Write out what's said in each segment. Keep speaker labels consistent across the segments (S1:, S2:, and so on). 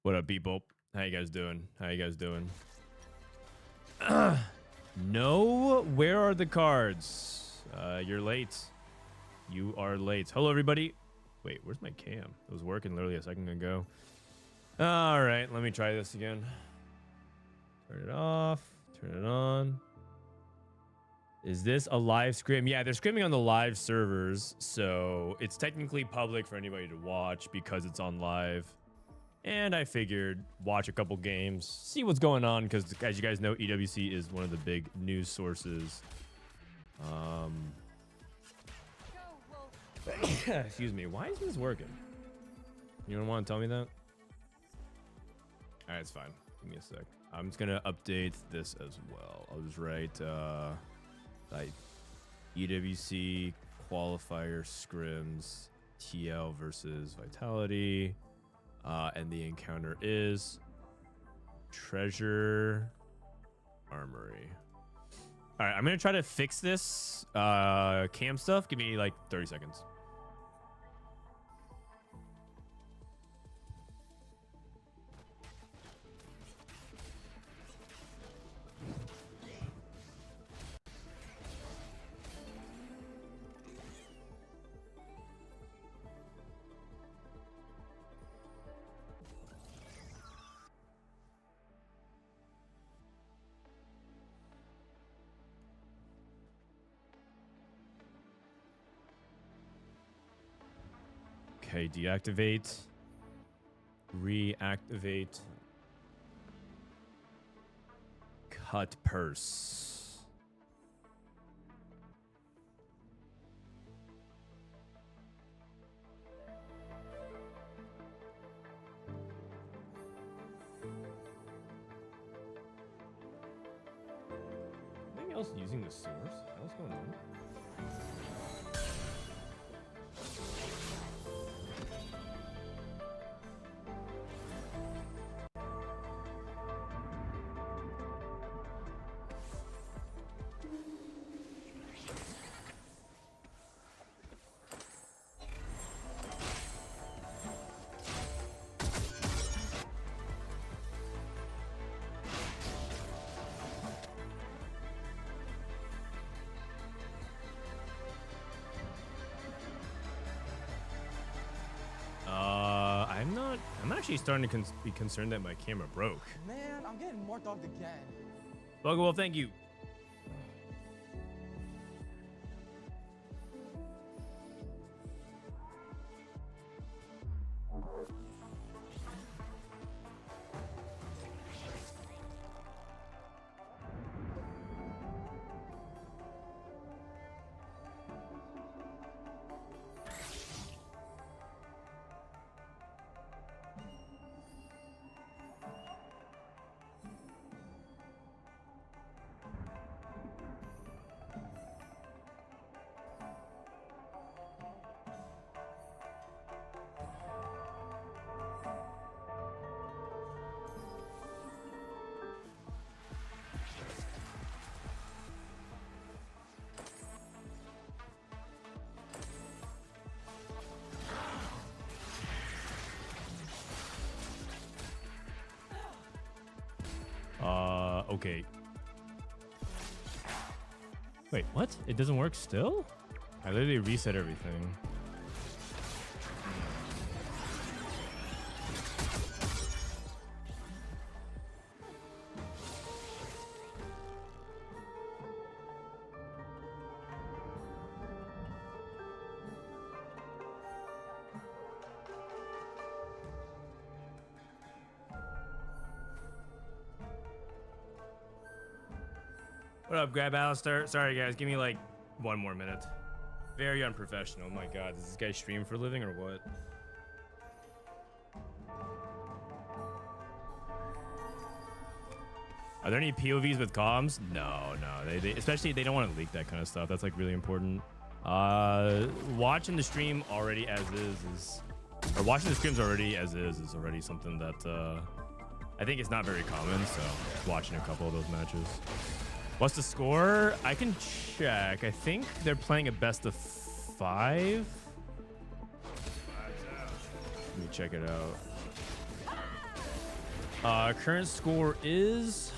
S1: What up, people? How you guys doing? How you guys doing? No, where are the cards? You're late. You are late. Hello, everybody. Wait, where's my cam? It was working literally a second ago. All right, let me try this again. Turn it off. Turn it on. Is this a live scrim? Yeah, they're scrimming on the live servers, so it's technically public for anybody to watch because it's on live. And I figured watch a couple games, see what's going on, because as you guys know, EWC is one of the big news sources. Excuse me, why isn't this working? You don't want to tell me that? All right, it's fine. Give me a sec. I'm just gonna update this as well. I'll just write like EWC Qualifier Scrims TL versus Vitality. And the encounter is Treasure Armory. All right, I'm going to try to fix this cam stuff. Give me like 30 seconds. Okay, deactivate, reactivate, cut purse. Anything else using the source? What's going on? I'm actually starting to be concerned that my camera broke.
S2: Man, I'm getting more dogged again.
S1: Well, thank you. Okay. Wait, what? It doesn't work still? I literally reset everything. What up, Grab Alistair? Sorry, guys. Give me like 1 more minute. Very unprofessional. Oh my god. Does this guy stream for a living or what? Are there any POVs with comms? No. They especially they don't want to leak that kind of stuff. That's like really important. Watching the stream already as is or watching the scrims already as is already something that I think it's not very common. So watching a couple of those matches. What's the score? I can check. I think they're playing a best of 5. Let me check it out. Current score is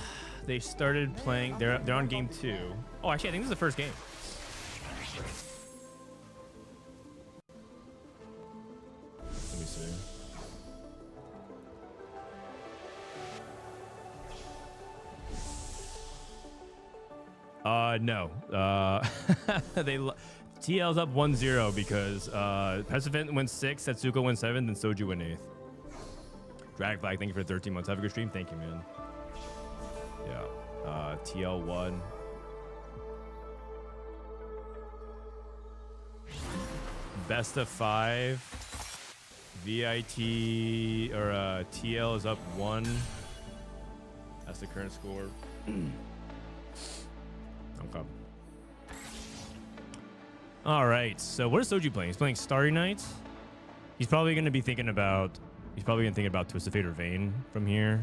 S1: they started playing. They're on game 2. Oh, actually, I think this is the first game. Let me see. No. TL's up 1-0 because Prestivent went 6, Setsuko went 7, then Soju went 8th. Drag Flag, thank you for 13 months. Have a good stream. Thank you, man. Yeah. TL won. Best of 5. VIT or TL is up 1. That's the current score. Okay. All right. So what is Soju playing? He's playing Starry Night. He's probably going to be thinking about. He's probably going to think about Twisted Fate or Vayne from here.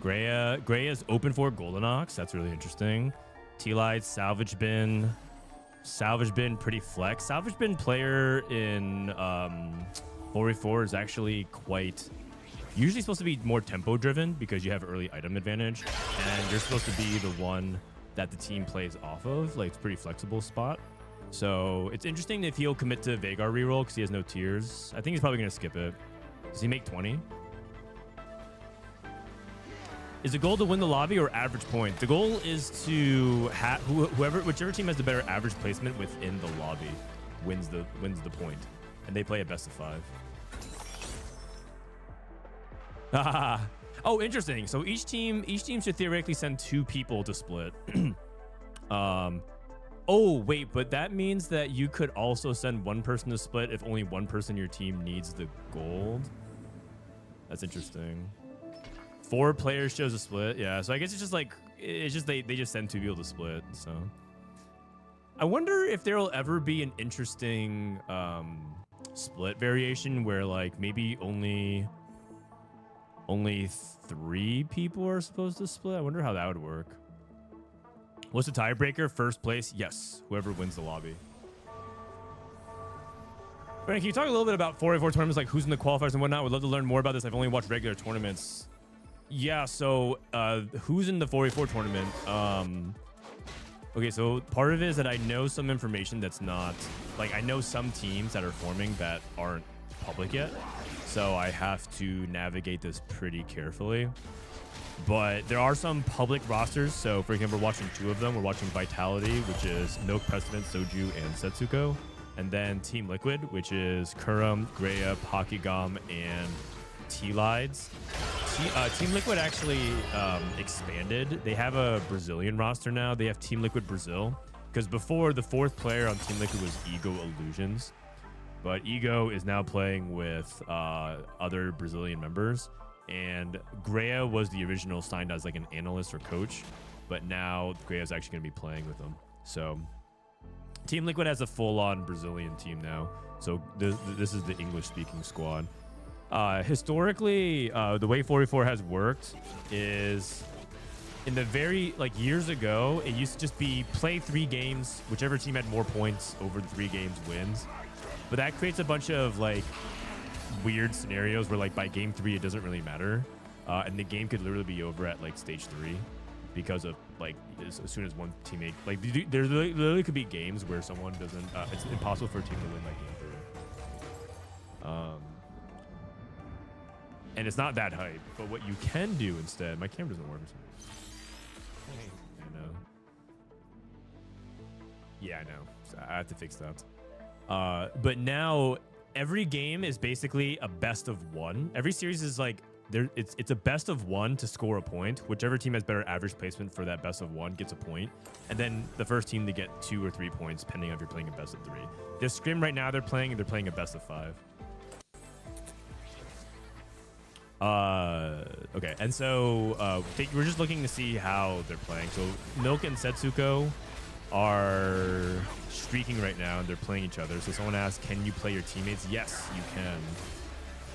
S1: Grea is open for Golden Ox. That's really interesting. Tleyds, Salvage Bin. Salvage Bin, pretty flex. Salvage Bin player in 4v4 is actually quite. Usually supposed to be more tempo driven because you have early item advantage, and you're supposed to be the one that the team plays off of. Like, it's a pretty flexible spot. So it's interesting if he'll commit to Veigar reroll because he has no tiers. I think he's probably going to skip it. Does he make 20? Is the goal to win the lobby or average point? The goal is to have whichever team has the better average placement within the lobby wins the point, and they play a best of 5. Oh, interesting. So each team should theoretically send 2 people to split. Oh, wait, but that means that you could also send 1 person to split if only 1 person in your team needs the gold. That's interesting. 4 players chose a split. Yeah, so I guess it's just like, they just send 2 people to split. So I wonder if there will ever be an interesting split variation where like maybe only 3 people are supposed to split. I wonder how that would work. What's the tiebreaker? First place? Yes. Whoever wins the lobby. Brandon, can you talk a little bit about 4v4 tournaments, like who's in the qualifiers and whatnot? Would love to learn more about this. I've only watched regular tournaments. Yeah, so who's in the 4v4 tournament? Okay, so part of it is that I know some information that's not, like, I know some teams that are forming that aren't public yet. So I have to navigate this pretty carefully. But there are some public rosters. So, for example, we're watching 2 of them. We're watching Vitality, which is Milk, Prestivent, Soju, and Setsuko. And then Team Liquid, which is Kurumx, Grea, Pockygom, and Tleyds. Team Liquid actually expanded. They have a Brazilian roster now. They have Team Liquid Brazil. Because before, the 4th player on Team Liquid was Ego Illusions. But Ego is now playing with other Brazilian members. And Grea was the original signed as like an analyst or coach, but now Grea is actually going to be playing with them. So Team Liquid has a full-on Brazilian team now. So this is the English-speaking squad. Historically, the way 4v4 has worked is in the very years ago, it used to just be play 3 games. Whichever team had more points over the 3 games wins. But that creates a bunch of weird scenarios where by game 3 it doesn't really matter, and the game could literally be over at stage 3 because of as soon as one teammate there literally could be games where someone doesn't it's impossible for a team to win game 3. And it's not that hype, but what you can do instead, my camera doesn't work for some reason. I know. Yeah, I know. So I have to fix that. But now every game is basically a best of 1. Every series is it's a best of 1 to score a point. Whichever team has better average placement for that best of 1 gets a point. And then the first team to get 2 or 3 points, depending on if you're playing a best of 3. The Scrim right now they're playing a best of 5. Okay, and so we're just looking to see how they're playing. So Milk and Setsuko are streaking right now, and they're playing each other. So someone asked, can you play your teammates? Yes, you can.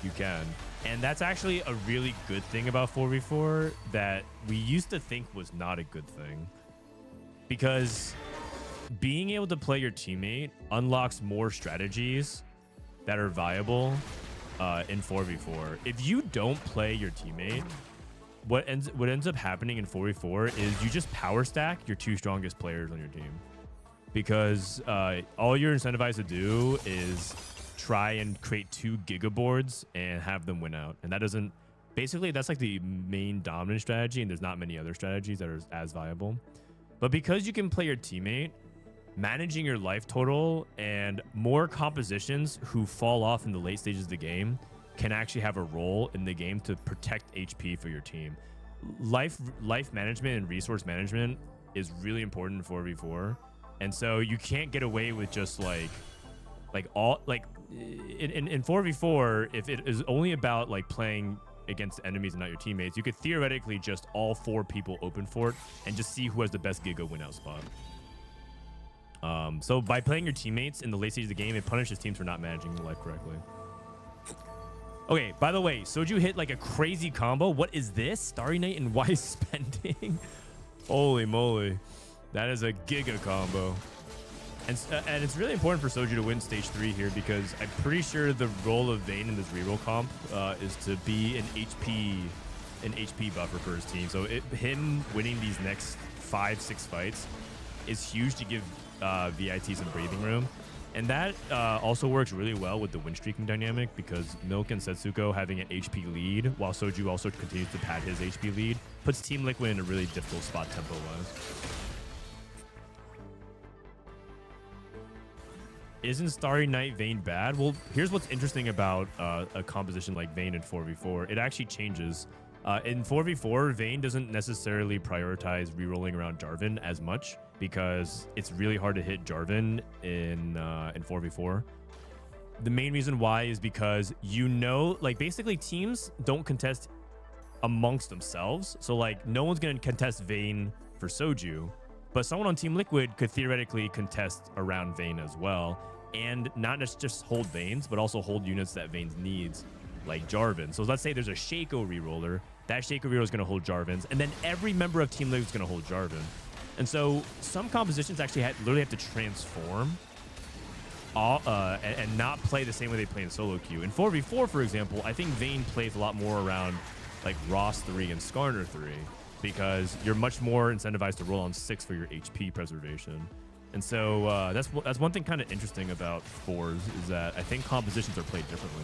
S1: You can. And that's actually a really good thing about 4v4 that we used to think was not a good thing. Because being able to play your teammate unlocks more strategies that are viable in 4v4. If you don't play your teammate, what ends up happening in 4v4 is you just power stack your 2 strongest players on your team, because all you're incentivized to do is try and create 2 gigaboards and have them win out. And that doesn't, basically that's like the main dominant strategy, and there's not many other strategies that are as viable. But because you can play your teammate, managing your life total and more compositions who fall off in the late stages of the game can actually have a role in the game to protect HP for your team. Life management and resource management is really important in 4v4. And so you can't get away with just in 4v4, if it is only about like playing against enemies and not your teammates, you could theoretically just all 4 people open for it and just see who has the best Giga win out spot. So by playing your teammates in the late stage of the game, it punishes teams for not managing the life correctly. Okay, by the way, Soju hit like a crazy combo. What is this? Starry Night and Wise Spending? Holy moly. That is a giga combo. And it's really important for Soju to win stage 3 here, because I'm pretty sure the role of Vayne in this reroll comp is to be an HP buffer for his team. So him winning these next 5-6 fights is huge to give VIT some breathing room. And that also works really well with the win streaking dynamic, because Milk and Setsuko having an HP lead while Soju also continues to pad his HP lead puts Team Liquid in a really difficult spot tempo-wise. Isn't Starry Night Vayne bad? Well, here's what's interesting about a composition like Vayne in 4v4. It actually changes. In 4v4, Vayne doesn't necessarily prioritize rerolling around Jarvan as much, because it's really hard to hit Jarvan in 4v4. The main reason why is because, like basically teams don't contest amongst themselves. So like no one's going to contest Vayne for Soju, but someone on Team Liquid could theoretically contest around Vayne as well. And not just hold Vaynes, but also hold units that Vayne needs, like Jarvan. So let's say there's a Shaco reroller. That Shaco reroller is going to hold Jarvans, and then every member of Team Liquid is going to hold Jarvan. And so some compositions actually literally have to transform and not play the same way they play in solo queue. In 4v4, for example, I think Vayne plays a lot more around like Ross 3 and Skarner 3, because you're much more incentivized to roll on 6 for your HP preservation. And so that's one thing kind of interesting about 4s, is that I think compositions are played differently.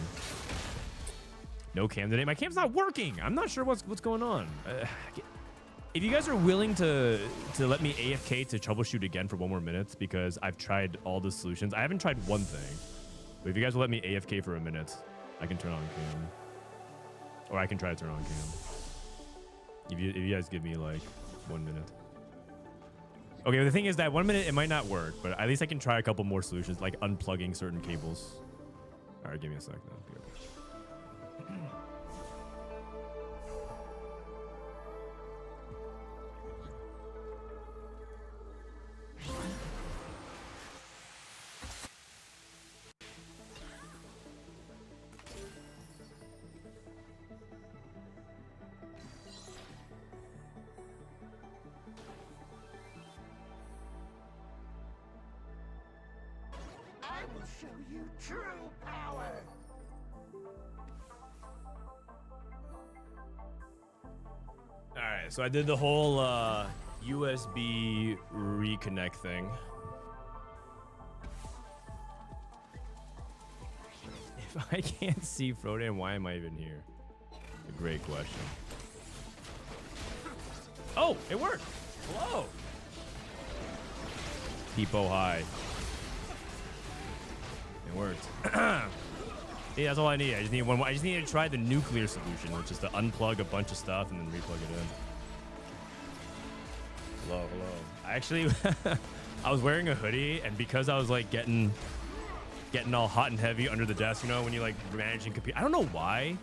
S1: No cam today. My cam's not working. I'm not sure what's going on. If you guys are willing to let me AFK to troubleshoot again for 1 more minute, because I've tried all the solutions. I haven't tried one thing. But if you guys will let me AFK for a minute, I can turn on cam. Or I can try to turn on cam. If you guys give me like 1 minute. Okay, the thing is that 1 minute, it might not work, but at least I can try a couple more solutions, like unplugging certain cables. All right, give me a second.
S3: Show you true power.
S1: All right, so I did the whole USB reconnect thing. If I can't see Frodan, why am I even here? A great question. Oh, it worked. Hello. Tipo high. It worked. Yeah, that's all I need. I just need one more. I just need to try the nuclear solution, which is to unplug a bunch of stuff and then replug it in. Hello, hello. I actually, I was wearing a hoodie, and because I was like getting all hot and heavy under the desk, you know, when you like managing compete. I don't know why,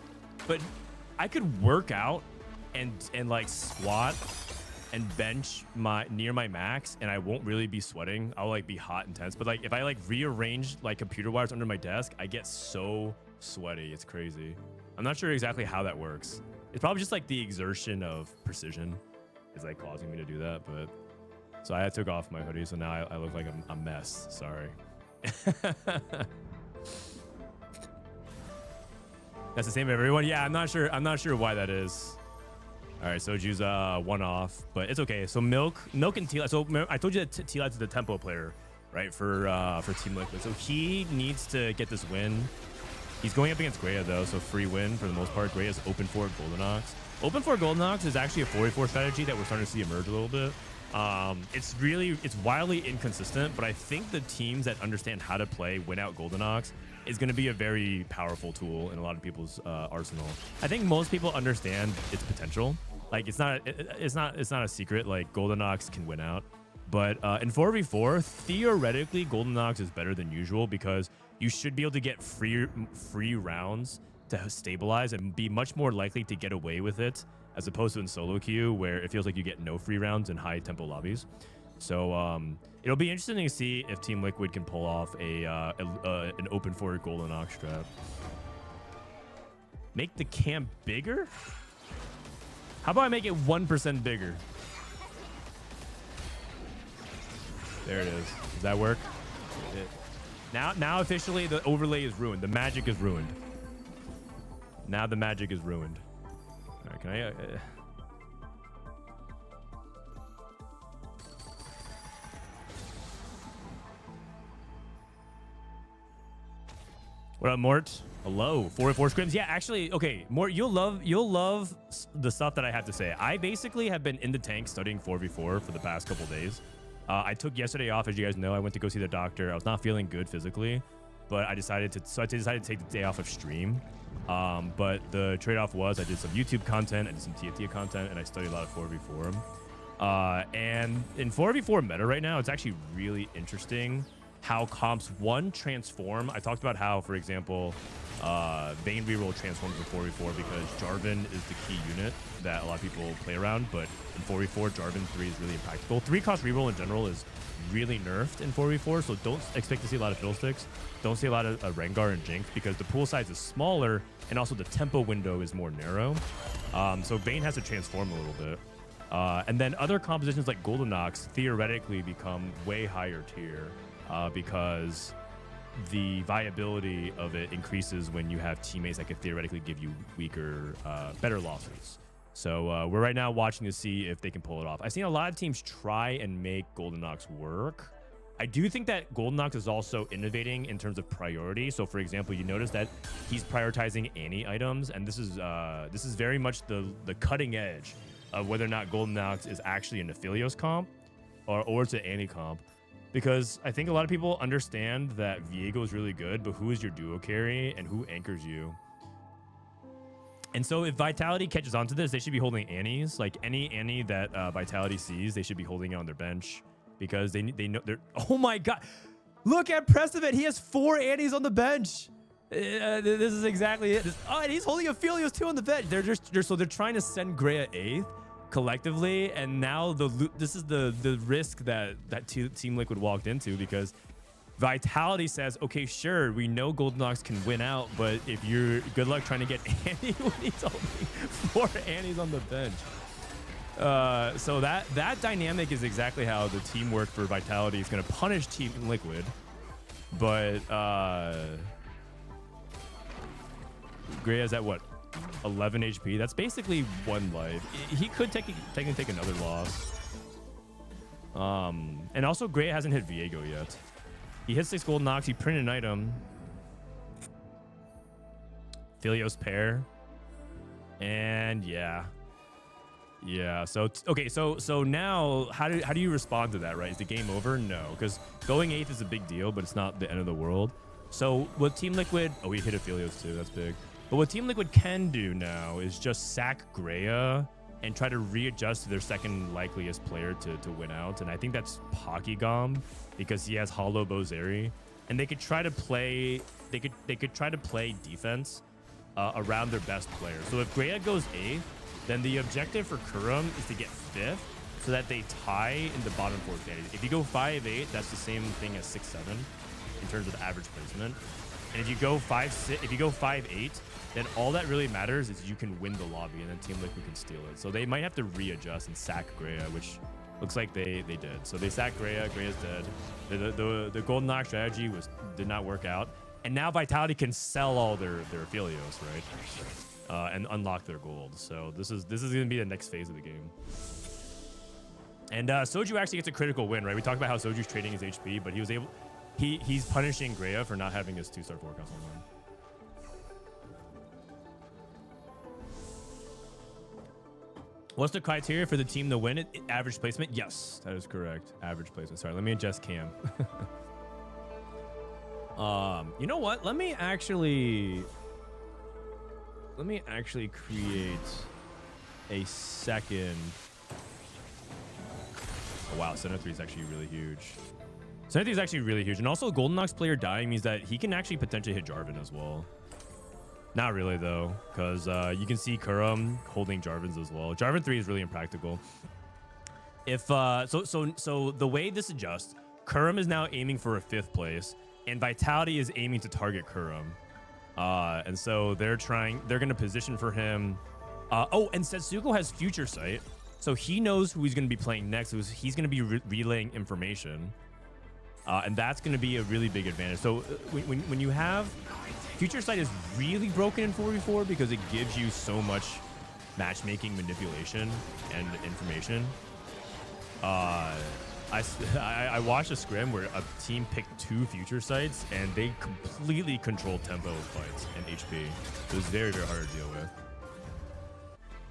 S1: but I could work out and like squat and bench near my max, and I won't really be sweating. I'll like be hot and tense, but like if I like rearrange like computer wires under my desk, I get so sweaty. It's crazy. I'm not sure exactly how that works. It's probably just like the exertion of precision is like causing me to do that. But so I took off my hoodie, so now I look like a mess. Sorry. That's the same for everyone. Yeah, I'm not sure why that is. All right, Soju's one off, but it's okay. So Milk and Tleyds. So I told you that Tleyds is the tempo player, right, for Team Liquid. So he needs to get this win. He's going up against Grea though, so free win for the most part. Grea's open for Goldenox. Open for Goldenox is actually a 4v4 strategy that we're starting to see emerge a little bit. It's wildly inconsistent, but I think the teams that understand how to play win out Goldenox is going to be a very powerful tool in a lot of people's arsenal. I think most people understand its potential. Like it's not a secret. Like Goldenox can win out, but in 4v4, theoretically, Goldenox is better than usual because you should be able to get free rounds to stabilize and be much more likely to get away with it, as opposed to in solo queue where it feels like you get no free rounds in high tempo lobbies. So it'll be interesting to see if Team Liquid can pull off an open forward Goldenox strat. Make the camp bigger? How about I make it 1% bigger? There it is. Does that work? Now officially the overlay is ruined. The magic is ruined. Now the magic is ruined. All right, can I? What up, Mort? Hello, 4v4 scrims. Yeah, actually, okay, Mort, you'll love the stuff that I have to say. I basically have been in the tank studying 4v4 for the past couple days. I took yesterday off, as you guys know. I went to go see the doctor. I was not feeling good physically, but I decided to take the day off of stream. But the trade-off was I did some YouTube content, I did some TFT content, and I studied a lot of 4v4. And in 4v4 meta right now, it's actually really interesting how comps transform. I talked about how, for example, Vayne reroll transforms in 4v4 because Jarvan is the key unit that a lot of people play around, but in 4v4, Jarvan 3 is really impractical. 3-cost reroll in general is really nerfed in 4v4, so don't expect to see a lot of fiddlesticks. Don't see a lot of Rengar and Jinx because the pool size is smaller and also the tempo window is more narrow. So Vayne has to transform a little bit. And then other compositions like Goldenox theoretically become way higher tier because the viability of it increases when you have teammates that could theoretically give you weaker, better losses. So we're right now watching to see if they can pull it off. I've seen a lot of teams try and make Goldenox work. I do think that Goldenox is also innovating in terms of priority. So for example, you notice that he's prioritizing Annie items, and this is very much the cutting edge of whether or not Goldenox is actually an Aphelios comp or it's an Annie comp. Because I think a lot of people understand that Viego is really good, but who is your duo carry and who anchors you? And so if Vitality catches on to this, they should be holding Annies. Like any Annie that Vitality sees, they should be holding it on their bench because they know they're. Oh my god! Look at Prestivent. He has 4 Annies on the bench. This is exactly it. Oh, and he's holding Aphelios too on the bench. They're trying to send Grea 8th collectively, and now this is the risk that Team Liquid walked into because Vitality says, okay, sure, we know Goldenox can win out, but if you're good luck trying to get Annie when he's holding 4 Annies on the bench. So that dynamic is exactly how the teamwork for Vitality is going to punish Team Liquid, but Grea's at what? 11 HP. That's basically 1 life. He could technically take another loss. And also Grea hasn't hit Viego yet. He hit 6 Goldenox. He printed an item. Aphelios pair. And yeah. So okay. So now how do you respond to that? Right? Is the game over? No, because going 8th is a big deal, but it's not the end of the world. So what Team Liquid? Oh, he hit Aphelios too. That's big. But what Team Liquid can do now is just sack Grea and try to readjust to their second likeliest player to win out. And I think that's Pockygom because he has Hollow Bozeri. And they could try to play defense around their best player. So if Grea goes 8th, then the objective for Kurumx is to get 5th so that they tie in the bottom 4 standings. If you go 5-8, that's the same thing as 6-7 in terms of average placement. And if you go 5-8, then all that really matters is you can win the lobby and then Team Liquid can steal it. So they might have to readjust and sack Grea, which looks like they did. So they sacked Grea. Grea's dead. The Goldenox strategy did not work out. And now Vitality can sell all their Aphelios, right? and unlock their gold. So this is going to be the next phase of the game. And Soju actually gets a critical win, right? We talked about how Soju's trading his HP, but he's punishing Grea for not having his 2-star forecast online. What's the criteria for the team to win it? Average placement? Yes, that is correct. Average placement. Sorry, let me adjust cam. You know what? Let me actually create a second. Oh, wow, Center 3 is actually really huge. Center 3 is actually really huge. And also, Golden Ox player dying means that he can actually potentially hit Jarvan as well. Not really, though, because you can see Kurumx holding Jarvans as well. Jarvan 3 is really impractical. If so the way this adjusts, Kurumx is now aiming for a 5th place, and Vitality is aiming to target Kurumx. And so they're going to position for him. Oh, and Setsuko has Future Sight. So he knows who he's going to be playing next. So he's going to be relaying information. And that's going to be a really big advantage. So when you have Future Sight is really broken in 4v4 because it gives you so much matchmaking manipulation and information. I watched a scrim where a team picked 2 Future Sights and they completely controlled tempo of fights and HP. It was very, very hard to deal with.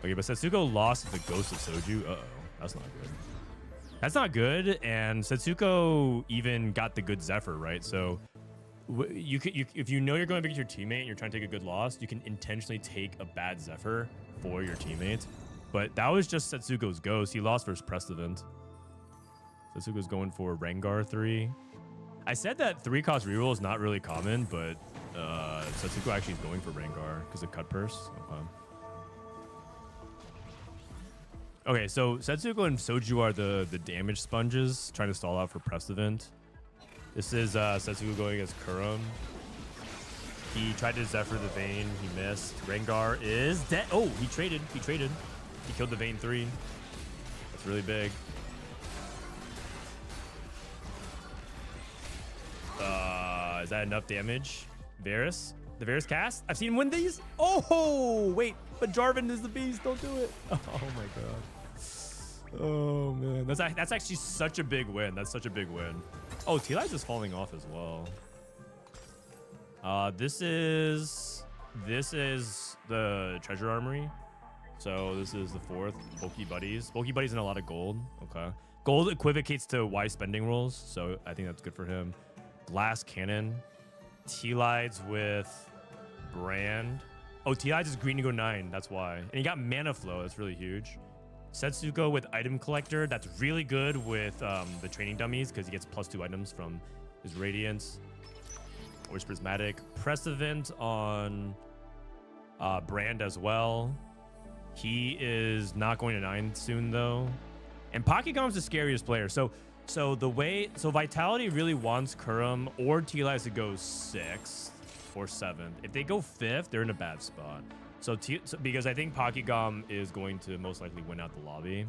S1: Okay, but Setsuko lost the Ghost of Soju. Uh-oh, that's not good. That's not good, and Setsuko even got the good Zephyr, right? So if you know you're going against your teammate and you're trying to take a good loss, you can intentionally take a bad Zephyr for your teammate. But that was just Setsuko's Ghost. He lost versus Prestivent. Setsuko's going for Rengar 3. I said that 3-cost reroll is not really common, but Setsuko actually is going for Rengar because of Cut Purse. Okay, so Setsuko and Soju are the damage sponges, trying to stall out for Prestivent. This is Setsuko going against Kurumx. He tried to Zephyr the Vayne. He missed. Rengar is dead. Oh, he traded. He killed the Vayne 3. That's really big. Is that enough damage? Varus? The Varus cast? I've seen him win these. Oh, wait. But Jarvan is the beast. Don't do it. Oh, my God. Oh, man. That's actually such a big win. That's such a big win. Oh, Tleyds is falling off as well. This is the treasure armory. So this is the 4th. Bulky Buddies. Bulky Buddies and a lot of gold. Okay. Gold equivocates to wise spending rolls. So I think that's good for him. Glass Cannon. Tleyds with Brand. Oh, Tleyds is green to go 9. That's why. And he got Mana Flow. That's really huge. Setsuko with Item Collector. That's really good with the training dummies because he gets +2 items from his Radiance. Or his Prismatic. Prestivent on Brand as well. He is not going to 9 soon, though. And Pockygom's the scariest player. So Vitality really wants Kurumx or Tleyds to go 6th or 7th. If they go 5th, they're in a bad spot. So because I think Pockygom is going to most likely win out the lobby.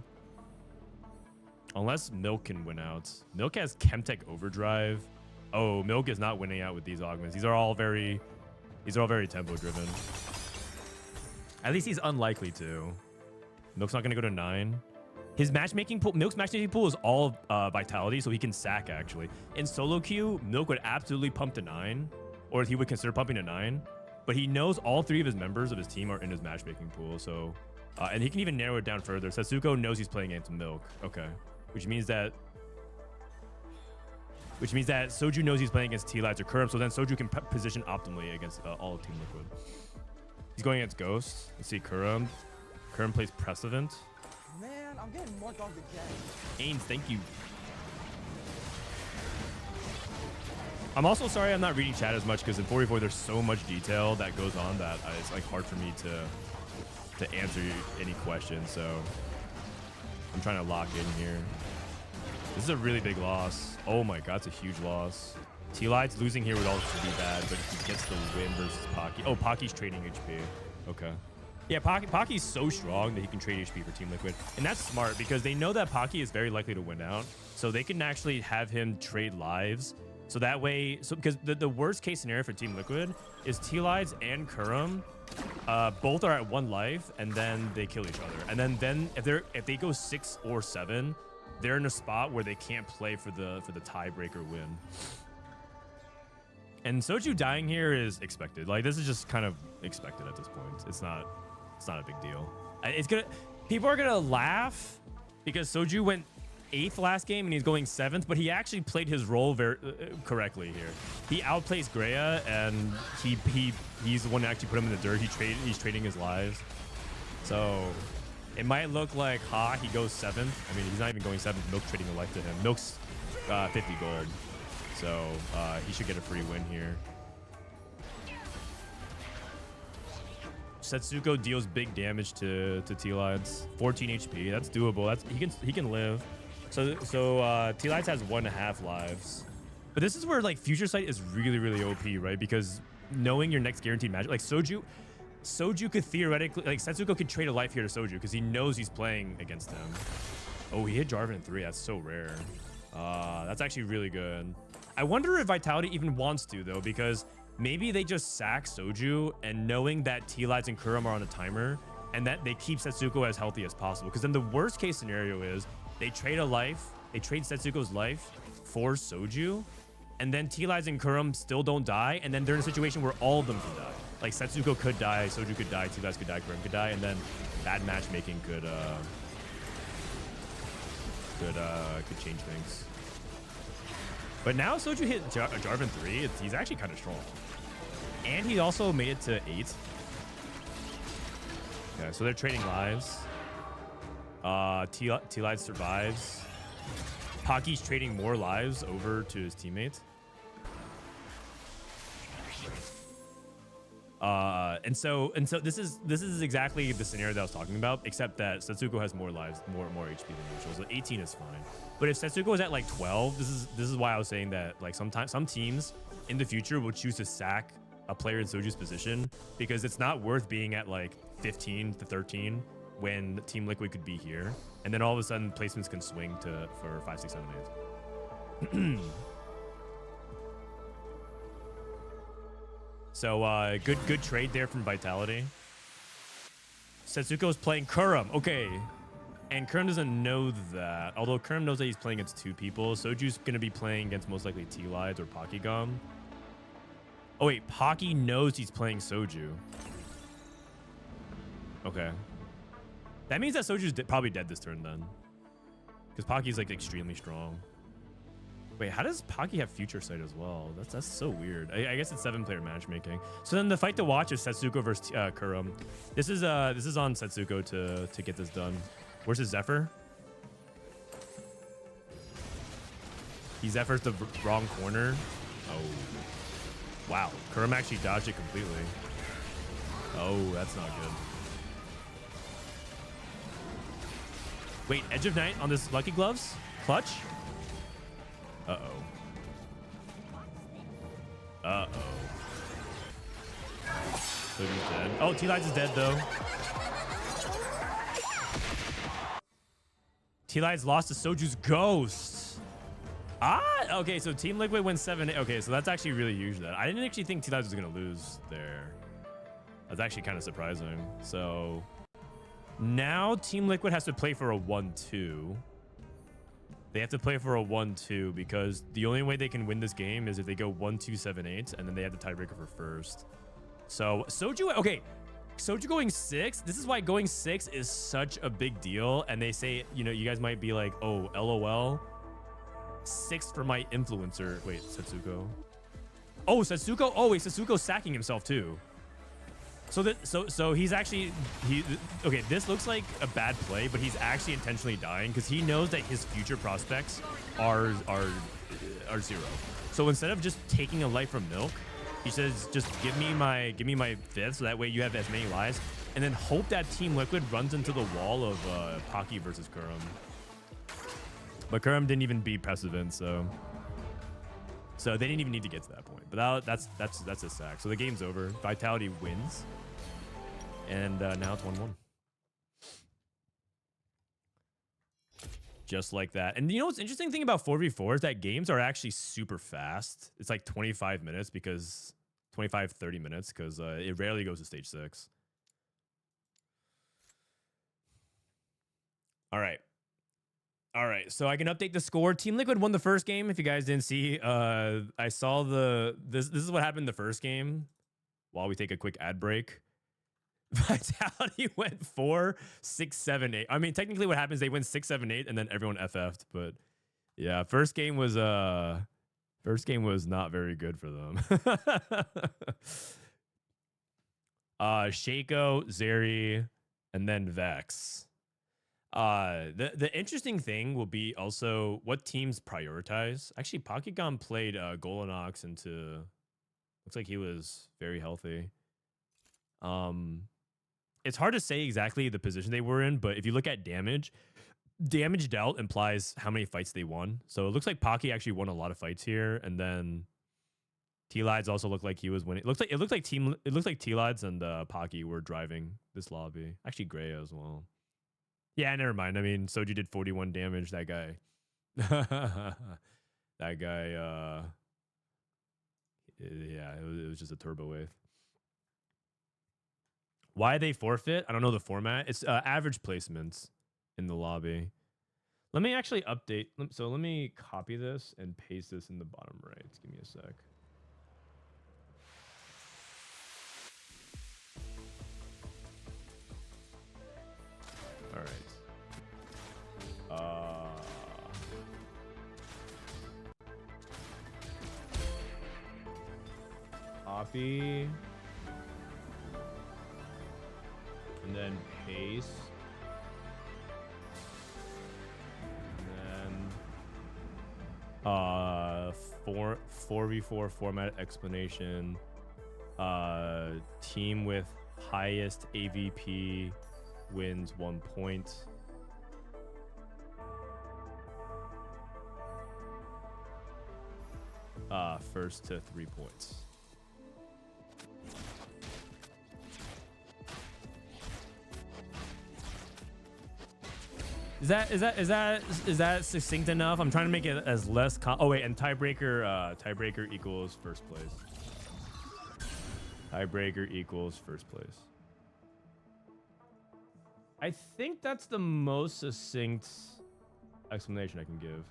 S1: Unless Milk can win out. Milk has Chemtech Overdrive. Oh, Milk is not winning out with these augments. These are all very tempo driven. At least he's unlikely to. Milk's not going to go to 9. His matchmaking pool, Milk's matchmaking pool is all Vitality, so he can sack, actually. In solo queue, Milk would absolutely pump to 9, or he would consider pumping to 9, but he knows all 3 of his members of his team are in his matchmaking pool, so... and he can even narrow it down further. Setsuko knows he's playing against Milk. Okay. Which means that Soju knows he's playing against Tleyds or Kurumx, so then Soju can position optimally against all of Team Liquid. He's going against Ghost. Let's see, Kurumx. Kurumx plays Prestivent.
S2: Man, I'm getting more dogged again.
S1: Ains, thank you. I'm also sorry I'm not reading chat as much because in 44 there's so much detail that goes on that it's like hard for me to answer any questions. So I'm trying to lock in here. This is a really big loss. Oh my God, it's a huge loss. Tleyds losing here would also be bad, but if he gets the win versus Pocky. Oh, Pocky's trading HP. Okay. Yeah, Pocky's so strong that he can trade HP for Team Liquid. And that's smart because they know that Pocky is very likely to win out. So they can actually have him trade lives. So that way, because the worst case scenario for Team Liquid is Tleyds and Kurumx both are at 1 life, and then they kill each other. And then if they go 6 or 7, they're in a spot where they can't play for the tiebreaker win. And Soju dying here is expected. Like, this is just kind of expected at this point. It's not a big deal. People are gonna laugh because Soju went 8th last game and he's going 7th, but he actually played his role very correctly here. He outplays Grea, and he's the one that actually put him in the dirt. He's trading his lives. So it might look like he goes 7th. I mean, he's not even going 7th. Milk's trading a life to him. Milk's 50 gold. So he should get a free win here. Setsuko deals big damage to Tleyds. 14 HP. That's doable. He can live. So Tleyds has 1.5 lives. But this is where like Future Sight is really, really OP, right? Because knowing your next guaranteed match, like Soju could theoretically, like Setsuko could trade a life here to Soju because he knows he's playing against him. Oh, he hit Jarvan in 3. That's so rare. That's actually really good. I wonder if Vitality even wants to, though, because maybe they just sack Soju, and knowing that Tleyds and Kurumx are on a timer, and that they keep Setsuko as healthy as possible. Because then the worst case scenario is they trade a life, they trade Setsuko's life for Soju, and then Tleyds and Kurumx still don't die, and then they're in a situation where all of them can die. Like Setsuko could die, Soju could die, Tleyds could die, Kurumx could die, and then bad matchmaking could change things. But now Soju hit Jarvan 3. He's actually kind of strong. And he also made it to 8. Yeah, so they're trading lives. Tleyds survives. Pocky's trading more lives over to his teammate. And so this is exactly the scenario that I was talking about, except that Setsuko has more lives, more HP than usual. So 18 is fine. But if Setsuko is at like 12, this is why I was saying that like sometimes some teams in the future will choose to sack a player in Soju's position because it's not worth being at like 15 to 13 when Team Liquid could be here, and then all of a sudden placements can swing for 5, 6, 7, 8. So good trade there from Vitality. Setsuko's playing Kurumx. Okay. And Kurumx doesn't know that. Although Kurumx knows that he's playing against 2 people. Soju's going to be playing against most likely Tleyds or Pockygom. Oh, wait. Pocky knows he's playing Soju. Okay. That means that Soju's probably dead this turn then. Because Pocky's like extremely strong. Wait, how does Pocky have Future Sight as well? That's so weird. I guess it's 7-player matchmaking. So then the fight to watch is Setsuko versus Kurumx. This is on Setsuko to get this done. Where's his Zephyr? He Zephyr's the wrong corner. Oh, wow. Kurumx actually dodged it completely. Oh, that's not good. Wait, Edge of Night on this Lucky Gloves? Clutch? Uh-oh. Uh-oh. Soju's dead. Oh, Tleyds is dead, though. Tleyds lost to Soju's Ghost. Okay, so Team Liquid wins 7. Okay, so that's actually really huge then. I didn't actually think Tleyds was going to lose there. That's actually kind of surprising. So now Team Liquid has to play for a 1-2. They have to play for a 1-2 because the only way they can win this game is if they go 1-2-7-8, and then they have the tiebreaker for first. So Soju, okay, Soju going 6. This is why going 6 is such a big deal. And they say, you know, you guys might be like, oh, LOL. 6 for my influencer. Wait, Setsuko. Oh, Setsuko. Oh, wait, Setsuko's sacking himself too. So he's actually okay. This looks like a bad play, but he's actually intentionally dying because he knows that his future prospects are 0. So instead of just taking a life from Milk, he says, just give me my 5th, so that way you have as many lives, and then hope that Team Liquid runs into the wall of Pocky versus Kurumx. But Kurumx didn't even beat Prestivent, so they didn't even need to get to that point. But that's a sack. So the game's over. Vitality wins. And now it's 1-1. Just like that. And you know what's interesting thing about 4v4 is that games are actually super fast. It's like 25 minutes because 25, 30 minutes because it rarely goes to stage 6. All right. All right, so I can update the score. Team Liquid won the first game. If you guys didn't see, I saw this is what happened the first game. While we take a quick ad break, Vitality went 4, 6, 7, 8. I mean, technically, what happens? They win 6, 7, 8, and then everyone FF'd. But yeah, first game was not very good for them. Shaco, Zeri, and then Vex. The interesting thing will be also what teams prioritize. Actually, Pockygom played Golem into. Looks like he was very healthy. It's hard to say exactly the position they were in, but if you look at damage dealt implies how many fights they won. So it looks like Pocky actually won a lot of fights here, and then Tleyds also looked like he was winning. It looks like Tleyds and Pocky were driving this lobby. Actually, Grea as well. Yeah, never mind. I mean, Soju did 41 damage. That guy. That guy, yeah, it was just a turbo wave. Why they forfeit? I don't know the format. It's average placements in the lobby. Let me actually update. So let me copy this and paste this in the bottom right. Give me a sec. All right. Copy. And then paste. And then 4v4 format explanation. Team with highest AVP wins 1 point. First to 3 points. Is that succinct enough? I'm trying to make it as less. Oh wait, and tiebreaker equals first place. Tiebreaker equals first place. I think that's the most succinct explanation I can give.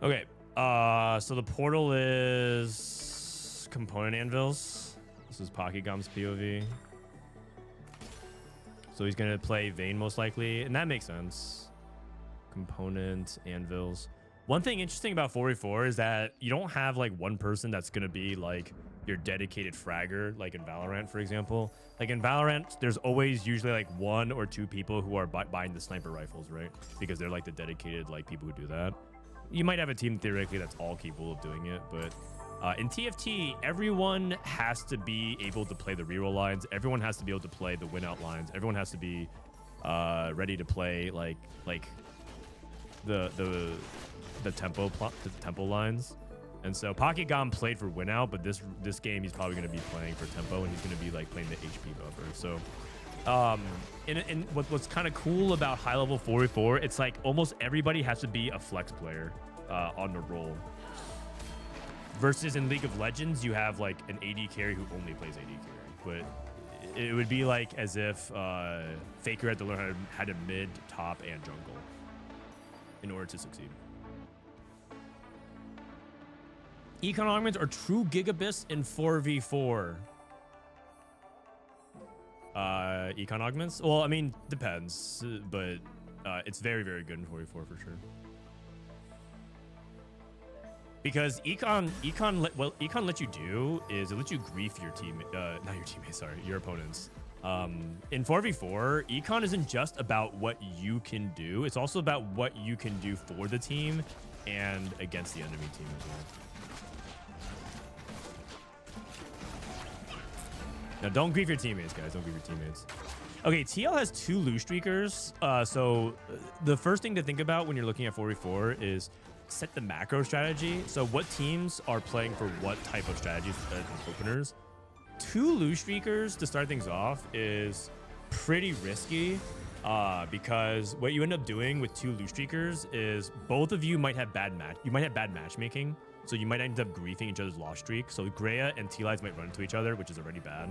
S1: Okay, so the portal is component anvils. This is Pockygom's POV. So he's gonna play Vayne most likely, and that makes sense. Component anvils. One thing interesting about 4v4 is that you don't have like one person that's gonna be like your dedicated fragger, like in Valorant, for example. Like in Valorant, there's always usually like 1 or 2 people who are buying the sniper rifles, right? Because they're like the dedicated like people who do that. You might have a team theoretically that's all capable of doing it, but in TFT, everyone has to be able to play the reroll lines. Everyone has to be able to play the win out lines. Everyone has to be ready to play like the tempo lines. And so Pockygom played for win out, but this game he's probably going to be playing for tempo, and he's going to be like playing the HP buffer. So and what's kind of cool about high level 4v4, it's like almost everybody has to be a flex player on the roll. Versus in League of Legends, you have like an AD carry who only plays AD carry. But it would be like as if Faker had to learn how to mid, top, and jungle in order to succeed. Econ augments are true gigabits in 4v4. Econ augments? Well, I mean, depends, but it's very, very good in 4v4 for sure. Because what Econ lets you do is it lets you grief your team, not your teammates, sorry, your opponents. In 4v4, Econ isn't just about what you can do, it's also about what you can do for the team and against the enemy team as well. Now, don't grief your teammates, guys. Don't grief your teammates. Okay, TL has 2 loose streakers. So the first thing to think about when you're looking at 4v4 is set the macro strategy. So what teams are playing for what type of strategies openers. 2 loose streakers to start things off is pretty risky because what you end up doing with 2 loose streakers is both of you might have bad matchmaking. So you might end up griefing each other's loss streak. So Grea and Tleyds might run into each other, which is already bad.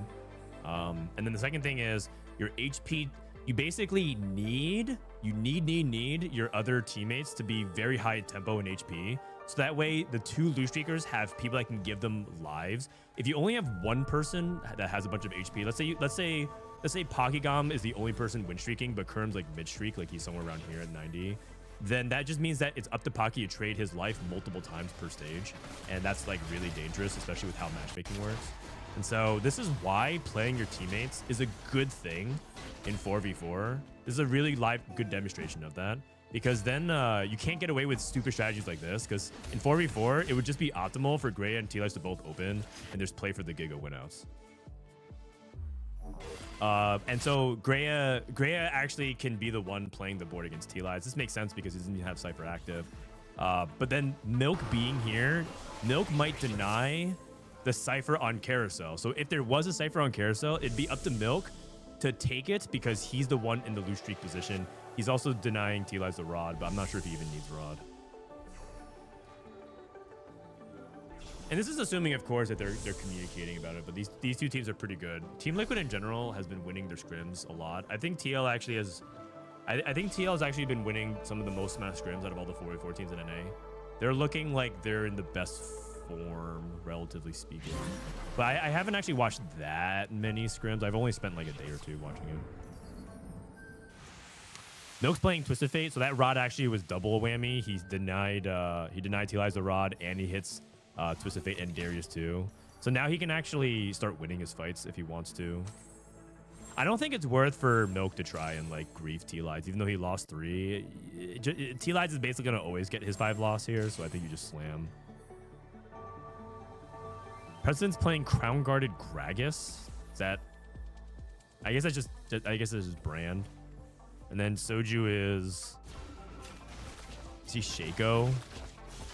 S1: And then the second thing is your HP. You basically need your other teammates to be very high tempo in HP. So that way the two loose streakers have people that can give them lives. If you only have one person that has a bunch of HP, let's say Pockygom is the only person win streaking, but Kurum's like mid streak, like he's somewhere around here at 90. Then that just means that it's up to Pocky to trade his life multiple times per stage. And that's like really dangerous, especially with how matchmaking works. And so this is why playing your teammates is a good thing in 4v4. This is a really good demonstration of that. Because then you can't get away with stupid strategies like this. Because in 4v4, it would just be optimal for Grea and Tleyds to both open. And there's play for the Giga winouts. And so Grea actually can be the one playing the board against Tleyds. This makes sense because he doesn't have Cypher active. But then Milk being here, Milk might deny the Cypher on Carousel. So if there was a Cypher on Carousel, it'd be up to Milk to take it because he's the one in the loose streak position. He's also denying Tleyds the Rod, but I'm not sure if he even needs Rod. And this is assuming, of course, that they're communicating about it, but these two teams are pretty good. Team Liquid in general has been winning their scrims a lot. I think TL actually has... I think TL has actually been winning some of the most amount of scrims out of all the 4v4 teams in NA. They're looking like they're in the best form, relatively speaking. But I haven't actually watched that many scrims. I've only spent like a day or two watching it. Milk's playing Twisted Fate, so that Rod actually was double whammy. He denied Tleyds the Rod, and he hits Twisted Fate and Darius too. So now he can actually start winning his fights if he wants to. I don't think it's worth for Milk to try and like grief Tleyds, even though he lost 3. Tleyds is basically gonna always get his 5 loss here, so I think you just slam. President's playing Crown Guarded Gragas. Is that? I guess that's just brand. And then Soju is he Shaco?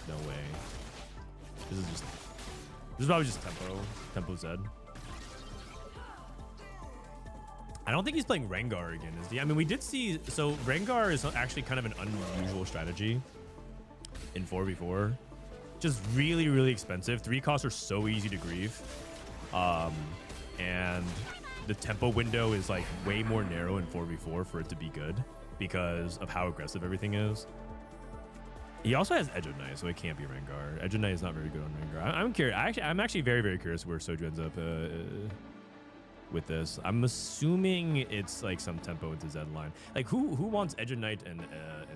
S1: No way. This is probably just Tempo Zed. I don't think he's playing Rengar again, is he? I mean, we did see, so Rengar is actually kind of an unusual strategy in 4v4. Just really, really expensive. 3 costs are so easy to grieve. And the tempo window is like way more narrow in 4v4 for it to be good because of how aggressive everything is. He also has Edge of Night, so it can't be Rengar. Edge of Night is not very good on Rengar. I'm curious. I'm actually very, very curious where Soju ends up with this. I'm assuming it's like some tempo into Zed line. Like who wants Edge of Night and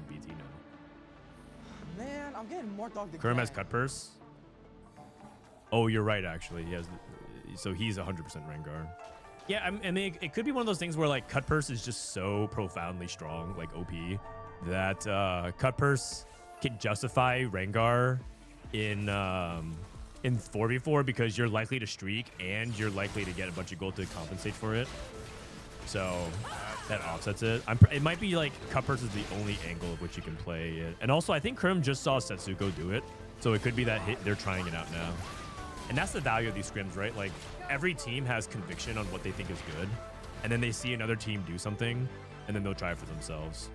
S1: BT now?
S2: Man, I'm getting more dog than
S1: Kurumx has Cut Purse. Oh, you're right. Actually, he has. So he's 100% Rengar. Yeah, I mean, it could be one of those things where like Cut Purse is just so profoundly strong, like OP, that Cut Purse can justify Rengar in 4v4 because you're likely to streak and you're likely to get a bunch of gold to compensate for it. So that offsets it. It might be like Cut Purse is the only angle of which you can play it. And also, I think Kurumx just saw Setsuko do it, so it could be that they're trying it out now. And that's the value of these scrims, right? Like every team has conviction on what they think is good, and then they see another team do something, and then they'll try it for themselves.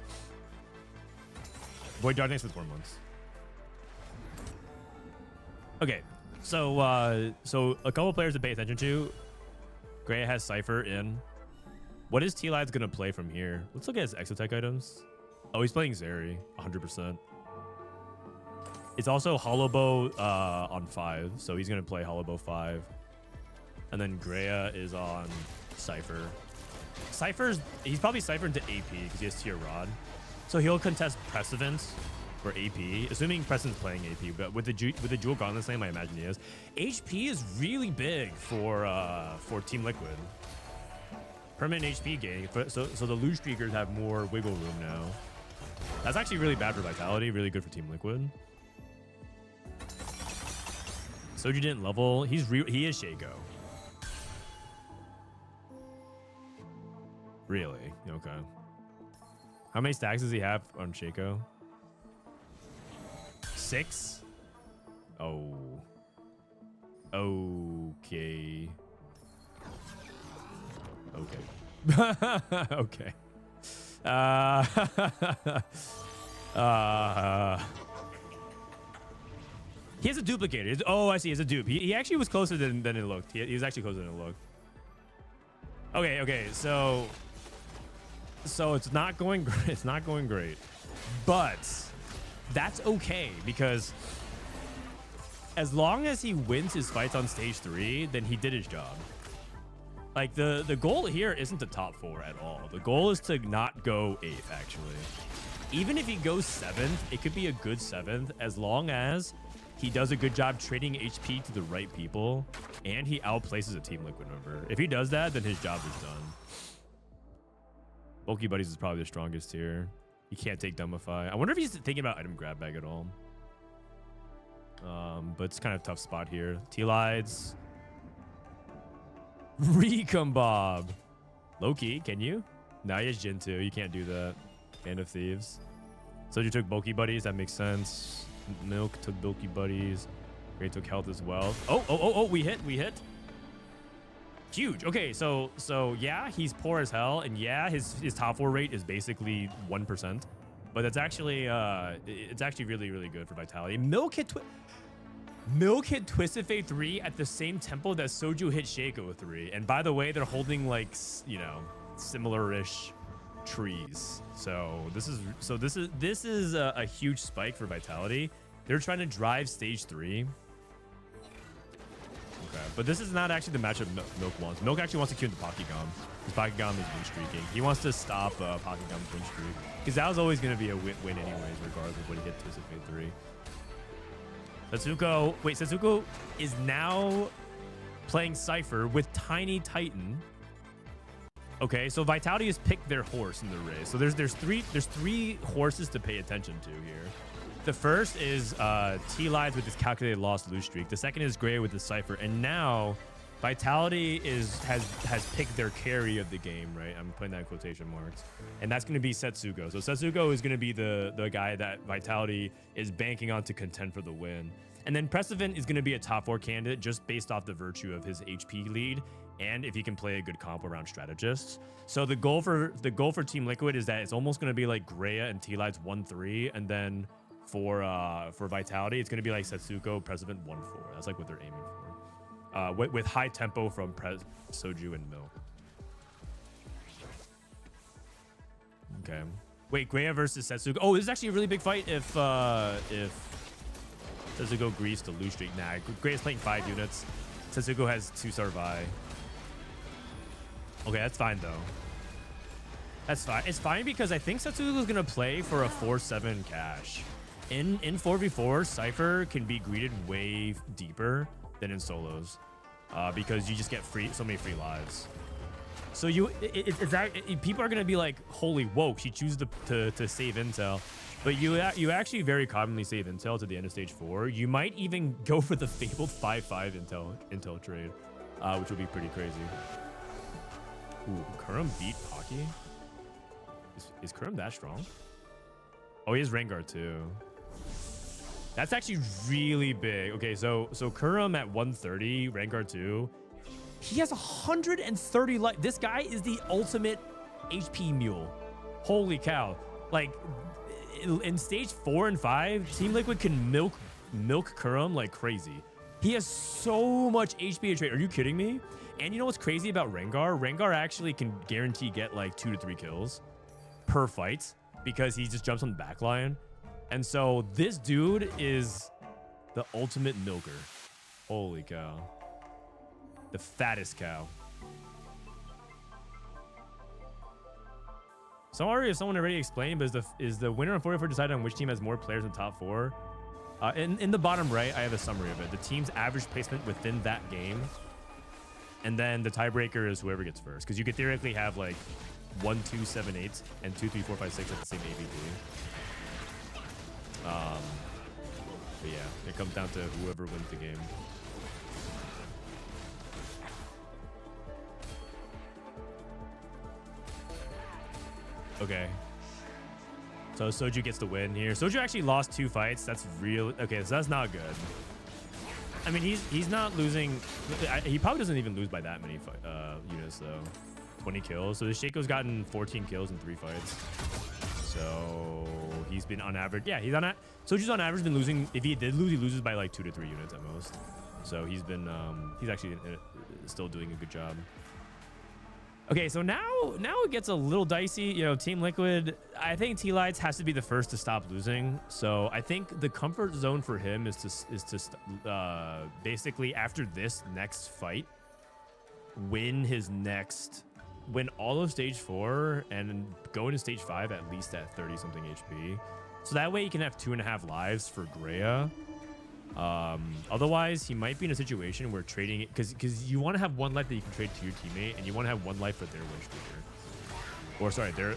S1: Void Darkness with 4 months. Okay, so a couple players to pay attention to. Grea has Cypher in. What is Tleyds gonna play from here? Let's look at his Exotech items. Oh, he's playing Zeri, 100%. It's also Hollowbow on 5, so he's gonna play Hollowbow 5. And then Grea is on Cypher. He's probably Cypher into AP because he has Tier Rod. So he'll contest Prestivent for AP, assuming Preston's playing AP, but with the Jewel Gauntlet Slam, I imagine he is. HP is really big for Team Liquid. Permanent HP gain, so the loose streakers have more wiggle room now. That's actually really bad for Vitality, really good for Team Liquid. Soju didn't level. He is Shaco. Really? Okay. How many stacks does he have on Shaco? 6? Oh. Okay. Okay. Okay. He has a duplicator. Oh, I see. He has a dupe. He actually was closer than it looked. He was actually closer than it looked. Okay. So it's not going great. It's not going great, but that's okay because as long as he wins his fights on stage 3, then he did his job. Like the goal here isn't the top 4 at all. The goal is to not go 8th actually. Even if he goes 7th, it could be a good 7th as long as he does a good job trading HP to the right people and he outplaces a Team Liquid member. If he does that, then his job is done. Bulky Buddies is probably the strongest here. He can't take Dumbify. I wonder if he's thinking about item grab bag at all. But it's kind of a tough spot here. Tleyds. Recombob. Loki, can you? Now he has Jin 2. You can't do that. Hand of Thieves. Soju took Bulky Buddies. That makes sense. Milk took Bulky Buddies. Grea took health as well. Oh, we hit. Huge. Okay, so yeah, he's poor as hell, and yeah, his top 4 rate is basically 1%, but that's actually it's actually really good for Vitality. Milk hit Twisted Fate 3 at the same tempo that Soju hit Shaco 3, and by the way, they're holding like similar-ish trees. So this is a huge spike for Vitality. They're trying to drive stage 3. Okay, but this is not actually the matchup Milk wants. Milk actually wants to Kiyoon the Pockygom because Pockygom is win streaking. He wants to stop Pockygom's win streak because that was always going to be a win anyways, regardless of what he hit Twisted Fate 3. Setsuko is now playing Cypher with Tiny Titan. Okay, so Vitality has picked their horse in the race. So there's three horses to pay attention to here. The first is Tleyds with his calculated loss lose streak. The second is Grea with the Cypher. And now Vitality has picked their carry of the game, right? I'm putting that in quotation marks. And that's going to be Setsuko. So Setsuko is going to be the guy that Vitality is banking on to contend for the win. And then Prestivent is going to be a top 4 candidate just based off the virtue of his HP lead and if he can play a good comp around strategists. So the goal for Team Liquid is that it's almost going to be like Grea and Tleyds 1-3, and then for Vitality, it's going to be like Setsuko, Prestivent 1-4. That's like what they're aiming for. With high tempo from Soju and Milk. Okay. Wait, Grea versus Setsuko. Oh, this is actually a really big fight if Setsuko grease to lose streak. Nah, Grea's playing 5 units. Setsuko has 2 survive. Okay, that's fine though. That's fine. It's fine because I think Setsuko is gonna play for a 4-7 cash. In 4v4, Cypher can be greeted way deeper than in solos because you just get so many free lives. So people are gonna be like, holy whoa, she chooses to save intel. But you actually very commonly save intel to the end of stage 4. You might even go for the fabled 5-5 intel trade, which would be pretty crazy. Ooh, Kurum beat Pocky? Is Kurum that strong? Oh, he has Rengar too. That's actually really big. Okay, so Kurum at 130, Rengar 2. He has 130 life. This guy is the ultimate HP mule. Holy cow. Like, in stage 4 and 5, Team Liquid can milk Kurum like crazy. He has so much HP to trade. Are you kidding me? And you know what's crazy about Rengar? Rengar actually can guarantee get like 2 to 3 kills per fight because he just jumps on the back line. And so this dude is the ultimate milker. Holy cow. The fattest cow. Sorry if someone already explained, but is the winner on 44 decided on which team has more players in top 4? In the bottom right, I have a summary of it. The team's average placement within that game. And then the tiebreaker is whoever gets first. Because you could theoretically have like 1, 2, 7, 8, and 2, 3, 4, 5, 6 at the same AVP. But yeah, it comes down to whoever wins the game. Okay. So Soju gets the win here. Soju actually lost 2 fights. That's real. Okay, so that's not good. I mean, he's not losing. He probably doesn't even lose by that many units though. 20 kills. So the Shaco's gotten 14 kills in 3 fights. So he's been on average. Yeah, he's on. Soju's on average been losing. If he did lose, he loses by like 2 to 3 units at most. So he's been. He's actually still doing a good job. Okay, so now it gets a little dicey. You know, Team Liquid, I think Tleyds has to be the first to stop losing. So I think the comfort zone for him is to basically after this next fight, win all of stage 4 and go into stage 5 at least at 30 something HP. So that way he can have 2.5 lives for Grea. Otherwise, he might be in a situation where trading it, because you want to have 1 life that you can trade to your teammate, and you want to have 1 life for their win streaker, or sorry, their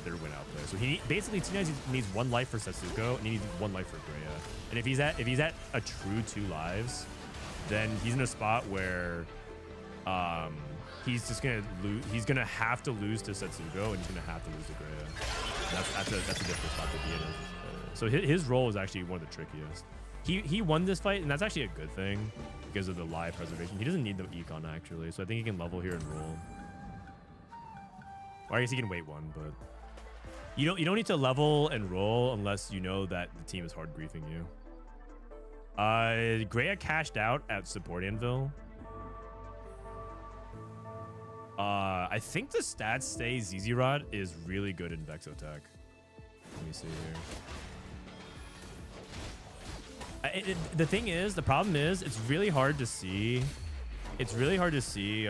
S1: win outplay. So he basically Tleyds needs 1 life for Setsuko, and he needs 1 life for Grea. And if he's at a true 2 lives, then he's in a spot where he's just gonna lose. He's gonna have to lose to Setsuko, and he's gonna have to lose to Grea. That's a difficult spot to be in. So his role is actually one of the trickiest. He won this fight, and that's actually a good thing because of the live preservation. He doesn't need the econ, actually, so I think he can level here and roll. Or I guess he can wait 1, but you don't need to level and roll unless you know that the team is hard griefing you. Grea cashed out at support Anvil. I think the stats say ZZ Rod is really good in Vex attack. Let me see here. The thing is, the problem is, it's really hard to see. It's really hard to see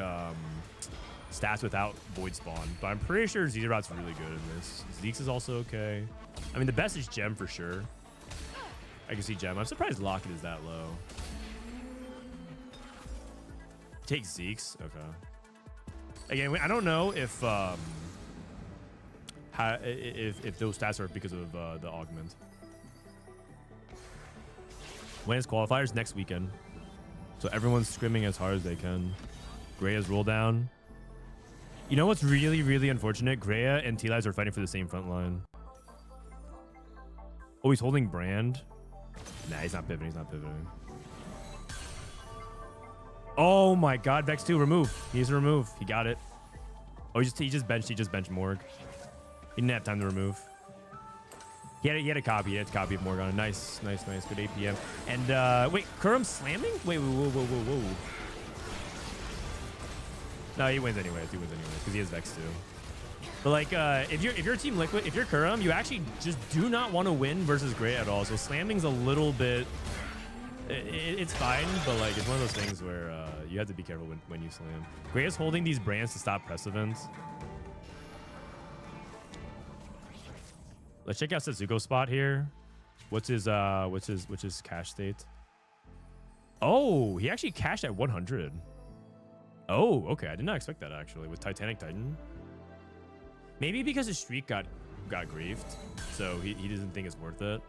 S1: stats without Void Spawn, but I'm pretty sure ZZ Rod's really good in this. Zeke's is also okay. I mean, the best is Gem for sure. I can see Gem. I'm surprised Locket is that low. Take Zeke's. Okay. Again, I don't know if those stats are because of the augment. When is qualifiers? Next weekend. So everyone's scrimming as hard as they can. Grea's roll down. You know what's really, really unfortunate? Grea and Tleyds are fighting for the same front line. Oh, he's holding Brand. Nah, he's not pivoting. He's not pivoting. Oh my God, Vex 2, remove. He needs to remove. He got it. Oh, he just benched Morg. He didn't have time to remove. He had a copy. He had a copy of Morgana. Nice. Good APM. And wait, Kurumx slamming? Wait, whoa. No, he wins anyways. Because he has Vex too. But like, if you're Team Liquid, if you're Kurumx, you actually just do not want to win versus Grea at all. So slamming's a little bit. It's fine, but like it's one of those things where you have to be careful when you slam. Grea's holding these brands to stop Prestivent. Let's check out Setsuko's spot here. What's his cash state? Oh, he actually cashed at 100. Oh, okay. I did not expect that actually with Titanic Titan. Maybe because his streak got griefed, so he doesn't think it's worth it.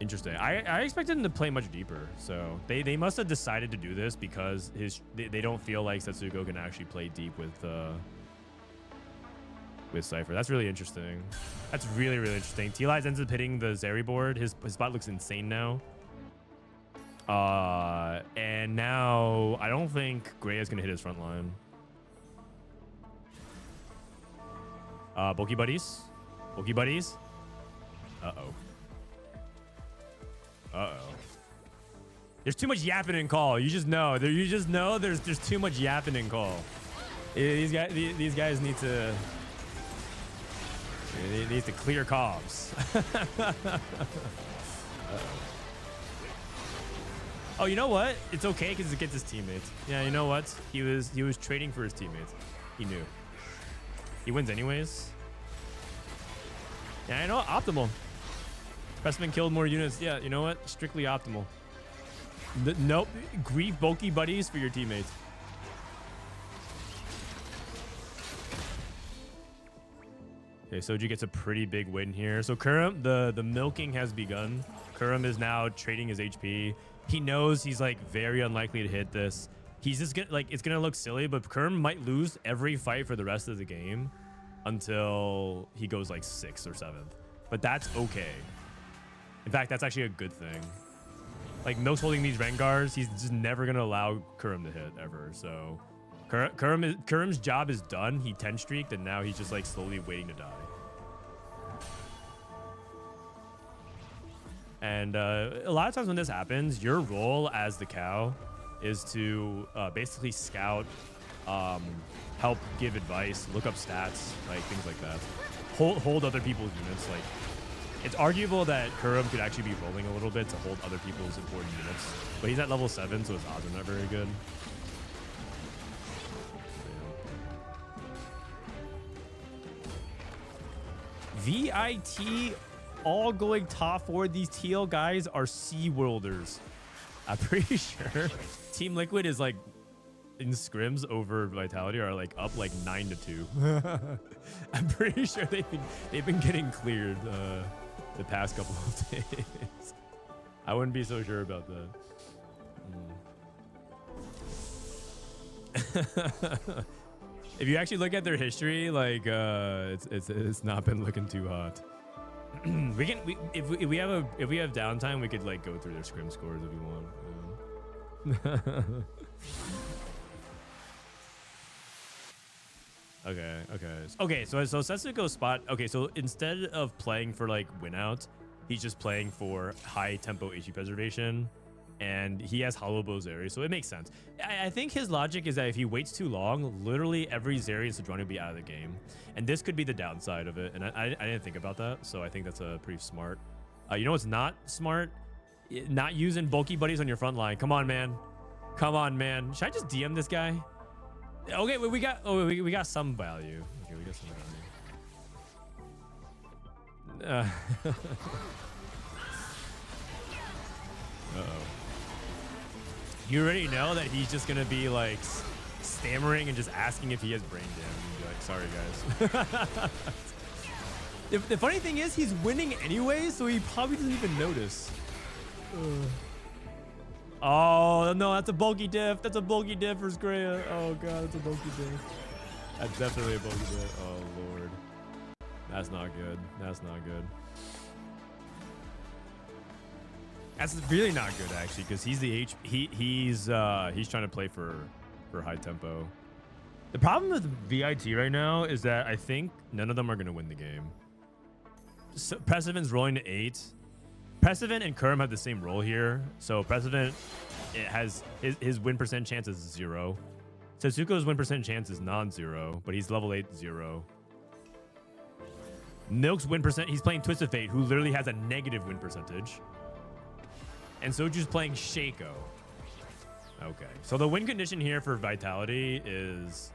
S1: Interesting. I expected him to play much deeper, so they must have decided to do this because they don't feel like Setsuko can actually play deep with Cypher. That's really interesting. That's really, really interesting. Tleyds ends up hitting the Zeri board. His spot looks insane now. And now I don't think Grea is gonna hit his front line. Bulky buddies. Uh-oh. There's too much yapping in call. You just know. There's too much yapping in call. These guys need to clear comms. Oh, you know what? It's okay because it gets his teammates. Yeah, you know what? He was trading for his teammates. He knew. He wins anyways. Yeah, I know. Optimal. Pressman killed more units. Yeah, you know what? Strictly optimal. Nope. Grief bulky buddies for your teammates. Okay, Soju gets a pretty big win here. So Kurumx, the milking has begun. Kurumx is now trading his HP. He knows he's like very unlikely to hit this. He's just gonna it's gonna look silly, but Kurumx might lose every fight for the rest of the game until he goes like 6th or 7th. But that's okay. In fact, that's actually a good thing. Like Milk's holding these Rengars, he's just never gonna allow Kurumx to hit ever. So Kurum's job is done. He 10 streaked and now he's just like slowly waiting to die. And a lot of times when this happens, your role as the cow is to basically scout, help give advice, look up stats, like things like that. Hold other people's units. Like, it's arguable that Kurum could actually be rolling a little bit to hold other people's important units, but he's at level 7, so his odds are not very good. VIT all going top 4. These TL guys are SeaWorlders. I'm pretty sure Team Liquid is like in scrims over Vitality are like up like 9-2. I'm pretty sure they've been getting cleared the past couple of days. I wouldn't be so sure about that. If you actually look at their history, like it's not been looking too hot. If we have downtime, we could like go through their scrim scores if you want. Okay. So Setsuko's spot. Okay, so instead of playing for like win out, he's just playing for high tempo HP preservation, and he has hollow bow Zeri, so it makes sense. I think his logic is that if he waits too long, literally every Zeri and Sejuani will be out of the game, and this could be the downside of it. And I didn't think about that, so I think that's a pretty smart. You know what's not smart? Not using bulky buddies on your front line. Come on, man. Should I just DM this guy? Okay, we got some value. Okay, we got some value. Uh-oh. You already know that he's just gonna be like stammering and just asking if he has brain damage. Be like, sorry guys. The funny thing is he's winning anyway, so he probably doesn't even notice. Oh no, that's a bulky diff. That's a bulky diff for Grea. Oh god, that's a bulky diff. That's definitely a bulky diff. Oh lord. That's not good. That's not good. That's really not good actually, because he's the he's trying to play for high tempo. The problem with VIT right now is that I think none of them are gonna win the game. So Prestivent's rolling to 8. Prestivent and Kurum have the same role here. So Prestivent, it has his win percent chance is 0. Setsuko's win percent chance is non-zero, but he's level 8 0. Milk's win percent, he's playing Twist of Fate, who literally has a negative win percentage. And Soju's playing Shaco. Okay, so the win condition here for Vitality is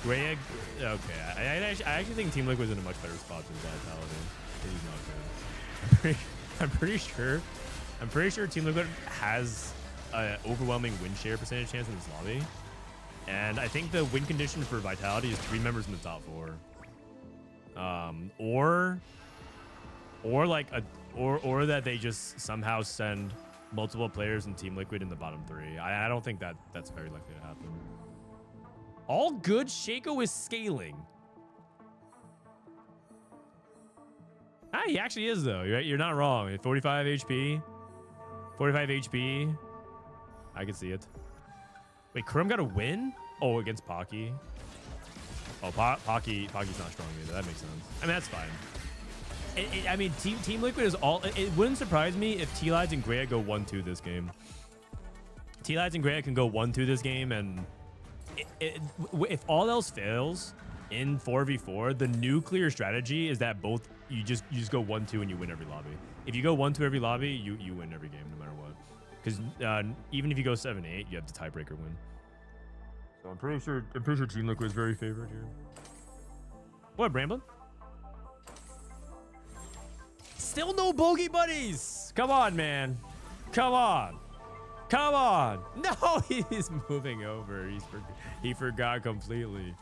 S1: Grea. Okay, I actually think Team Liquid's in a much better spot than Vitality. He's not good. I'm pretty sure Team Liquid has an overwhelming win share percentage chance in this lobby, and I think the win condition for Vitality is 3 members in the top 4, or that they just somehow send multiple players in Team Liquid in the bottom 3. I don't think that's very likely to happen. All good. Shaco is scaling. He actually is though. You're not wrong. 45 HP. 45 HP. I can see it. Wait, Kurum got a win? Oh, against Pocky. Oh, Pocky's not strong either. That makes sense. I mean, that's fine. I mean, Team Liquid is all. It wouldn't surprise me if Tleyds and Grea go 1-2 this game. Tleyds and Grea can go 1-2 this game, and if all else fails in 4v4, the nuclear strategy is that you just go 1-2 and you win every lobby. If you go 1-2 every lobby, you win every game no matter what. Because even if you go 7-8, you have the tiebreaker win. So I'm pretty sure Team Liquid is very favored here. What, Bramblin? Still no bogey buddies. Come on, man. Come on. No, he's moving over. He forgot completely.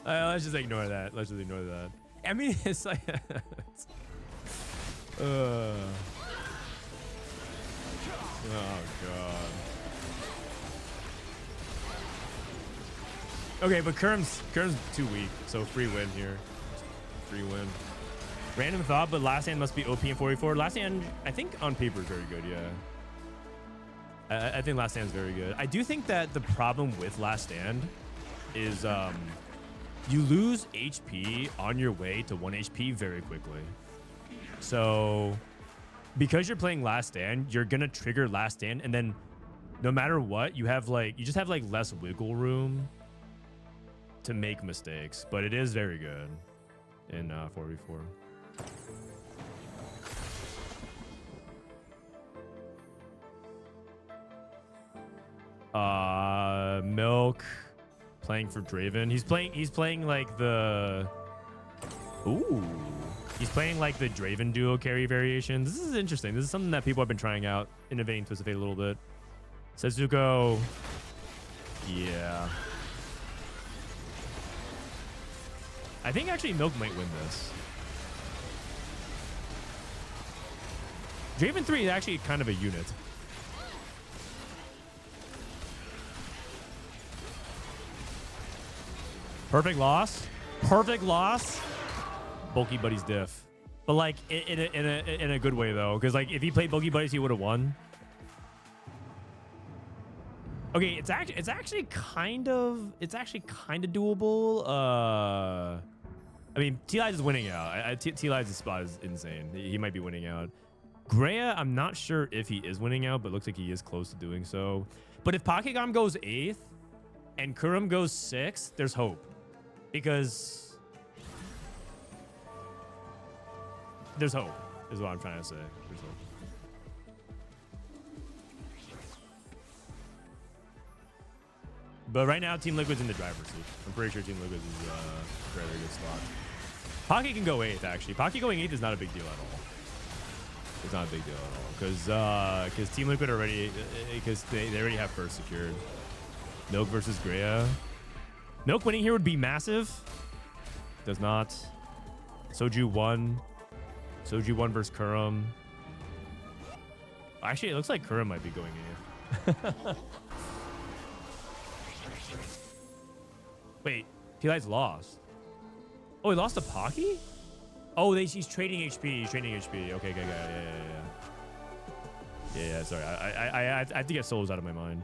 S1: Let's just ignore that. I mean, it's like oh god. Okay, but Kurum's too weak, so free win here. Free win. Random thought, but Last Stand must be OP in 4v4. Last Stand, I think on paper is very good, yeah. I think Last Stand is very good. I do think that the problem with Last Stand is you lose HP on your way to 1 HP very quickly. So because you're playing last stand, you're gonna trigger last stand, and then no matter what, you just have like less wiggle room to make mistakes. But it is very good in 4v4. Milk playing for Draven. He's playing like the he's playing like the Draven duo carry variation. This is interesting. This is something that people have been trying out, innovating Twisted Fate a little bit. Setsuko, yeah. I think actually Milk might win this. Draven 3 is actually kind of a unit. Perfect loss. Perfect loss. Bulky Buddies diff. But like in a good way though, because like if he played Bulky Buddies, he would have won. Okay, it's actually kind of doable. I mean, Tleyds is winning out. Tleyds' spot is insane. He might be winning out. Grea, I'm not sure if he is winning out, but looks like he is close to doing so. But if Pockygom goes 8th and Kurumx goes 6th, there's hope. Because there's hope, is what I'm trying to say. There's hope. But right now, Team Liquid's in the driver's seat. I'm pretty sure Team Liquid is a very good spot. Pocky can go 8th, actually. Pocky going 8th is not a big deal at all. It's not a big deal at all. Because Team Liquid already, because they already have first secured. Milk versus Grea. Milk winning here would be massive. Does not. Soju 1. Soju 1 versus Kurumx. Actually, it looks like Kurumx might be going 8th. Wait, Tleyds lost. Oh, he lost to Pocky? Oh, he's trading HP. He's trading HP. Okay, yeah. Sorry, I have to get souls out of my mind.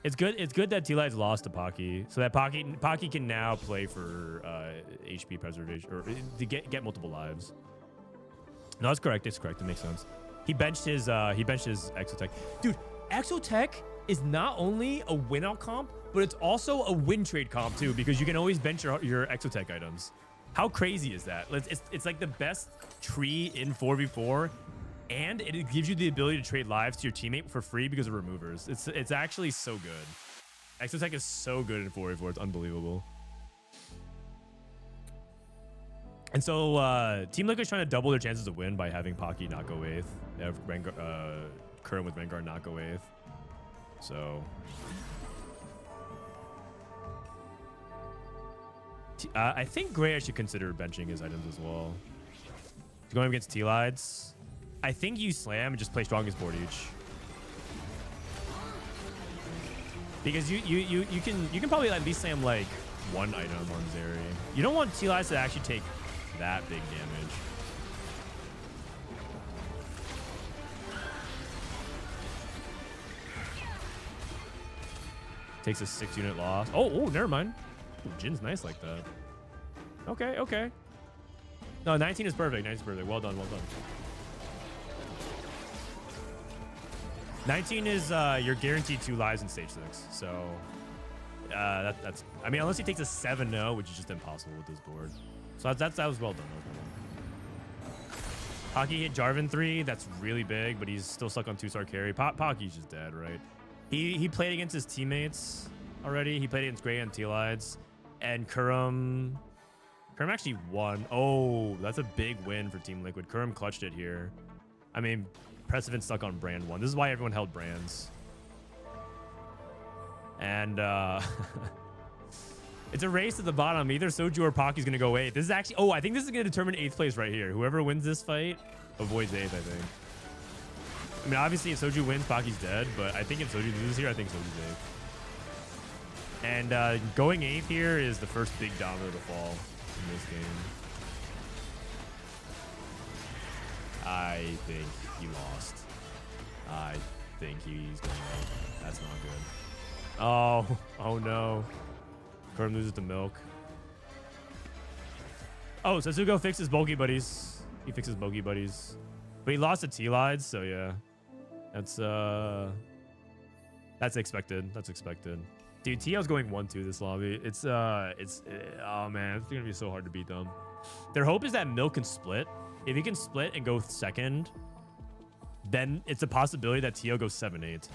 S1: It's good that Tleyds lost to Pocky, so that Pocky can now play for HP preservation or to get multiple lives. No, that's correct. It's correct. It makes sense. He benched his Exotech. Dude, Exotech is not only a win out comp, but it's also a win trade comp too, because you can always bench your Exotech items. How crazy is that? It's like the best tree in 4v4, and it gives you the ability to trade lives to your teammate for free because of removers. It's actually so good. Exotech is so good in 4v4. It's unbelievable. And so Team Liquid's trying to double their chances of win by having Pocky not go 8th. They have Kurumx with Vanguard not go 8th. So I think Grea should consider benching his items as well. He's going against Tleyds. I think you slam and just play strongest board each. Because you can probably at least slam like one item on Zeri. You don't want Tleyds to actually take that big damage. Takes a 6-unit loss. Oh, never mind. Ooh, Jin's nice like that. Okay. No, 19 is perfect. 19 is perfect. Well done. 19 is you're guaranteed 2 lives in stage 6. So that's. I mean, unless he takes a 7-0, which is just impossible with this board. So that was well done. Pocky hit Jarvan 3. That's really big, but he's still stuck on 2-star carry. Pocky's just dead, right? He played against his teammates already. He played against Grea and Tleyds. And Kurumx actually won. Oh, that's a big win for Team Liquid. Kurumx clutched it here. I mean, Prestivent stuck on brand 1. This is why everyone held brands. And it's a race to the bottom. Either Soju or Pocky's going to go 8th. This is actually... Oh, I think this is going to determine 8th place right here. Whoever wins this fight avoids 8th, I think. I mean, obviously, if Soju wins, Pocky's dead. But I think if Soju loses here, I think Soju's 8th. And going 8th here is the first big domino to fall in this game. I think he lost. I think he's going to... That's not good. Oh no. Kurumx loses to Milk. Oh, Setsuko fixes bulky buddies. He fixes bulky buddies. But he lost to Tleyds, so yeah. That's expected. That's expected. Dude, TL's going 1-2 this lobby. Oh man, it's gonna be so hard to beat them. Their hope is that Milk can split. If he can split and go second, then it's a possibility that TL goes 7-8.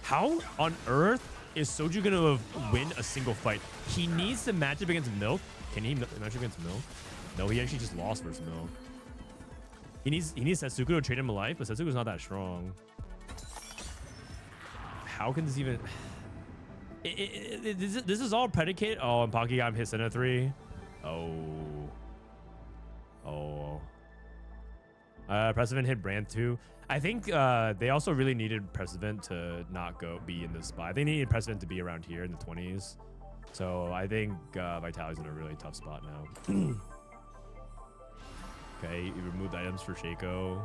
S1: How on earth is Soju gonna win a single fight? He needs to match up against Milk. Can he match up against Milk? No, he actually just lost versus Milk. He needs Setsuko to trade him a life, but Setsuko's not that strong. How can this even... This is all predicated... Oh, and Pockygom hits in a 3. Oh. Prestivent hit Brand 2. I think they also really needed Prestivent to not be in this spot. They needed Prestivent to be around here in the 20s. So I think Vitality's in a really tough spot now. Okay, you removed items for Shaco.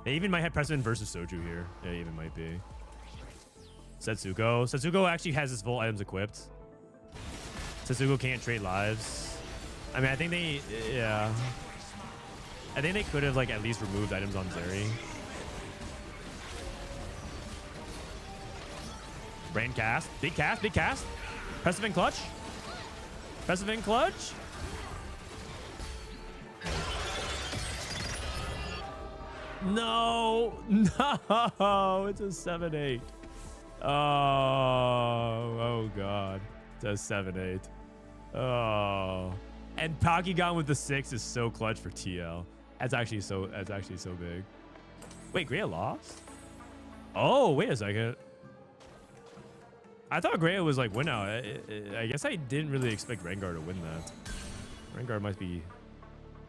S1: They even might have Prestivent versus Soju here. Yeah, even might be. Setsuko. Setsuko actually has his full items equipped. Setsuko can't trade lives. I mean, I think they... Yeah. I think they could have, like, at least removed items on Zeri. Brain cast. Big cast. Big cast. Prestivent clutch. Prestivent clutch. No. No. It's a 7-8. Oh, God. It's a 7-8. Oh. And Pockygom with the 6 is so clutch for TL. That's actually so big. Wait, Grea lost? Oh, wait a second. I thought Grea was like win out. I guess I didn't really expect Rengar to win that. Rengar might be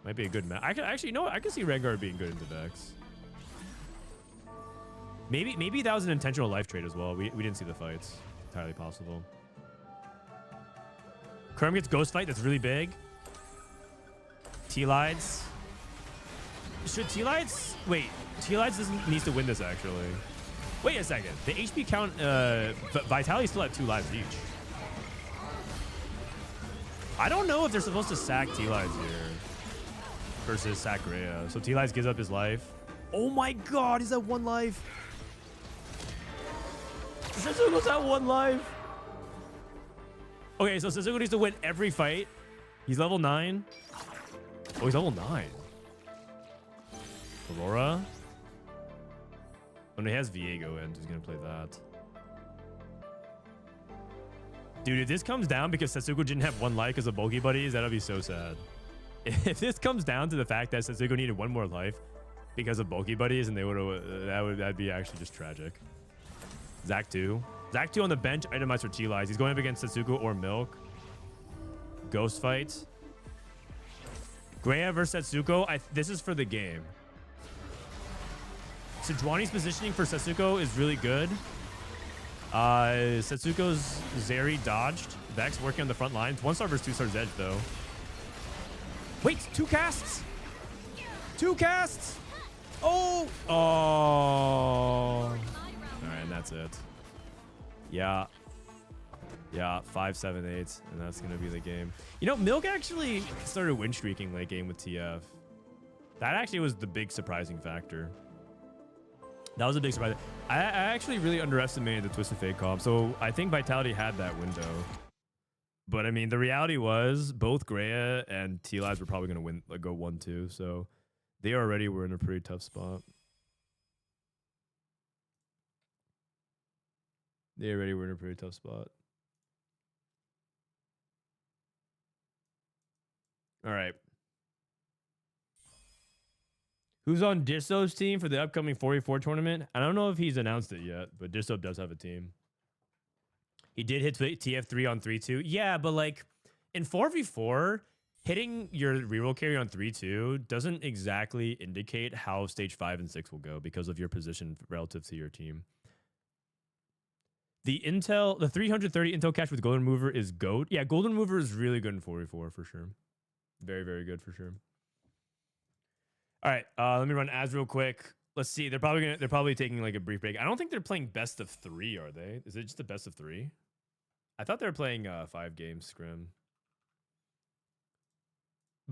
S1: a good match. I can see Rengar being good into Vex. Maybe that was an intentional life trade as well. We didn't see the fights. Entirely possible. Kurumx gets ghost fight. That's really big. Tleyds. Should Tleyds... Wait. Tleyds needs to win this, actually. Wait a second. The HP count... Vitality still at 2 lives each. I don't know if they're supposed to sack Tleyds here. Versus sack Grea. So Tleyds gives up his life. Oh my god, he's at 1 life. Setsuko's at 1 life. Okay, so Setsuko needs to win every fight. He's level 9. Oh, he's level 9. Aurora. When he has Viego in, he's gonna play that. Dude, if this comes down because Setsuko didn't have 1 life because of bulky buddies, that'll be so sad. If this comes down to the fact that Setsuko needed 1 more life because of bulky buddies, and that'd be actually just tragic. Zach 2 on the bench, itemized for Tleyds. He's going up against Setsuko or Milk. Ghost fight. Grea versus Setsuko. This is for the game. Sejuani's positioning for Setsuko is really good. Setsuko's Zeri dodged. Vex working on the front lines. 1-star versus 2-star Zedge, though. Wait, 2 casts? 2 casts? Oh! Oh! All right, and that's it. Yeah. Yeah, 5, 7, 8, and that's going to be the game. You know, Milk actually started win streaking late game with TF. That actually was the big surprising factor. That was a big surprise. I actually really underestimated the Twisted Fate comp. So I think Vitality had that window. But I mean, the reality was both Grea and Tleyds were probably going to win, like, go 1-2. So they already were in a pretty tough spot. They already were in a pretty tough spot. All right. Who's on Dishsoap's team for the upcoming 44 tournament? I don't know if he's announced it yet, but Dishsoap does have a team. He did hit TF3 on 3-2. Yeah, but like in 4v4, hitting your reroll carry on 3-2 doesn't exactly indicate how stage 5 and 6 will go because of your position relative to your team. The 330 intel cache with Golden Mover is GOAT. Yeah, Golden Mover is really good in 4v4 for sure. Very, very good for sure. All right, let me run ads real quick. Let's see. They're probably taking like a brief break. I don't think they're playing best of 3, are they? Is it just a best of 3? I thought they were playing 5 games scrim.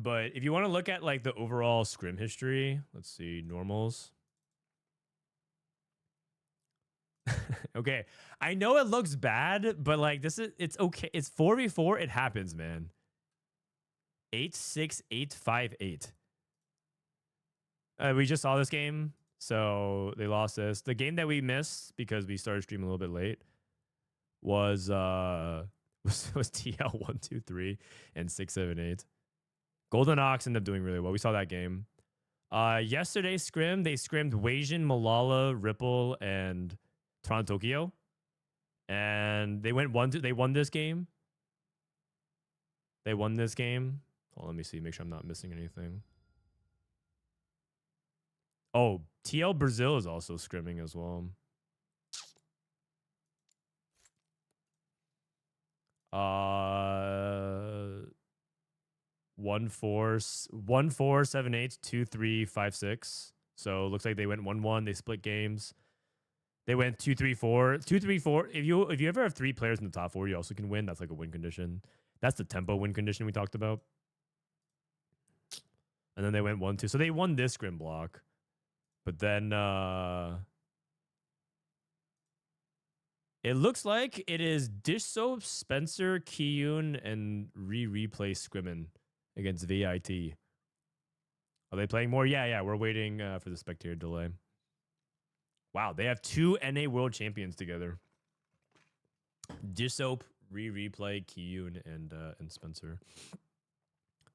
S1: But if you want to look at like the overall scrim history, let's see, normals. Okay, I know it looks bad, but like it's okay. It's 4v4. It happens, man. 8-6-8-5-8. We just saw this game, so they lost this. The game that we missed because we started streaming a little bit late was TL 1-2-3 and 6-7-8. Golden Ox ended up doing really well. We saw that game. Yesterday's scrim, they scrimmed Weijin, Malala, Ripple, and Toronto Tokyo. And they went 1-2. They won this game. They won this game. Hold on, let me see. Make sure I'm not missing anything. Oh, TL Brazil is also scrimming as well. 1-4-7-8, 2-3-5-6. So looks like they went 1-1. They split games. They went 2-3-4. 2-3-4. If you ever have 3 players in the top 4, you also can win. That's like a win condition. That's the tempo win condition we talked about. And then they went 1-2. So they won this scrim block. But then it looks like it is Dishsoap, Spencer, Kiyoon, and replay scrimming against VIT. Are they playing more? Yeah. We're waiting for the spectator delay. Wow, they have 2 NA World Champions together. Dishsoap, replay, Kiyoon, and Spencer.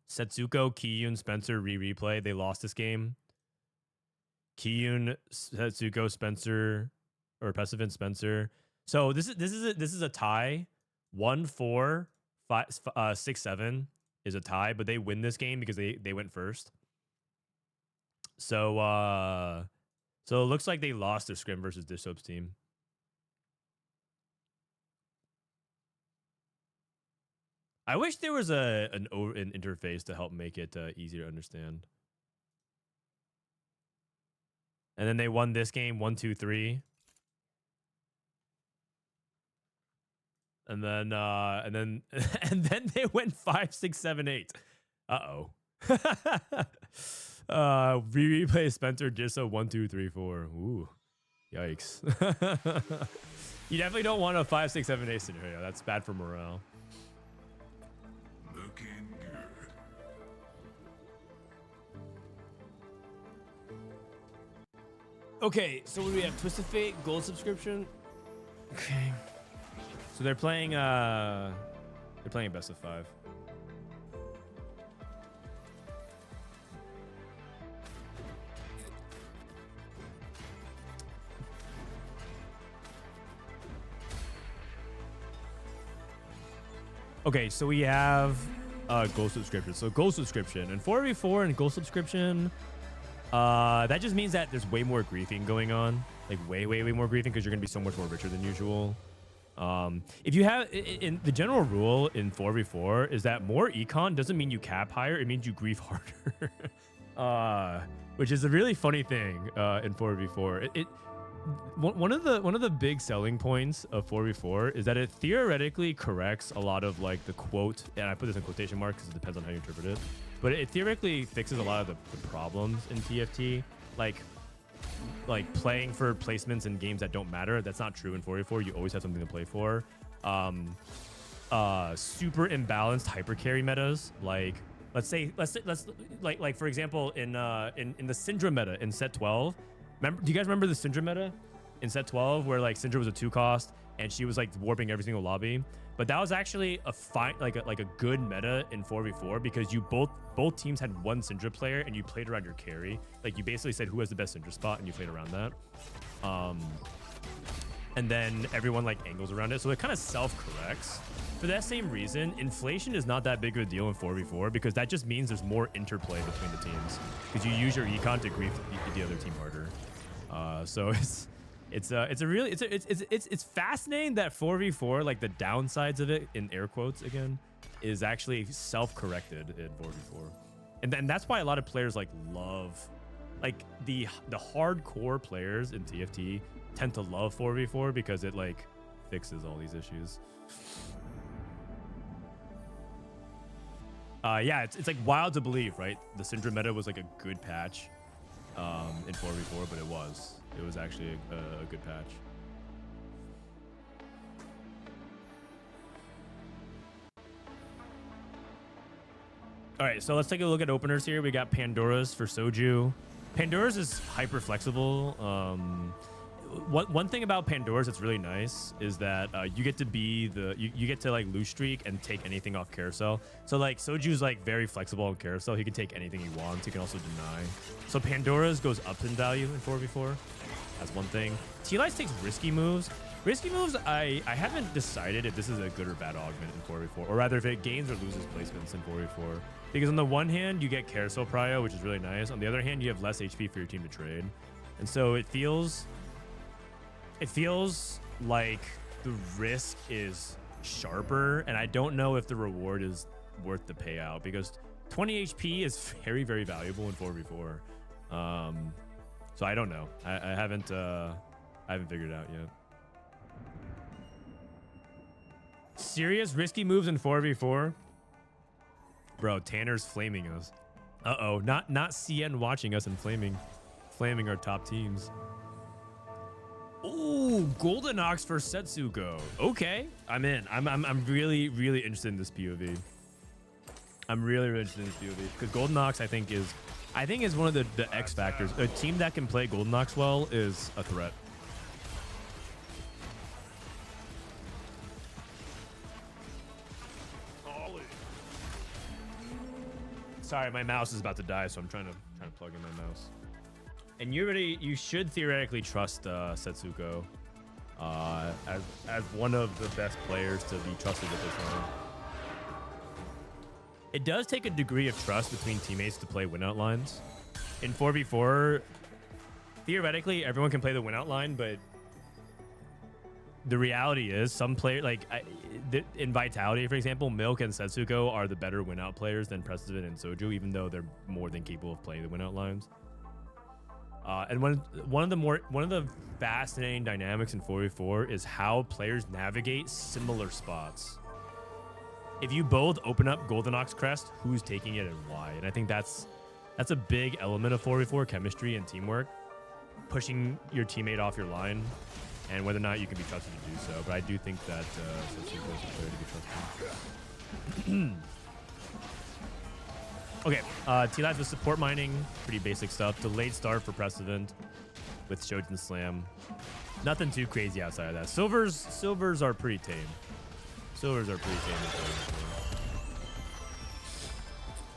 S1: Setsuko, Kiyoon, Spencer, replay. They lost this game. Kiyoon, Setsuko, Spencer, or Prestivent, Spencer. So this is a tie. 1-4, 6-7 is a tie, but they win this game because they went first. So it looks like they lost their scrim versus Dishsoap's team. I wish there was an interface to help make it easier to understand. And then they won this game 1-2-3. And then and then they went 5-6-7-8. Uh-oh. Replay Spencer Dishsoap 1-2-3-4. Ooh. Yikes. You definitely don't want a 5-6-7-8 scenario. That's bad for morale.
S3: Looking good.
S1: Okay, so what do we have? Twisted Fate, gold subscription. Okay. So they're playing a best of 5. Okay, so we have gold subscription. So gold subscription and 4v4 and gold subscription. That just means that there's way more griefing going on, like way more griefing because you're gonna be so much more richer than usual. If you have in the general rule in 4v4 is that more econ doesn't mean you cap higher, it means you grief harder. Which is a really funny thing in 4v4. One of the big selling points of 4v4 is that it theoretically corrects a lot of like the quote, and I put this in quotation marks because it depends on how you interpret it, but it theoretically fixes a lot of the problems in TFT, like playing for placements in games that don't matter. That's not true in 4v4. You always have something to play for. Super imbalanced hyper carry metas, like let's like for example in the Syndra meta in set 12. Do you guys remember the Syndra meta in set 12 where like Syndra was a 2-cost and she was like warping every single lobby? But that was actually a fine, like a good meta in 4v4 because you both teams had one Syndra player and you played around your carry. Like you basically said who has the best Syndra spot and you played around that. And then everyone like angles around it, so it kind of self-corrects. For that same reason, inflation is not that big of a deal in 4v4 because that just means there's more interplay between the teams because you use your econ to grief the other team harder. So it's fascinating that 4v4, like the downsides of it in air quotes again, is actually self-corrected in 4v4, and then that's why a lot of players like love, like the hardcore players in TFT tend to love 4v4 because it like fixes all these issues. Yeah, it's like wild to believe, right? The Syndrome meta was like a good patch in 4v4, but it was actually a good patch. All right, so let's take a look at openers here. We got Pandora's for Soju. Pandora's is hyper flexible. One thing about Pandora's that's really nice is that you get to be you get to like lose streak and take anything off carousel. So like Soju's like very flexible on carousel. He can take anything he wants. He can also deny. So Pandora's goes up in value in 4v4. That's one thing. Tleyds takes risky moves. Risky moves, I haven't decided if this is a good or bad augment in 4v4, or rather if it gains or loses placements in 4v4. Because on the one hand, you get carousel prio, which is really nice. On the other hand, you have less HP for your team to trade. And so it feels like the risk is sharper, and I don't know if the reward is worth the payout, because 20 HP is very, very valuable in 4v4. So I don't know. I haven't figured it out yet. Serious risky moves in 4v4? Bro, Tanner's flaming us. Uh-oh, not CN watching us and flaming our top teams. Ooh, Golden Ox for Setsuko. Okay, I'm in. I'm really, really interested in this POV. I'm really, really interested in this POV because Golden Ox I think is one of the X factors. A team that can play Golden Ox well is a threat. Sorry, my mouse is about to die, so I'm trying to plug in my mouse. And you should theoretically trust Setsuko as one of the best players to be trusted at this time. It does take a degree of trust between teammates to play win-out lines. In 4v4, theoretically, everyone can play the win-out line, but the reality is some player in Vitality, for example, Milk and Setsuko are the better win-out players than Prestivent and Soju, even though they're more than capable of playing the win-out lines. And one of the fascinating dynamics in 4v4 is how players navigate similar spots. If you both open up Golden Ox Crest, who's taking it and why? And I think that's a big element of 4v4 chemistry and teamwork, pushing your teammate off your line, and whether or not you can be trusted to do so. But I do think that Setsuko is a player to be trusted. Okay, Tleyds with support mining, pretty basic stuff. Delayed start for Prestivent with Shojin Slam. Nothing too crazy outside of that. Silvers are pretty tame. Silvers are pretty tame.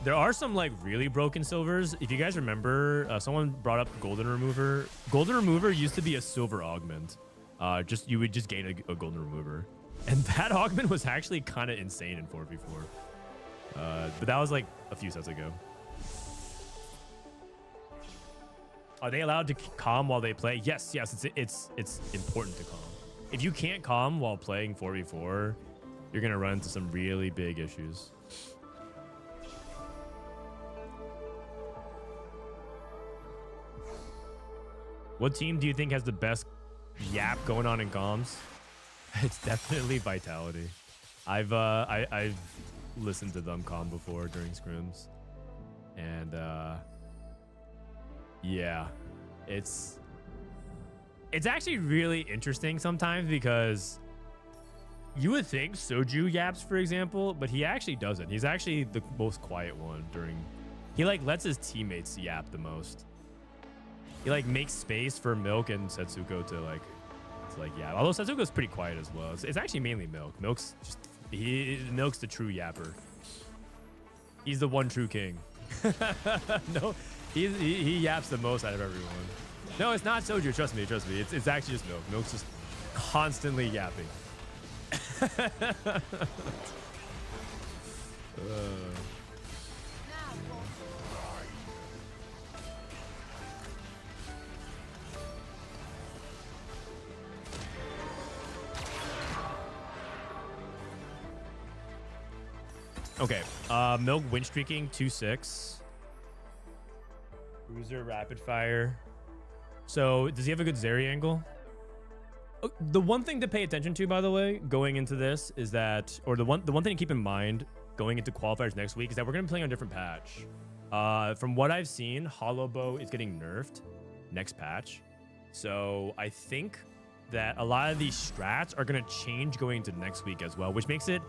S1: There are some like really broken silvers. If you guys remember, someone brought up Golden Remover. Golden Remover used to be a silver augment. You would just gain a Golden Remover. And that augment was actually kind of insane in 4v4. But that was like a few sets ago. Are they allowed to calm while they play? Yes, it's important to calm. If you can't calm while playing 4v4, you're gonna run into some really big issues. What team do you think has the best yap going on in comms? It's definitely Vitality. I've listened to them calm before during scrims, and yeah, it's actually really interesting sometimes because you would think Soju yaps, for example, but he actually doesn't. He's actually the most quiet one he like lets his teammates yap the most. He like makes space for Milk and Setsuko to like yap. Although Setsuko's pretty quiet as well. It's actually mainly Milk. Milk's the true yapper. He's the one true king. No, he yaps the most out of everyone. No, it's not Soju. Trust me. It's actually just Milk. Milk's just constantly yapping. Okay, Milk win streaking 2-6. Bruiser rapid fire. So does he have a good Zeri angle? The one thing to pay attention to, by the way, going into this is that, or the one thing to keep in mind going into qualifiers next week is that we're going to be playing on a different patch. From what I've seen, Hollow Bow is getting nerfed next patch. So I think that a lot of these strats are going to change going into next week as well, which makes it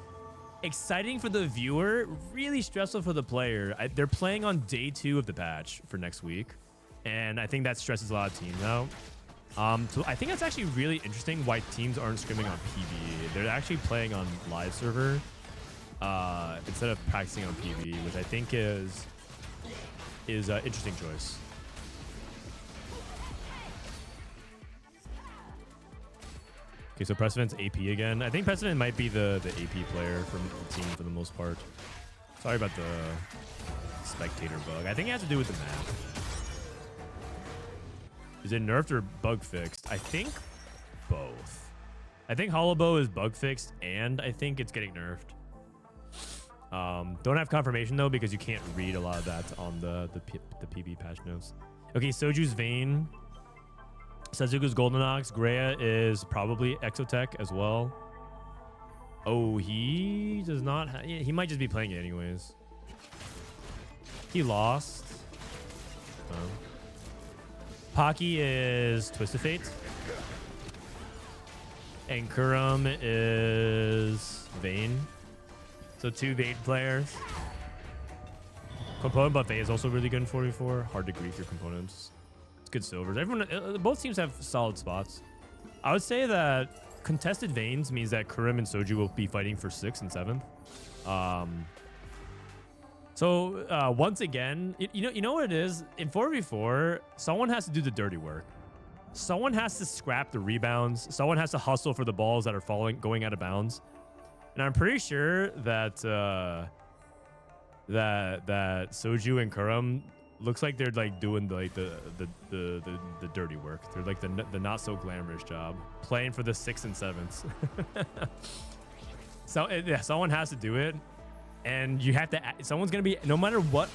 S1: exciting for the viewer, really stressful for the player. They're playing on day 2 of the patch for next week, and I think that stresses a lot of teams out. So I think that's actually really interesting why teams aren't scrimming on PvE. They're actually playing on live server instead of practicing on PvE, which I think is an interesting choice. Okay, so Prestivent's AP again. I think Prestivent might be the AP player from the team for the most part. Sorry about the spectator bug. I think it has to do with the map. Is it nerfed or bug fixed? I think both. I think Hollow Bow is bug fixed, and I think it's getting nerfed. Don't have confirmation though because you can't read a lot of that on the PB patch notes. Okay, Soju's Vayne. Setsuko's Golden Ox. Grea is probably Exotech as well. Oh, he does not. He might just be playing it anyways. He lost. Pocky is Twisted Fate. And Kurumx is Vayne. So 2 Vayne players. Component Buffet is also really good in 44. Hard to grief your components. It's good silvers. Everyone, both teams have solid spots. I would say that contested Vaynes means that Kurumx and Soju will be fighting for 6th and 7th. So once again, you know what it is? In 4v4, someone has to do the dirty work. Someone has to scrap the rebounds. Someone has to hustle for the balls that are going out of bounds. And I'm pretty sure that that Soju and Kurumx looks like they're like doing like the dirty work. They're like the not so glamorous job, playing for the 6th and 7th. So yeah, someone has to do it. And you have to, someone's going to be, no matter what,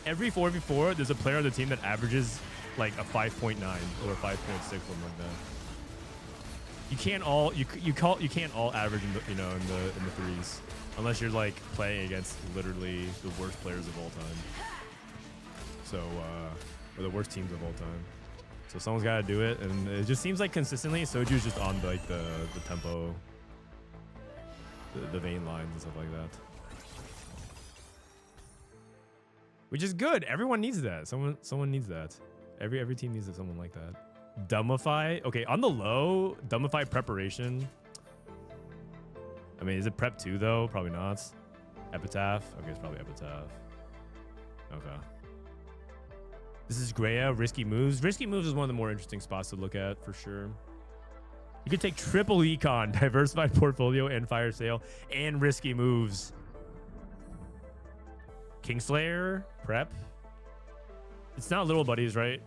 S1: every 4v4, there's a player on the team that averages like a 5.9 or a 5.6, something like that. You can't all, you can't all average in the, in the threes, unless you're like playing against literally the worst players of all time. So, or the worst teams of all time. So someone's got to do it. And it just seems like consistently, Soju's just on like the tempo, the Vayne lines and stuff like that. Which is good. Everyone needs that. Someone needs that. Every team needs someone like that. Dumbify. Okay, on the low, Dumbify preparation. I mean, is it prep 2 though? Probably not. Epitaph. Okay, it's probably Epitaph. Okay. This is Grea. Risky moves. Risky moves is one of the more interesting spots to look at for sure. You could take triple econ, diversified portfolio, and fire sale, and risky moves. Kingslayer, prep. It's not little buddies, right?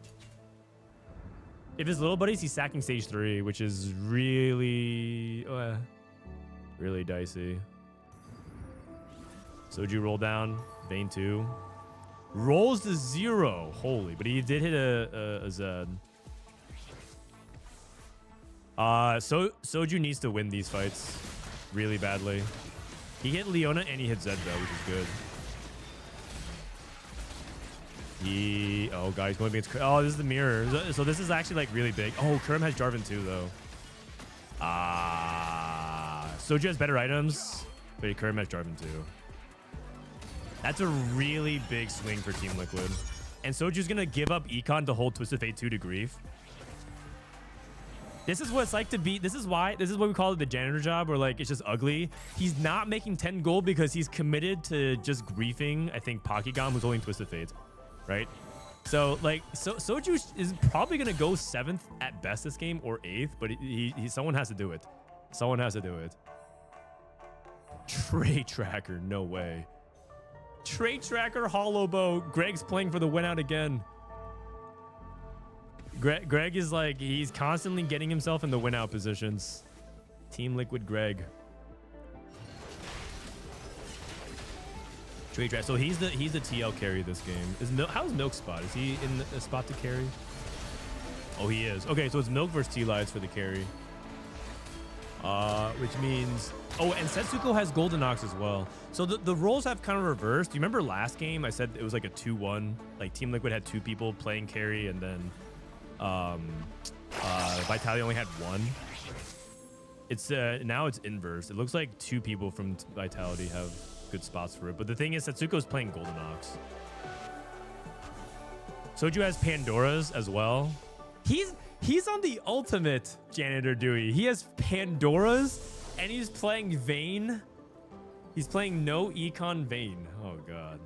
S1: If it's little buddies, he's sacking stage 3, which is really, really dicey. Soju roll down, Vayne 2. Rolls to 0. Holy, but he did hit a Zed. Soju needs to win these fights really badly. He hit Leona and he hit Zed though, which is good. Oh, guys, going against. Oh, this is the mirror. So this is actually like really big. Oh, Kurumx has Jarvan too, though. Soju has better items, but Kurumx has Jarvan too. That's a really big swing for Team Liquid. And Soju's gonna give up Econ to hold Twisted Fate 2 to grief. This is what it's like to be. This is what we call it the janitor job, where like it's just ugly. He's not making 10 gold because he's committed to just griefing. I think Pockygom, who's holding Twisted Fate. Right? So like Soju is probably gonna go 7th at best this game or 8th, but someone has to do it. Someone has to do it. Trade tracker, no way. Trade tracker, Hollow Bow. Greg's playing for the win out again. Greg is like, he's constantly getting himself in the win out positions. Team Liquid Greg. Trade draft. So he's the TL carry this game. How's Milk's spot? Is he in the spot to carry? Oh, he is. Okay, so it's Milk versus Tleyds for the carry. which means... Oh, and Setsuko has Golden Ox as well. So the roles have kind of reversed. Do you remember last game? I said it was like a 2-1. Like Team Liquid had 2 people playing carry, and then Vitality only had 1. It's now it's inverse. It looks like 2 people from Vitality have good spots for it. But the thing is, Setsuko's playing Golden Ox. Soju has Pandora's as well. He's on the ultimate Janitor Dewey. He has Pandora's, and he's playing Vayne. He's playing no Econ Vayne. Oh, God.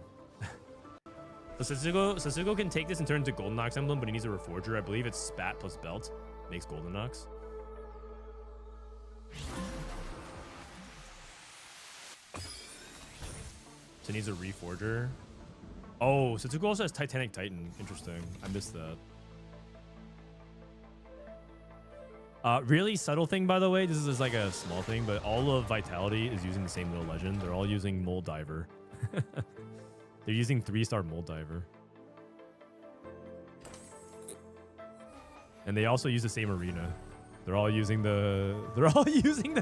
S1: So Setsuko can take this and turn into Golden Ox emblem, but he needs a Reforger. I believe it's Spat plus Belt. Makes Golden Ox. So he needs a Reforger. Oh, Setsuko also has Titanic Titan. Interesting. I missed that. Really subtle thing, by the way. This is like a small thing, but all of Vitality is using the same little legend. They're all using Mold Diver. They're using 3-star Mold Diver. And they also use the same arena. They're all using the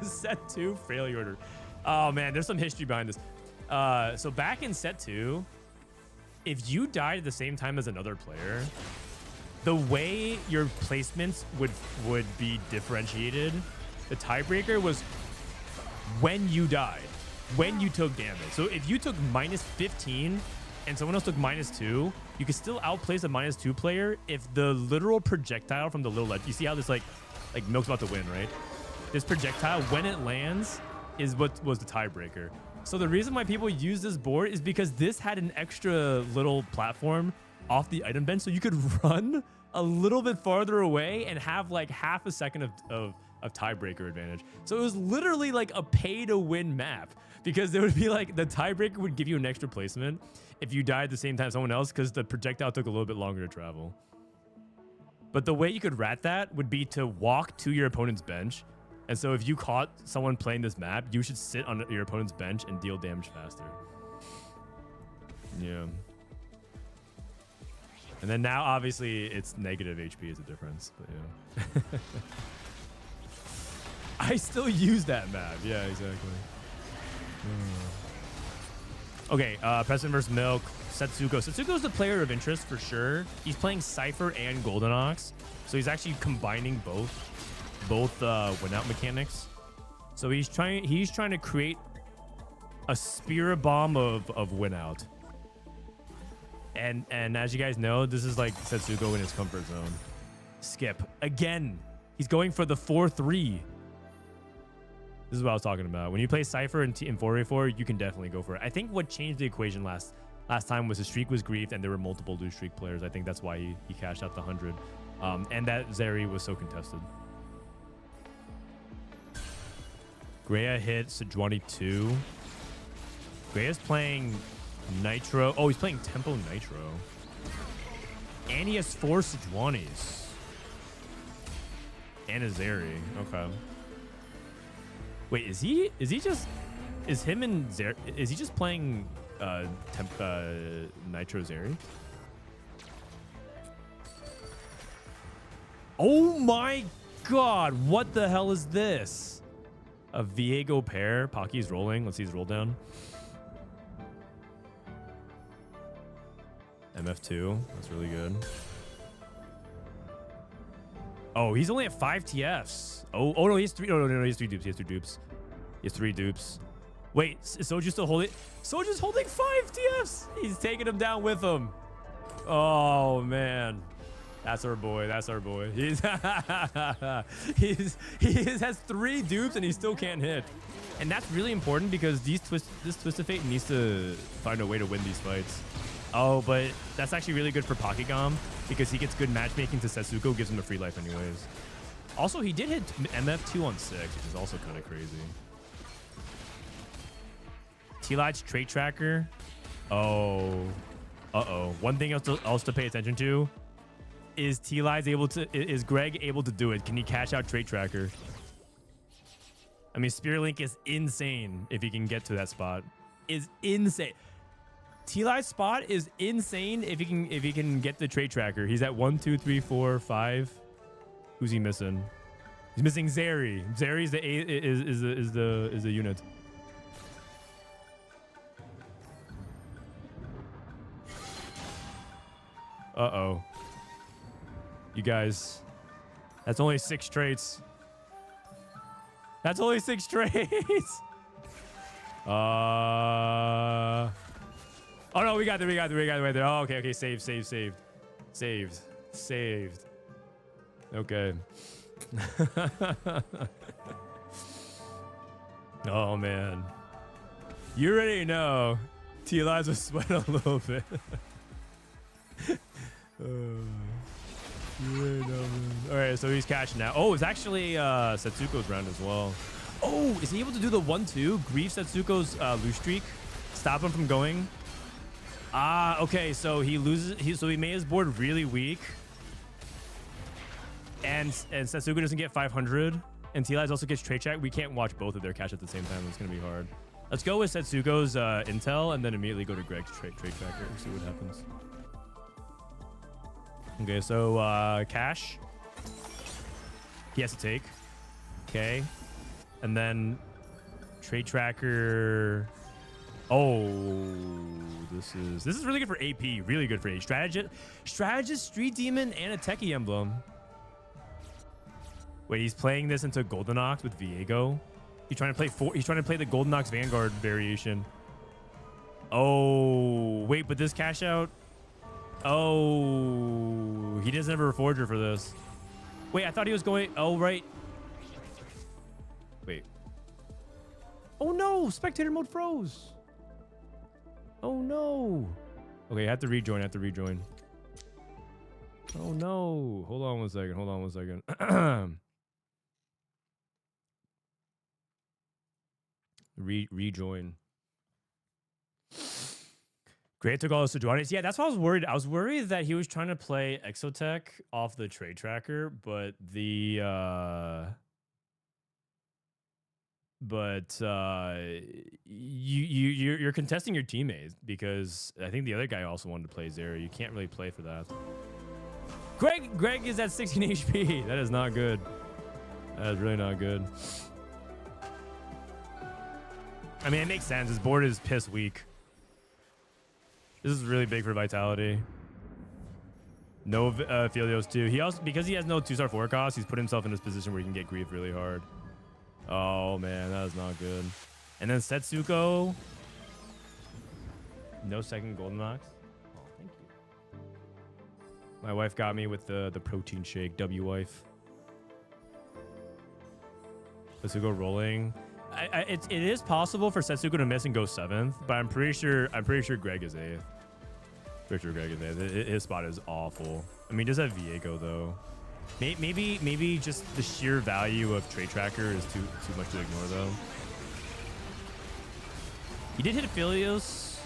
S1: set 2 failure order. Oh man, there's some history behind this. So back in set 2, if you died at the same time as another player, the way your placements would be differentiated, the tiebreaker was when you died, when you took damage. So if you took -15 and someone else took -2, you could still outplace a -2 player if the literal projectile from the little ledge. You see how this like Milk's about to win, right? This projectile, when it lands, is what was the tiebreaker. So the reason why people use this board is because this had an extra little platform off the item bench, so you could run a little bit farther away and have like half a second of tiebreaker advantage. So it was literally like a pay to win map, because there would be like the tiebreaker would give you an extra placement if you died at the same time as someone else, because the projectile took a little bit longer to travel. But the way you could rat that would be to walk to your opponent's bench. And so if you caught someone playing this map, you should sit on your opponent's bench and deal damage faster. Yeah. And then now, obviously, it's negative HP is a difference. But yeah. I still use that map. Yeah, exactly. Okay, Prestivent versus Milk. Setsuko. Setsuko's the player of interest for sure. He's playing Cypher and Golden Ox. So he's actually combining both win-out mechanics. So he's trying to create a Spirit Bomb of win-out. And as you guys know, this is like Setsuko in his comfort zone. Skip. Again, he's going for the 4-3. This is what I was talking about. When you play Cypher in 4v4, you can definitely go for it. I think what changed the equation last time was his streak was griefed and there were multiple lose streak players. I think that's why he cashed out the 100. And that Zeri was so contested. Grea hit Sejuani 2. Grea's playing Nitro. Oh, he's playing Tempo Nitro. And he has 4 Sejuanis. And a Zeri. Okay. Wait, is he just playing Nitro Zeri? Oh my god, what the hell is this? A Viego pair. Pocky's rolling. Let's see his roll down. MF2. That's really good. Oh, he's only at 5 TFs. Oh no, he has 3. No, he has 3 dupes. He has 3 dupes. He has 3 dupes. Wait, is Soju still holding? Soju's holding 5 TFs. He's taking him down with him. Oh man. That's our boy. That's our boy. He has 3 dupes and he still can't hit. And that's really important because this Twisted Fate needs to find a way to win these fights. Oh, but that's actually really good for Pockygom because he gets good matchmaking to Setsuko, gives him a free life anyways. Also, he did hit MF2 on 6, which is also kind of crazy. Tleyds trait tracker. Oh. Uh-oh. One thing else to pay attention to is is Greg able to do it? Can he cash out trait tracker? I mean, Spirit Link is insane if he can get to that spot. Is insane. Tleyds spot is insane if he can get the trait tracker. He's at 1, 2, 3, 4, 5. Who's he missing? He's missing Zeri. Zeri's the unit. Uh-oh. You guys. That's only 6 traits. That's only 6 traits. Oh no, we got there. Oh, okay. Saved. Okay. Oh man. You already know. Tleyds was sweating a little bit. You already know, man. All right, so he's cashing out. Oh, it's actually Setsuko's round as well. Oh, is he able to do the 1-2? Grief Setsuko's loose streak? Stop him from going? Ah, okay, so he loses. So he made his board really weak. And Setsuko doesn't get 500. And Tleyds also gets trade check. We can't watch both of their cash at the same time. It's going to be hard. Let's go with Setsuko's intel and then immediately go to Greg's trade tracker and see what happens. Okay, so cash. He has to take. Okay. And then trade tracker. Oh, this is really good for AP. Really good for AP. Strategist, Street Demon, and a Techie emblem. Wait, he's playing this into Golden Ox with Viego. He's trying to play the Golden Ox Vanguard variation. Oh, wait, but this cash out. Oh, he doesn't have a Reforger for this. Wait, I thought he was going. Oh, right. Wait. Oh no, spectator mode froze. Oh no. Okay, I have to rejoin. Oh no. Hold on one second. Rejoin. Grea took all the Sejuani's. Yeah, that's why I was worried. I was worried that he was trying to play Exotech off the trade tracker, but you're contesting your teammates because I think the other guy also wanted to play Zera. You can't really play for that. Greg is at 16 HP. That is not good. That is really not good. I mean, it makes sense. His board is piss weak. This is really big for Vitality. No Filios too. He also, because he has no 2-star 4 cost, he's put himself in this position where he can get grief really hard. Oh man, that is not good. And then Setsuko. No second Golden Ox. Oh, thank you. My wife got me with the protein shake. W-wife. Setsuko rolling. It is possible for Setsuko to miss and go 7th, but I'm pretty sure Greg is 8th. His spot is awful. I mean, does have Viego though. Maybe just the sheer value of trade tracker is too much to ignore though. He did hit Filios.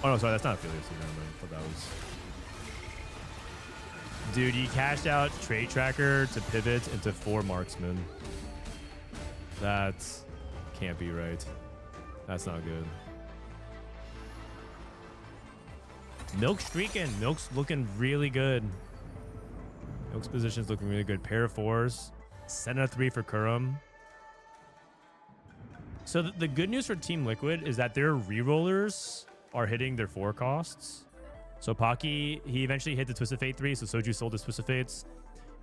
S1: Oh no, sorry, that's not Filios. Never mind. I thought that was. Dude, he cashed out trade tracker to pivot into 4 marksmen. That can't be right. That's not good. Milk's streaking. Milk's looking really good. Milk's position's looking really good. Pair of 4s. Send a 3 for Kurumx. So the good news for Team Liquid is that their rerollers are hitting their 4 costs. So Pocky, he eventually hit the Twisted Fate 3, so Soju sold his Twisted Fates.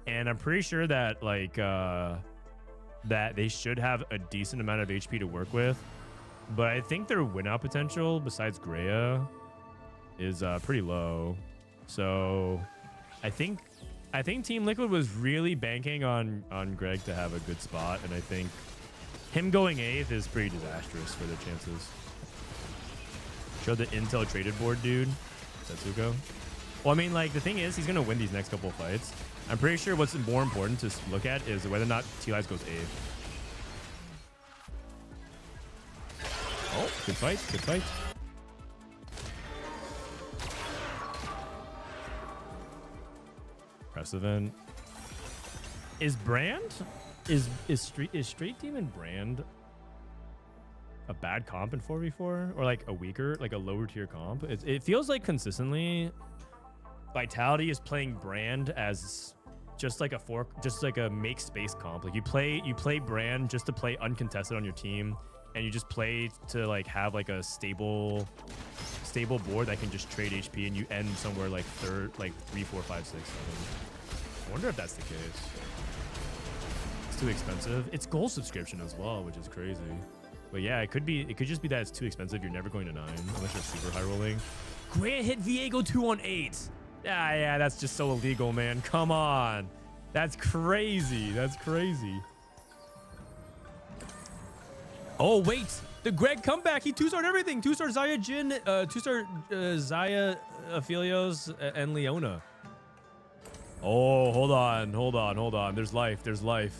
S1: And I'm pretty sure that like that they should have a decent amount of HP to work with. But I think their win-out potential, besides Grea, is pretty low. So I think Team Liquid was really banking on Greg to have a good spot, and I think him going 8th is pretty disastrous for their chances. Show the intel traded board, dude. Setsuko. Well, I mean, like, the thing is, he's going to win these next couple of fights. I'm pretty sure what's more important to look at is whether or not Tleyds goes 8th. Oh, good fight. Good fight. Prestivent. Is Brand? Is Street Demon Brand a bad comp in 4v4? Or like a weaker, like a lower tier comp? It feels like consistently Vitality is playing Brand as just like a make space comp. Like you play Brand just to play uncontested on your team, and you just play to like have like a stable board that can just trade HP, and you end somewhere like third, like 3, 4, 5, 6, 7. I wonder if that's the case. It's too expensive. It's gold subscription as well, which is crazy. But yeah, it could just be that it's too expensive. You're never going to 9 unless you're super high rolling. Grea hit Viego 2 on 8. Yeah, that's just so illegal, man. Come on. That's crazy. That's crazy. Oh, wait. The Greg comeback. He 2-starred everything. 2-star Zaya Jin, 2-star Zaya Aphelios, and Leona. Oh, hold on. There's life.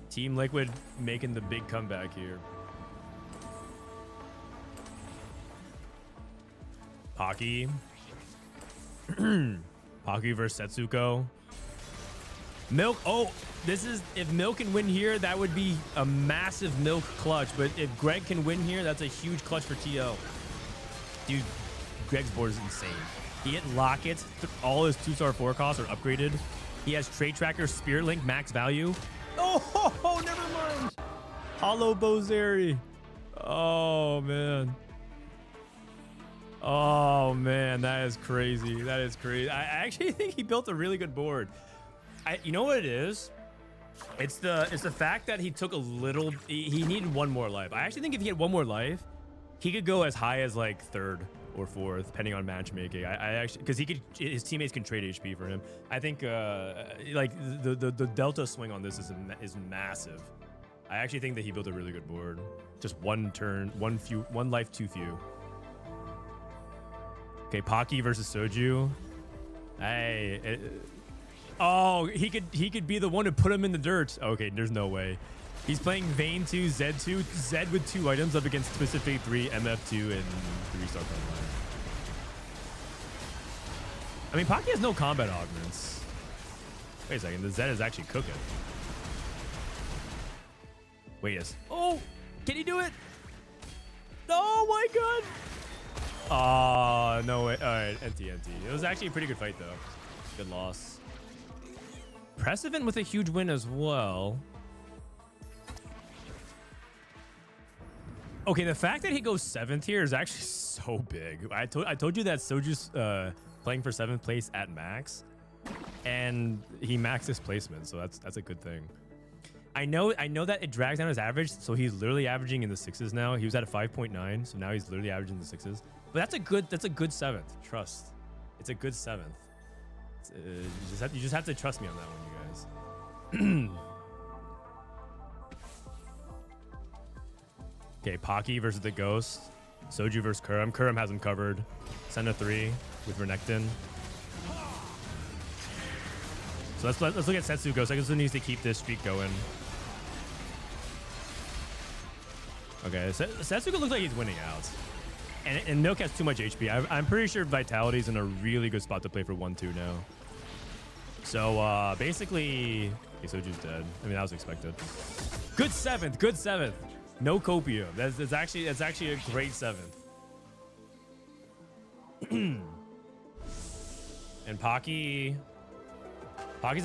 S1: Team Liquid making the big comeback here. Pocky. Pocky versus Setsuko. Milk. Oh, this is, if Milk can win here, that would be a massive Milk clutch. But if Greg can win here, that's a huge clutch for TL. Dude, Greg's board is insane. He hit Locket. All his 2-star 4 costs are upgraded. He has Trade Tracker, Spirit Link, max value. Oh, never mind. Hollow Bozeri. Oh, man. Oh, man, that is crazy. That is crazy. I actually think he built a really good board. You know what it is? It's the fact that he took a little. He needed one more life. I actually think if he had one more life, he could go as high as like 3rd or 4th, depending on matchmaking. I actually, because his teammates can trade HP for him. I think like the delta swing on this is massive. I actually think that he built a really good board. Just one turn, one life too few. Okay, Pocky versus Soju. Hey. Oh, he could be the one to put him in the dirt. Okay, there's no way. He's playing Vayne 2, Zed 2, Zed with 2 items up against Specific 3, MF2, and 3-star Frontline. I mean, Pocky has no combat augments. Wait a second, the Zed is actually cooking. Wait, yes. Oh, can he do it? Oh my god. Oh, no way. All right, NT. It was actually a pretty good fight, though. Good loss. Prestivent with a huge win as well. Okay, the fact that he goes 7th here is actually so big. I told you that Soju's playing for 7th place at max, and he maxed his placement, so that's a good thing. I know that it drags down his average, so he's literally averaging in the 6s now. He was at a 5.9, so now he's literally averaging the 6s. But that's a good 7th. Trust, it's a good 7th. You just have to trust me on that one, you guys. Okay, Pocky versus the Ghost. Soju versus Kurum. Kurum has him covered. Send a 3 with Renekton. So let's look at Setsuko. Setsuko needs to keep this streak going. Okay, Setsuko looks like he's winning out. And Milk has too much HP. I'm pretty sure Vitality's in a really good spot to play for 1-2 now. So basically, okay, Soju's dead. I mean, that was expected. Good 7th. No copium. That's actually a great 7th. And Pocky's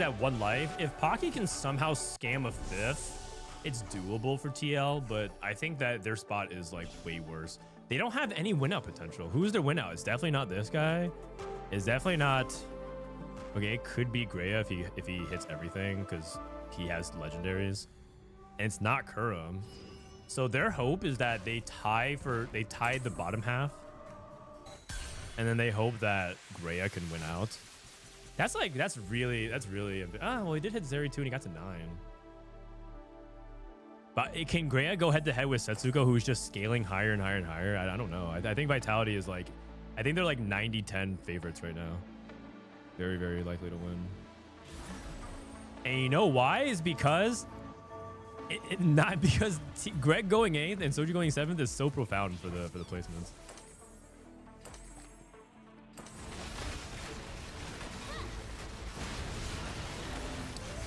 S1: at 1 life. If Pocky can somehow scam a 5th, it's doable for TL, but I think that their spot is like way worse. They don't have any win out potential. Who's their win out? It's definitely not this guy. It's definitely not. Okay, it could be Grea if he hits everything because he has legendaries, and it's not Kurum. So their hope is that they tied the bottom half, and then they hope that Grea can win out. That's really. Well, he did hit Zeri 2 and he got to 9. But can Grea go head to head with Setsuko, who's just scaling higher and higher and higher? I don't know. I think Vitality is like, I think they're like 90-10 favorites right now. Very, very likely to win. And you know why? Is because not because Greg going 8th and Soju going 7th is so profound for the placements.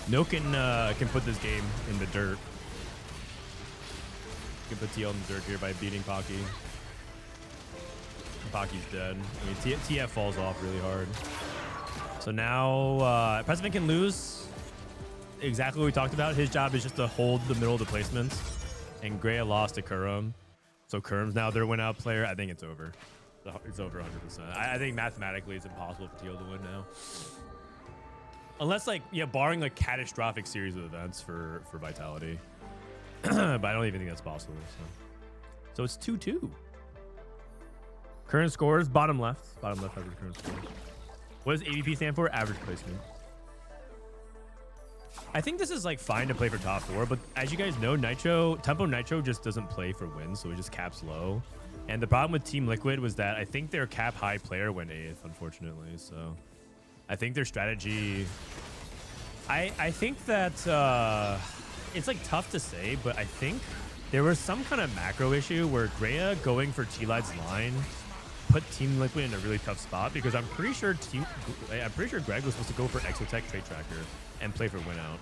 S1: No can put this game in the dirt. Can put TL in the dirt here by beating Pocky. Pocky's dead. I mean, TF falls off really hard. So now Prestivent can lose exactly what we talked about. His job is just to hold the middle of the placements. And Grea lost to Kurumx. So Kurum's now their win-out player. I think it's over. It's over 100%. I think mathematically it's impossible for TL to win now. Unless, like, yeah, barring like catastrophic series of events for Vitality. But I don't even think that's possible. So it's 2-2. Current scores, bottom left. Bottom left has the current scores. What does AVP stand for? Average placement. I think this is like fine to play for top 4, but as you guys know, Tempo Nitro just doesn't play for wins, so it just caps low. And the problem with Team Liquid was that I think their cap high player went 8th, unfortunately. So I think their strategy, I think that it's like tough to say, but I think there was some kind of macro issue where Grea going for Tleyds line put Team Liquid in a really tough spot, because I'm pretty sure Greg was supposed to go for Exotech Trade Tracker and play for win out.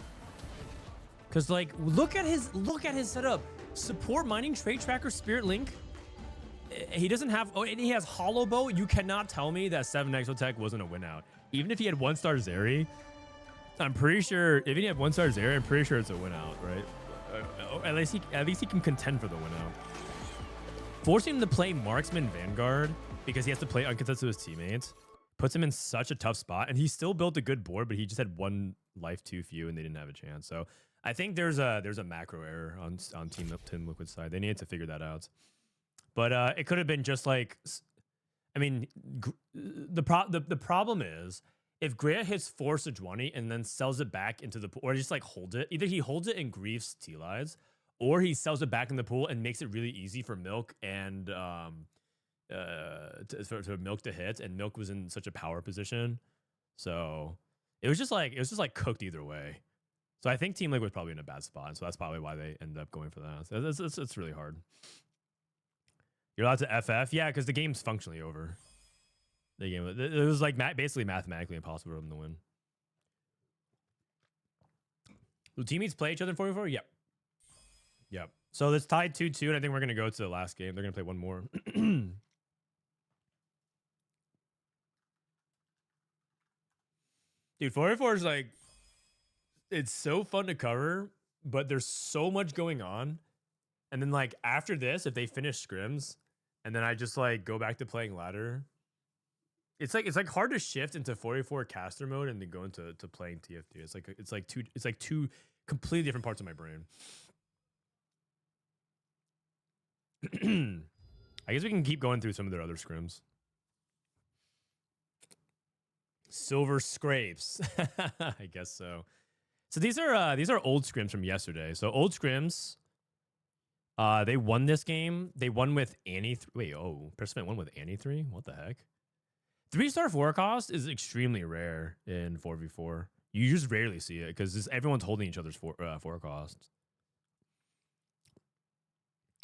S1: Cause like look at his setup. Support mining, Trade Tracker, Spirit Link. He doesn't have, oh, and he has Hollow Bow. You cannot tell me that 7 Exotech wasn't a win out. Even if he had 1-star Zeri, I'm pretty sure if he had 1-star Zeri, I'm pretty sure it's a win out, right? At least he can contend for the win out. Forcing him to play Marksman Vanguard because he has to play uncontested with his teammates puts him in such a tough spot, and he still built a good board, but he just had 1 life too few and they didn't have a chance. So I think there's a macro error on Team Liquid's side. They needed to figure that out. But it could have been just like, I mean, the problem is if Grea hits 4 Sejuani and then sells it back into the pool, or just like holds it, either he holds it and griefs Tleyds, or he sells it back in the pool and makes it really easy for Milk and for Milk to hit, and Milk was in such a power position, so it was just like cooked either way. So I think Team Liquid was probably in a bad spot, so that's probably why they ended up going for that. It's really hard. You're allowed to FF, yeah, because the game's functionally over. The game, it was like basically mathematically impossible for them to win. Do teammates play each other in 4v4? Yep. Yep. So it's tied 2-2, and I think we're gonna go to the last game. They're gonna play one more. Dude, 4v4 is like, it's so fun to cover, but there's so much going on. And then like after this, if they finish scrims, and then I just like go back to playing ladder, it's like hard to shift into 4v4 caster mode and then go into playing TFT. It's like two completely different parts of my brain. I guess we can keep going through some of their other scrims. Silver scrapes. I guess so. So these are old scrims from yesterday. So old scrims, they won this game. They won with Annie. Wait, oh, Prestivent won with Annie 3? What the heck? 3-star forecast is extremely rare in 4v4. You just rarely see it because everyone's holding each other's forecasts.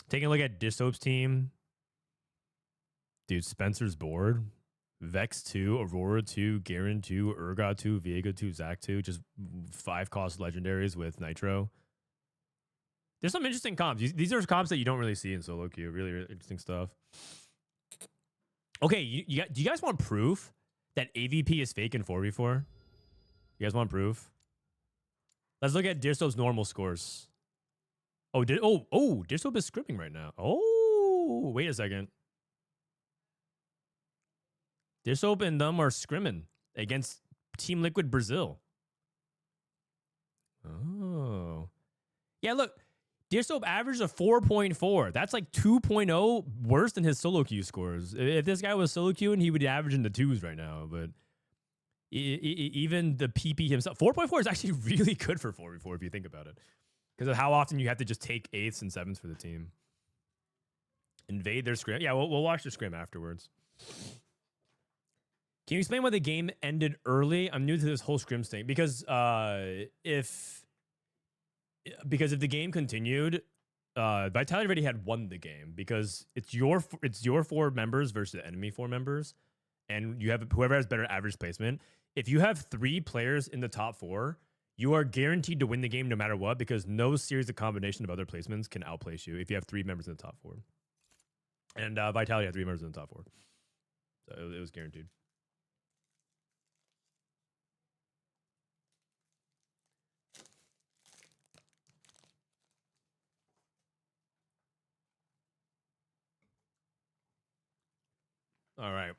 S1: Taking a look at Dishsoap's team. Dude, Spencer's board. Vex 2, Aurora 2, Garen 2, Urgot 2, Viego 2, Zac 2. Just 5-cost legendaries with Nitro. There's some interesting comps. These are comps that you don't really see in solo queue. Really, really interesting stuff. Okay, do you guys want proof that AVP is fake in 4v4? You guys want proof? Let's look at Dishsoap's normal scores. Oh, Dishsoap is scrimming right now. Oh, wait a second. Dishsoap and them are scrimming against Team Liquid Brazil. Oh. Yeah, look. Dishsoap averaged a 4.4. That's like 2.0 worse than his solo queue scores. If this guy was solo queuing, he would average in the 2s right now. But even the PP himself, 4.4 is actually really good for 4v4 if you think about it. Because of how often you have to just take 8s and 7s for the team. Invade their scrim. Yeah, we'll watch the scrim afterwards. Can you explain why the game ended early? I'm new to this whole scrims thing. Because if the game continued, Vitality already had won the game because it's your 4 members versus the enemy 4 members, and you have whoever has better average placement. If you have 3 players in the top 4, you are guaranteed to win the game no matter what, because no series of combination of other placements can outplace you if you have 3 members in the top 4. And Vitality had 3 members in the top 4, so it was guaranteed. All right.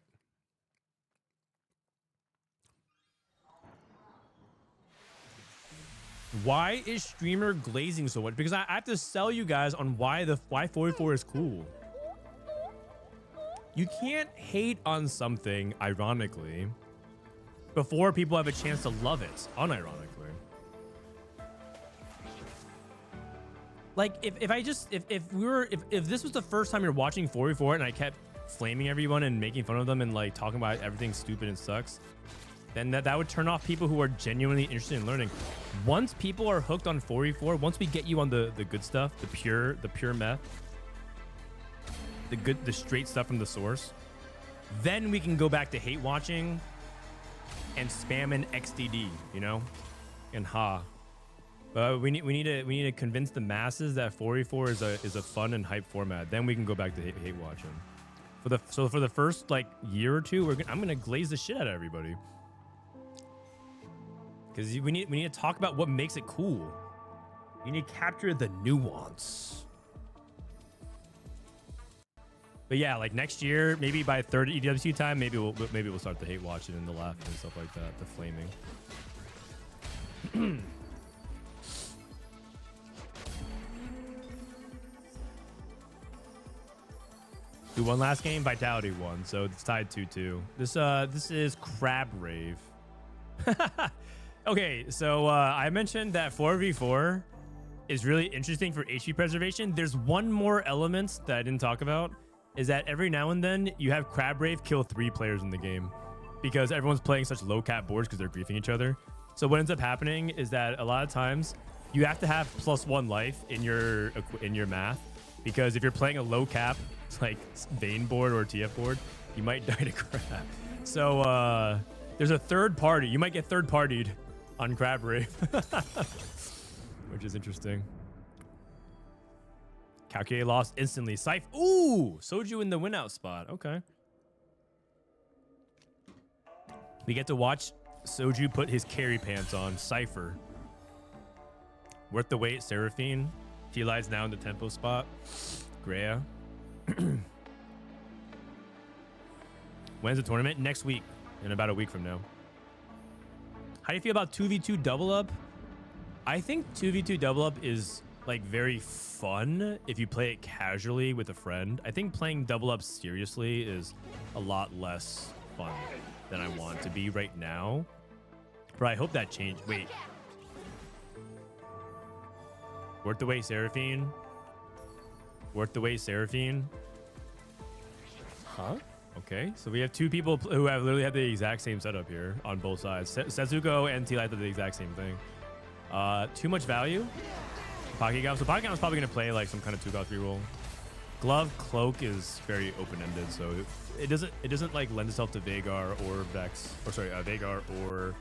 S1: Why is streamer glazing so much? Because I have to sell you guys on why 44 is cool. You can't hate on something, ironically, before people have a chance to love it, unironically. Like if this was the first time you're watching 44 and I kept flaming everyone and making fun of them and like talking about everything stupid and sucks, then that would turn off people who are genuinely interested in learning. Once people are hooked on 44, once we get you on the good stuff, the pure meth, the straight stuff from the source, then we can go back to hate watching and spamming XDD, you know, and ha. But we need to convince the masses that 44 is a fun and hype format. Then we can go back to hate watching. For the first like year or two, I'm gonna glaze the shit out of everybody. Because we need to talk about what makes it cool. You need to capture the nuance. But yeah, like next year, maybe by third EWC time, maybe we'll start the hate watching and the laughing and stuff like that, the flaming. Do one last game, Vitality won, so it's tied 2-2. This is Crab Rave. Okay, so I mentioned that 4v4 is really interesting for HP preservation. There's one more element that I didn't talk about, is that every now and then you have Crab Rave kill 3 players in the game because everyone's playing such low cap boards because they're griefing each other. So what ends up happening is that a lot of times you have to have +1 life in your math, because if you're playing a low cap like Vayne board or TF board, you might die to crab. So there's a third party. You might get third partied on Crab Rave, which is interesting. Calculate loss instantly. Scythe. Ooh, Soju in the win out spot. Okay. We get to watch Soju put his carry pants on. Cypher. Worth the wait, Seraphine. Tleyds now in the tempo spot. Grea. When's the tournament? Next week, in about a week from now. How do you feel about 2v2 double up? I think 2v2 double up is like very fun if you play it casually with a friend. I think playing double up seriously is a lot less fun than I want it to be right now. But I hope that changed. Wait. Worth the wait, Seraphine. Worth the wait, Seraphine. Huh? Okay, so we have 2 people who have literally had the exact same setup here on both sides. Setsuko and Tleyds did the exact same thing. Too much value. Pockygom. So Pockygom is probably going to play like some kind of 2-3 roll. Glove Cloak is very open-ended, so it doesn't like lend itself to Veigar or Vex, or sorry, Veigar or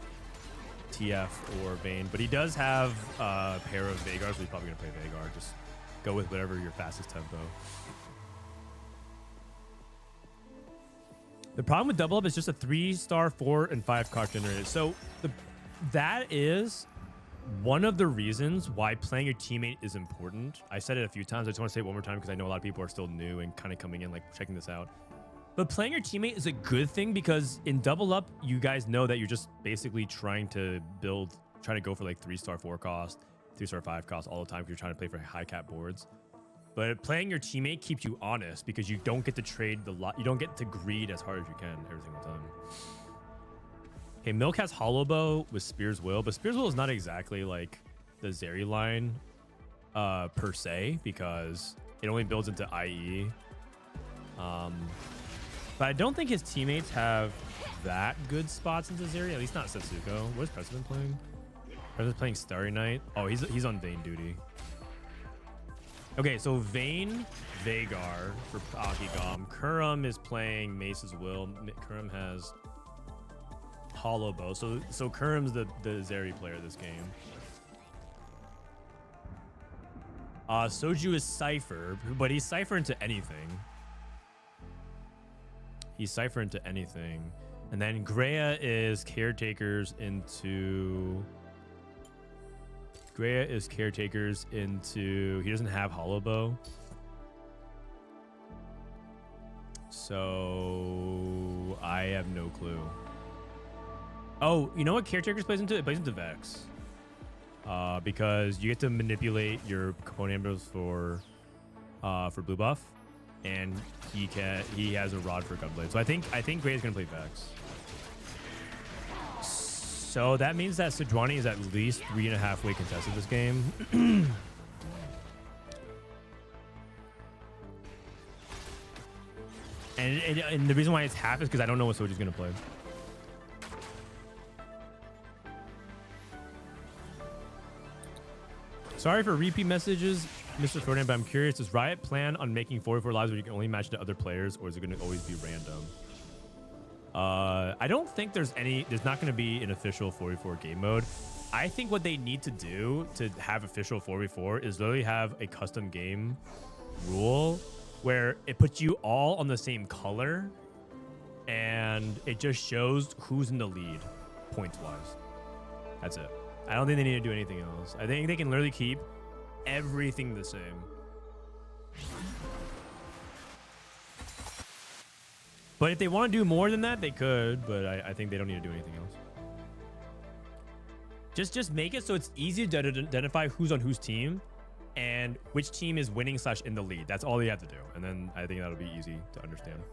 S1: TF or Vayne. But he does have a pair of Veigars, so he's probably going to play Veigar. Just go with whatever your fastest tempo. The problem with double up is just a 3-star, 4, and 5 card generated. So that is one of the reasons why playing your teammate is important. I said it a few times. I just want to say it one more time because I know a lot of people are still new and kind of coming in, like checking this out. But playing your teammate is a good thing because in double up, you guys know that you're just basically trying to go for like 3-star 4 cost, 3-star 5 cost all the time because you're trying to play for high cap boards. But playing your teammate keeps you honest because you don't get to trade you don't get to greed as hard as you can every single time. Okay, Milk has Hollow Bow with Spear's Will, but Spear's Will is not exactly like the Zeri line per se because it only builds into IE. But I don't think his teammates have that good spots into Zeri, at least not Setsuko. What is Prestivent playing? Prestivent's playing Starry Night. Oh, he's on Vayne duty. Okay, so Vayne, Veigar for Pockygom. Kurumx is playing Mace's Will. Kurumx has Hollow Bow. So Kurum's the Zeri player this game. Soju is Cypher, but he's Cypher into anything. He's Cypher into anything. And then Grea is Caretakers into... Grea is Caretakers into... He doesn't have Hollow Bow. So I have no clue. Oh, you know what Caretakers plays into? It plays into Vex. Because you get to manipulate your component Anvils for blue buff, and he has a rod for Gunblade. So I think Grea's gonna play Vex. So that means that Sejuani is at least 3.5 way contested this game. and the reason why it's half is because I don't know what Soju's gonna play. Sorry for repeat messages, Mr. Frodan, but I'm curious, does Riot plan on making 44 lives where you can only match to other players, or is it going to always be random? I don't think there's not going to be an official 4v4 game mode. I think what they need to do to have official 4v4 is literally have a custom game rule where it puts you all on the same color and it just shows who's in the lead points-wise. That's it. I don't think they need to do anything else. I think they can literally keep everything the same. But if they want to do more than that, they could. But I think they don't need to do anything else. Just make it so it's easy to identify who's on whose team and which team is winning / in the lead. That's all you have to do. And then I think that'll be easy to understand.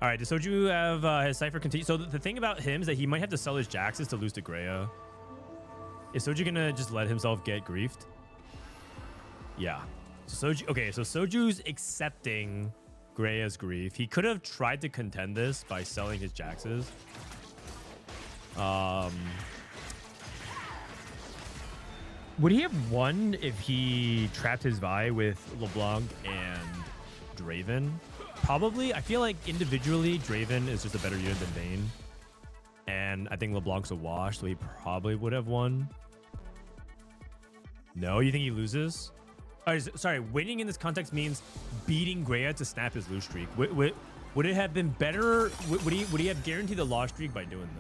S1: All right, does Soju have his Cypher continue? So the thing about him is that he might have to sell his Jaxes to lose to Grea. Is Soju gonna just let himself get griefed? Yeah. So Soju, okay, so Soju's accepting Grea's grief. He could have tried to contend this by selling his Jaxes. Would he have won if he trapped his Vi with LeBlanc and Draven? Probably. I feel like individually, Draven is just a better unit than Bane. And I think LeBlanc's a wash, so he probably would have won. No, you think he loses? Oh, sorry, winning in this context means beating Grea to snap his lose streak. Would it have been better? Would he have guaranteed the loss streak by doing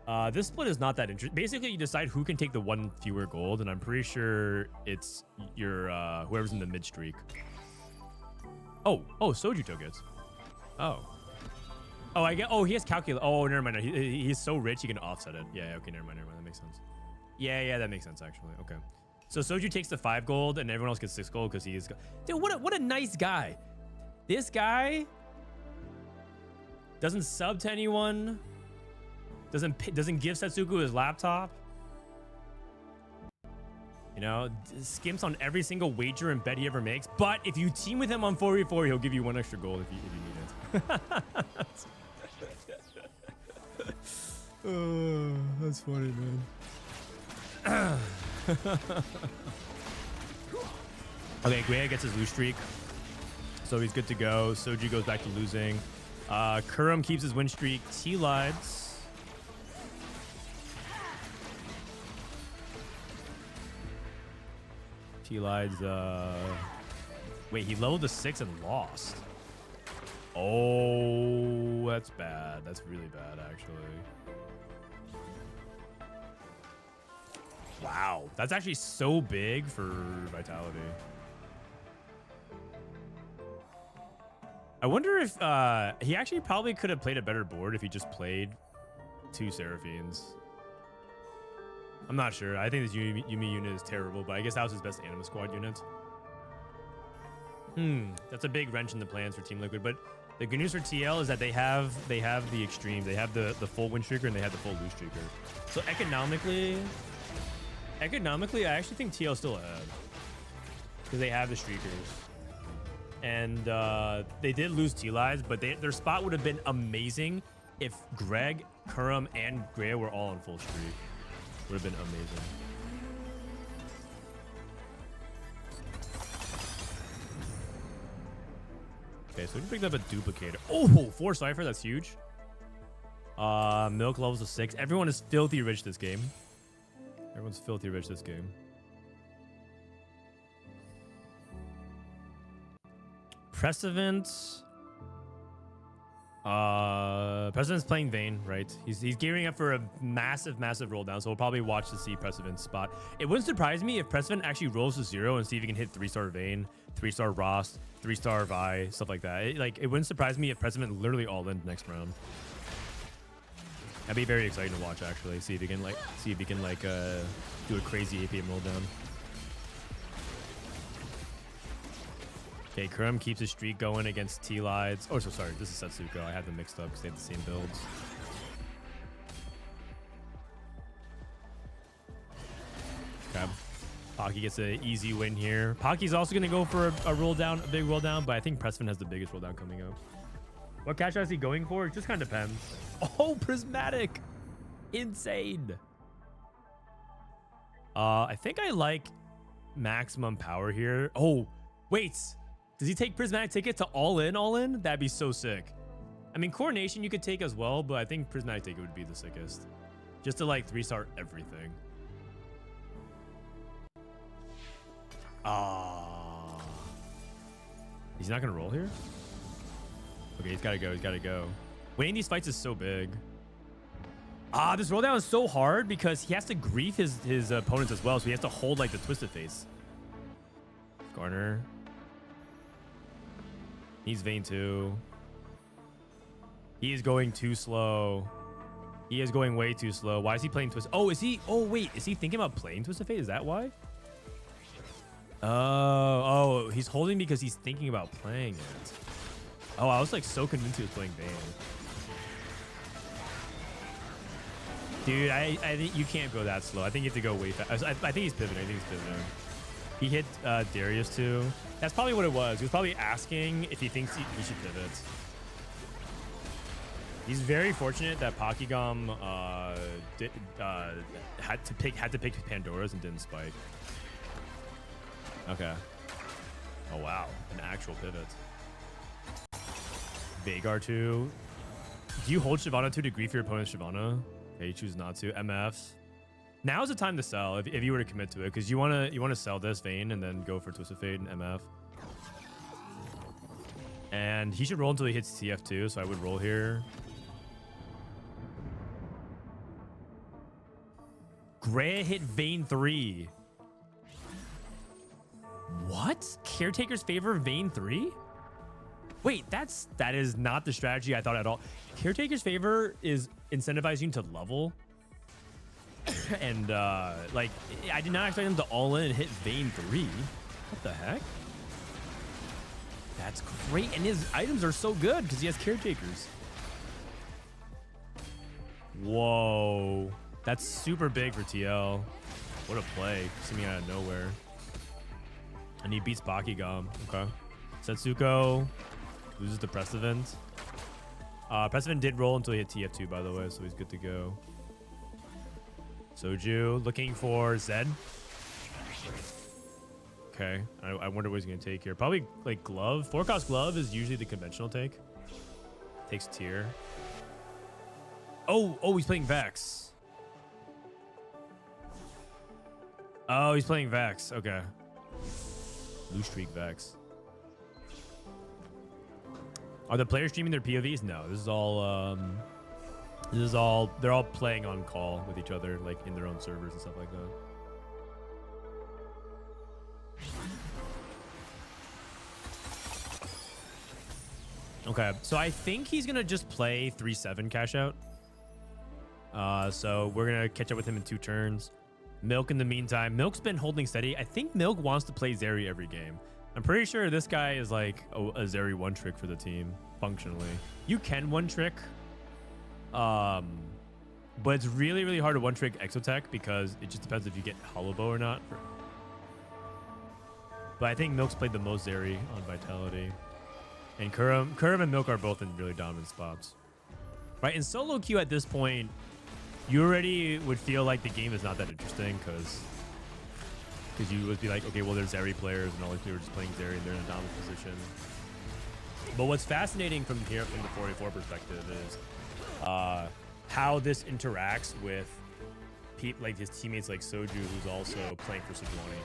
S1: that? This split is not that interesting. Basically, you decide who can take the 1 fewer gold, and I'm pretty sure it's your whoever's in the mid streak. Oh, Soju took it. Oh, I get. Oh, he has calculate. Oh, never mind. He's so rich he can offset it. Yeah. Okay, never mind. That makes sense. Yeah, that makes sense actually. Okay, so Soju takes the 5 gold, and everyone else gets 6 gold because he's. Dude, what a nice guy. This guy doesn't sub to anyone. Doesn't give Setsuko his laptop. You know, skimps on every single wager and bet he ever makes. But if you team with him on 4v4, he'll give you 1 extra gold if you need it. Oh, that's funny, man. Okay, Grea gets his lose streak, so he's good to go. Soju goes back to losing. Kurumx keeps his win streak. Tleyds. Wait, he leveled to 6 and lost. Oh, that's bad. That's really bad, actually. Wow, that's actually so big for Vitality. I wonder if he actually probably could have played a better board if he just played 2 Seraphines. I'm not sure. I think this Yumi unit is terrible, but I guess that was his best Anima Squad unit. That's a big wrench in the plans for Team Liquid. But the good news for TL is that they have the extremes. They have the full win streaker and they have the full lose streaker. So economically, I actually think TL is still ahead because they have the streakers. And they did lose Tleyds, but their spot would have been amazing if Greg, Kurumx, and Grea were all on full streak. Would have been amazing. Okay, so we picked up a duplicator. Oh, 4 Cypher, that's huge. Milk levels of 6. Everyone is filthy rich this game. Everyone's filthy rich this game. Prestivent. President's playing Vayne, right? He's gearing up for a massive roll down, so we'll probably watch to see Prestivent's spot. It wouldn't surprise me if Prestivent actually rolls to 0 and see if he can hit 3-star Vayne, 3-star Rost, 3-star Vi, stuff like that. It wouldn't surprise me if Prestivent literally all in next round. That'd be very exciting to watch, actually. See if he can do a crazy APM roll down. Okay, Kurumx keeps his streak going against Tleyds. Oh, so sorry. This is Setsuko. I have them mixed up because they have the same builds. Okay. Pocky gets an easy win here. Pocky's also going to go for a roll down, a big roll down, but I think Prestivent has the biggest roll down coming up. What catch is he going for? It just kind of depends. Oh, Prismatic. Insane. I think I like maximum power here. Oh, wait. Does he take Prismatic Ticket to all in? That'd be so sick. I mean, Coronation you could take as well, but I think Prismatic Ticket would be the sickest. Just to like 3-star everything. He's not gonna roll here? Okay, he's gotta go. Winning these fights is so big. This roll down is so hard because he has to grief his opponents as well, so he has to hold like the Twisted Face. Garner. He's Vayne too. He is going too slow. He is going way too slow. Why is he playing Twist? Oh, is he? Oh, wait. Is he thinking about playing Twisted Fate? Is that why? Oh, he's holding because he's thinking about playing it. Oh, I was like so convinced he was playing Vayne. Dude, I think you can't go that slow. I think you have to go way fast. I think he's pivoting. He hit Darius too. That's probably what it was. He was probably asking if he thinks he should pivot. He's very fortunate that Pockygom had to pick Pandora's and didn't spike. Okay. Oh wow, an actual pivot. Vagar 2. Do you hold Shyvana 2 to grief your opponent's Shyvana? Okay, you choose not to. MFs. Now's the time to sell if you were to commit to it, because you wanna sell this Vayne and then go for Twisted Fate and MF. And he should roll until he hits TF2, so I would roll here. Grea hit Vayne 3. What? Caretaker's favor Vayne 3? Wait, that is not the strategy I thought at all. Caretaker's favor is incentivizing you to level. And like I did not expect him to all in and hit Vayne 3. What the heck? That's great. And his items are so good because he has caretakers. Whoa. That's super big for TL. What a play. Coming out of nowhere. And he beats Pockygom. Okay. Setsuko loses to Prestivent. Prestivent did roll until he hit TF2, by the way, so he's good to go. Soju looking for Zed. Okay. I wonder what he's going to take here. Probably like Glove. 4-cost Glove is usually the conventional take. Takes tier. Oh, he's playing Vex. Oh, he's playing Vex. Okay. Blue Streak Vex. Are the players streaming their POVs? No, this is all they're all playing on call with each other, like in their own servers and stuff like that. Okay, so I think he's gonna just play 3-7 cash out. So we're gonna catch up with him in 2 turns. Milk in the meantime. Milk's been holding steady. I think Milk wants to play Zeri every game. I'm pretty sure this guy is like a Zeri one-trick for the team, functionally. You can one-trick, but it's really, really hard to one-trick Exotech because it just depends if you get Hollow Bow or not. But I think Milk's played the most Zeri on Vitality. And Kurumx and Milk are both in really dominant spots. Right, in solo queue at this point, you already would feel like the game is not that interesting because you would be like, okay, well, there's Zeri players and all these people are just playing Zeri and they're in a dominant position. But what's fascinating from here, from the 44 perspective, is how this interacts with like his teammates like Soju, who's also playing for Sejuani.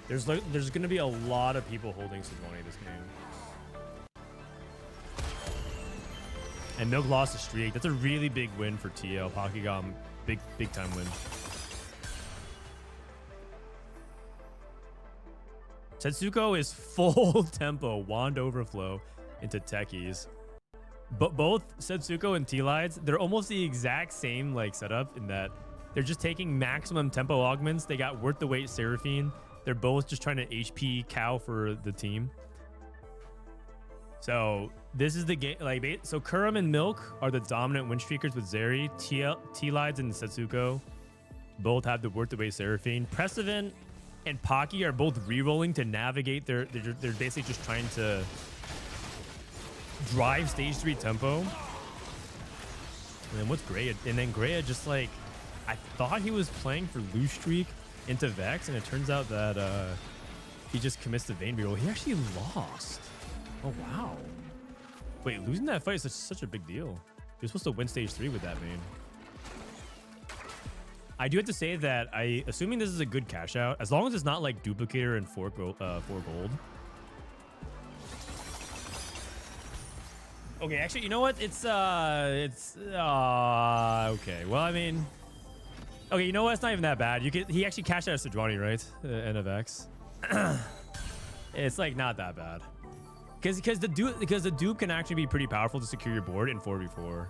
S1: There's going to be a lot of people holding Sejuani this game. And Milk lost a streak. That's a really big win for TL. Pockygom, big time win. Setsuko is full tempo wand overflow into techies. But both Setsuko and Tleyds, they're almost the exact same like setup in that they're just taking maximum tempo augments. They got worth the wait Seraphine. They're both just trying to HP cow for the team. So this is the game. Like, so Kurum and Milk are the dominant win streakers with Zeri. Tleyds and Setsuko both have the worth the wait Seraphine. Prestivent and Pocky are both re-rolling to navigate they're basically just trying to drive stage 3 tempo. And then what's Grea? And then Grea just like, I thought he was playing for loose streak into Vex, and it turns out that he just commits the Vayne reroll. He actually lost. Oh wow. Wait, losing that fight is such a big deal. You're supposed to win stage 3 with that main. I do have to say that assuming this is a good cash out, as long as it's not like duplicator and 4 gold. Okay, actually, you know what? It's okay. Well, I mean, okay, you know what? It's not even that bad. He actually cashed out a Sejuani, right? NFX. It's like not that bad. Because the dupe can actually be pretty powerful to secure your board in 4v4.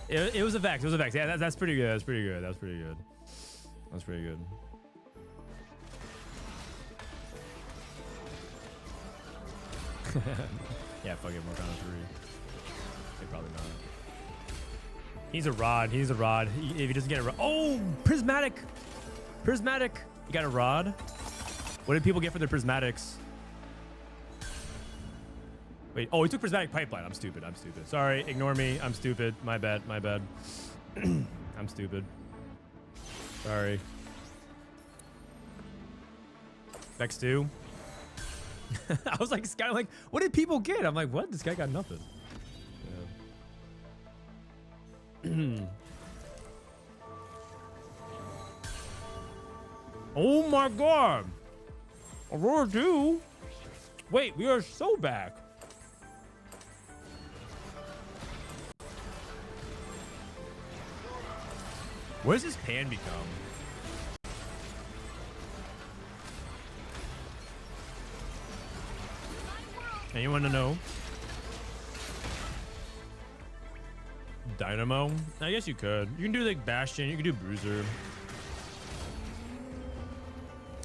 S1: It was a Vex. It was a Vex. Yeah, that's pretty good. That's pretty good. That's pretty good. That's pretty good. Yeah, fuck it. More kind of 3. Okay, probably not. He's a rod. He's a rod. If he doesn't get a rod. Oh, prismatic. Prismatic. You got a rod. What did people get for their prismatics? Wait. Oh, he took prismatic pipeline. I'm stupid. I'm stupid. Sorry. Ignore me. I'm stupid. My bad. My bad. I'm stupid. Sorry. Vex 2. I was like, Sky, like, what did people get? I'm like, what? This guy got nothing. Yeah. Oh my god. Aurora 2. Wait, we are so back. What does this pan become? Anyone to know? Dynamo? I guess you could. You can do like Bastion. You can do Bruiser.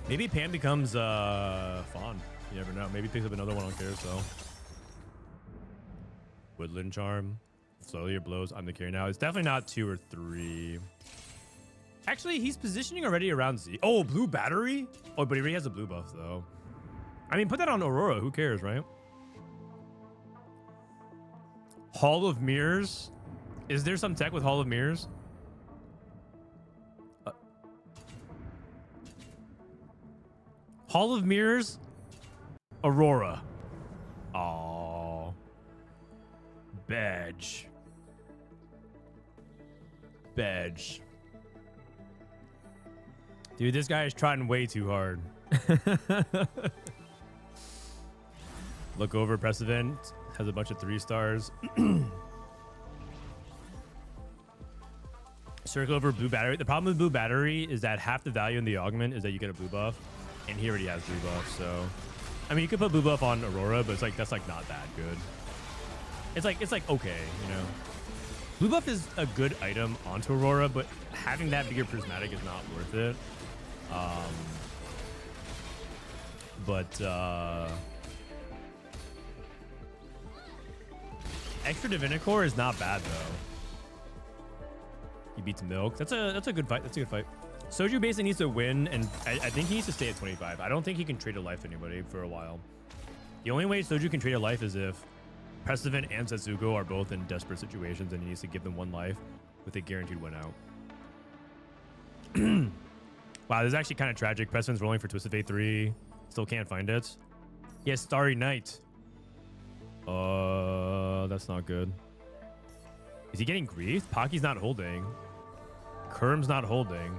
S1: Maybe Pan becomes Fawn. You never know. Maybe picks up another one on Carousel. Woodland Charm. Slowly your blows. I'm the carry now. It's definitely not 2 or 3. Actually, he's positioning already around Z. Oh, blue battery? Oh, but he already has a blue buff though. I mean, put that on Aurora. Who cares, right? Hall of Mirrors? Is there some tech with Hall of Mirrors? Hall of Mirrors? Aurora. Oh. Badge. Badge. Dude, this guy is trying way too hard. Look over, Prestivent has a bunch of 3 stars. Circle over blue battery. The problem with blue battery is that half the value in the augment is that you get a blue buff, and he already has blue buff. So, I mean, you could put blue buff on Aurora, but it's like that's like not that good. It's like okay, you know. Blue buff is a good item onto Aurora, but having that bigger prismatic is not worth it. Extra Divinicore is not bad though. He beats Milk. That's a good fight. That's a good fight. Soju basically needs to win, and I think he needs to stay at 25. I don't think he can trade a life to anybody for a while. The only way Soju can trade a life is if Prestivent and Setsuko are both in desperate situations, and he needs to give them 1 life with a guaranteed win out. Wow, this is actually kind of tragic. Prestivent's rolling for Twisted Fate 3. Still can't find it. He has Starry Night. That's not good. Is he getting griefed? Pocky's not holding. Kurum's not holding.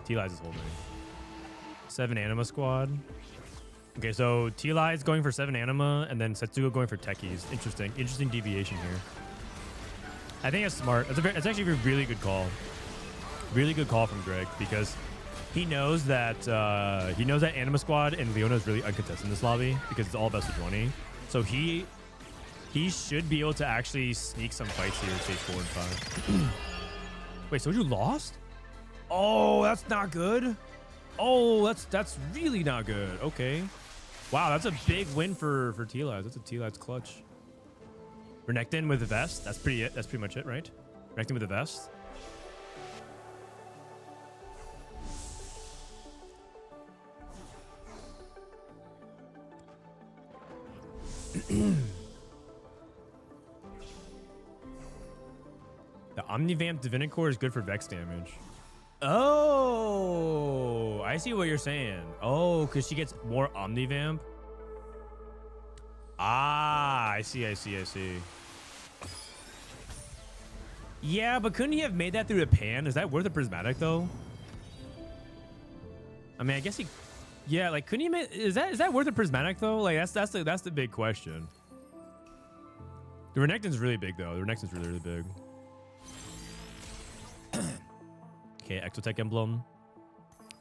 S1: Tleyds is holding. 7 Anima Squad. Okay, so Tleyds going for 7 anima, and then Setsuko going for techies. Interesting deviation here. I think that's smart. It's actually a really good call. Really good call from Greg, because he knows that Anima Squad and Leona is really uncontested in this lobby because it's all best of 20. So he should be able to actually sneak some fights here in stage 4 and 5. Wait, Soju lost? Oh, that's not good. Oh, that's really not good. Okay. Wow, that's a big win for Tleyds. That's a Tleyds clutch. Renekton with the vest. That's pretty much it, right? Renekton with the vest. The Omnivamp Divinicore is good for Vex damage. Oh, I see what you're saying. Oh, because she gets more Omnivamp. Ah, I see. Yeah, but couldn't he have made that through the pan? Is that worth a prismatic though? I mean, I guess he. Yeah, like couldn't he make? Is that worth a prismatic though? Like that's the big question. The Renekton's really big though. The Renekton's really big. Okay, Exotech emblem.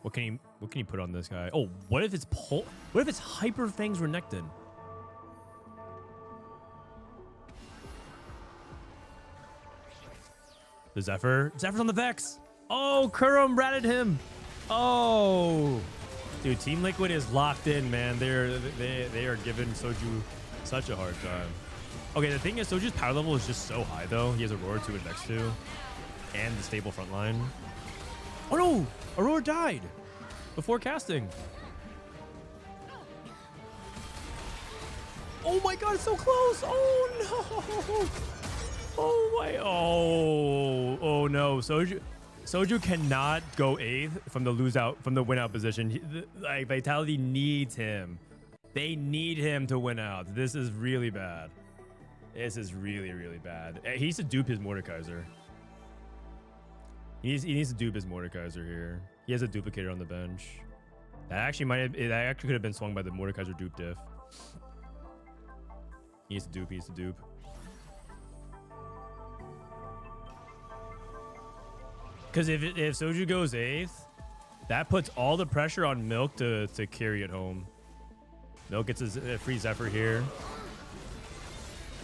S1: What can he put on this guy? Oh, what if it's Hyper Fangs Renekton? The Zephyr's on the Vex. Oh, Kurumx ratted him. Oh, dude, Team Liquid is locked in, man. They are giving Soju such a hard time. Okay, the thing is, Soju's power level is just so high though. He has Aurora 2 and Vex 2, and the stable front line. Oh no, Aurora died before casting. Oh my god, it's so close. Oh no. Oh my, oh no. Soju cannot go 8th from the win out position. Like Vitality needs him. They need him to win out. This is really bad. This is really bad. He needs to dupe his Mordekaiser. He needs to dupe his Mordekaiser here. He has a duplicator on the bench. That actually could have been swung by the Mordekaiser dupe diff. He needs to dupe. Because if Soju goes 8th, that puts all the pressure on Milk to carry it home. Milk gets his free Zephyr here.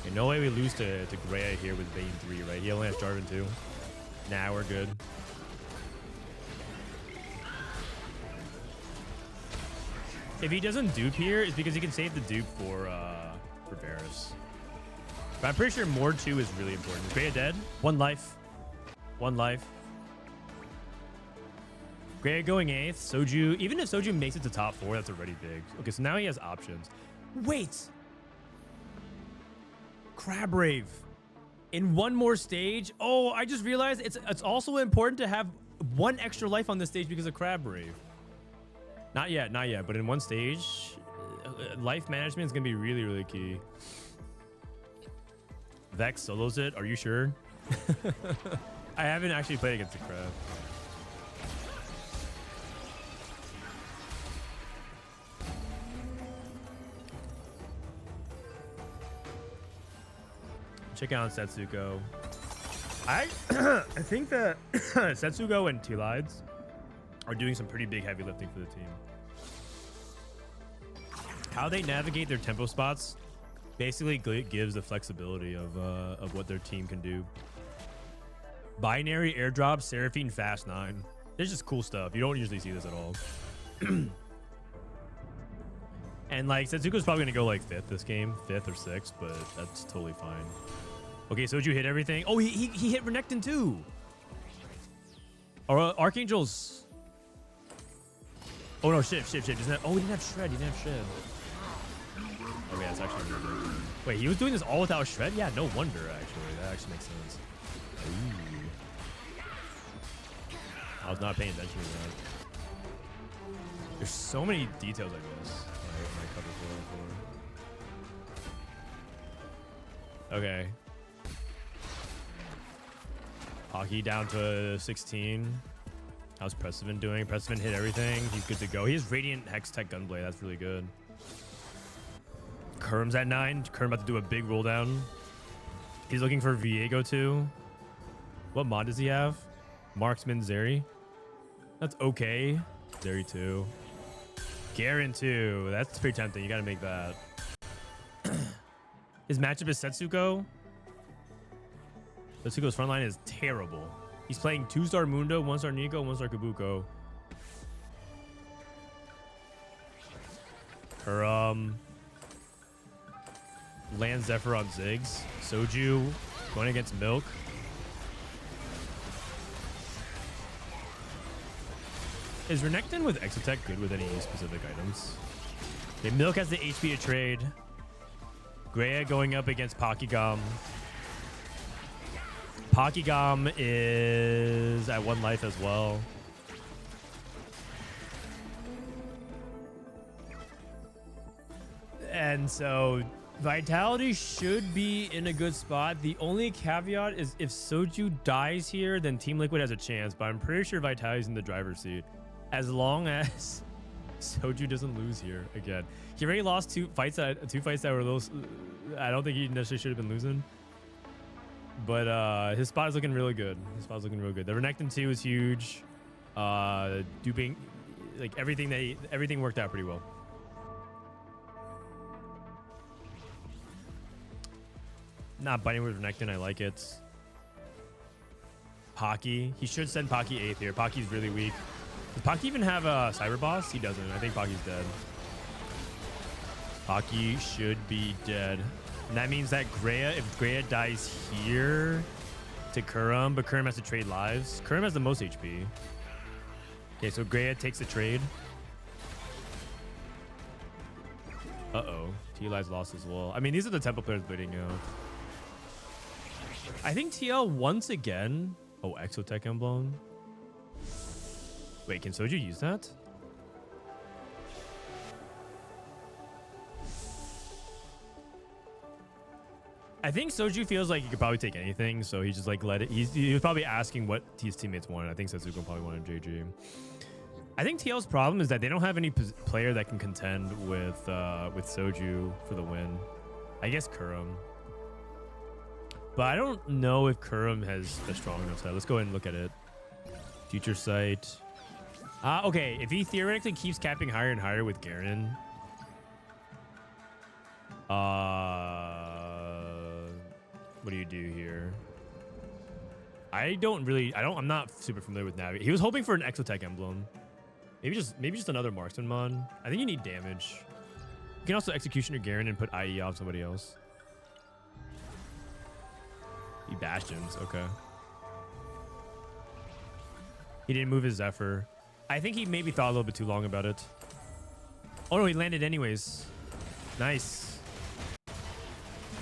S1: Okay, no way we lose to Grea here with Vayne 3, right? He only has Jarvan 2. Nah, we're good. If he doesn't dupe here, it's because he can save the dupe for Varus. But I'm pretty sure Mord 2 is really important. Grea dead. 1 life. 1 life. Grea going 8th. Soju, even if Soju makes it to top 4, that's already big. Okay, so now he has options. Wait! Crab Rave. In one more stage. Oh, I just realized it's also important to have 1 extra life on this stage because of Crab Rave. Not yet. But in one stage, life management is going to be really key. Vex solos it. Are you sure? I haven't actually played against the Crab. Check out Setsuko. I think that Setsuko and Tleyds are doing some pretty big heavy lifting for the team. How they navigate their tempo spots basically gives the flexibility of what their team can do. Binary airdrop, Seraphine Fast 9. It's just cool stuff. You don't usually see this at all. And like Setsuko's probably gonna go like 5th this game, 5th or 6th, but that's totally fine. Okay, Soju hit everything. Oh, he hit Renekton too. Or Archangels. Oh no, shit. Oh, he didn't have Shred. Okay, that's actually really good. Wait, he was doing this all without Shred? Yeah, no wonder actually. That actually makes sense. Ooh. I was not paying attention to that. There's so many details like this. My cover for. Okay. Pocky down to 16. How's Prestivent doing? Prestivent hit everything. He's good to go. He has Radiant Hex Tech Gunblade. That's really good. Kurum's at 9. Kurum about to do a big roll down. He's looking for Viego too. What mod does he have? Marksman Zeri. That's okay. Zeri 2. Garen 2. That's pretty tempting. You gotta make that. His matchup is Setsuko. Setsuko's front line is terrible. He's playing 2-star Mundo, 1-star Nico, 1-star Kabuko. Land Zephyr on Ziggs. Soju going against Milk. Is Renekton with Exotech good with any specific items? Okay, Milk has the HP to trade. Grea going up against Pockygom. Pockygom is at 1 life as well. And so Vitality should be in a good spot. The only caveat is if Soju dies here, then Team Liquid has a chance. But I'm pretty sure Vitality's in the driver's seat. As long as Soju doesn't lose here again. He already lost two fights that were a little... I don't think he necessarily should have been losing. But his spot is looking really good. The Renekton 2 is huge. Duping... Like, everything worked out pretty well. Not biting with Renekton. I like it. Pocky. He should send Pocky 8th here. Pocky's really weak. Does Pocky even have a Cyber Boss? He doesn't. I think Pocky's dead. Pocky should be dead. And that means that Grea, if Grea dies here to Kurum, but Kurum has to trade lives. Kurum has the most HP. Okay, so Grea takes the trade. Uh-oh. Tleyds lost as well. I mean, these are the Temple players bleeding out. I think TL once again... Oh, Exotech Emblem. Wait, can Soju use that? I think Soju feels like he could probably take anything, so he just like let it. He was probably asking what his teammates wanted. I think Setsuko probably wanted JG. I think TL's problem is that they don't have any player that can contend with Soju for the win. I guess Kurum. But I don't know if Kurum has a strong enough side. Let's go ahead and look at it. Future sight. Okay, if he theoretically keeps capping higher and higher with Garen. What do you do here? I'm not super familiar with Navi. He was hoping for an Exotech emblem. Maybe just another marksman mod. I think you need damage. You can also Executioner Garen and put IE off somebody else. He Bastions, okay. He didn't move his Zephyr. I think he maybe thought a little bit too long about it. Oh no, he landed anyways. Nice.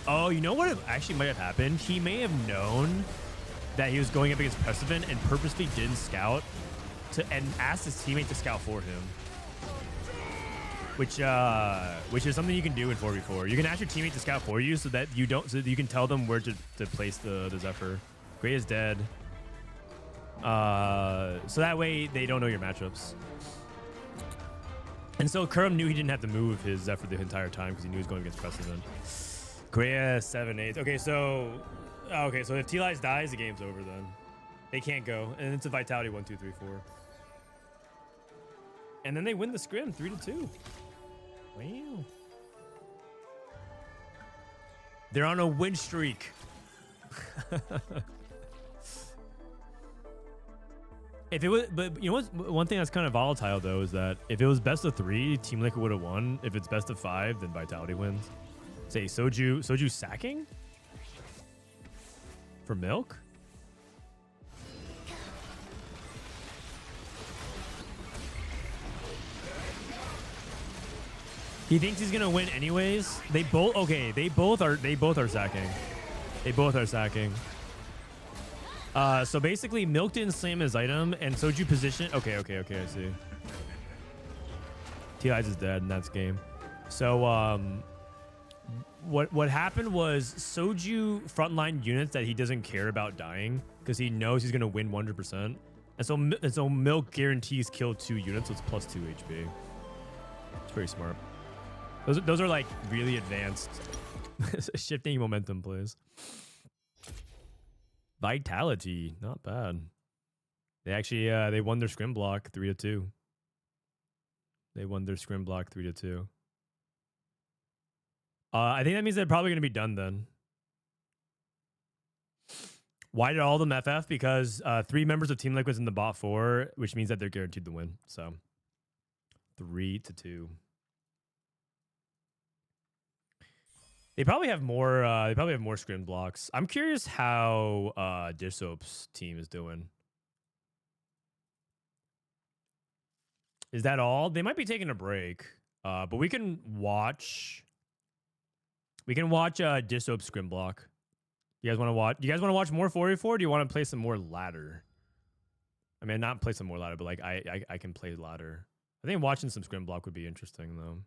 S1: Oh, you know what actually might have happened? He may have known that he was going up against Prestivent and purposely didn't scout and asked his teammate to scout for him. Which is something you can do in 4v4. You can ask your teammate to scout for you so that you can tell them where to place the Zephyr. Gray is dead. So that way they don't know your matchups. And so Kurum knew he didn't have to move his Zephyr the entire time because he knew he was going against Prestivent. Grea 7-8. Okay, so if Tleyds dies, the game's over then. They can't go. And it's a Vitality 1, 2, 3, 4. And then they win the Scrim 3-2. Wow. They're on a win streak. If it was, but you know what? One thing that's kind of volatile though is that if it was best of 3, Team Liquid would have won. If it's best of 5, then Vitality wins. Say Soju sacking for Milk. He thinks he's gonna win anyways. They both are sacking. They both are sacking. So basically Milk didn't slam his item and Soju position. Okay, I see. Tleyds is dead and that's game. So what happened was Soju frontline units that he doesn't care about dying because he knows he's gonna win 100%. And so Milk guarantees kill 2 units, so it's plus 2 HP. It's pretty smart. Those are like really advanced shifting momentum plays. Vitality, not bad. They actually they won their scrim block 3-2. They won their scrim block 3-2. I think that means they're probably going to be done then. Why did all of them FF? Because 3 members of Team Liquid's in the bot 4, which means that they're guaranteed to win. So 3-2. They probably have more. They probably have more scrim blocks. I'm curious how Dishsoap's team is doing. Is that all? They might be taking a break, but we can watch. We can watch Dishsoap scrim block. You guys want to watch? You guys want to watch more 4v4? Do you want to play some more ladder? I mean, not play some more ladder, but like I can play ladder. I think watching some scrim block would be interesting though.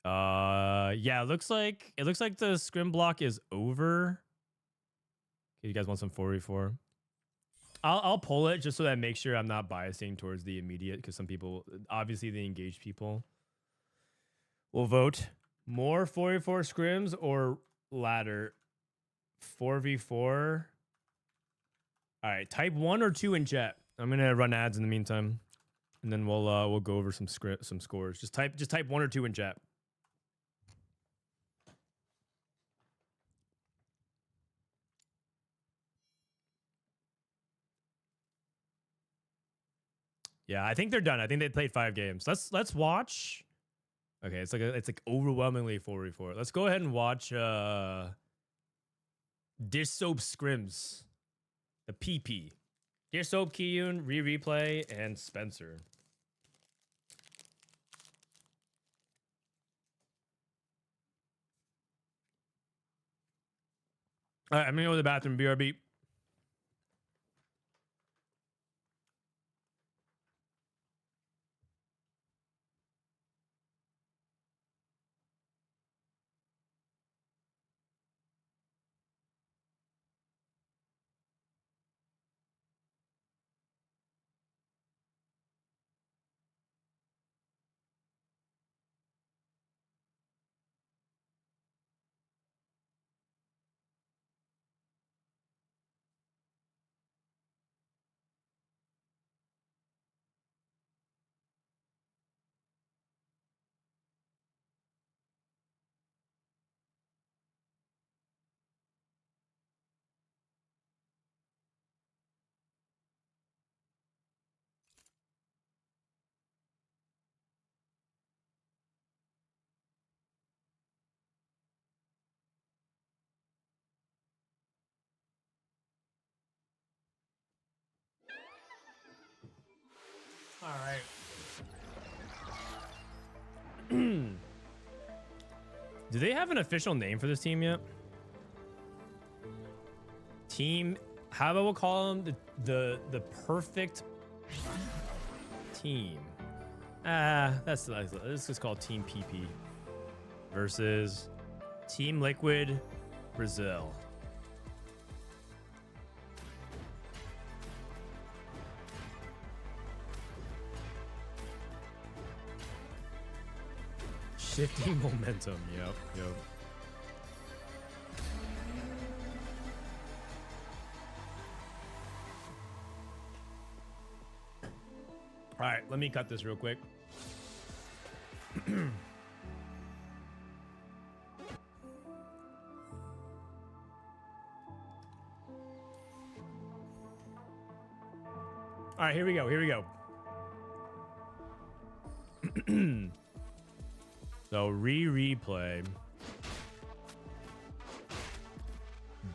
S1: Yeah, it looks like the scrim block is over. Okay, you guys want some 4v4? I'll pull it just so that I make sure I'm not biasing towards the immediate, because some people, obviously the engaged people, will vote more 4v4 scrims or ladder 4v4. All right, type 1 or 2 in chat. I'm gonna run ads in the meantime, and then we'll go over some scores. Just type 1 or 2 in chat. Yeah, I think they're done. I think they played 5 games. Let's watch. Okay, it's like overwhelmingly 4v4. Let's go ahead and watch Dishsoap scrims. The PP. Dishsoap, Kiyoon, replay, and Spencer. All right, I'm gonna go to the bathroom. BRB. All right. Do they have an official name for this team yet? Team, how about we'll call them the perfect team. Let's just call Team PP versus Team Liquid Brazil. Shifting momentum. Yep. All right, let me cut this real quick. All right, here we go. So replay.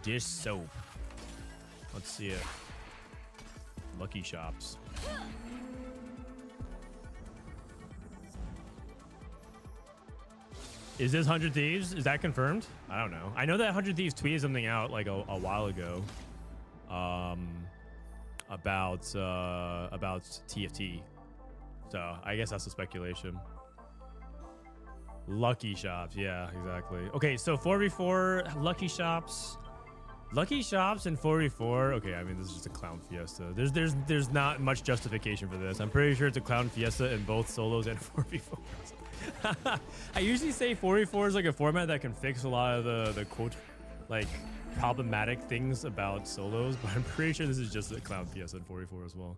S1: Dishsoap. Let's see it. Lucky Shops. Is this 100 Thieves? Is that confirmed? I don't know. I know that 100 Thieves tweeted something out like a while ago. About TFT. So I guess that's a speculation. Lucky Shops, yeah, exactly. Okay, so 4v4 Lucky Shops Lucky shops in 4v4. Okay, I mean this is just a clown fiesta. There's not much justification for this. I'm pretty sure it's a clown fiesta in both solos and 4v4s. I usually say 4v4 is like a format that can fix a lot of the quote like problematic things about solos, but I'm pretty sure this is just a clown fiesta in 4v4 as well.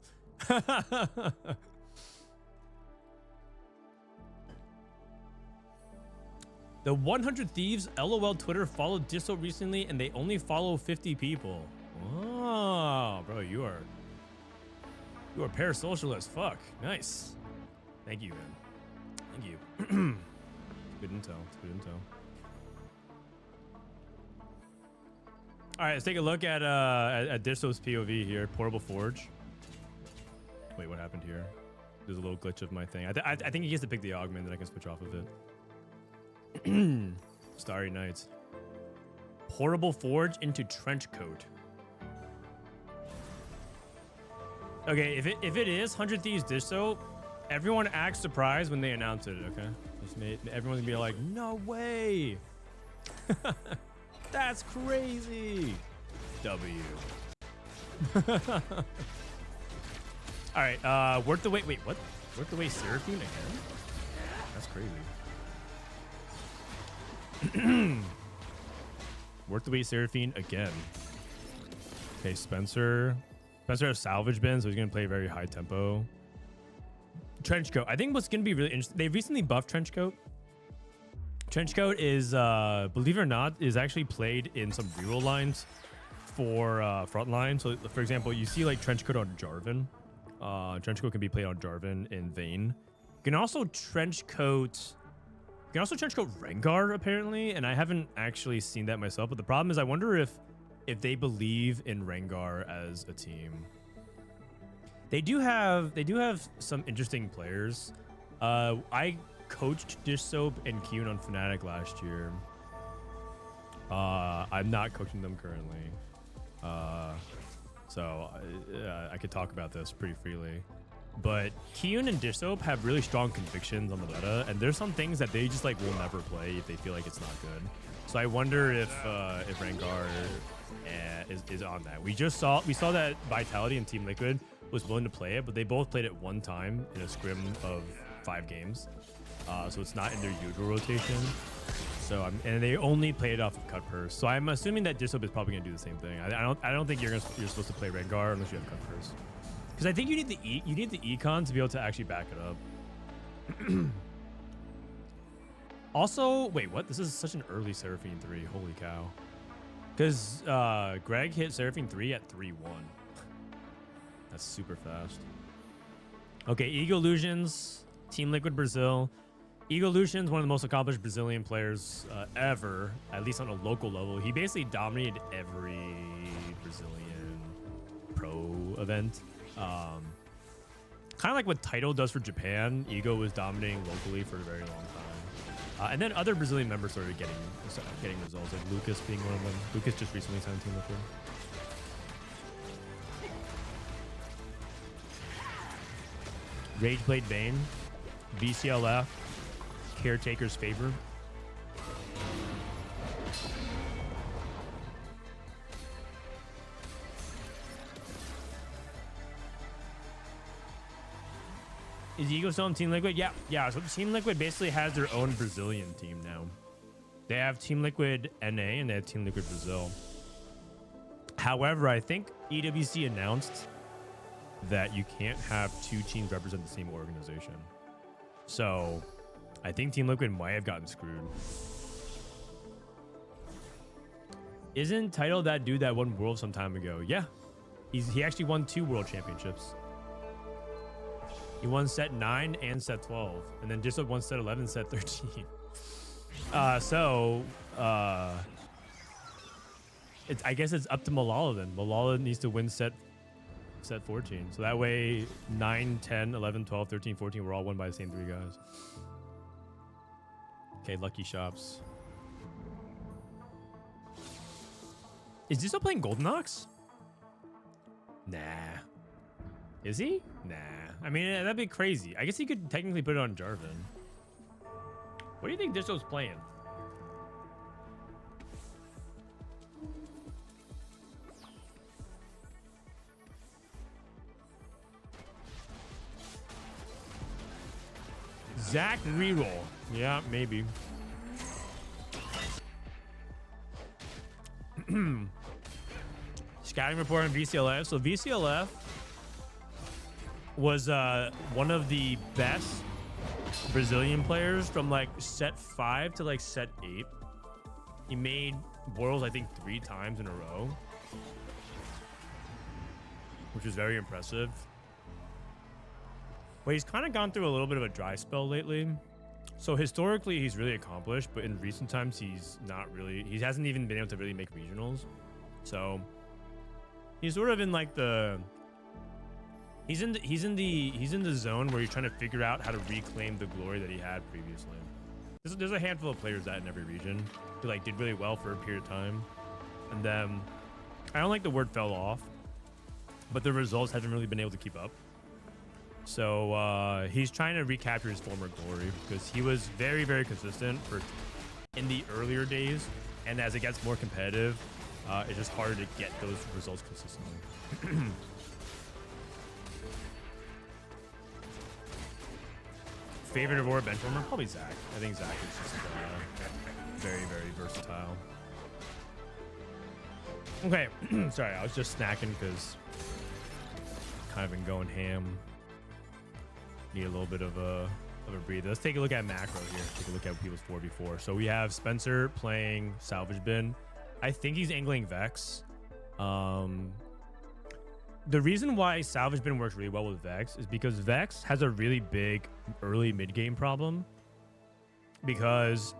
S1: The 100 Thieves LOL Twitter followed Dishsoap recently, and they only follow 50 people. Oh, bro, you are parasocial as fuck. Nice. Thank you, man. Thank you. Good intel. It's good intel. All right, let's take a look at Dishsoap's POV here. Portable Forge. Wait, what happened here? There's a little glitch of my thing. I think he gets to pick the augment, then I can switch off of it. Starry Nights. Portable Forge into trench coat. Okay, if it is 100 Thieves Dishsoap, everyone acts surprised when they announce it. Okay, everyone's gonna be like, "No way, that's crazy." W. All right, worth the wait. Wait, what? Worth the wait, Seraphine again? That's crazy. Worth the wait, Seraphine again. Okay, Spencer has salvage bin, so he's gonna play very high tempo. Trenchcoat. I think what's gonna be really interesting. They recently buffed Trenchcoat. Trenchcoat is, believe it or not, is actually played in some reroll lines for frontline. So, for example, you see like Trenchcoat on Jarvan. Trenchcoat can be played on Jarvan in Vayne. You can also Trenchcoat Rengar, apparently, and I haven't actually seen that myself. But the problem is, I wonder if they believe in Rengar as a team. They do have some interesting players. I coached Dishsoap and Kiyoon on Fnatic last year. I'm not coaching them currently, so I could talk about this pretty freely. But Kiyoon and Dishsoap have really strong convictions on the meta, and there's some things that they just like will never play if they feel like it's not good. So I wonder if Rengar is on that. We saw that Vitality and Team Liquid was willing to play it, but they both played it one time in a scrim of 5 games, so it's not in their usual rotation. So and they only played it off of cut purse. So I'm assuming that Dishsoap is probably gonna do the same thing. I don't think you're supposed to play Rengar unless you have cut purse. Because I think you need the econ to be able to actually back it up. Also, wait, what? This is such an early Seraphine 3. Holy cow. Because Greg hit Seraphine 3 at 3-1. That's super fast. Okay, Eusouolucas, Team Liquid Brazil. Eusouolucas, one of the most accomplished Brazilian players ever, at least on a local level. He basically dominated every Brazilian pro event. Kind of like what Title does for Japan. Ego was dominating locally for a very long time, and then other Brazilian members started getting results, like Lucas being one of them. Lucas just recently signed Team Liquid. Rage played Vayne, Vclf, Caretaker's favor. Is Ego still on Team Liquid? Yeah. So Team Liquid basically has their own Brazilian team now. They have Team Liquid NA and they have Team Liquid Brazil. However, I think EWC announced that you can't have 2 teams represent the same organization. So I think Team Liquid might have gotten screwed. Isn't Title that dude that won World some time ago? Yeah. He actually won 2 World Championships. He won set 9 and set 12, and then Dishsoap won set 11, set 13. I guess it's up to Malala then. Malala needs to win set 14. So that way 9, 10, 11, 12, 13, 14 were all won by the same 3 guys. Okay, Lucky Shops. Is Dishsoap playing Golden Ox? Nah. Is he? Nah. I mean, that'd be crazy. I guess he could technically put it on Jarvan. What do you think Dishsoap's playing? Zach reroll. Yeah, maybe. Scouting report on VCLF. So VCLF was one of the best Brazilian players from like set 5 to like set 8. He made Worlds, I think, 3 times in a row, which is very impressive. But he's kind of gone through a little bit of a dry spell lately. So historically, he's really accomplished, but in recent times, he's not really. He hasn't even been able to really make regionals. So he's sort of in like the. He's in the zone where he's trying to figure out how to reclaim the glory that he had previously. There's a handful of players that in every region who like did really well for a period of time, and then I don't like the word fell off, but the results haven't really been able to keep up. So he's trying to recapture his former glory because he was very, very consistent in the earlier days, and as it gets more competitive, it's just harder to get those results consistently. Favorite Aurora benchwarmer? Probably Zach. I think Zach is just very, very versatile. Okay, sorry, I was just snacking because kind of been going ham. Need a little bit of a breather. Let's take a look at macro here. Take a look at people's 4v4. So we have Spencer playing Salvage Bin. I think he's angling Vex. The reason why Salvage Bin works really well with Vex is because Vex has a really big early mid-game problem because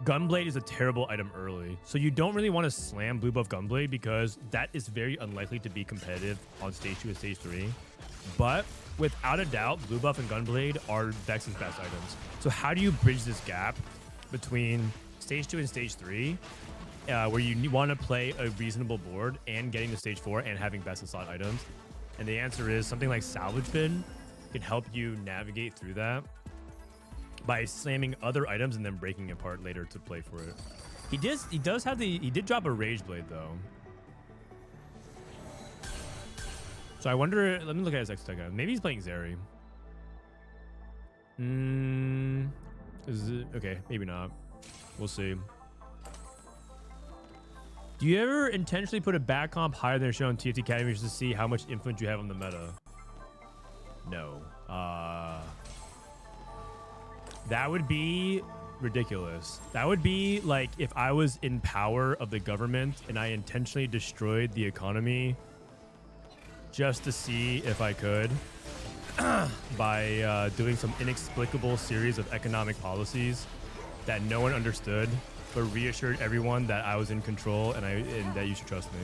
S1: Gunblade is a terrible item early. So you don't really want to slam blue buff Gunblade because that is very unlikely to be competitive on stage 2 and stage 3. But without a doubt, blue buff and Gunblade are Vex's best items. So how do you bridge this gap between stage 2 and stage 3? Where you want to play a reasonable board and getting to stage 4 and having best in slot items? And the answer is something like Salvage Bin can help you navigate through that by slamming other items and then breaking apart later to play for it. He did drop a Rage Blade though. So I wonder, let me look at his X-Tech. Maybe he's playing Zeri. Is it okay? Maybe not. We'll see. Do you ever intentionally put a back comp higher than shown TFT Academy just to see how much influence you have on the meta? No. That would be ridiculous. That would be like if I was in power of the government and I intentionally destroyed the economy just to see if I could by doing some inexplicable series of economic policies that no one understood, but reassured everyone that I was in control and that you should trust me.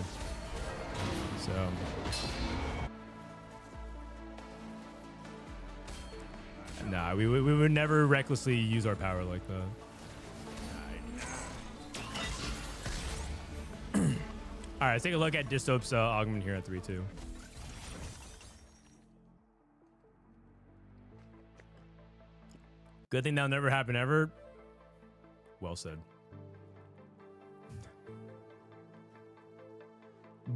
S1: So nah, we would never recklessly use our power like that. All right, let's take a look at Dishsoap's augment here at 3-2. Good thing that'll never happen ever. Well said.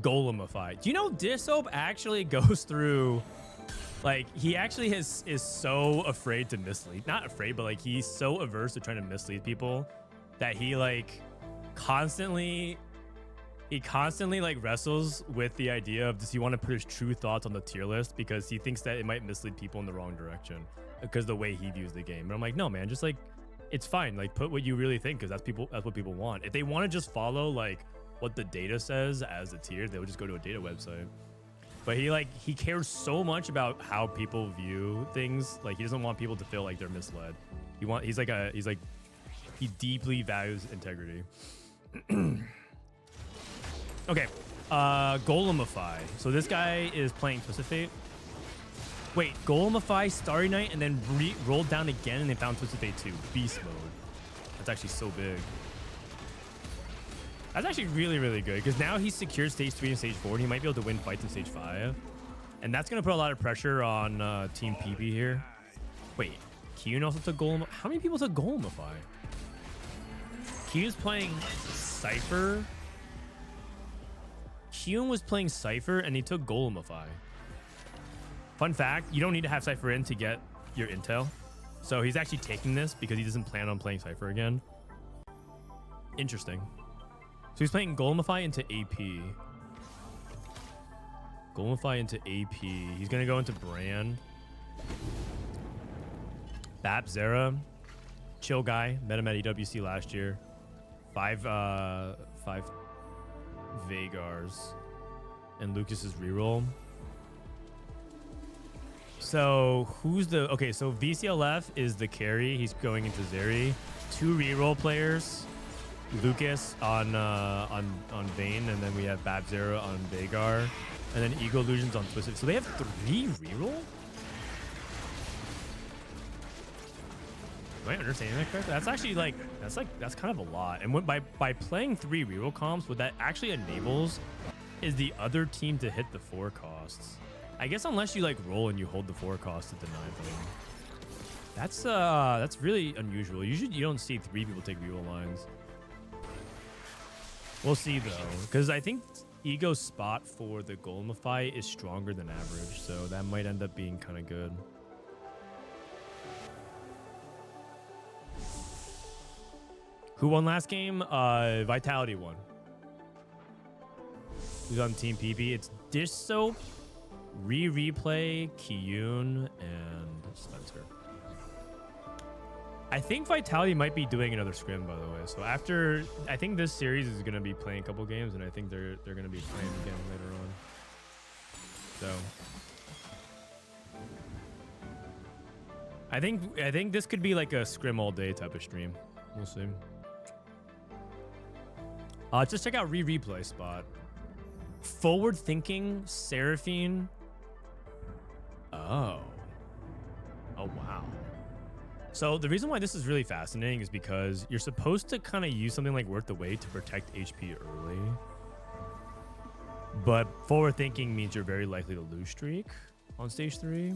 S1: Golemify. Do you know Dishsoap actually goes through, like, he actually is so afraid to mislead. Not afraid, but like he's so averse to trying to mislead people that he constantly like wrestles with the idea of does he want to put his true thoughts on the tier list because he thinks that it might mislead people in the wrong direction because the way he views the game. But I'm like, no, man, just like, it's fine. Like, put what you really think because that's what people want. If they want to just follow like what the data says as a tier, they would just go to a data website. But he cares so much about how people view things. Like, he doesn't want people to feel like they're misled. He deeply values integrity. Okay, Golemify. So this guy is playing Twisted Fate. Wait, Golemify, Starry Night, and then rolled down again, and they found Twisted Fate 2. Beast mode. That's actually so big. That's actually really, really good, because now he's secured stage 3 and stage 4, and he might be able to win fights in stage 5. And that's going to put a lot of pressure on Team PP here. Wait, Kiyoon also took Golem. How many people took Golemify? Kiyoon's playing Cypher. Kiyoon was playing Cypher, and he took Golemify. Fun fact, you don't need to have Cypher in to get your intel. So he's actually taking this because he doesn't plan on playing Cypher again. Interesting. So he's playing Golemify into AP. Golemify into AP. He's going to go into Brand. Bapzera. Chill guy. Met him at EWC last year. Five Vagars. And Lucas's reroll. So who's the... Okay, so Vclf is the carry. He's going into Zeri. 2 reroll players. Lucas on Vayne, and then we have Bapzera on Vagar, and then Ego Illusions on Twisted. So they have 3 reroll? Am I understanding that correctly? That's actually that's kind of a lot. And by playing 3 reroll comps, what that actually enables is the other team to hit the 4 costs. I guess unless you like roll and you hold the 4 costs to deny them. That's really unusual. Usually you don't see 3 people take reroll lines. We'll see though, because I think Ego's spot for the Golemify is stronger than average, so that might end up being kind of good. Who won last game? Vitality won. Who's on Team PP? It's Dishsoap, Replay, Kiyoon, and Spencer. I think Vitality might be doing another scrim, by the way. So after, I think this series is going to be playing a couple games, and I think they're going to be playing again later on. So I think this could be like a scrim all day type of stream. We'll see. Just check out replay spot. Forward thinking Seraphine. Oh wow. So the reason why this is really fascinating is because you're supposed to kind of use something like Worth the Wait to protect HP early. But forward thinking means you're very likely to lose streak on stage 3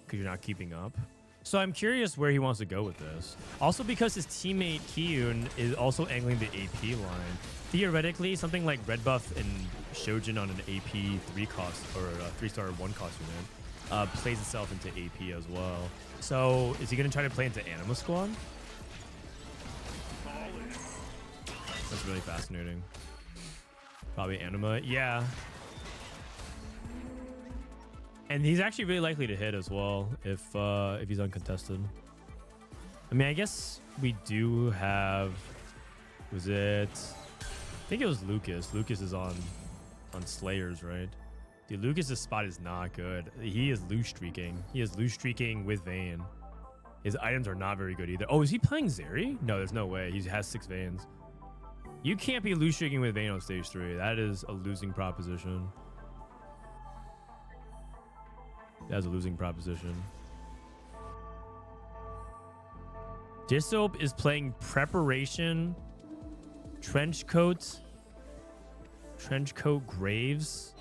S1: because you're not keeping up. So I'm curious where he wants to go with this. Also because his teammate Kiyoon is also angling the AP line. Theoretically, something like red buff and Shojin on an AP 3 cost or a 3-star 1 cost unit plays itself into AP as well. So is he going to try to play into Anima Squad? That's really fascinating. Probably Anima. Yeah. And he's actually really likely to hit as well if he's uncontested. I mean, I guess we do have... Was it... I think it was Lucas. Lucas is on Slayers, right? Dude, Lucas's spot is not good. He is loose streaking. He is loose streaking with Vayne. His items are not very good either. Oh, is he playing Zeri? No, there's no way. He has 6 Vaynes. You can't be loose streaking with Vayne on stage 3. That is a losing proposition. That's a losing proposition. Dishsoap is playing Preparation, Trenchcoat Graves.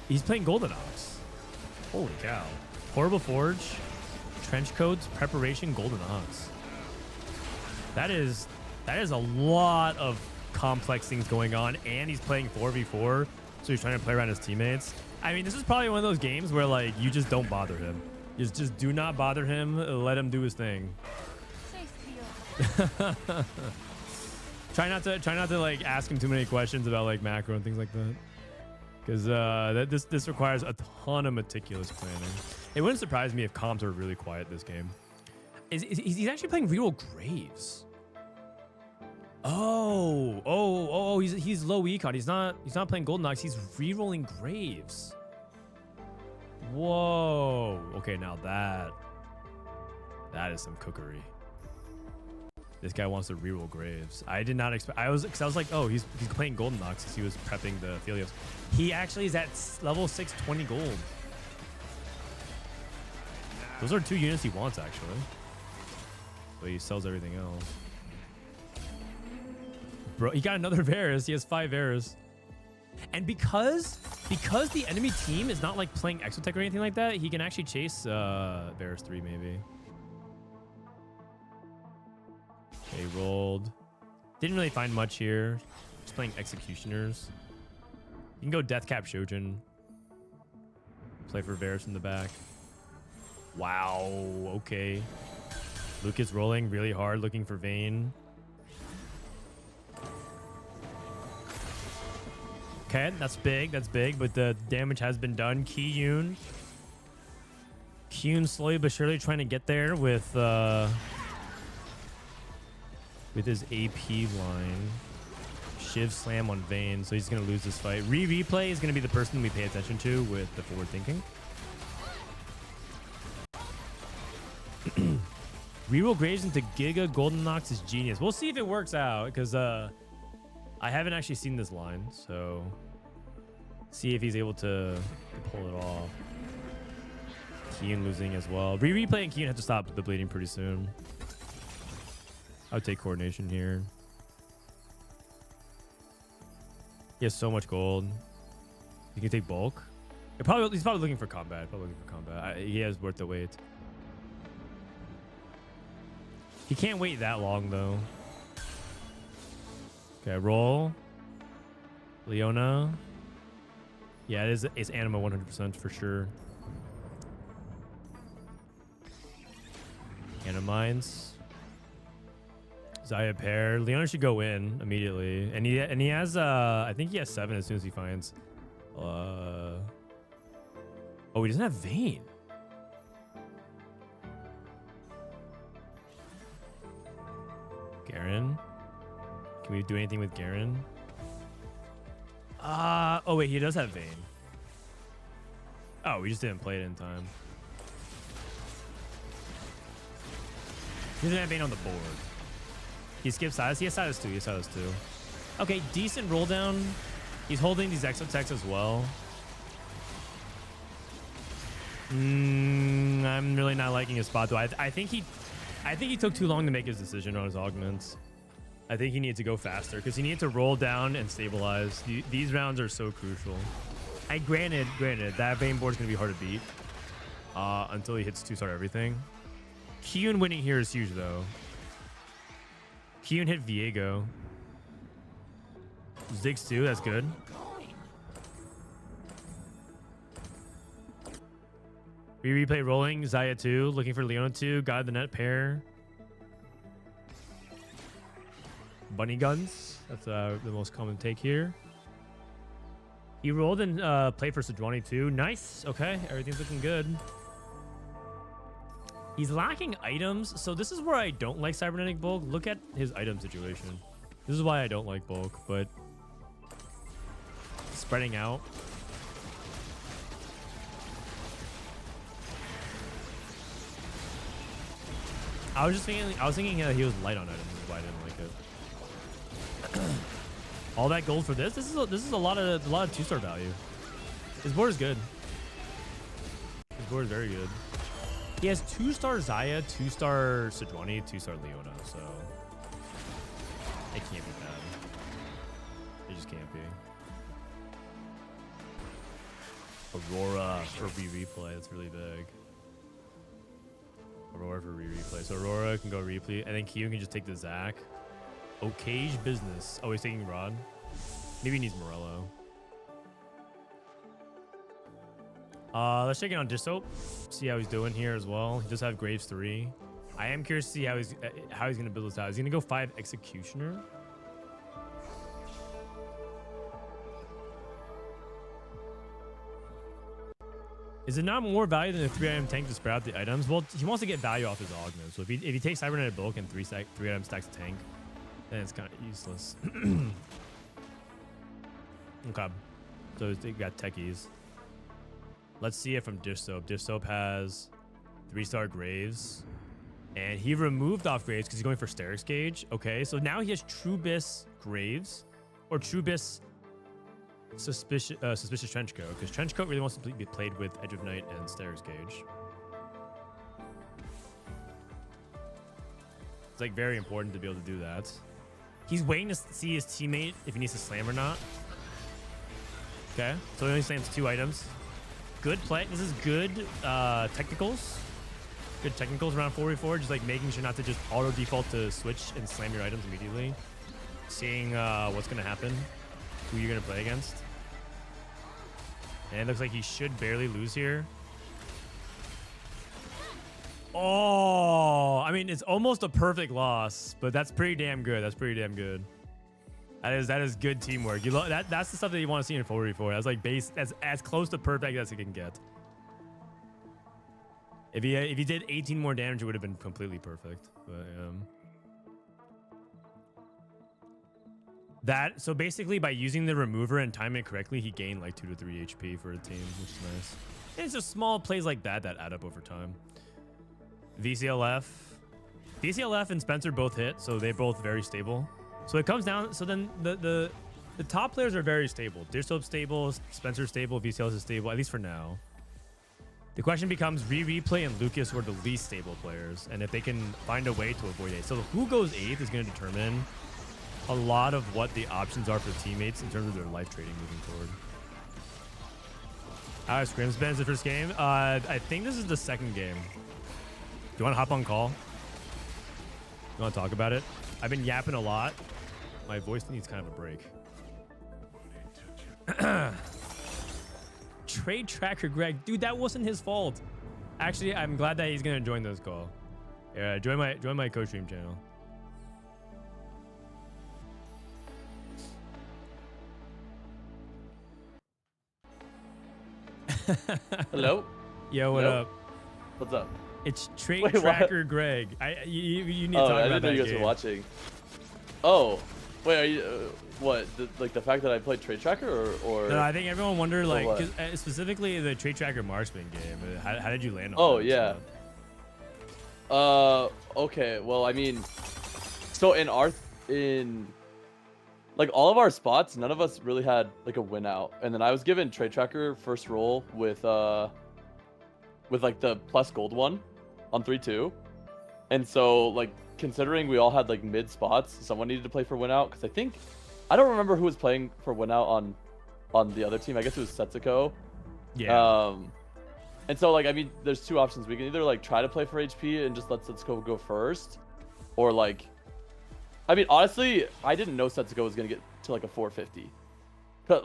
S1: He's playing Golden Ox. Holy cow. Horrible Forge, Trenchcoats, Preparation, Golden Ox. That is a lot of complex things going on, and he's playing 4v4, so he's trying to play around his teammates. I mean, this is probably one of those games where like you just don't bother him. Just do not bother him. Let him do his thing. Try not to like ask him too many questions about like macro and things like that. Because this requires a ton of meticulous planning. It wouldn't surprise me if comps are really quiet this game. He's actually playing reroll Graves. Oh, he's low econ. He's not playing Golden Ox. He's rerolling Graves. Whoa. Okay, now that is some cookery. This guy wants to reroll Graves. I did not expect. I was like, oh, he's playing Golden Ox because he was prepping the Philios. He actually is at level 620 gold. Those are 2 units he wants actually. But he sells everything else. Bro, he got another Varus. He has 5 Varus. And because the enemy team is not like playing Exotech or anything like that, he can actually chase Varus 3 maybe. Okay, rolled. Didn't really find much here. Just playing Executioners. You can go Deathcap Shojin. Play for Varus in the back. Wow. Okay. Lucas rolling really hard, looking for Vayne. Okay, that's big. That's big, but the damage has been done. Kiyoon. Kiyoon slowly but surely trying to get there with his AP line. Shiv slam on Vayne, so he's going to lose this fight. Replay is going to be the person we pay attention to with the forward thinking. Reroll Graves into Giga Golden Nox is genius. We'll see if it works out, because I haven't actually seen this line, so see if he's able to pull it off. Kiyoon losing as well. Replay and Kiyoon have to stop the bleeding pretty soon. I would take coordination here. He has so much gold. You can take bulk. He's probably looking for combat. He has worth the wait. He can't wait that long though. Okay, roll. Leona. Yeah, it's Anima 100% for sure. Animines. Zaya pair. Leona should go in immediately, and he has I think he has 7 as soon as he finds. Oh, he doesn't have Vayne. Garen. Can we do anything with Garen? Oh wait, he does have Vayne. Oh, we just didn't play it in time. He doesn't have Vayne on the board. He skips Silas. He has Silas too. Okay, decent roll down. He's holding these exotechs as well. I'm really not liking his spot though. I think he took too long to make his decision on his augments. I think he needed to go faster because he needed to roll down and stabilize. These rounds are so crucial. Granted, that Vayne board is gonna be hard to beat until he hits 2-star everything. Kiyoon winning here is huge though. Kiyoon hit Viego. Ziggs too, that's good. Replay rolling, Zaya 2, looking for Leona 2, guide the net pair. Bunny guns, that's the most common take here. He rolled and played for Sejuani 2. Nice, okay, everything's looking good. He's lacking items, so this is where I don't like Cybernetic Bulk. Look at his item situation. This is why I don't like Bulk, but spreading out. I was thinking he was light on items, is why I didn't like it. All that gold for this? This is a lot of 2-star value. His board is good. His board is very good. He has 2-star Zaya, 2-star Sejuani, 2-star Leona, so it can't be bad. It just can't be. Aurora for replay, that's really big. Aurora for replay. So Aurora can go replay, and then Kiyoon can just take the Zac. Okage business. Oh, he's taking Rod. Maybe he needs Morello. Let's check in on Dishsoap. See how he's doing here as well. He does have Graves 3. I am curious to see how he's gonna build this out. He's gonna go 5 Executioner. Is it not more value than a 3-item tank to spread out the items? Well, he wants to get value off his augment. So if he takes Cybernetic Bulk and 3-item stacks a tank, then it's kind of useless. Okay. So he got techies. Let's see it from Dishsoap. Dishsoap has 3-star Graves. And he removed off Graves because he's going for Sterix Gauge. Okay, so now he has Trubis Graves. Or Trubis Suspicious Trenchcoat. Because Trenchcoat really wants to be played with Edge of Night and Sterix Gauge. It's like very important to be able to do that. He's waiting to see his teammate if he needs to slam or not. Okay, so he only slams 2 items. Good play. This is good technicals. Good technicals around 4v4. Just like making sure not to just auto default to switch and slam your items immediately. Seeing what's going to happen. Who you're going to play against. And it looks like he should barely lose here. Oh, I mean, it's almost a perfect loss, but that's pretty damn good. That's pretty damn good. That is good teamwork. That's the stuff that you want to see in 4v4. That's like as close to perfect as it can get. If he did 18 more damage, it would have been completely perfect. But so basically by using the remover and timing it correctly, he gained like 2 to 3 HP for a team, which is nice. And it's just small plays like that add up over time. Vclf and Spencer both hit, so they're both very stable. So it comes down. So then the top players are very stable. Dishsoap stable, Spencer stable, VCLS is stable, at least for now. The question becomes Replay and Lucas, who are the least stable players, and if they can find a way to avoid it. So who goes 8th is going to determine a lot of what the options are for teammates in terms of their life trading moving forward. How has Scrims been the first game? I think this is the second game. Do you want to hop on call? You want to talk about it? I've been yapping a lot. My voice needs kind of a break. Trade tracker Greg, dude, that wasn't his fault. Actually, I'm glad that he's gonna join this call. Yeah, join my co-stream channel.
S4: Hello.
S1: Yo, what up?
S4: What's up?
S1: It's trade tracker Greg. You need to talk about that.
S4: I didn't know you guys were watching. Oh, wait, are you? What? Like the fact that I played Trade Tracker, or?
S1: No, I think everyone wondered, like, specifically the Trade Tracker Marksman game. How did you land on?
S4: Oh
S1: that?
S4: yeah. Okay. Well, I mean, so in like all of our spots, none of us really had like a win out, and then I was given Trade Tracker first roll with like the plus gold one on 3-2, and so like considering we all had like mid spots, someone needed to play for win out, because I don't remember who was playing for win out on the other team. I guess it was Setsuko.
S1: Yeah.
S4: And so like, I mean, there's two options. We can either like try to play for HP and just let Setsuko go first, or like, I mean, honestly, I didn't know Setsuko was gonna get to like a 450.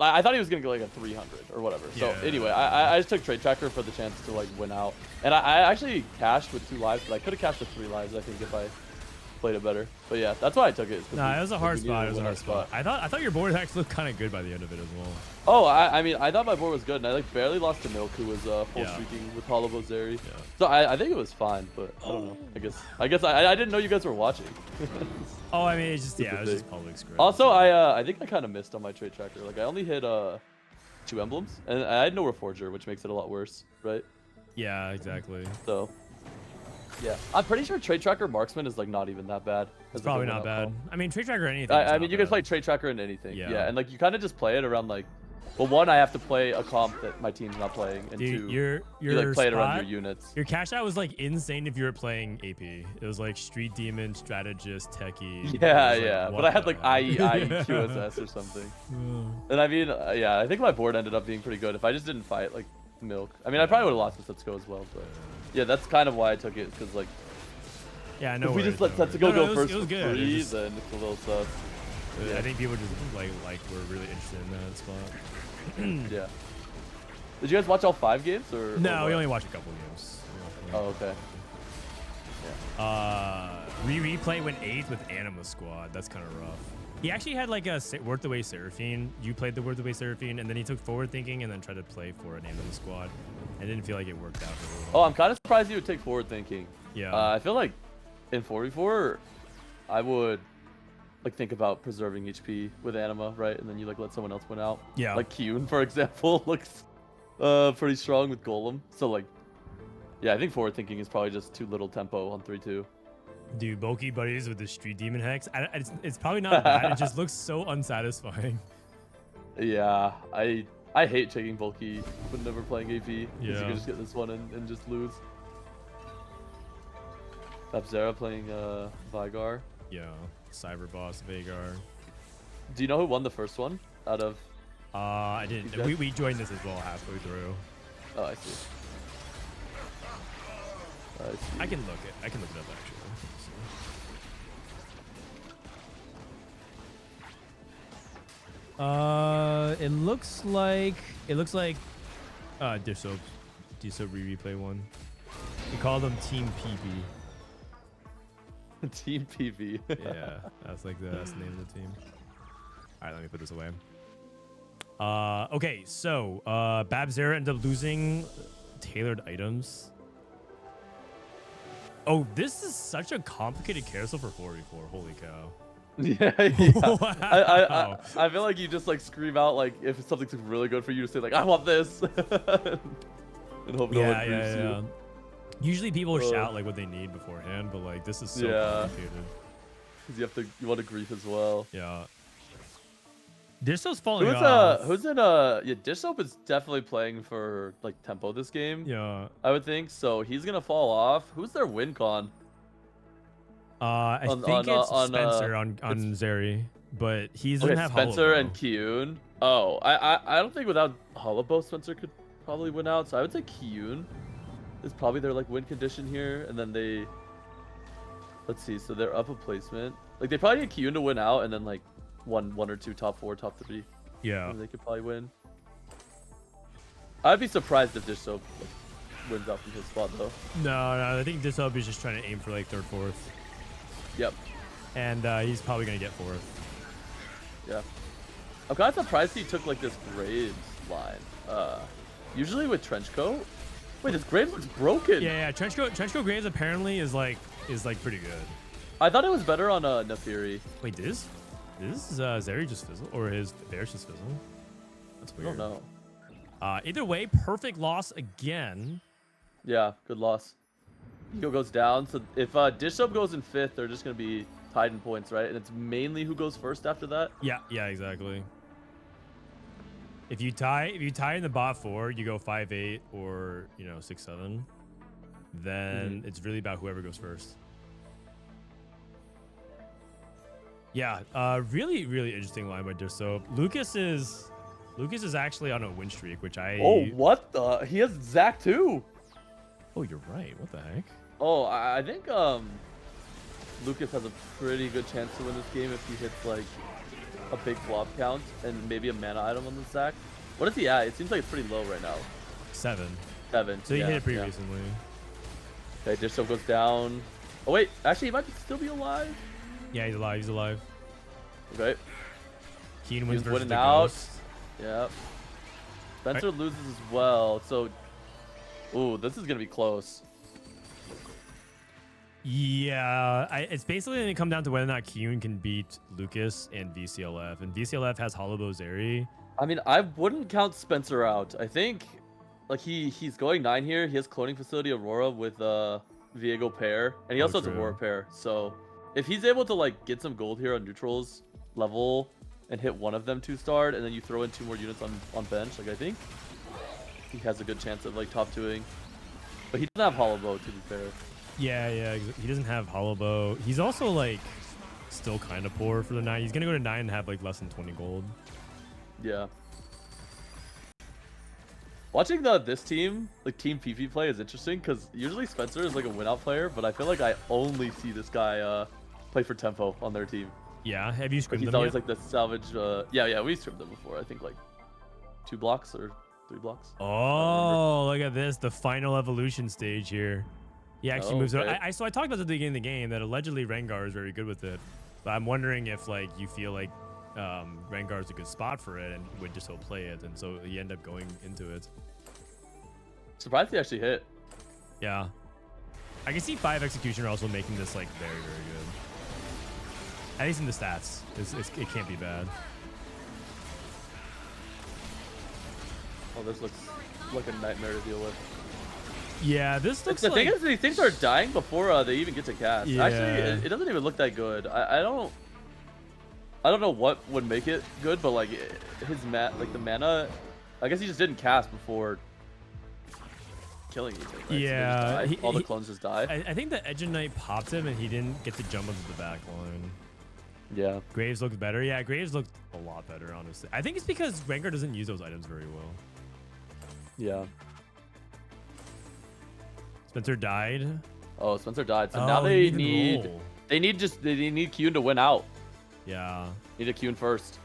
S4: I thought he was gonna get like a 300 or whatever. So anyway, I just took Trade Tracker for the chance to like win out, and I actually cashed with 2 lives, but I could have cashed with 3 lives, I think, if I played it better. But yeah, that's why I took it.
S1: Nah, it was a hard spot. It was a hard spot. I thought your board actually looked kind of good by the end of it as well.
S4: Oh, I mean, I thought my board was good, and I like barely lost to Milk, who was full streaking with Hollow Bozeri. Yeah. So I think it was fine, but I don't know. I guess I didn't know you guys were watching.
S1: Oh, I mean, it's just it was just public script.
S4: Also, I think I kind of missed on my Trade Tracker. Like I only hit 2 emblems, and I had no Reforger, which makes it a lot worse, right?
S1: Yeah, exactly.
S4: So. Yeah, I'm pretty sure Trade Tracker Marksman is like not even that bad.
S1: It's probably not bad. I mean, Trade Tracker or anything.
S4: I mean, you can play Trade Tracker in anything. Yeah, and like you kind of just play it around like, well, one, I have to play a comp that my team's not playing, and
S1: dude,
S4: two, you like play it around your units.
S1: Your cash out was like insane if you were playing AP. It was like Street Demon, Strategist, Techie.
S4: Yeah, but I had like IE, QSS or something. And I mean, yeah, I think my board ended up being pretty good if I just didn't fight like Milk. I mean, I probably would have lost with Setsuko as well, but. Yeah, that's kind of why I took it, because like,
S1: yeah, no.
S4: If we just let Setsuko go first
S1: for
S4: free, then it's a little sus.
S1: I think people just like were really interested in that spot.
S4: Yeah. Did you guys watch all 5 games or?
S1: No, we only watched a couple games.
S4: Oh, okay.
S1: Yeah. Replay went 8th with Anima Squad. That's kind of rough. He actually had like a Worth the Way Seraphine. You played the Worth the Way Seraphine, and then he took Forward Thinking and then tried to play for an Anima Squad. I didn't feel like it worked out really well.
S4: Oh, I'm kind of surprised you would take Forward Thinking.
S1: Yeah.
S4: I feel like in 4v4, I would like think about preserving HP with Anima, right? And then you like let someone else win out.
S1: Yeah.
S4: Like Kiyoon, for example, looks pretty strong with Golem. So like, yeah, I think Forward Thinking is probably just too little tempo on 3-2.
S1: Dude, bulky buddies with the Street Demon Hex. It's probably not bad. It just looks so unsatisfying.
S4: Yeah, I hate taking bulky when never playing AP. Because you can just get this one and just lose. Bapzera playing Vygar.
S1: Yeah, Cyber Boss, Vagar.
S4: Do you know who won the first one out of?
S1: I didn't. We joined this as well halfway through.
S4: Oh, I see.
S1: I can look it. I can look it up actually. It looks like Dishsoap replay one. We call them Team PB.
S4: Team PV.
S1: Yeah, that's the name of the team. All right, let me put this away. Okay, so Bapzera ended up losing tailored items. Oh, this is such a complicated carousel for 4v4. Holy cow.
S4: Yeah.
S1: Wow.
S4: I feel like you just like scream out like if something's really good for you to say like I want this. And hope no one briefs you.
S1: Usually people shout like what they need beforehand, but like this is so complicated.
S4: Because you want to grief as well.
S1: Yeah. Dishsoap's falling off.
S4: Dishsoap is definitely playing for like tempo this game.
S1: Yeah.
S4: I would think so. He's gonna fall off. Who's their win con?
S1: I think it's Spencer on Zeri, but he doesn't have
S4: Spencer
S1: Hollow
S4: and Kiyoon. Oh, I don't think without Hollow Spencer could probably win out. So I would say Kiyoon is probably their like win condition here, and then they. Let's see. So they're up a placement. Like they probably need Kiyoon to win out, and then like one or two top 4, top 3.
S1: Yeah.
S4: And they could probably win. I'd be surprised if Dishsoap wins out from his spot though.
S1: No, I think Dishsoap is just trying to aim for like 3rd, 4th.
S4: Yep.
S1: And he's probably gonna get 4th.
S4: Yeah. I'm kind of surprised he took like this Graves line. Usually with Trenchcoat. Wait, this Graves looks broken.
S1: Yeah. Trenchcoat Graves apparently is like pretty good.
S4: I thought it was better on Nefiri.
S1: Wait, this is Zeri just fizzle or his Bears just fizzle? That's weird.
S4: I don't know.
S1: Either way, perfect loss again.
S4: Yeah, good loss. Ego goes down. So if Dishsoap goes in 5th, they're just gonna be tied in points, right? And it's mainly who goes first after that.
S1: Yeah, exactly. If you tie in the bot 4, you go 5-8 or 6-7. Then it's really about whoever goes first. Yeah, really interesting line by Dishsoap. Lucas is actually on a win streak, which I.
S4: Oh, what the? He has Zach too.
S1: Oh, you're right. What the heck?
S4: Oh, I think Lucas has a pretty good chance to win this game if he hits like a big flop count and maybe a mana item on the Zach. What is he at? It seems like it's pretty low right now.
S1: 7.
S4: 7.
S1: So he hit it pretty recently.
S4: Okay, Dishsoap goes down. Oh wait, actually he might still be alive.
S1: Yeah, he's alive.
S4: Okay.
S1: Kiyoon wins versus
S4: winning
S1: the
S4: out.
S1: Ghost.
S4: Yep. Spencer loses as well. So, ooh, this is gonna be close.
S1: Yeah, it's basically going to come down to whether or not Kiyoon can beat Lucas and Vclf. And Vclf has Hollow Zeri.
S4: I mean, I wouldn't count Spencer out. I think, like, he's going 9 here. He has Cloning Facility Aurora with Viego pair. And he also has Aurora pair. So, if he's able to, like, get some gold here on neutrals level and hit one of them 2-starred, and then you throw in 2 more units on bench, like, I think he has a good chance of, like, top 2ing. But he doesn't have Hollow Bow, to be fair.
S1: Yeah, he doesn't have Hollow Bow. He's also like still kind of poor for the 9. He's gonna go to 9 and have like less than 20 gold.
S4: Yeah. Watching this team, like Team PP play, is interesting because usually Spencer is like a win-out player, but I feel like I only see this guy play for tempo on their team.
S1: Yeah, have you scrimmed
S4: He's
S1: them
S4: always
S1: yet?
S4: like the salvage. Yeah, we scrimmed them before. I think like 2 blocks or 3 blocks.
S1: Oh, look at this, the final evolution stage here. He actually moves it. So I talked about this at the beginning of the game that allegedly Rengar is very good with it, but I'm wondering if like you feel like Rengar is a good spot for it and would just so play it, and so you end up going into it.
S4: Surprised he actually hit.
S1: Yeah, I can see 5 Executioner also making this like very good. At least in the stats, it can't be bad.
S4: Oh, this looks like a nightmare to deal with.
S1: Yeah, this looks
S4: the
S1: like...
S4: thing is, these things are dying before they even get to cast.
S1: Yeah.
S4: Actually, it doesn't even look that good. I don't know what would make it good, but like his the mana, I guess he just didn't cast before killing anything. Right?
S1: Yeah,
S4: so all the clones just die.
S1: I think the Edge of Night popped him and he didn't get to jump onto the back line.
S4: Yeah.
S1: Graves looked better. Yeah, Graves looked a lot better, honestly. I think it's because Rengar doesn't use those items very well.
S4: Yeah.
S1: Spencer died.
S4: Oh, Spencer died. So now they need Kiyoon to win out.
S1: Yeah.
S4: Need a Kiyoon first.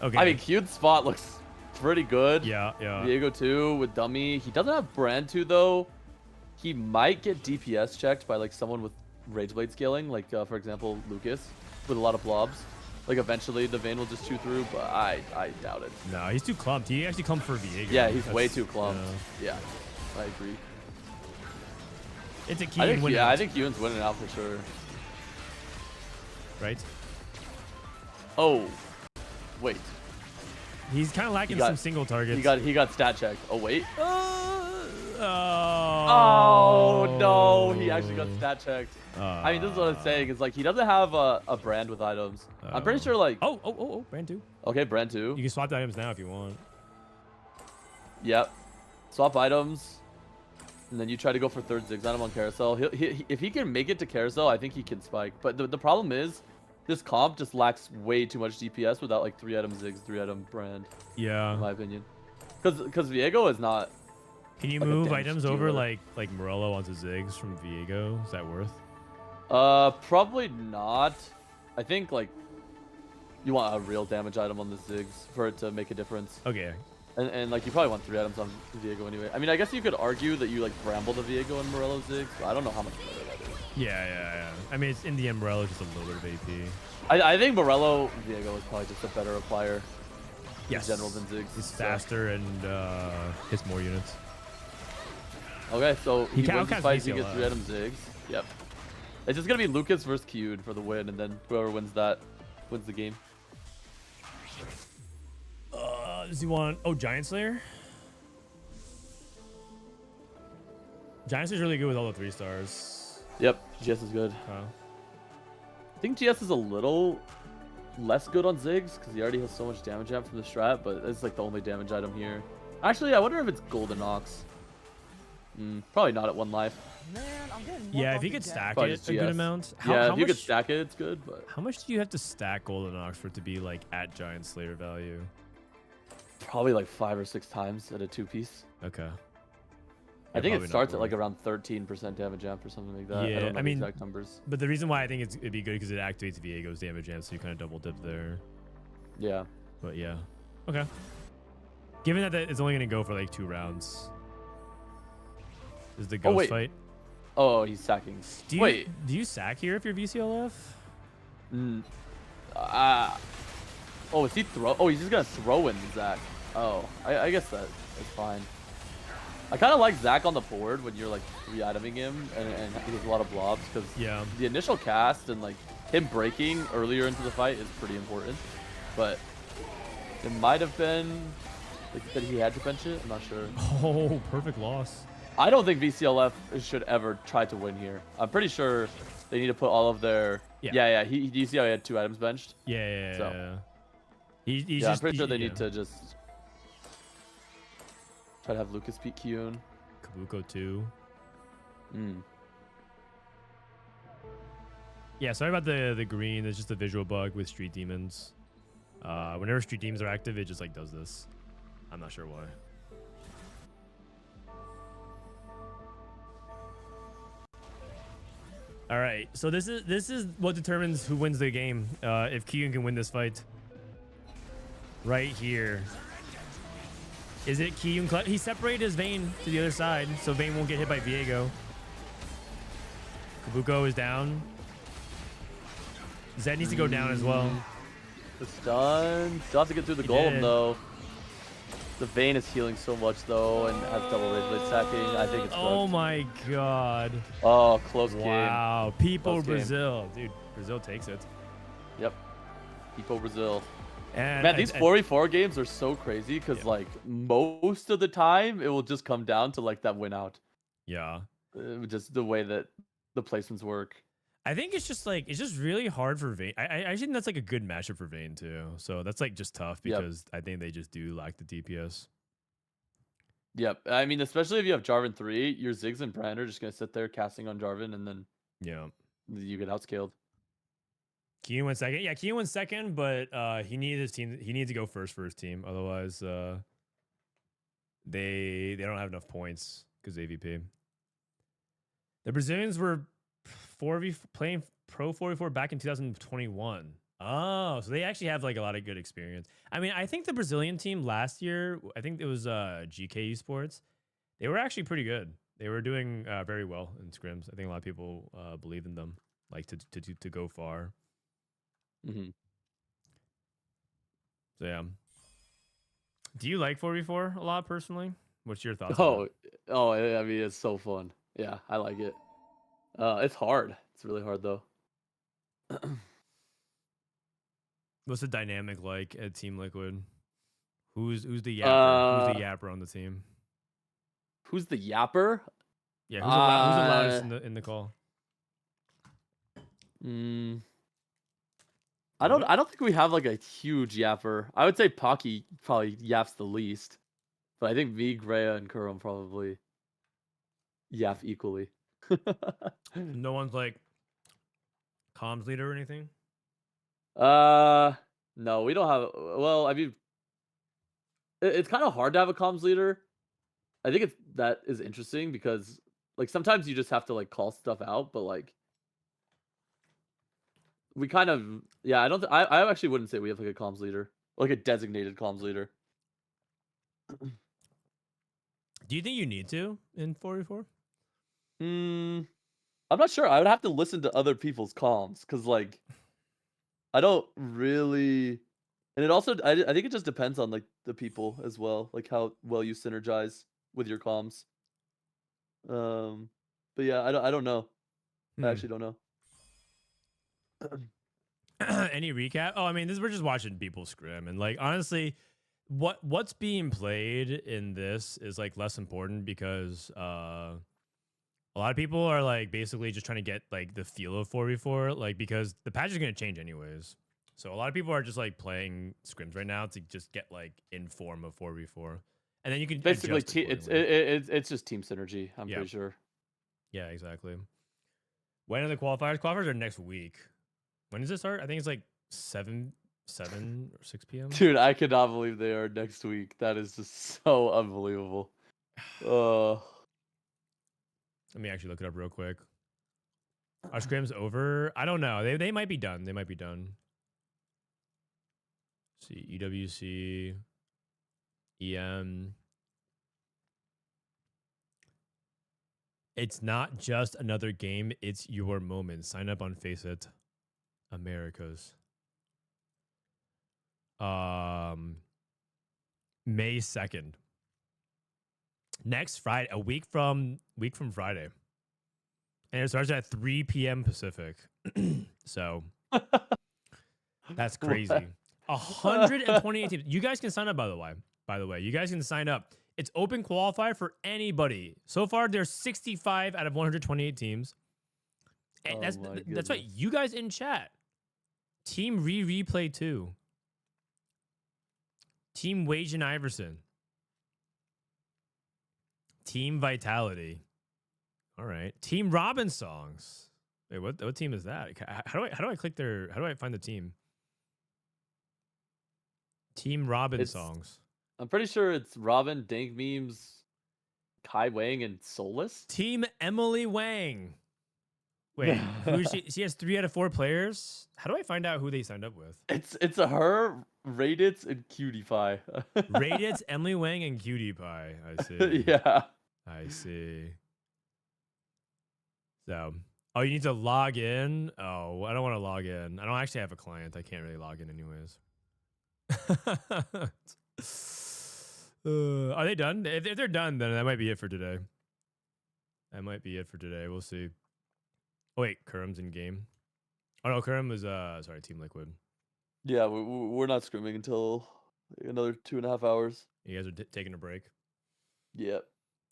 S1: Okay.
S4: I mean, Kiyun's spot looks pretty good.
S1: Yeah.
S4: Viego too with dummy. He doesn't have brand 2 though. He might get DPS checked by like someone with Rage Blade scaling, like for example Lucas with a lot of blobs. Like eventually the Vayne will just chew through, but I doubt it.
S1: No, he's too clumped. He actually clumped for Viego.
S4: Yeah, he's way too clumped. Yeah, I agree.
S1: It's a Kiyoon win.
S4: I think Kiyoon's winning out for sure.
S1: Right?
S4: Oh, wait.
S1: He's kind of lacking some single targets.
S4: He got stat checked. Oh wait.
S1: Oh
S4: no, he actually got stat checked. I mean, this is what I'm saying. Is like he doesn't have a brand with items. I'm pretty sure like.
S1: Oh, brand 2.
S4: Okay, brand 2.
S1: You can swap the items now if you want.
S4: Yep. Swap items. And then you try to go for third Ziggs on him on carousel. If he can make it to carousel, I think he can spike. But the problem is, this comp just lacks way too much DPS without like 3 item Ziggs, 3 item brand.
S1: Yeah.
S4: In my opinion. Because Viego is not.
S1: Can you
S4: like
S1: move items over like Morello onto Ziggs from Viego? Is that worth?
S4: Probably not. I think like you want a real damage item on the Ziggs for it to make a difference.
S1: Okay.
S4: And like you probably want 3 items on Viego anyway. I mean, I guess you could argue that you like bramble the Viego and Morello Ziggs, but I don't know how much better that is.
S1: Yeah. I mean, it's in the end, Morello just a little bit of AP.
S4: I think Morello Viego is probably just a better applier.
S1: Yes.
S4: In general than Ziggs.
S1: He's faster and hits more units.
S4: Okay, so he wins the fight, he
S1: VCLF.
S4: gets 3 item Ziggs. Yep. It's just gonna be Lucas versus Kiyoon for the win, and then whoever wins that wins the game.
S1: Does he want... Oh, Giant Slayer? Giant Slayer's really good with all the 3 stars.
S4: Yep, GS is good. I think GS is a little less good on Ziggs because he already has so much damage amp from the strat, but it's like the only damage item here. Actually, I wonder if it's Golden Ox. Probably not at 1 life.
S2: Man, I'm getting
S1: Yeah, if you could stack
S4: Probably
S1: it
S4: just
S1: a good
S4: GS.
S1: amount.
S4: If you could stack it, it's good, but...
S1: How much do you have to stack Golden Ox for it to be like at Giant Slayer value?
S4: Probably like 5 or 6 times at a 2-piece.
S1: Okay.
S4: I think it starts at like around 13% damage amp or something like that.
S1: Yeah,
S4: I don't know
S1: I mean,
S4: the exact numbers.
S1: But the reason why I think it'd be good because it activates Viego's damage amp, so you kind of double dip there.
S4: Yeah.
S1: But yeah. Okay. Given that it's only going to go for like 2 rounds. Is the ghost fight?
S4: Oh, he's sacking.
S1: Do you sack here if you're VCLF?
S4: Oh, is he throw? Oh, he's just gonna throw in Zach. Oh, I guess that is fine. I kind of like Zach on the board when you're like 3-iteming him and he has a lot of blobs because the initial cast and like him breaking earlier into the fight is pretty important. But it might have been like that he had to bench it. I'm not sure.
S1: Oh, perfect loss.
S4: I don't think VCLF should ever try to win here. I'm pretty sure they need to put all of their... Yeah. Do you see how he had 2 items benched?
S1: Yeah.
S4: So,
S1: He's
S4: I'm pretty sure they need to just try to have Lucas beat Kiyoon.
S1: Kabuko too. Yeah, sorry about the green. It's just a visual bug with Street Demons. Whenever Street Demons are active, it just like does this. I'm not sure why. All right, so this is what determines who wins the game. If Kiyoon can win this fight. Right here. Is it Kiyoon? He separated his Vayne to the other side, so Vayne won't get hit by Viego. Kabuko is down. Zed needs to go down as well.
S4: It's done. Still have to get through the Golem though. The Vayne is healing so much though, and has double Rage Blade stacking. I think it's
S1: Oh my god.
S4: Oh, close game.
S1: Wow. People
S4: Close
S1: Brazil. Dude, Brazil takes it.
S4: Yep. People Brazil.
S1: And
S4: man, these 4v4 games are so crazy because like most of the time it will just come down to like that win out.
S1: Yeah.
S4: Just the way that the placements work.
S1: I think it's just really hard for Vayne. I think that's like a good matchup for Vayne too. So that's like just tough because I think they just do lack the DPS.
S4: Yep. I mean, especially if you have Jarvan 3, your Ziggs and Brand are just gonna sit there casting on Jarvan and then you get outscaled.
S1: Kiyoon went second. Yeah, Kiyoon went second, but he needed his team. He needed to go first for his team. Otherwise, they don't have enough points because AVP. The Brazilians were playing Pro 4v4 back in 2021. Oh, so they actually have like a lot of good experience. I mean, I think the Brazilian team last year, I think it was GK Esports. They were actually pretty good. They were doing very well in scrims. I think a lot of people believe in them, like to go far.
S4: Mm-hmm.
S1: So yeah. Do you like 4v4 a lot personally? What's your thoughts on
S4: Oh,
S1: it?
S4: oh, I mean, it's so fun. Yeah, I like it. It's hard. It's really hard though.
S1: What's the dynamic like at Team Liquid? Who's the yapper? Who's the
S4: Uh,
S1: yapper on the team?
S4: who's the yapper?
S1: Yeah, who's the loudest in the call?
S4: Mm,
S1: Nobody?
S4: I don't think we have like a huge yapper. I would say Pocky probably yaps the least, but I think me, Grea, and Kurum probably yap equally.
S1: No one's like comms leader or anything?
S4: No, we don't have. Well, I mean, it's kind of hard to have a comms leader. I think that is interesting because like sometimes you just have to like call stuff out, but like we kind of I don't I actually wouldn't say we have like a comms leader, like a designated comms leader.
S1: Do you think you need to in 4v4?
S4: I'm not sure. I would have to listen to other people's comms because like I don't really, and it also I think it just depends on like the people as well, like how well you synergize with your comms. But yeah, I don't know. I actually don't know.
S1: Any recap? Oh, I mean, we're just watching people scrim, and like honestly, what's being played in this is like less important because a lot of people are like basically just trying to get like the feel of 4v4, like because the patch is gonna change anyways. So a lot of people are just like playing scrims right now to just get like in form of 4v4, and then you can
S4: Basically,
S1: adjust
S4: it's just team synergy. I'm pretty sure.
S1: Yeah, exactly. When are the qualifiers? Qualifiers are next week. When does it start? I think it's like 7 or 6 p.m.
S4: Dude, I cannot believe they are next week. That is just so unbelievable.
S1: Let me actually look it up real quick. Are scrims over? I don't know. They might be done. They might be done. Let's see, EWC, EM. It's not just another game. It's your moment. Sign up on Face It, Americas. May 2nd. Next Friday, a week from Friday. And it starts at 3 p.m. Pacific. So that's crazy. 128 teams. You guys can sign up, by the way. You guys can sign up. It's open qualifier for anybody. So far, there's 65 out of 128 teams. And that's right. You guys in chat. Team Replay 2. Team Wage and Iverson. Team Vitality. All right. Team Robin Songs. Wait, what team is that? How do I click their? How do I find the team? Team Robin Songs.
S4: I'm pretty sure it's Robin, Dank Memes, Kai Wang, and Solus.
S1: Team Emily Wang. Wait, who is she? She has 3 out of 4 players. How do I find out who they signed up with?
S4: It's her, Raditz, and Cutie Pie.
S1: Raditz, Emily Wang, and Cutie Pie. I see.
S4: Yeah.
S1: I see. So, oh, you need to log in? Oh, I don't want to log in. I don't actually have a client. I can't really log in anyways. Are they done? If they're done, then that might be it for today. We'll see. Oh, wait, Kurum's in game. Oh, no, Kurum is, sorry, Team Liquid.
S4: Yeah, we're not scrimming until another 2.5 hours.
S1: You guys are taking a break?
S4: Yep.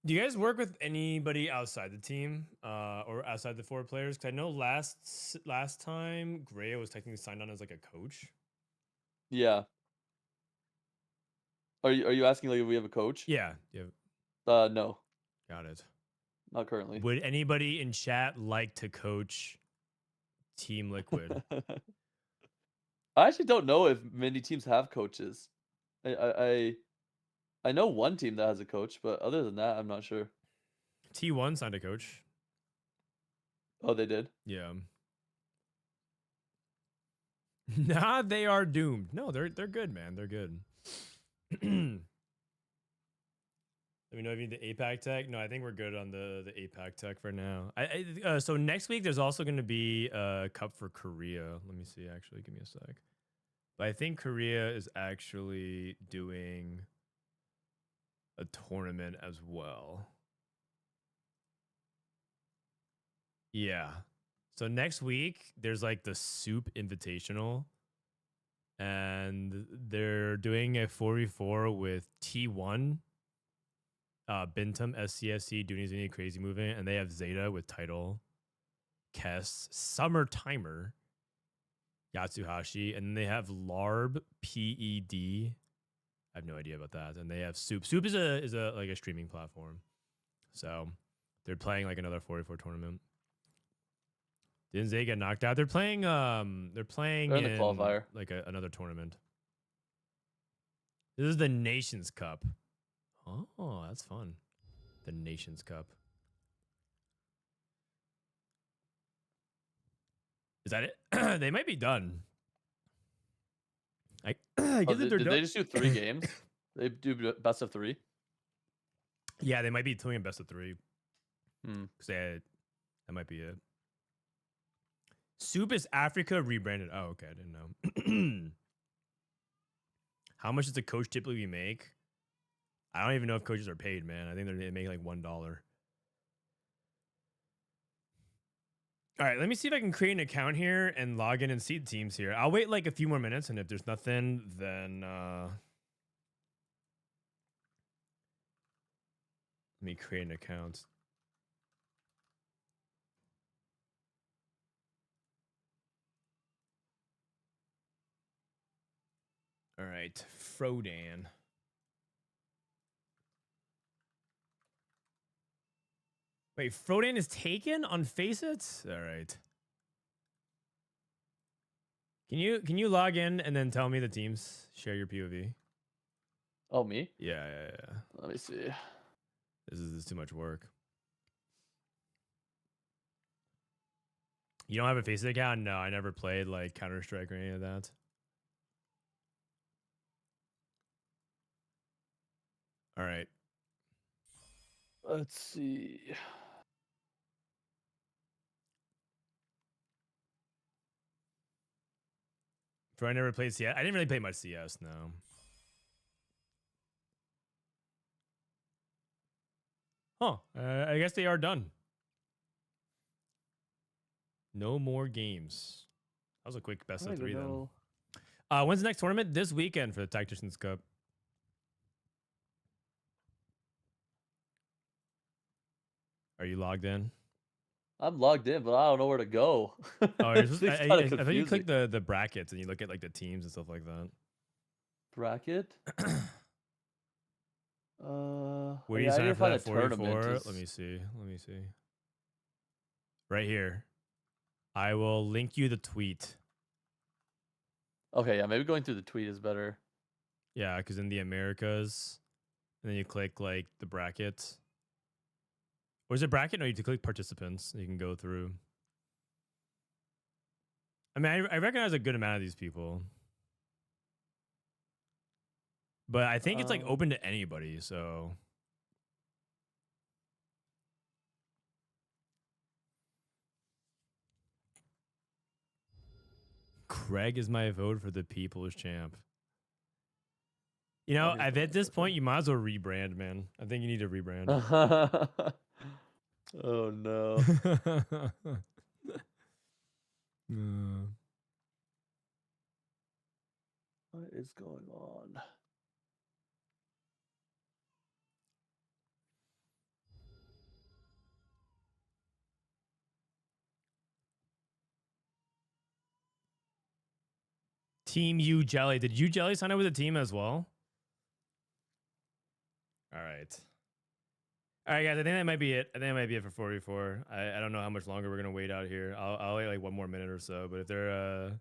S1: Do you guys work with anybody outside the team or outside the 4 players? Because I know last time, Grea was technically signed on as like a coach.
S4: Yeah. Are you asking like if we have a coach?
S1: Yeah.
S4: No.
S1: Got it.
S4: Not currently.
S1: Would anybody in chat like to coach Team Liquid?
S4: I actually don't know if many teams have coaches. I know one team that has a coach, but other than that, I'm not sure.
S1: T1 signed a coach.
S4: Oh, they did?
S1: Yeah. Nah, they are doomed. No, they're good, man. They're good. Let me know if you need the APAC tech. No, I think we're good on the APAC tech for now. So next week there's also going to be a cup for Korea. Let me see. Actually, give me a sec. But I think Korea is actually doing a tournament as well. Yeah. So next week there's like the Soup Invitational, and they're doing a 4v4 with T1, Bintum, SCSC, Dooney Crazy Movement, and they have Zeta with Title, Kess, Summer Timer, Yatsuhashi, and then they have Larb, PED. I have no idea about that. And they have Soup. Soup is a like a streaming platform. So they're playing like another 4v4 tournament. Didn't Zay get knocked out? They're playing in the qualifier, like another tournament. This is the Nations Cup. Oh, that's fun. The Nations Cup. Is that it? They might be done. I guess
S4: did
S1: they're
S4: they just do 3 games? They do best of 3?
S1: Yeah, they might be doing a best of 3. Because that might be it. Soup is Africa rebranded. Oh, okay. I didn't know. How much does the coach typically make? I don't even know if coaches are paid, man. I think they make like $1. All right, let me see if I can create an account here and log in and see the teams here. I'll wait like a few more minutes, and if there's nothing, then let me create an account. All right, Frodan. Wait, Frodan is taken on Faceit? All right. Can you log in and then tell me the teams? Share your POV.
S4: Oh, me?
S1: Yeah.
S4: Let me see.
S1: This is too much work. You don't have a Faceit account? No, I never played like Counter-Strike or any of that. All right.
S4: Let's see.
S1: I never played CS. I didn't really play much CS, no. Huh. I guess they are done. No more games. That was a quick best of 3 then. When's the next tournament? This weekend for the Tacticians Cup. Are you logged in?
S4: I'm logged in, but I don't know where to go.
S1: Oh, I thought you click
S4: confusing.
S1: the brackets and you look at like the teams and stuff like that.
S4: Bracket?
S1: Where do you sign up for that 44? Let me see. Right here. I will link you the tweet.
S4: Okay, yeah, maybe going through the tweet is better.
S1: Yeah, because in the Americas, and then you click like the bracket. Or is it bracket? No, you have to click participants. You can go through. I mean, I recognize a good amount of these people. But I think it's like open to anybody, so. Craig is my vote for the People's Champ. You know, at this point, you might as well rebrand, man. I think you need to rebrand.
S4: Oh, no. What is going on?
S1: Team U Jelly. Did you Jelly sign up with a team as well? All right. All right, guys. I think that might be it. I think that might be it for 4v4. I don't know how much longer we're gonna wait out here. I'll wait like 1 more minute or so. But if they're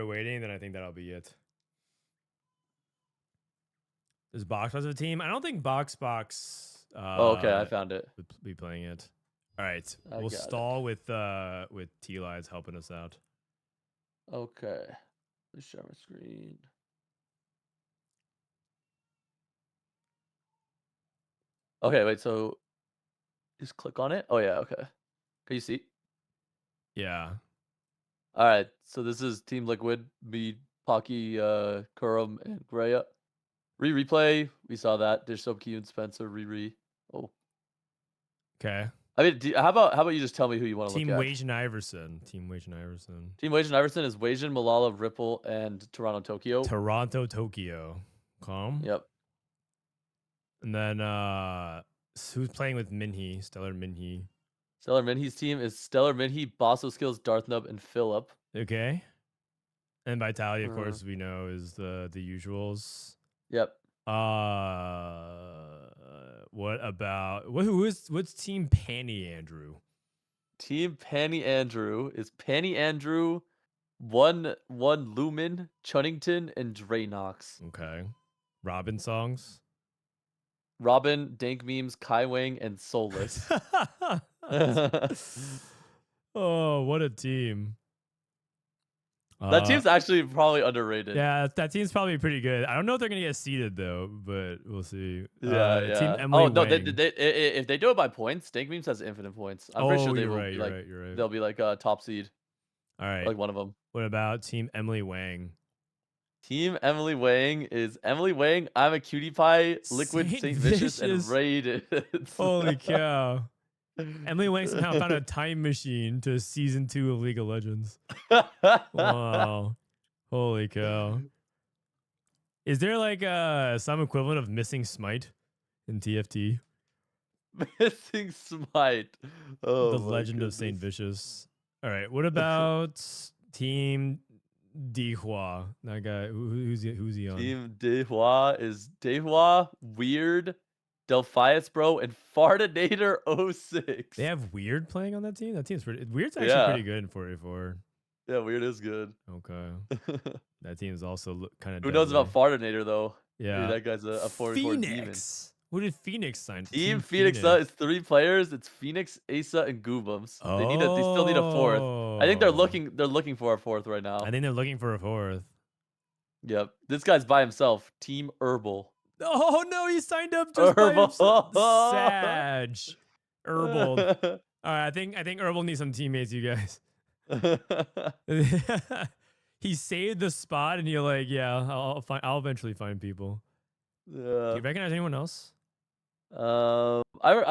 S1: waiting, then I think that'll be it. Does Box have a team? I don't think Box.
S4: Oh, okay, I found it.
S1: Would be playing it. All right, we'll stall with Tleyds helping us out.
S4: Okay. Let's share my screen. Okay, wait, so just click on it. Oh yeah, okay. Can you see?
S1: Yeah.
S4: All right, so this is Team Liquid, me, Pocky, Kurum, and Grea. Replay, we saw that. Dishsoap, Kiyoon, Spencer, Oh,
S1: Okay.
S4: I mean, how about you just tell me who you want to look
S1: Team
S4: at?
S1: Wage and Iverson. Team Wage and Iverson.
S4: Team Wage and Iverson is Wajan, Malala, Ripple, and Toronto, Tokyo.
S1: Toronto, Tokyo. Calm.
S4: Yep.
S1: And then who's playing with Minhee? Stellar Minhee.
S4: Stellar Minhee's team is Stellar Minhee, Bosso Skills, Darthnub, and Philip.
S1: Okay. And Vitality, of course, we know is the usuals.
S4: Yep.
S1: What about what's Team Panny Andrew?
S4: Team Panny Andrew is Panny Andrew, one Lumen, Chunnington, and Draynox.
S1: Okay. Robin songs.
S4: Robin, Dank Memes, Kai Wang, and Soulless.
S1: Oh, what a team.
S4: That team's actually probably underrated.
S1: Yeah, that team's probably pretty good. I don't know if they're gonna get seeded though, but we'll see.
S4: Yeah.
S1: Team Emily
S4: Oh no,
S1: Wang.
S4: if they do it by points, Dank Memes has infinite points. I'm pretty sure they
S1: you're
S4: will
S1: right,
S4: be
S1: you're
S4: like
S1: right, you're right.
S4: they'll be like a top seed.
S1: All right,
S4: Like one of them.
S1: What about Team Emily Wang?
S4: Team Emily Wang is Emily Wang. I'm a cutie pie, Liquid, Saint Vicious, and Raided.
S1: Holy cow! Emily Wang somehow found a time machine to season 2 of League of Legends. Wow. Holy cow. Is there like some equivalent of Missing Smite in TFT?
S4: Missing Smite. Oh,
S1: the Legend of Saint Vicious. All right. What about Team Dihua? That guy. Who's he on?
S4: Team Dihua is Dihua, Weird, Delphius Bro, and Fardinator 06.
S1: They have Weird playing on that team? That team's pretty... Weird's actually pretty good in 4v4.
S4: Yeah, Weird is good.
S1: Okay. That team is also kind of...
S4: Who knows about Fardinator, though?
S1: Yeah.
S4: Dude, that guy's a 4v4
S1: Phoenix.
S4: demon.
S1: Who did Phoenix sign?
S4: Team Phoenix is 3 players. It's Phoenix, Asa, and Goobums.
S1: Oh.
S4: They still need a 4th. I think they're looking for a 4th right now.
S1: I think they're looking for a 4th.
S4: Yep. This guy's by himself. Team Herbal.
S1: Oh no, he signed up just by himself. Sag. Herbal. All right, I think Herbal needs some teammates, you guys. He saved the spot, and you're like, yeah, I'll eventually find people.
S4: Yeah.
S1: Do you recognize anyone else?
S4: I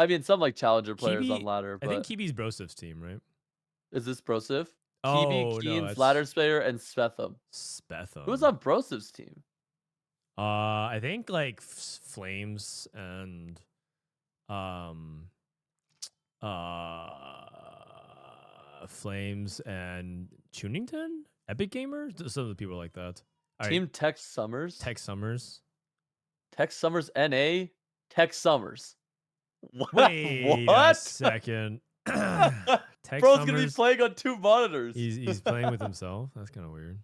S4: mean, some like challenger players on ladder. But
S1: I think Kibi's Brosif's team, right?
S4: Is this Brosif?
S1: Oh,
S4: Kibi, Keen's,
S1: that's
S4: Ladder Sprayer, and Spetham. Who was on Brosif's team?
S1: I think like Flames and Flames and Tunington, Epic Gamers. Some of the people like that.
S4: Team Tex Summers.
S1: Tex Summers.
S4: Tex Summers NA. Tex Summers.
S1: Wait a second.
S4: Bro's gonna be playing on 2 monitors.
S1: He's playing with himself. That's kind of weird.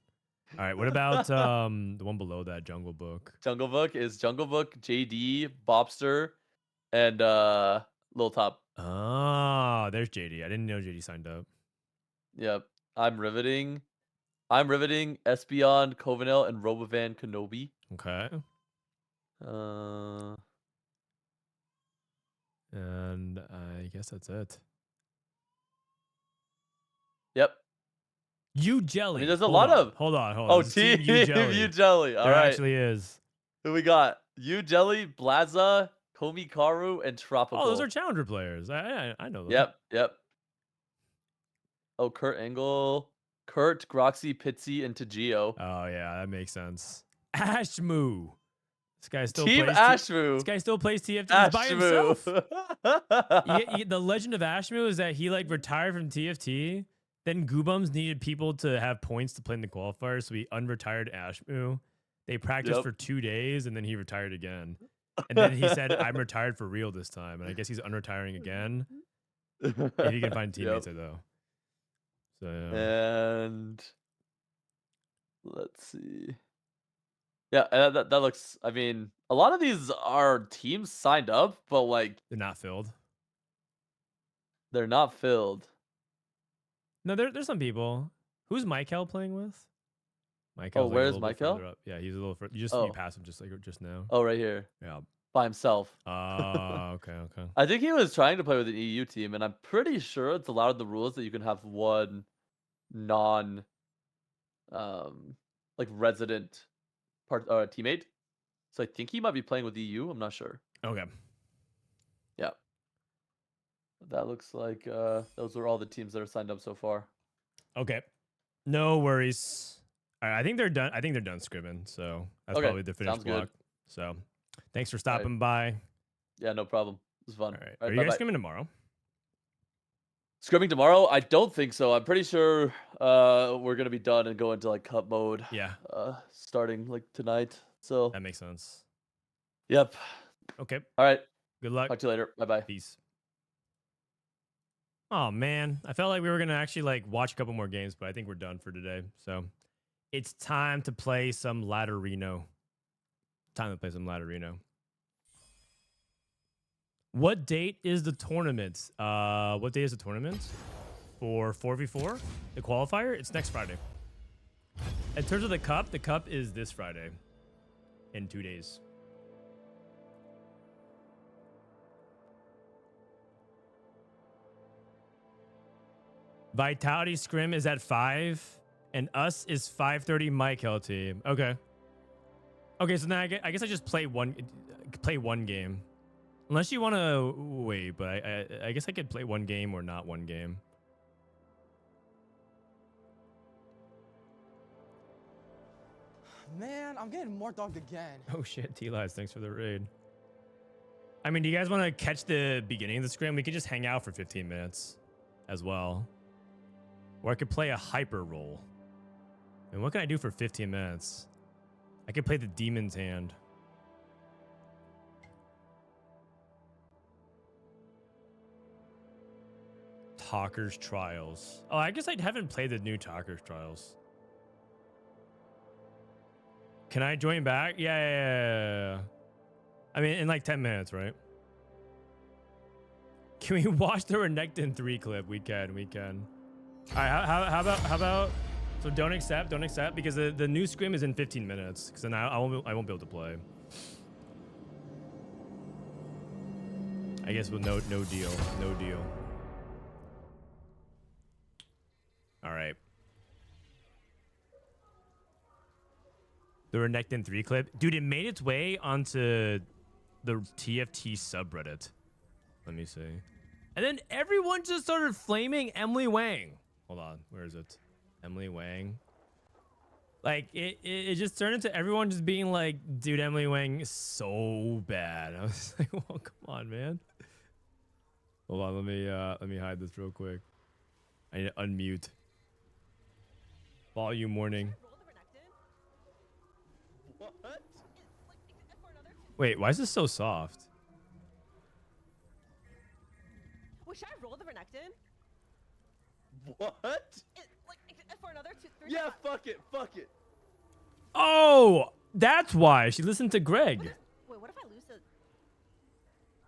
S1: All right, what about the one below that, Jungle Book?
S4: Jungle Book is Jungle Book, JD, Bobster, and Lil Top.
S1: Oh, there's JD. I didn't know JD signed up.
S4: Yep. I'm riveting. Espeon, Covenel, and Robovan Kenobi.
S1: Okay. And I guess that's it.
S4: Yep.
S1: You Jelly.
S4: I mean, there's a lot of.
S1: Hold on.
S4: Oh, Team You Jelly. All right.
S1: There actually is.
S4: Who we got? You Jelly, Blaza, Komikaru, and Tropical.
S1: Oh, those are challenger players. I know them.
S4: Yep. Oh, Kurt Engel, Kurt, Groxy, Pitsy, and Tagio.
S1: Oh yeah, that makes sense. Ashmoo. This guy still
S4: Team
S1: plays
S4: Ashmoo.
S1: This guy still plays TFT by himself. The legend of Ashmoo is that he like retired from TFT. Then Goobums needed people to have points to play in the qualifiers, so he unretired Ashmoo. They practiced for 2 days, and then he retired again. And then he said, "I'm retired for real this time." And I guess he's unretiring again. If you can find teammates, though. So yeah.
S4: And let's see. Yeah, that looks. I mean, a lot of these are teams signed up, but like
S1: They're not filled.
S4: They're not filled.
S1: No, there's some people. Who's Maikel playing with? Maikel's
S4: Oh,
S1: like
S4: where
S1: a
S4: is
S1: little bit
S4: Maikel?
S1: further up. Yeah, he's a little further. You
S4: Oh.
S1: passed him just like just now.
S4: Oh, right here.
S1: Yeah.
S4: By himself.
S1: Okay.
S4: I think he was trying to play with an EU team, and I'm pretty sure it's allowed in the rules that you can have one non like resident teammate. So I think he might be playing with EU. I'm not sure.
S1: Okay.
S4: Yeah. That looks like those are all the teams that are signed up so far.
S1: Okay. No worries. All right, I think they're done. I think they're done scrimming. So that's
S4: Okay,
S1: probably the finished
S4: sounds good.
S1: block. So thanks for stopping by.
S4: Yeah, no problem. It was fun.
S1: All right.
S4: All
S1: Are
S4: right,
S1: you guys
S4: bye-bye.
S1: scrimming tomorrow?
S4: Scrimming tomorrow? I don't think so. I'm pretty sure we're gonna be done and go into like cup mode.
S1: Yeah.
S4: Starting like tonight. So
S1: That makes sense.
S4: yep.
S1: Okay.
S4: All right.
S1: Good luck.
S4: Talk to you later. Bye bye.
S1: Peace. Oh man, I felt like we were gonna actually like watch a couple more games, but I think we're done for today. So it's time to play some Ladderino. What date is the tournament? What day is the tournament? For 4v4? The qualifier? It's next Friday. In terms of the cup is this Friday. In 2 days. Vitality Scrim is at 5, and us is 5:30 Maikel team. Okay. Okay, so then I guess I just play one game. Unless you want to wait, but I guess I could play one game or not one game.
S2: Man, I'm getting more dogged again.
S1: Oh shit, Tleyds, thanks for the raid. I mean, do you guys want to catch the beginning of the scrim? We could just hang out for 15 minutes as well. Or I could play a hyper roll. And what can I do for 15 minutes? I could play the Demon's Hand. Talker's Trials. Oh, I guess I haven't played the new Talker's Trials. Can I join back? Yeah. I mean, in like 10 minutes, right? Can we watch the Renekton 3 clip? We can. All right, how about? So don't accept because the new scrim is in 15 minutes. Because then I won't be able to play. I guess with no deal. All right. The Renekton 3 clip, dude. It made its way onto the TFT subreddit. Let me see. And then everyone just started flaming Emily Wang. Hold on, where is it? Emily Wang. Like it just turned into everyone just being like, dude, Emily Wang is so bad. I was like, well, come on, man. Hold on, let me hide this real quick. I need to unmute. Volume warning.
S4: What?
S1: Wait, why is this so soft?
S5: Wait, should I roll the Renekton?
S4: What?
S5: For another 2, 3.
S4: Yeah, fuck it.
S1: Oh, that's why she listened to Greg.
S5: Wait, what if I lose the?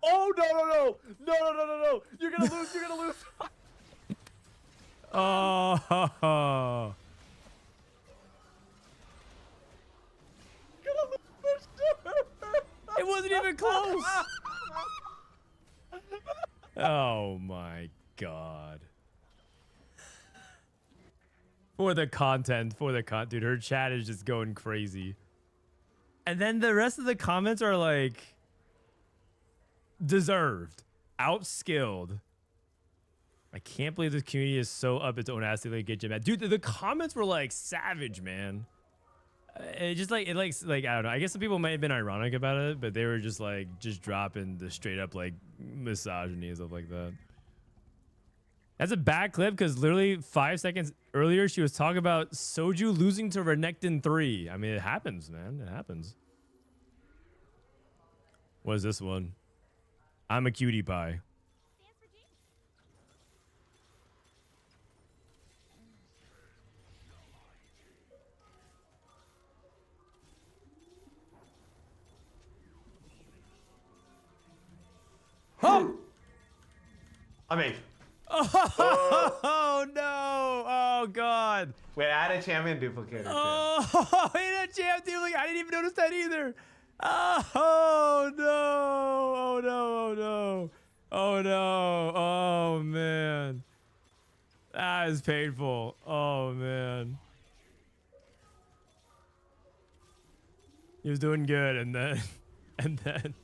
S4: Oh no! You're gonna lose.
S1: Oh. It wasn't even close. Oh my god. For the content, dude, her chat is just going crazy. And then the rest of the comments are like deserved, outskilled. I can't believe this community is so up its own ass to like get you mad. Dude, the comments were like savage, man. I don't know. I guess some people might have been ironic about it, but they were just dropping the straight up like misogyny and stuff like that. That's a bad clip because literally 5 seconds earlier she was talking about Soju losing to Renekton 3. I mean, it happens, man. It happens. What is this one? I'm a cutie pie.
S6: I mean,
S1: Oh no! Oh god!
S6: Wait, add a champion duplicator.
S1: Oh, he had a champ duplicate. I didn't even notice that either. Oh no! Oh no! Oh no! Oh no! Oh man! That is painful. Oh man! He was doing good, and then, and then.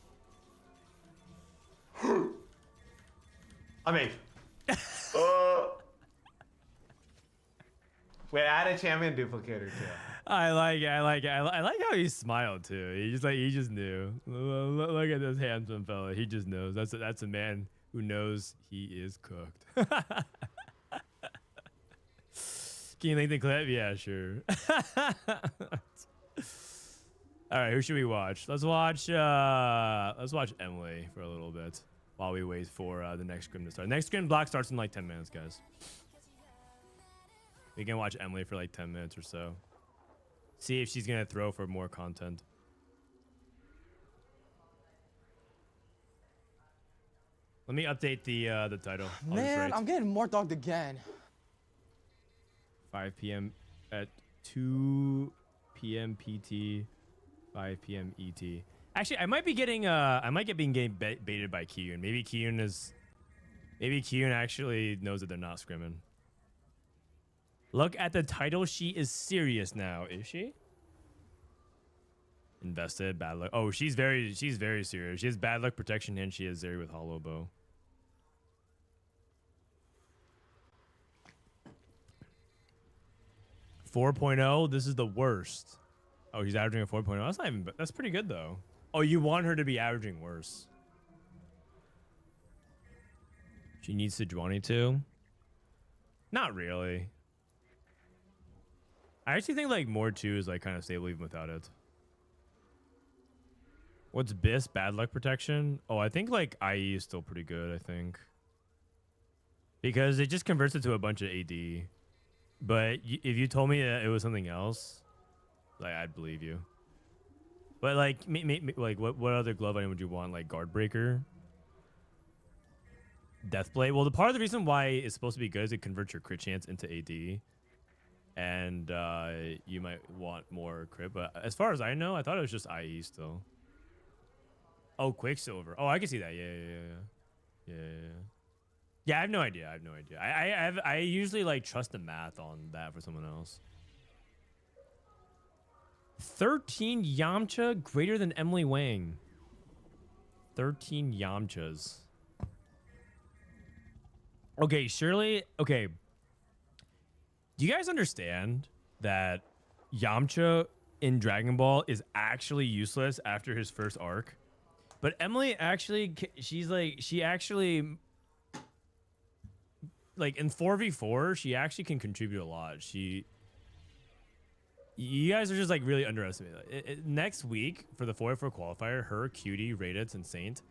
S6: I mean. Wait, add a champion duplicator too.
S1: I like it. I like it. I like how he smiled too. He just knew. Look at this handsome fella. He just knows. That's a man who knows he is cooked. Can you link the clip? Yeah, sure. All right, who should we watch? Let's watch Emily for a little bit while we wait for the next scrim to start. Next scrim block starts in like 10 minutes, guys. We can watch Emily for like 10 minutes or so. See if she's gonna throw for more content. Let me update the title. I'll just
S2: Man,
S1: write
S2: I'm getting more dogged again.
S1: 5 p.m. at 2 p.m. PT, 5 p.m. ET. Actually, I might be getting getting baited by Kiyoon. Maybe Kiyoon actually knows that they're not scrimming. Look at the title. She is serious now. Is she? Invested, bad luck. Oh, she's very serious. She has bad luck protection and she has Zeri with hollow bow. .4.0. This is the worst. Oh, he's averaging a 4.0. That's not even. That's pretty good though. Oh, you want her to be averaging worse. She needs Sejuani too. Not really. I actually think like more 2 is like kind of stable even without it. What's BIS? Bad luck protection? Oh, I think like IE is still pretty good, I think. Because it just converts it to a bunch of AD. But if you told me that it was something else, like I'd believe you. But like, like what other glove item would you want? Like Guard Breaker? Deathblade? Well, the part of the reason why it's supposed to be good is it converts your crit chance into AD. And you might want more crit, but as far as I know, I thought it was just IE still. Oh, Quicksilver. Oh, I can see that. Yeah. Yeah, I have no idea. I usually like trust the math on that for someone else. 13 Yamcha greater than Emily Wang. 13 Yamchas. Okay, surely. Okay. Do you guys understand that Yamcha in Dragon Ball is actually useless after his first arc? But Emily actually, she actually, like in 4v4, she actually can contribute a lot. You guys are just like really underestimating it. Next week for the 4v4 qualifier, her, Cutie, Raditz, and Saint,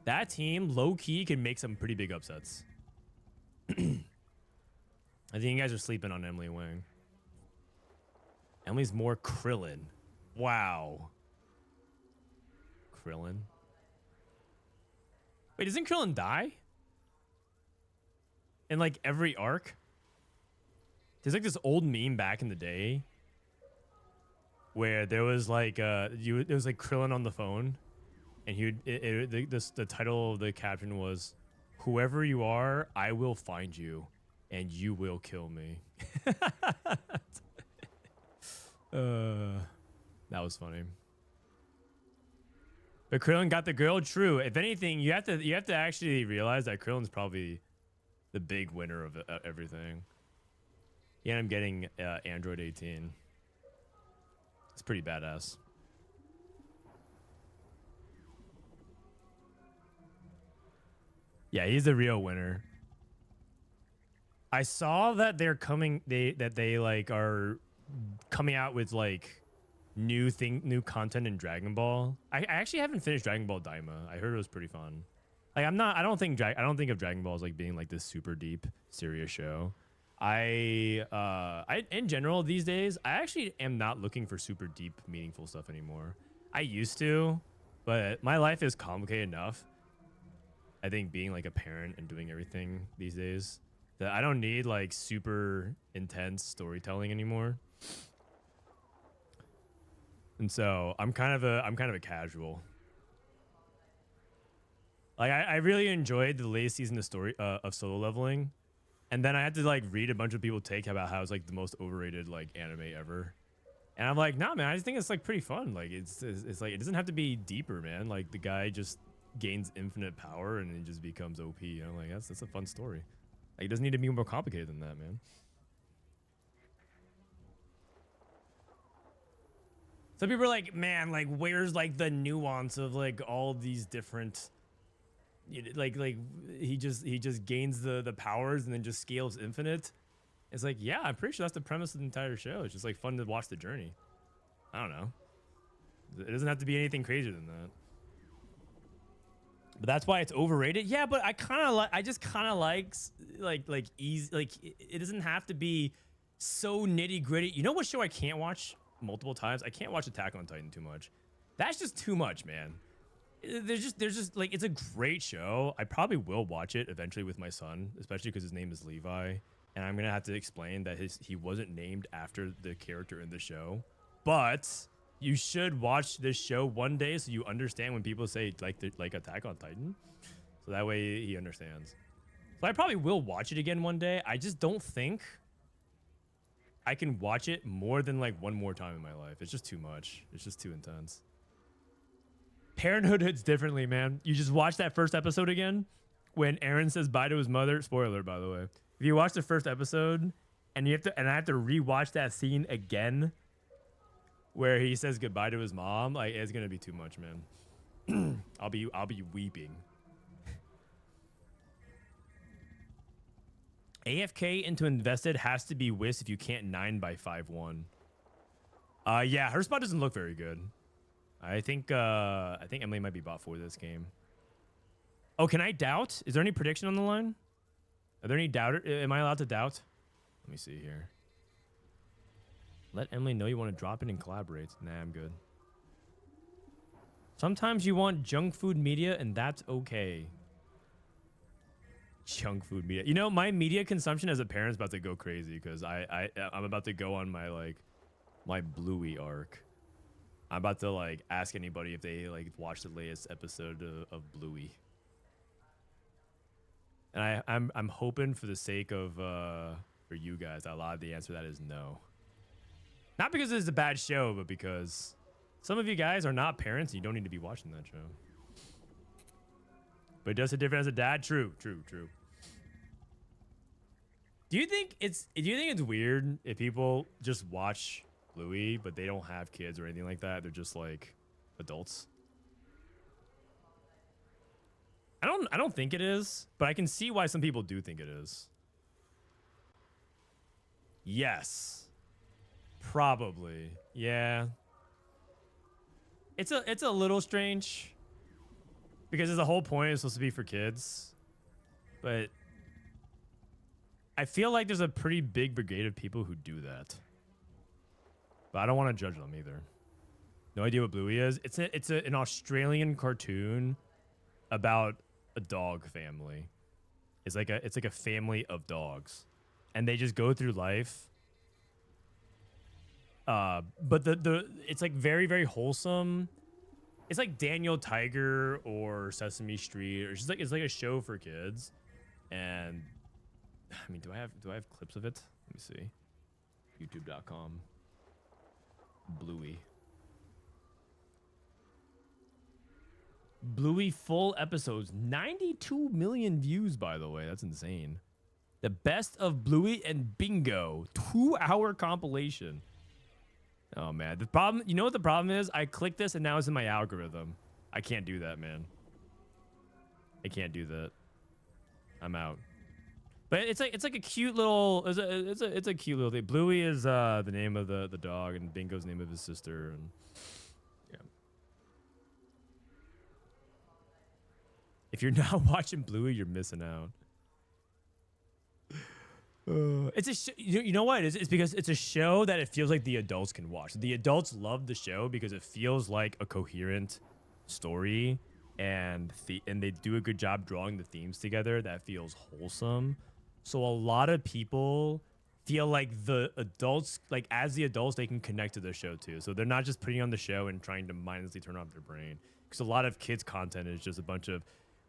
S1: that team low key can make some pretty big upsets. I think you guys are sleeping on Emily Wang. Emily's more Krillin. Wow. Krillin. Wait, doesn't Krillin die? In like every arc? There's like this old meme back in the day where there was like it was like Krillin on the phone, and the title of the caption was, "Whoever you are, I will find you, and you will kill me." That was funny. But Krillin got the girl. True. If anything, you have to actually realize that Krillin's probably the big winner of everything. Yeah, I'm getting Android 18. It's pretty badass. Yeah, he's the real winner. I saw that they're coming. They like are coming out with like new content in Dragon Ball. I actually haven't finished Dragon Ball Daima. I heard it was pretty fun. Like I don't think of Dragon Ball as like being like this super deep serious show. I in general these days I actually am not looking for super deep meaningful stuff anymore. I used to, but my life is complicated enough. I think being like a parent and doing everything these days, that I don't need like super intense storytelling anymore. And so I'm kind of a casual. Like I really enjoyed the latest season of Solo Leveling, and then I had to like read a bunch of people take about how it's like the most overrated like anime ever, and I'm like, nah, man, I just think it's like pretty fun. Like it's like it doesn't have to be deeper, man. Like the guy just gains infinite power and it just becomes OP. You know, like that's a fun story. Like it doesn't need to be more complicated than that, man. Some people are like, man, like where's like the nuance of like all these different. Like he just gains the powers and then just scales infinite. It's like, yeah, I'm pretty sure that's the premise of the entire show. It's just like fun to watch the journey. I don't know. It doesn't have to be anything crazier than that. But that's why it's overrated. Yeah, but I just kind of like easy. Like it doesn't have to be so nitty gritty. You know what show I can't watch multiple times? I can't watch Attack on Titan too much. That's just too much, man. There's just like, it's a great show. I probably will watch it eventually with my son, especially because his name is Levi, and I'm gonna have to explain that he wasn't named after the character in the show. But you should watch this show one day so you understand when people say like Attack on Titan, so that way he understands. So I probably will watch it again one day. I just don't think I can watch it more than like one more time in my life. It's just too much. It's just too intense. Parenthood hits differently, man. You just watch that first episode again when Eren says bye to his mother. Spoiler alert, by the way. If you watch the first episode and I have to rewatch that scene again where he says goodbye to his mom, like it's gonna be too much, man. I'll be weeping. AFK into invested has to be Whis if you can't 9x5-1. Yeah, her spot doesn't look very good. I think Emily might be bot for this game. Oh, can I doubt? Is there any prediction on the line? Are there any doubter? Am I allowed to doubt? Let me see here. Let Emily know you want to drop in and collaborate. Nah, I'm good. Sometimes you want junk food media, and that's okay. Junk food media. You know, my media consumption as a parent is about to go crazy because I'm about to go on my Bluey arc. I'm about to like ask anybody if they like watched the latest episode of Bluey, and I'm hoping for the sake of for you guys that a lot of the answer to that is no. Not because it's a bad show, but because some of you guys are not parents and you don't need to be watching that show. But it does it different as a dad. True. Do you think it's weird if people just watch Bluey, but they don't have kids or anything like that? They're just like adults. I don't think it is, but I can see why some people do think it is. Yes. Probably. Yeah. It's a little strange because the whole point is supposed to be for kids. But I feel like there's a pretty big brigade of people who do that. But I don't want to judge them either. No idea what Bluey is. It's an Australian cartoon about a dog family. It's like a family of dogs, and they just go through life. But it's like very, very wholesome. It's like Daniel Tiger or Sesame Street, or it's like a show for kids. And I mean, do I have clips of it? Let me see. YouTube.com. Bluey full episodes, 92 million views, by the way. That's insane. The best of Bluey and Bingo, 2-hour compilation. Oh man, the problem, you know what the problem is? I clicked this and now it's in my algorithm. I can't do that, man. I can't do that. I'm out. But it's like a cute little, it's a cute little thing. Bluey is the name of the dog, and Bingo's the name of his sister, and yeah. If you're not watching Bluey, you're missing out. It's you know what it is? It's because it's a show that it feels like the adults can watch. The adults love the show because it feels like a coherent story, and they do a good job drawing the themes together that feels wholesome. So a lot of people feel like the adults, like as the adults, they can connect to the show too. So they're not just putting on the show and trying to mindlessly turn off their brain. Because a lot of kids' content is just a bunch of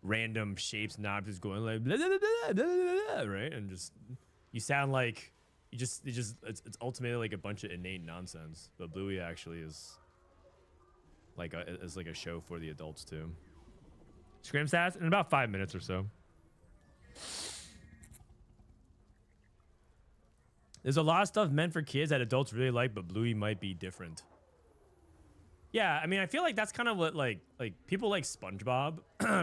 S1: random shapes and objects going like blah, blah, blah, blah, blah, blah, blah, right? And just you sound like it's ultimately like a bunch of innate nonsense. But Bluey actually is like a show for the adults too. Scrim stats in about 5 minutes or so. There's a lot of stuff meant for kids that adults really like, but Bluey might be different. Yeah, I mean, I feel like that's kind of what like people like SpongeBob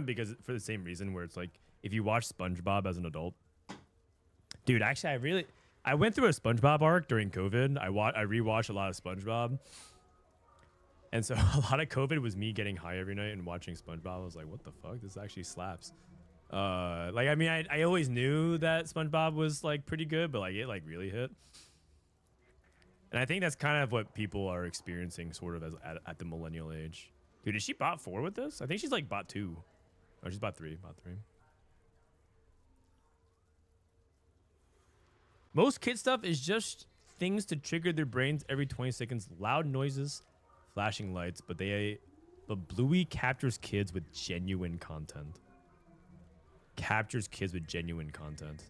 S1: because for the same reason where it's like if you watch SpongeBob as an adult, dude. Actually, I went through a SpongeBob arc during COVID. I rewatched a lot of SpongeBob, and so a lot of COVID was me getting high every night and watching SpongeBob. I was like, what the fuck? This actually slaps. Like, I mean, I always knew that SpongeBob was like pretty good, but like it like really hit. And I think that's kind of what people are experiencing sort of as at the millennial age. Dude, is she bot 4 with this? I think she's like bot 2. Oh, she's bot 3. Bot 3. Most kid stuff is just things to trigger their brains every 20 seconds. Loud noises, flashing lights, but Bluey captures kids with genuine content. Captures kids with genuine content.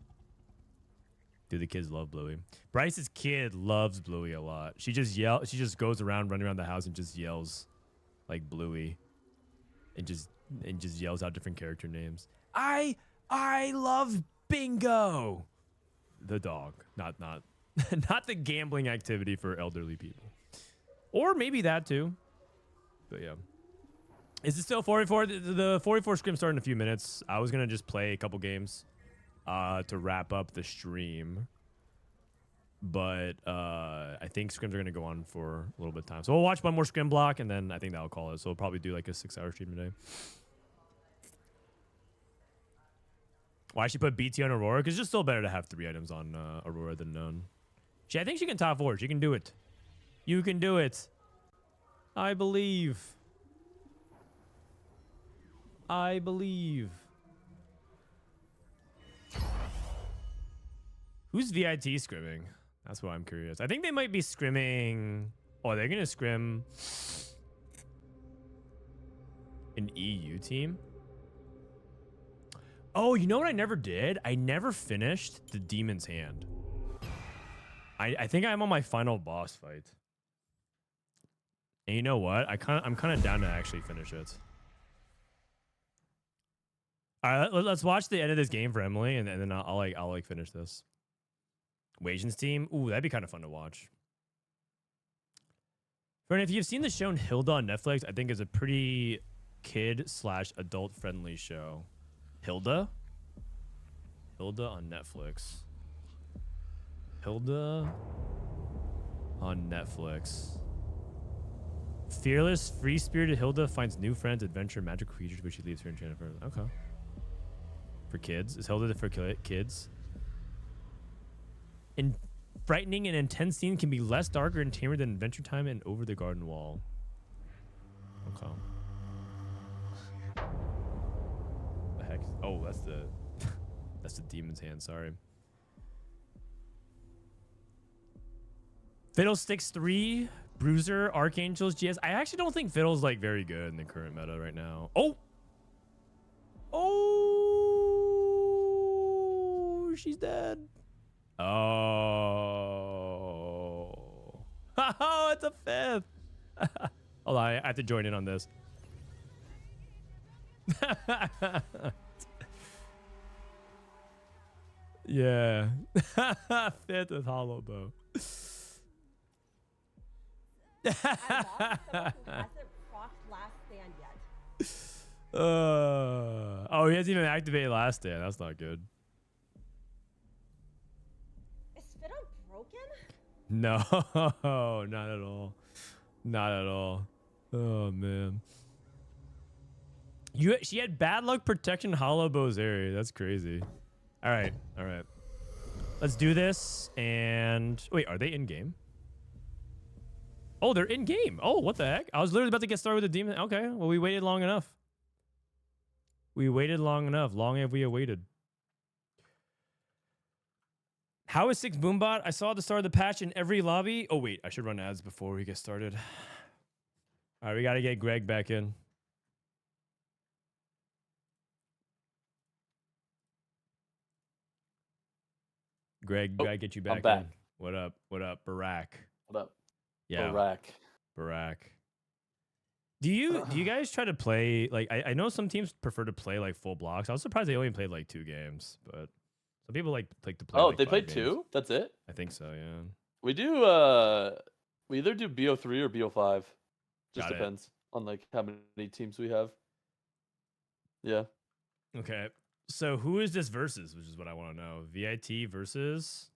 S1: Dude, the kids love Bluey. Bryce's kid loves Bluey a lot. She just goes around, running around the house and just yells like Bluey. And just yells out different character names. I love Bingo. The dog. Not not the gambling activity for elderly people. Or maybe that too. But yeah. Is it still 44? The 44 scrim starting in a few minutes. I was going to just play a couple games to wrap up the stream. But I think scrims are going to go on for a little bit of time. So we'll watch one more scrim block, and then I think that'll call it. So we'll probably do like a 6-hour stream today. Why she put BT on Aurora? Because it's just still better to have 3 items on Aurora than none. I think she can top 4. She can do it. You can do it. I believe. I believe. Who's VIT scrimming? That's what I'm curious. I think they might be scrimming. Oh, they're going to scrim an EU team? Oh, you know what I never did? I never finished the Demon's Hand. I think I'm on my final boss fight. And you know what? I'm kind of down to actually finish it. All right, let's watch the end of this game for Emily, and then I'll finish this. Wajan's team. Ooh, that'd be kind of fun to watch. Frodan, if you've seen the show Hilda on Netflix, I think it's a pretty kid/adult friendly show. Hilda on Netflix. Hilda on Netflix. Fearless, free-spirited Hilda finds new friends, adventure, magical creatures, but she leaves her enchanted for. Okay. For kids? Is Hilda for kids? And frightening and intense scene can be less darker and tamer than Adventure Time and Over the Garden Wall. Okay. The heck? Oh, that's the Demon's Hand. Sorry. Fiddlesticks 3, Bruiser, Archangels, GS. I actually don't think Fiddle's like very good in the current meta right now. Oh, she's dead. Oh, it's a 5th. Hold on, I have to join in on this. Yeah. 5th with Hollow Bow.
S5: I lost someone who hasn't procced Last Stand yet.
S1: Oh, he hasn't even activated Last Stand. That's not good.
S5: Is Fiddle broken?
S1: No, not at all. Not at all. Oh man. She had bad luck protection Hollow Bow's area. That's crazy. All right. Let's do this. And wait, are they in game? Oh, they're in game. Oh, what the heck? I was literally about to get started with the demon. Okay, well, we waited long enough. We waited long enough. Long have we awaited. How is 6 Boombot? I saw the start of the patch in every lobby. Oh, wait. I should run ads before we get started. All right, we got to get Greg back in. Greg,
S4: Oh,
S1: gotta get you back,
S4: I'm back.
S1: in. What up? What up, Barack?
S4: What up?
S1: Yeah,
S4: Iraq.
S1: Barack. Do you guys try to play like I know some teams prefer to play like full blocks. I was surprised they only played like 2 games, but some people like to play.
S4: Oh,
S1: like
S4: they
S1: 5
S4: played
S1: games.
S4: 2? That's it?
S1: I think so. Yeah.
S4: We do we either do BO3 or BO5. Just
S1: Got it.
S4: depends on like how many teams we have. Yeah.
S1: Okay. So who is this versus? Which is what I want to know. VIT versus.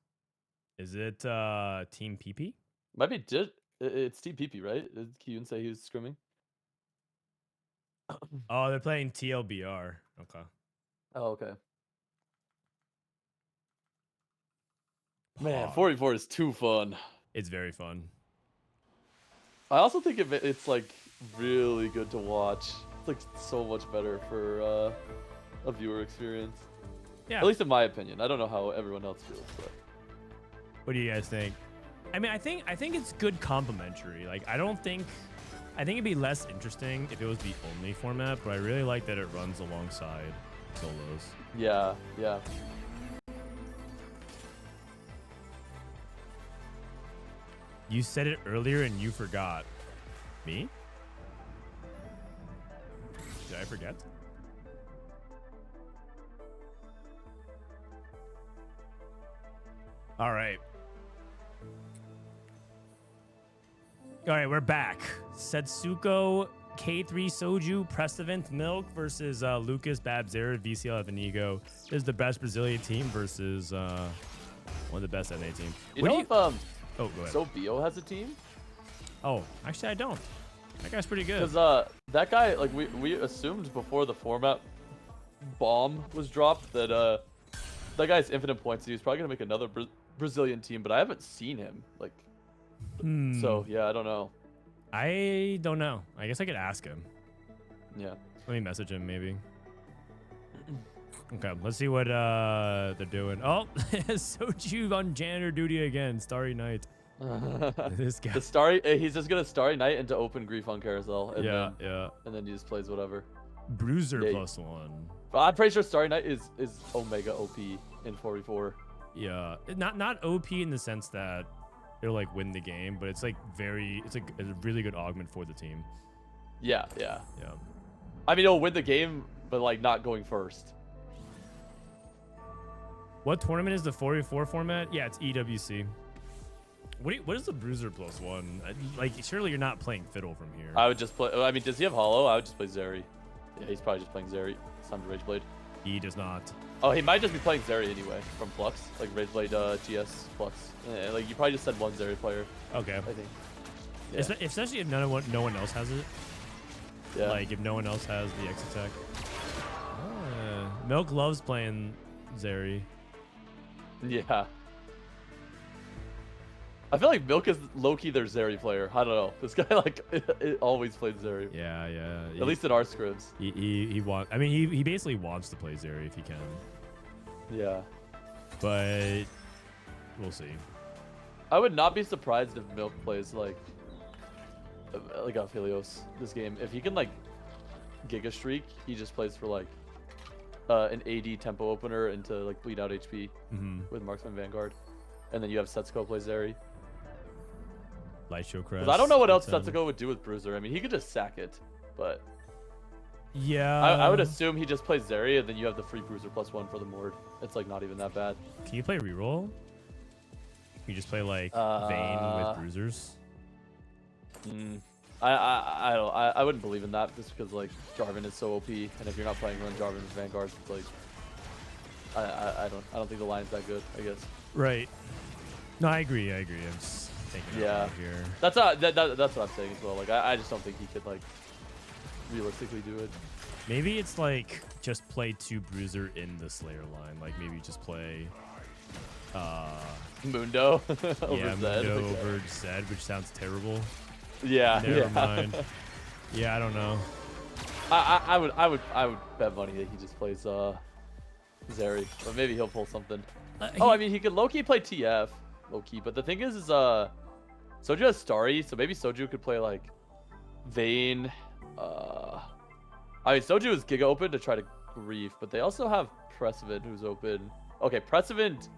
S1: Is it Team PP?
S4: Might be it's Team PP, right? Did Kiyoon say he was scrimming?
S1: Oh, they're playing TLBR. Okay.
S4: Oh, okay. Man,
S1: Pog.
S4: 44 is too fun.
S1: It's very fun.
S4: I also think it's like really good to watch. It's like so much better for a viewer experience.
S1: Yeah.
S4: At least in my opinion. I don't know how everyone else feels, but
S1: What do you guys think? I mean, I think it's good complimentary. Like, I think it'd be less interesting if it was the only format, but I really like that it runs alongside solos.
S4: yeah.
S1: You said it earlier and you forgot. Me? Did I forget? All right. All right, we're back. Setsuko, k3soju, Prestivent, Milk versus Lucas, Bapzera, Vclf, and Ego. This is the best Brazilian team versus one of the best NA teams.
S4: You
S1: What
S4: know
S1: do
S4: if
S1: Oh, go ahead.
S4: So Bio has a team?
S1: Oh, actually, I don't. That guy's pretty good.
S4: Because that guy, like we assumed before the format bomb was dropped that that guy's infinite points. And he was probably gonna make another Brazilian team, but I haven't seen him. Like, so yeah, I don't know.
S1: I don't know. I guess I could ask him.
S4: Yeah.
S1: Let me message him, maybe. Okay, let's see what they're doing. Oh, Soju on janitor duty again. Starry Night. This guy.
S4: The Starry, he's just gonna Starry Night into open grief on carousel. And
S1: Yeah,
S4: then,
S1: yeah.
S4: And then he just plays whatever.
S1: Bruiser
S4: Yeah,
S1: +1.
S4: But I'm pretty sure Starry Night is Omega OP in 44.
S1: Yeah, not OP in the sense that it'll like win the game, but it's like it's like a really good augment for the team.
S4: Yeah.
S1: Yeah.
S4: I mean, it'll win the game, but like not going first.
S1: What tournament is the 44 format? Yeah, it's EWC. What is the Bruiser +1? Like, surely you're not playing Fiddle from here.
S4: I would just play. I mean, does he have Hollow? I would just play Zeri. Yeah, he's probably just playing Zeri. It's time to Rageblade.
S1: He does not.
S4: Oh, he might just be playing Zeri anyway from Flux, like Rageblade GS Flux. Like you probably just said one Zeri player.
S1: Okay.
S4: I think. Yeah.
S1: Especially if no one else has it.
S4: Yeah.
S1: Like if no one else has the X attack. Milk loves playing Zeri.
S4: Yeah. I feel like Milk is low-key their Zeri player. I don't know. This guy like it always played Zeri.
S1: Yeah.
S4: At least in our scrims.
S1: He wants. I mean, he basically wants to play Zeri if he can.
S4: Yeah.
S1: But we'll see.
S4: I would not be surprised if Milk plays like Aphelios this game. If he can like Giga Streak, he just plays for like an AD tempo opener into like bleed out HP with Marksman Vanguard, and then you have Setsuko play Zeri.
S1: Light Show Crest.
S4: 'Cause I don't know what else Setsuko would do with Bruiser. I mean, he could just sack it, but
S1: yeah,
S4: I would assume he just plays Zeri, and then you have the free Bruiser +1 for the Mord. It's like not even that bad.
S1: Can you play reroll? Can you just play like Vayne with bruisers?
S4: I wouldn't believe in that just because like Jarvan is so OP, and if you're not playing run Jarvan with Vanguard, it's like I don't think the line's that good. I guess.
S1: Right. No, I agree. I'm just thinking out loud here.
S4: That's what I'm saying as well. Like I just don't think he could like realistically do it.
S1: Maybe it's like just play 2 bruiser in the Slayer line. Like maybe just play
S4: Mundo over
S1: yeah,
S4: Zed.
S1: Mundo over Zed, which sounds terrible.
S4: Yeah.
S1: Never mind. Yeah, I don't know.
S4: I would bet money that he just plays Zeri, or maybe he'll pull something. I mean he could low key play TF, low key, but the thing is Soju has Starry, so maybe Soju could play like Vayne. I mean Soju is Giga open to try to grief, but they also have Prestivent who's open. Okay, Prestivent.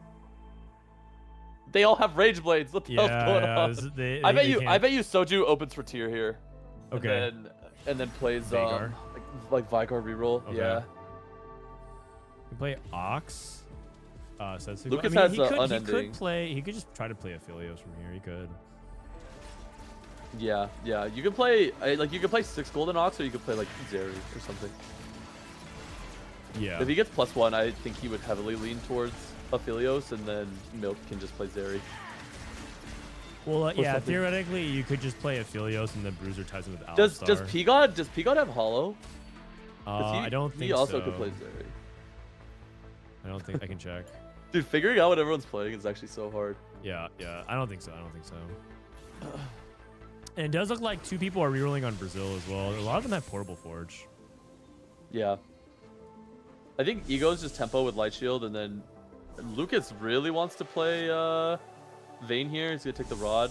S4: They all have Rage Blades. What the hell's going on? I bet you Soju opens for tier here.
S1: Okay.
S4: And then plays
S1: Veigar.
S4: like Veigar reroll.
S1: Okay.
S4: Yeah.
S1: You play Ox. Setsuko.
S4: Lucas
S1: I mean,
S4: has
S1: he
S4: unending.
S1: could play. He could just try to play Aphelios from here. He could.
S4: Yeah. You can play like you can play 6 Golden Ox, or you could play like Zeri or something.
S1: Yeah.
S4: If he gets +1, I think he would heavily lean towards Aphelios, and then Milk can just play Zeri.
S1: Well, yeah.
S4: something.
S1: Theoretically, you could just play Aphelios, and then Bruiser ties him with
S4: Does
S1: Alistar.
S4: P-God have Hollow?
S1: I don't think
S4: he also
S1: so.
S4: could play Zeri.
S1: I don't think I can check.
S4: Dude, figuring out what everyone's playing is actually so hard.
S1: Yeah. I don't think so. And it does look like 2 people are rerolling on Brazil as well. A lot of them have Portable Forge.
S4: Yeah. I think Ego's just tempo with Light Shield, and then Lucas really wants to play Vayne here. He's going to take the Rod.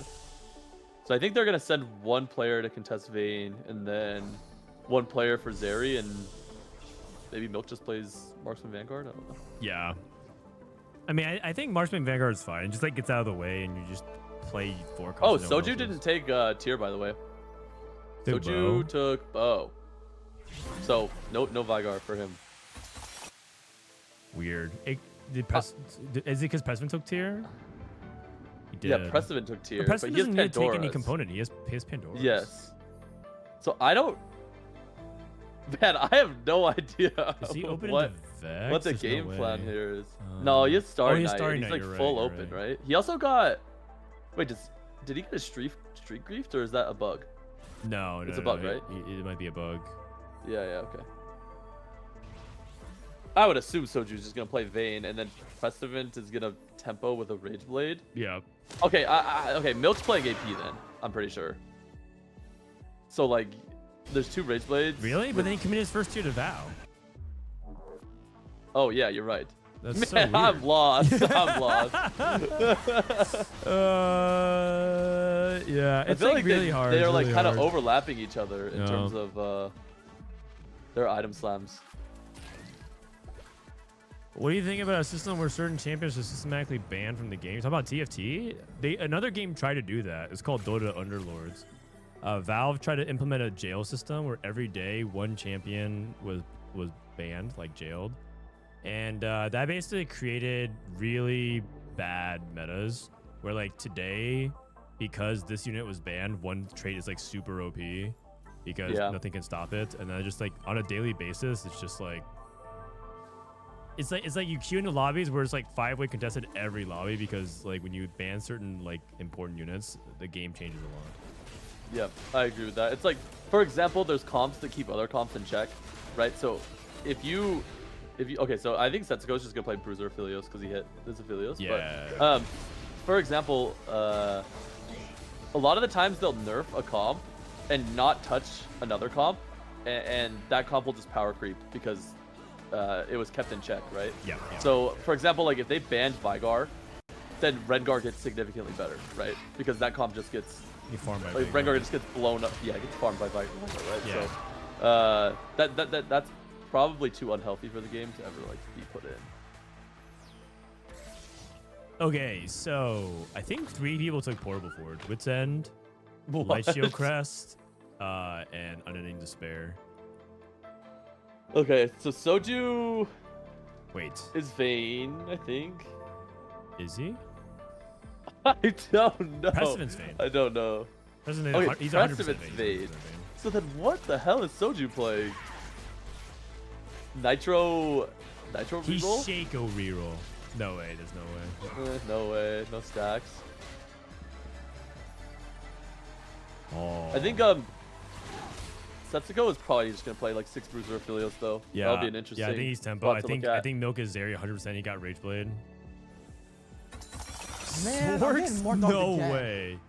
S4: So I think they're going to send 1 player to contest Vayne, and then 1 player for Zeri, and maybe Milk just plays Marksman Vanguard? I don't know.
S1: Yeah. I mean, I think Marksman Vanguard is fine. It just like gets out of the way, and you just play 4 cards.
S4: Oh,
S1: no one
S4: Soju
S1: else
S4: didn't
S1: is.
S4: take tier, by the way.
S1: Took
S4: Soju
S1: Bow.
S4: took Bow. So no Veigar for him.
S1: Weird. Is it because Prestivent took tier? He did.
S4: Yeah, Prestivent took tier,
S1: But
S4: but
S1: Prestivent
S4: he has
S1: doesn't need to take any
S4: Pandoras.
S1: component. He has Pandora.
S4: Yes. So I don't. Man, I have no idea.
S1: Is he open
S4: what,
S1: into Vex?
S4: what the
S1: There's no
S4: game plan
S1: way.
S4: here is? No, he has Starry
S1: he has
S4: Night.
S1: Starry
S4: and
S1: Night,
S4: he's
S1: you're
S4: like
S1: right,
S4: full
S1: you're
S4: open,
S1: right.
S4: right? He also got. Wait, did he get a streak griefed, or is that a bug?
S1: No,
S4: It's a bug,
S1: no,
S4: right?
S1: It might be a bug.
S4: Yeah, okay. I would assume Soju's just gonna play Vayne, and then Prestivent is gonna tempo with a Rage Blade.
S1: Yeah.
S4: Okay, okay. Milk's playing AP then. I'm pretty sure. So like, there's 2 Rage Blades.
S1: Really? But then he committed his first tier to Vow.
S4: Oh yeah, you're right.
S1: That's
S4: Man,
S1: so weird.
S4: I'm lost. I'm lost.
S1: Yeah,
S4: I
S1: it's
S4: feel
S1: like really hard.
S4: They're
S1: It's
S4: like
S1: really
S4: kind of
S1: hard.
S4: overlapping each other in
S1: Yeah.
S4: terms of their item slams.
S1: What do you think about a system where certain champions are systematically banned from the game? Talk about TFT? Another game tried to do that. It's called Dota Underlords. Valve tried to implement a jail system where every day 1 champion was banned, like jailed. And that basically created really bad metas where like today, because this unit was banned, 1 trait is like super OP because nothing can stop it. And then just like on a daily basis, it's just like, it's like you queue into lobbies where it's like 5-way contested every lobby because like when you ban certain like important units, the game changes a lot.
S4: Yeah, I agree with that. It's like, for example, there's comps that keep other comps in check, right? So if you okay, so I think Setsuko's just gonna play Bruiser Aphelios because he hit this Aphelios.
S1: Yeah.
S4: But, for example, a lot of the times they'll nerf a comp and not touch another comp, and that comp will just power creep because it was kept in check, right?
S1: Yeah.
S4: So, for example, like if they banned Veigar, then Rengar gets significantly better, right? Because that comp just gets
S1: You farm by
S4: like
S1: Veigar.
S4: Rengar just gets blown up. Yeah, it gets farmed by Veigar, right?
S1: Yeah.
S4: So, that's probably too unhealthy for the game to ever like be put in.
S1: Okay, so I think 3 people took Portable Forge. Wits End,
S4: What?
S1: Light Shield Crest, and Unending Despair.
S4: Okay, so Soju
S1: Wait,
S4: is Vayne, I think.
S1: is he?
S4: I don't know.
S1: Prestivent's Vayne.
S4: I don't know.
S1: Prestivent,
S4: Okay,
S1: he's 100%
S4: Prestivent's
S1: Vayne.
S4: Vayne. So then what the hell is Soju playing? Nitro
S1: He's
S4: reroll?
S1: Shaco reroll. No way, there's no way.
S4: No way, no stacks.
S1: Oh.
S4: I think Setsuko is probably just gonna play like 6 Bruiser Aphelios though.
S1: Yeah,
S4: That'll be an interesting.
S1: yeah, I think he's tempo.
S4: spot
S1: I
S4: to
S1: think
S4: look at.
S1: Milk is Zeri 100%. He got Rage Blade.
S2: Man, I'm
S1: Swords?
S2: getting more dogged
S1: No
S2: again.
S1: way.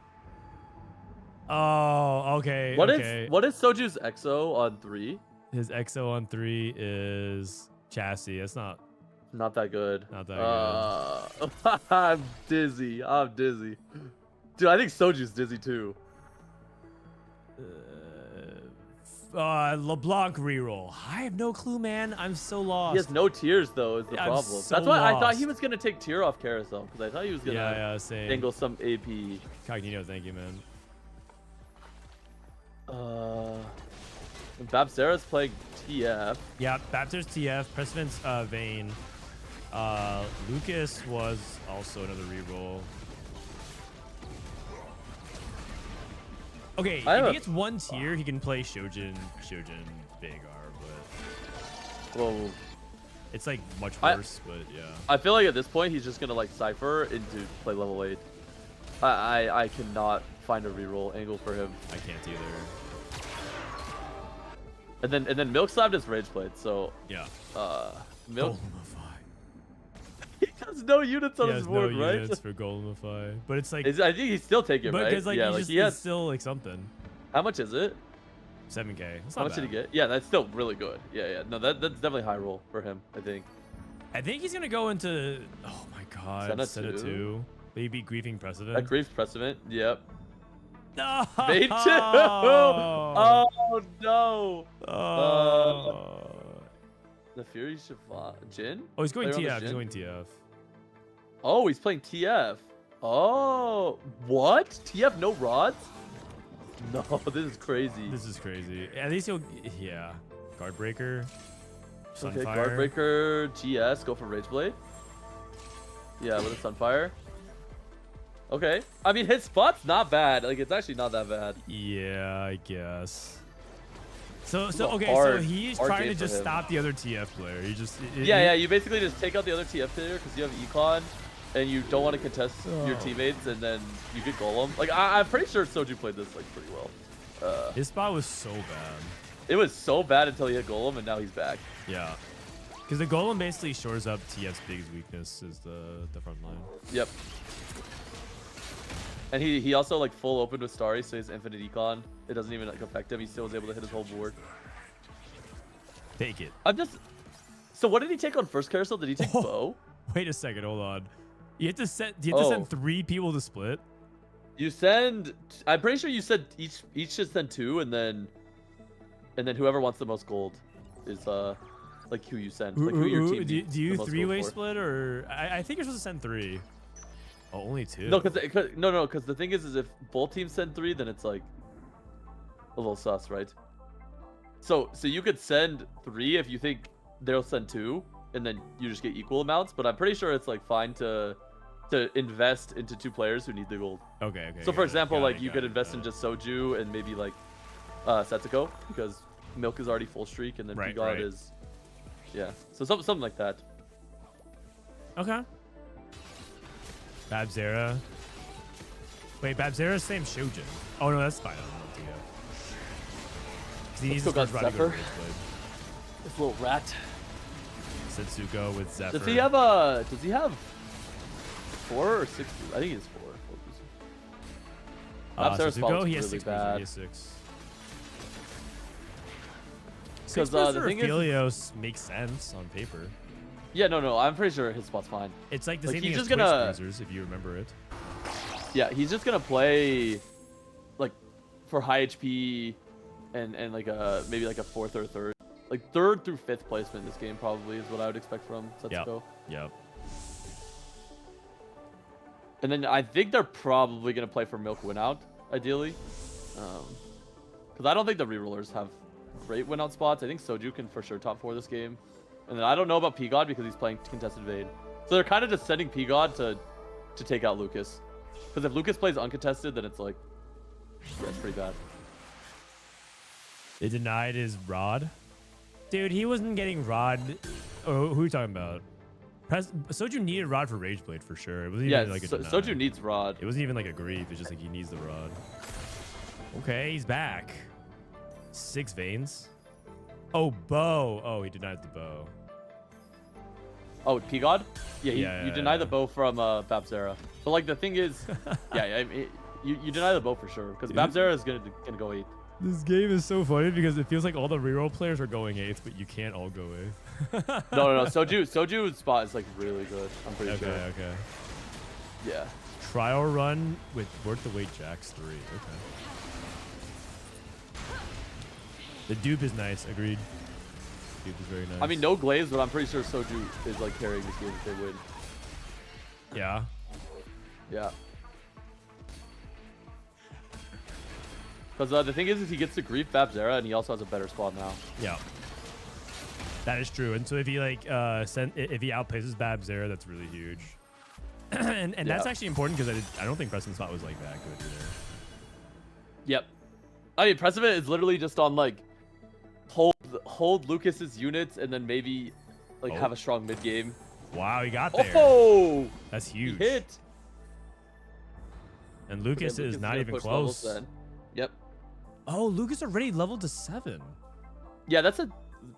S1: Oh, okay.
S4: What
S1: okay.
S4: is Soju's EXO on 3?
S1: His XO on 3 is chassis. That's not
S4: Not that good.
S1: not that good.
S4: I'm dizzy. I'm dizzy. Dude, I think Soju's dizzy too.
S1: LeBlanc reroll. I have no clue, man. I'm so lost.
S4: He has no tiers though, is the
S1: I'm
S4: problem.
S1: so
S4: That's why I thought he
S1: lost.
S4: was gonna take tier off Carousel, because I thought he was gonna
S1: yeah, same.
S4: angle some AP.
S1: Cognito, thank you, man.
S4: Bapzera's playing TF.
S1: Yeah, Bapzera's TF. Prestivent's Vayne. Lucas was also another reroll. Okay, if he gets one tier, he can play Shojin Vagar, but
S4: Well,
S1: it's like much worse. But yeah,
S4: I feel like at this point he's just gonna like Cypher into play level 8. I cannot find a reroll angle for him.
S1: I can't either.
S4: And then Milk slapped his Rage Blade, so
S1: Yeah.
S4: Milk
S1: Golemify.
S4: he has no units on
S1: He
S4: his
S1: has
S4: board,
S1: no
S4: right?
S1: units for Golemify, but it's like,
S4: I think he's still taking it,
S1: but
S4: right?
S1: because like,
S4: yeah,
S1: he just,
S4: he has.
S1: it's still like something.
S4: How much is it?
S1: 7K. That's
S4: How
S1: not
S4: much did he
S1: bad.
S4: get? Yeah, that's still really good. Yeah. No, that's definitely high roll for him, I think.
S1: I think he's gonna go into. Oh my God.
S4: Senna
S1: Senna
S4: 2?
S1: 2. Maybe Griefing Precedent.
S4: That Grief Prestivent, yep.
S1: No.
S4: Me too! Oh no! The Fury Shavon. Jin?
S1: Oh, he's going
S4: Player on
S1: TF.
S4: the
S1: He's
S4: Jhin?
S1: going TF.
S4: Oh, he's playing TF. Oh, what? TF no rods? No, this is crazy.
S1: This is crazy. At least he'll. Yeah. Guard Breaker.
S4: Okay,
S1: Sunfire.
S4: Guardbreaker, GS, go for Rage Blade. Yeah, with a Sunfire. Okay. I mean, his spot's not bad. Like, it's actually not that bad.
S1: Yeah, I guess. So
S4: a
S1: okay,
S4: hard-
S1: so he's
S4: hard
S1: trying
S4: game
S1: to
S4: for
S1: just
S4: him.
S1: stop the other TF player. He just.
S4: Yeah, you basically just take out the other TF player because you have Econ, and you don't want to contest your
S1: Oh.
S4: teammates, and then you get Golem. Like, I'm pretty sure Soju played this, like, pretty well.
S1: His spot was so bad.
S4: It was so bad until he hit Golem, and now he's back.
S1: Yeah. Because the Golem basically shores up TF's biggest weakness is the front line.
S4: Yep. And he also, like, full opened with Starry, so he has infinite Econ. It doesn't even, like, affect him. He still was able to hit his whole board.
S1: Take it.
S4: I'm just... So what did he take on first carousel? Did he take
S1: Oh.
S4: bow?
S1: Wait a second, hold on. You have to send
S4: Oh.
S1: 3 people to split?
S4: You send... I'm pretty sure you said each should send 2, and then whoever wants the most gold is, like, who you send. Like, who your team
S1: do
S4: needs
S1: you
S4: the most gold
S1: 3-way
S4: for.
S1: split, or... I think you're supposed to send 3. Oh, only 2?
S4: No, because the thing is if both teams send 3, then it's, like, a little sus, right? So you could send 3 if you think they'll send 2, and then you just get equal amounts, but I'm pretty sure it's, like, fine to invest into 2 players who need the gold.
S1: Okay.
S4: So for example, like, you
S1: got
S4: could
S1: it,
S4: invest
S1: got
S4: in
S1: it.
S4: just Soju and maybe, like, Setsuko, because Milk is already full streak, and then
S1: Right,
S4: Pigod
S1: right.
S4: is... Yeah, so something like that.
S1: Okay. Bapzera. Wait, Bapzera's same Shojin. Oh, no, that's fine. I don't know what to do. 'Cause he needs
S4: Still
S1: his
S4: got
S1: first round to go to
S4: Zephyr.
S1: Rage Blade.
S4: This little rat.
S1: Setsuko with Zephyr.
S4: Does he have 4 or 6? I think he has 4. Bapzera's
S1: Setsuko?
S4: fault's
S1: He has
S4: really
S1: 6.
S4: bad.
S1: He has 6.
S4: Because
S1: Because
S4: the thing is,
S1: Philios makes sense on paper.
S4: yeah, no, I'm pretty sure his spot's fine.
S1: It's like the
S4: Like,
S1: same
S4: he's
S1: thing as
S4: just
S1: Twitch
S4: gonna-
S1: Cruisers, if you remember it.
S4: Yeah, he's just gonna play like for high HP and like maybe like a 4th or 3rd, like 3rd through 5th placement in this game probably is what I would expect from Setsuko.
S1: Yep.
S4: And then I think they're probably gonna play for Milk win out ideally, because I don't think the rerollers have great win out spots. I think Soju can for sure top 4 this game, and then I don't know about Pigod because he's playing contested Vade. So they're kind of just sending Pigod to take out Lucas, because if Lucas plays uncontested, then it's like, yeah, it's pretty bad.
S1: They denied his rod. Dude, he wasn't getting rod. Oh, who are you talking about? Soju needed rod for Rage Blade for sure. It wasn't
S4: Yeah,
S1: even like a deny.
S4: Soju needs rod.
S1: It wasn't even like a grief. It's just like he needs the rod. Okay, he's back. 6 veins. Oh, bow. Oh, he denied the bow.
S4: Oh, Pigod? Yeah, you deny
S1: yeah.
S4: the bow from Bapzera. But like the thing is, yeah, I mean, you deny the bow for sure because
S1: Dude.
S4: Bapzera is gonna go 8.
S1: This game is so funny because it feels like all the reroll players are going 8th, but you can't all go 8th.
S4: No. Soju's spot is like really good. I'm pretty sure.
S1: Okay.
S4: Yeah.
S1: Trial run with worth the wait Jax 3. Okay. The dupe is nice. Agreed. Dupe is very nice.
S4: I mean, no glaze, but I'm pretty sure Soju is like carrying this game if they win.
S1: Yeah.
S4: Yeah. Because the thing is he gets to grief Bapzera, and he also has a better spot now.
S1: Yeah. That is true. And so if he like if he outplaces Bapzera, that's really huge. and that's actually important because I don't think Preston's spot was like that good either.
S4: Yep. I mean, Prestivent is literally just on like hold Lucas's units and then maybe like have a strong mid game.
S1: Wow, he got there.
S4: Oh,
S1: that's
S4: he
S1: huge.
S4: hit.
S1: And Lucas is not even close.
S4: Yep.
S1: Oh, Lucas already leveled to 7.
S4: Yeah,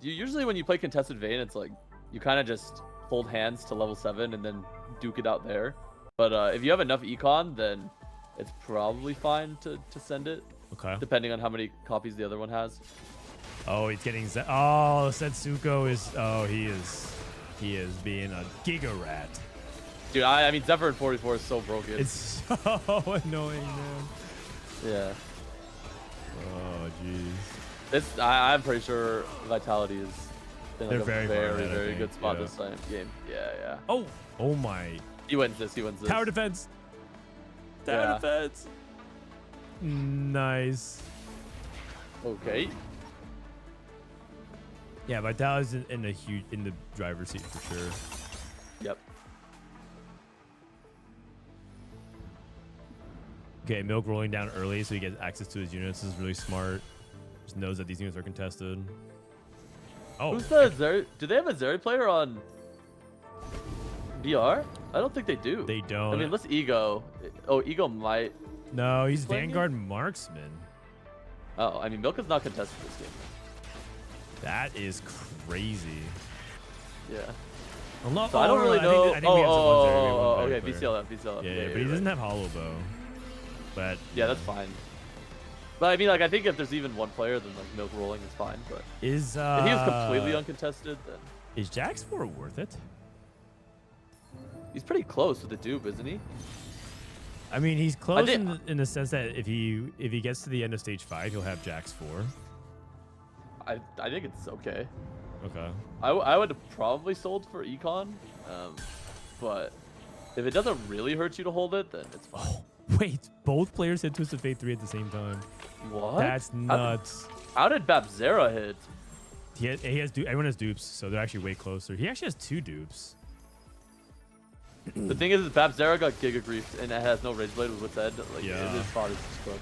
S4: usually when you play contested vein, it's like you kind of just hold hands to level 7 and then duke it out there. But if you have enough econ, then it's probably fine to send it.
S1: Okay.
S4: Depending on how many copies the other one has.
S1: Oh, he's getting oh, Setsuko is he is being a giga rat.
S4: Dude, I mean Zephyr in 44 is so broken.
S1: It's so annoying, man.
S4: Yeah.
S1: Oh, jeez.
S4: I'm pretty sure Vitality is in like
S1: They're
S4: a
S1: very
S4: very good spot this game. Yeah.
S1: Oh my.
S4: He wins this.
S1: Tower defense. Tower defense. Nice.
S4: Okay.
S1: Yeah, Vitality's in the driver's seat for sure.
S4: Yep.
S1: Okay, Milk rolling down early so he gets access to his units. This is really smart. Just knows that these units are contested. Oh.
S4: Who's the Zeri? Do they have a Zeri player on BR? I don't think they do.
S1: They don't.
S4: I mean, let's Ego. Oh, Ego might.
S1: No, he's Vanguard Marksman.
S4: Oh, I mean, Milk is not contested this game.
S1: That is crazy.
S4: Yeah.
S1: So I don't really know. I think we have
S4: okay, Vclf.
S1: Yeah, but he doesn't have Hollow Bow. But
S4: yeah, that's fine. But I mean, like, I think if there's even one player, then like Milk rolling is fine. But
S1: if he
S4: was completely uncontested, then
S1: is Jax 4 worth it?
S4: He's pretty close with the dupe, isn't he?
S1: I mean, he's close in the sense that if he gets to the end of stage 5, he'll have Jax 4.
S4: I think it's okay.
S1: Okay.
S4: I would have probably sold for Econ, but if it doesn't really hurt you to hold it, then it's fine.
S1: Oh, wait, both players hit Twisted Fate 3 at the same time.
S4: What?
S1: That's nuts.
S4: How did Bapzera hit?
S1: Everyone has dupes, so they're actually way closer. He actually has 2 dupes.
S4: The thing is, Bapzera got Giga Griefed and it has no Rage Blade with Wit's End. Like, his spot is just cooked.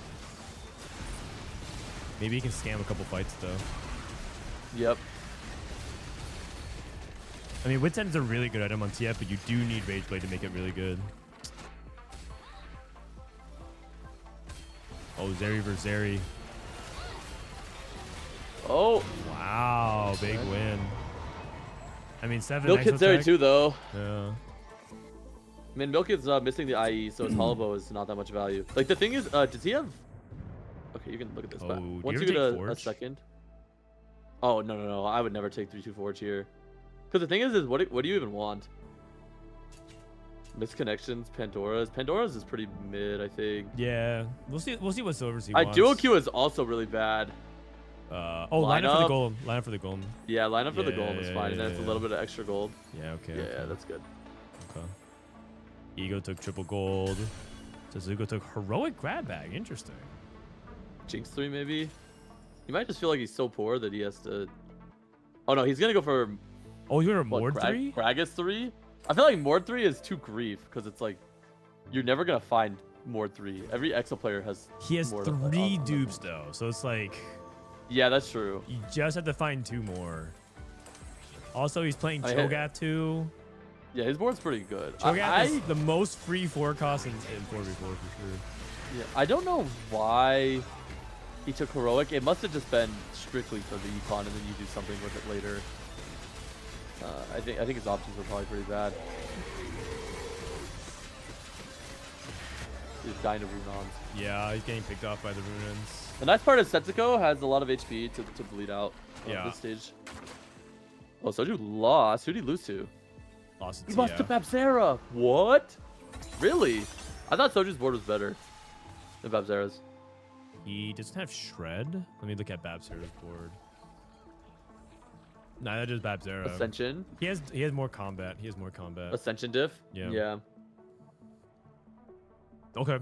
S1: Maybe he can scam a couple fights though.
S4: Yep.
S1: I mean, Wit's End is a really good item on TF, but you do need Rage Blade to make it really good. Oh, Zeri versus Zeri.
S4: Oh.
S1: Wow, big win. I mean, 7
S4: Milk hits Zeri too, though.
S1: Yeah.
S4: I mean, Milk is missing the IE, so his Hollow Bow is not that much value. Like, the thing is, does he have... Okay, you can look at this.
S1: Oh,
S4: once you get a second... Oh, no. I would never take 3-2 Forge here. Because the thing is what do you even want? Misconnections, Pandora's is pretty mid, I think.
S1: Yeah, we'll see what Silvers he
S4: wants. Duo Q is also really bad.
S1: Line up for the Golem. Line up for the Golem.
S4: Yeah, line up for the Golem is fine, and then it's a little bit of extra gold.
S1: Yeah, okay.
S4: Yeah, that's good.
S1: Okay. Ego took triple gold. Setsuko took heroic grab bag. Interesting.
S4: Jinx 3 maybe. He might just feel like he's so poor that he has to. Oh no, he's gonna go for.
S1: Oh, you're a Mord 3?
S4: Gragas 3? I feel like Mord 3 is too grief because it's like you're never gonna find Mord 3. Every EXO player has.
S1: He has
S4: Mord
S1: 3 dupes though, so it's like.
S4: Yeah, that's true.
S1: You just have to find 2 more. Also, he's playing Cho'Gath 2.
S4: Yeah, his board's pretty good.
S1: Cho'Gath is the most free 4 cost in 4v4 for sure.
S4: Yeah, I don't know why he took heroic. It must have just been strictly for the econ, and then you do something with it later. I think his options were probably pretty bad. He's dying to Runons.
S1: Yeah, he's getting picked off by the Runons.
S4: The nice part is Setsuko has a lot of HP to bleed out
S1: Yeah.
S4: at this stage. Oh, Soju lost. Who did he lose to?
S1: Lost
S4: He
S1: to
S4: lost to Bapzera. What? Really? I thought Soju's board was better than Bapzera's.
S1: He doesn't have Shred. Let me look at Bapzera's board. Nah, that is Bapzera.
S4: Ascension.
S1: He has more combat. He has more combat.
S4: Ascension diff.
S1: Yeah.
S4: Yeah.
S1: Okay.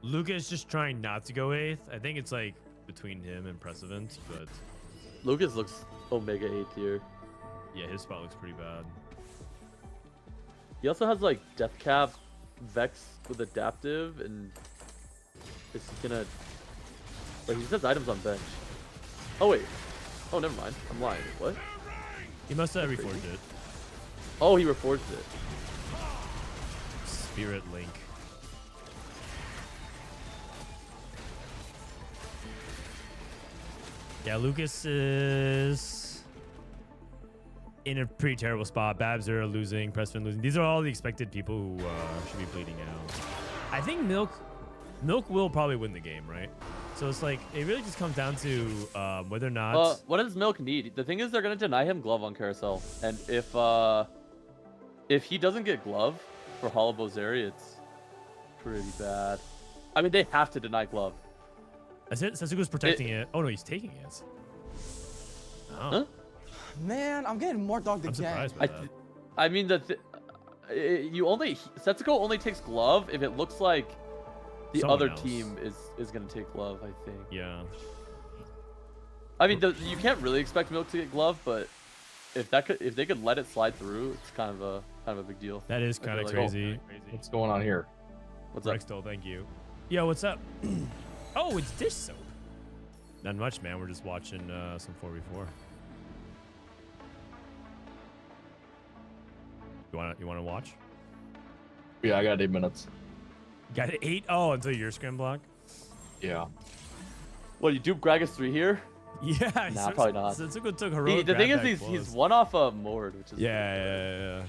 S1: Lucas just trying not to go 8th. I think it's like between him and Prestivent, but
S4: Lucas looks Omega 8 here.
S1: yeah, his spot looks pretty bad.
S4: He also has like Death Cap, Vex with Adaptive, and is he gonna? Like he just has items on bench. Oh wait. Oh, never mind. I'm lying. What?
S1: He must have reforged it.
S4: Oh, he reforged it.
S1: Spirit Link. Yeah, Lucas is in a pretty terrible spot. Bapzera losing, Prestivent losing. These are all the expected people who should be bleeding out. I think Milk will probably win the game, right? So it's like, it really just comes down to whether or not...
S4: What does Milk need? The thing is, they're gonna deny him glove on carousel, and if he doesn't get glove for Hollow Bozeri, it's pretty bad. I mean, they have to deny glove.
S1: Setsuko's protecting it. Oh no, he's taking it. Oh.
S4: Huh?
S2: Man, I'm getting more dogged
S1: I'm
S2: again.
S1: surprised by that.
S4: I mean, Setsuko only takes glove if it looks like the
S1: Someone
S4: other
S1: else.
S4: team is gonna take glove. I think.
S1: Yeah.
S4: I mean, you can't really expect Milk to get glove, but if they could let it slide through, it's kind of a big deal.
S1: That is
S4: I
S1: kind of
S4: feel like-
S1: crazy.
S7: What's going on here?
S4: What's up?
S1: Rextol, thank you. Yo, what's up? Oh, it's Dishsoap. Not much, man. We're just watching some 4v4. You wanna watch?
S7: Yeah, I got 8 minutes.
S1: Got it 8? Oh, until your scrim block?
S7: Yeah.
S4: What, you dupe Gragas 3 here?
S1: Yeah.
S4: Nah, probably not.
S1: Setsuko took heroic
S4: The thing
S1: grab
S4: is,
S1: back
S4: he's
S1: close.
S4: one off of Mord, which is
S1: Yeah.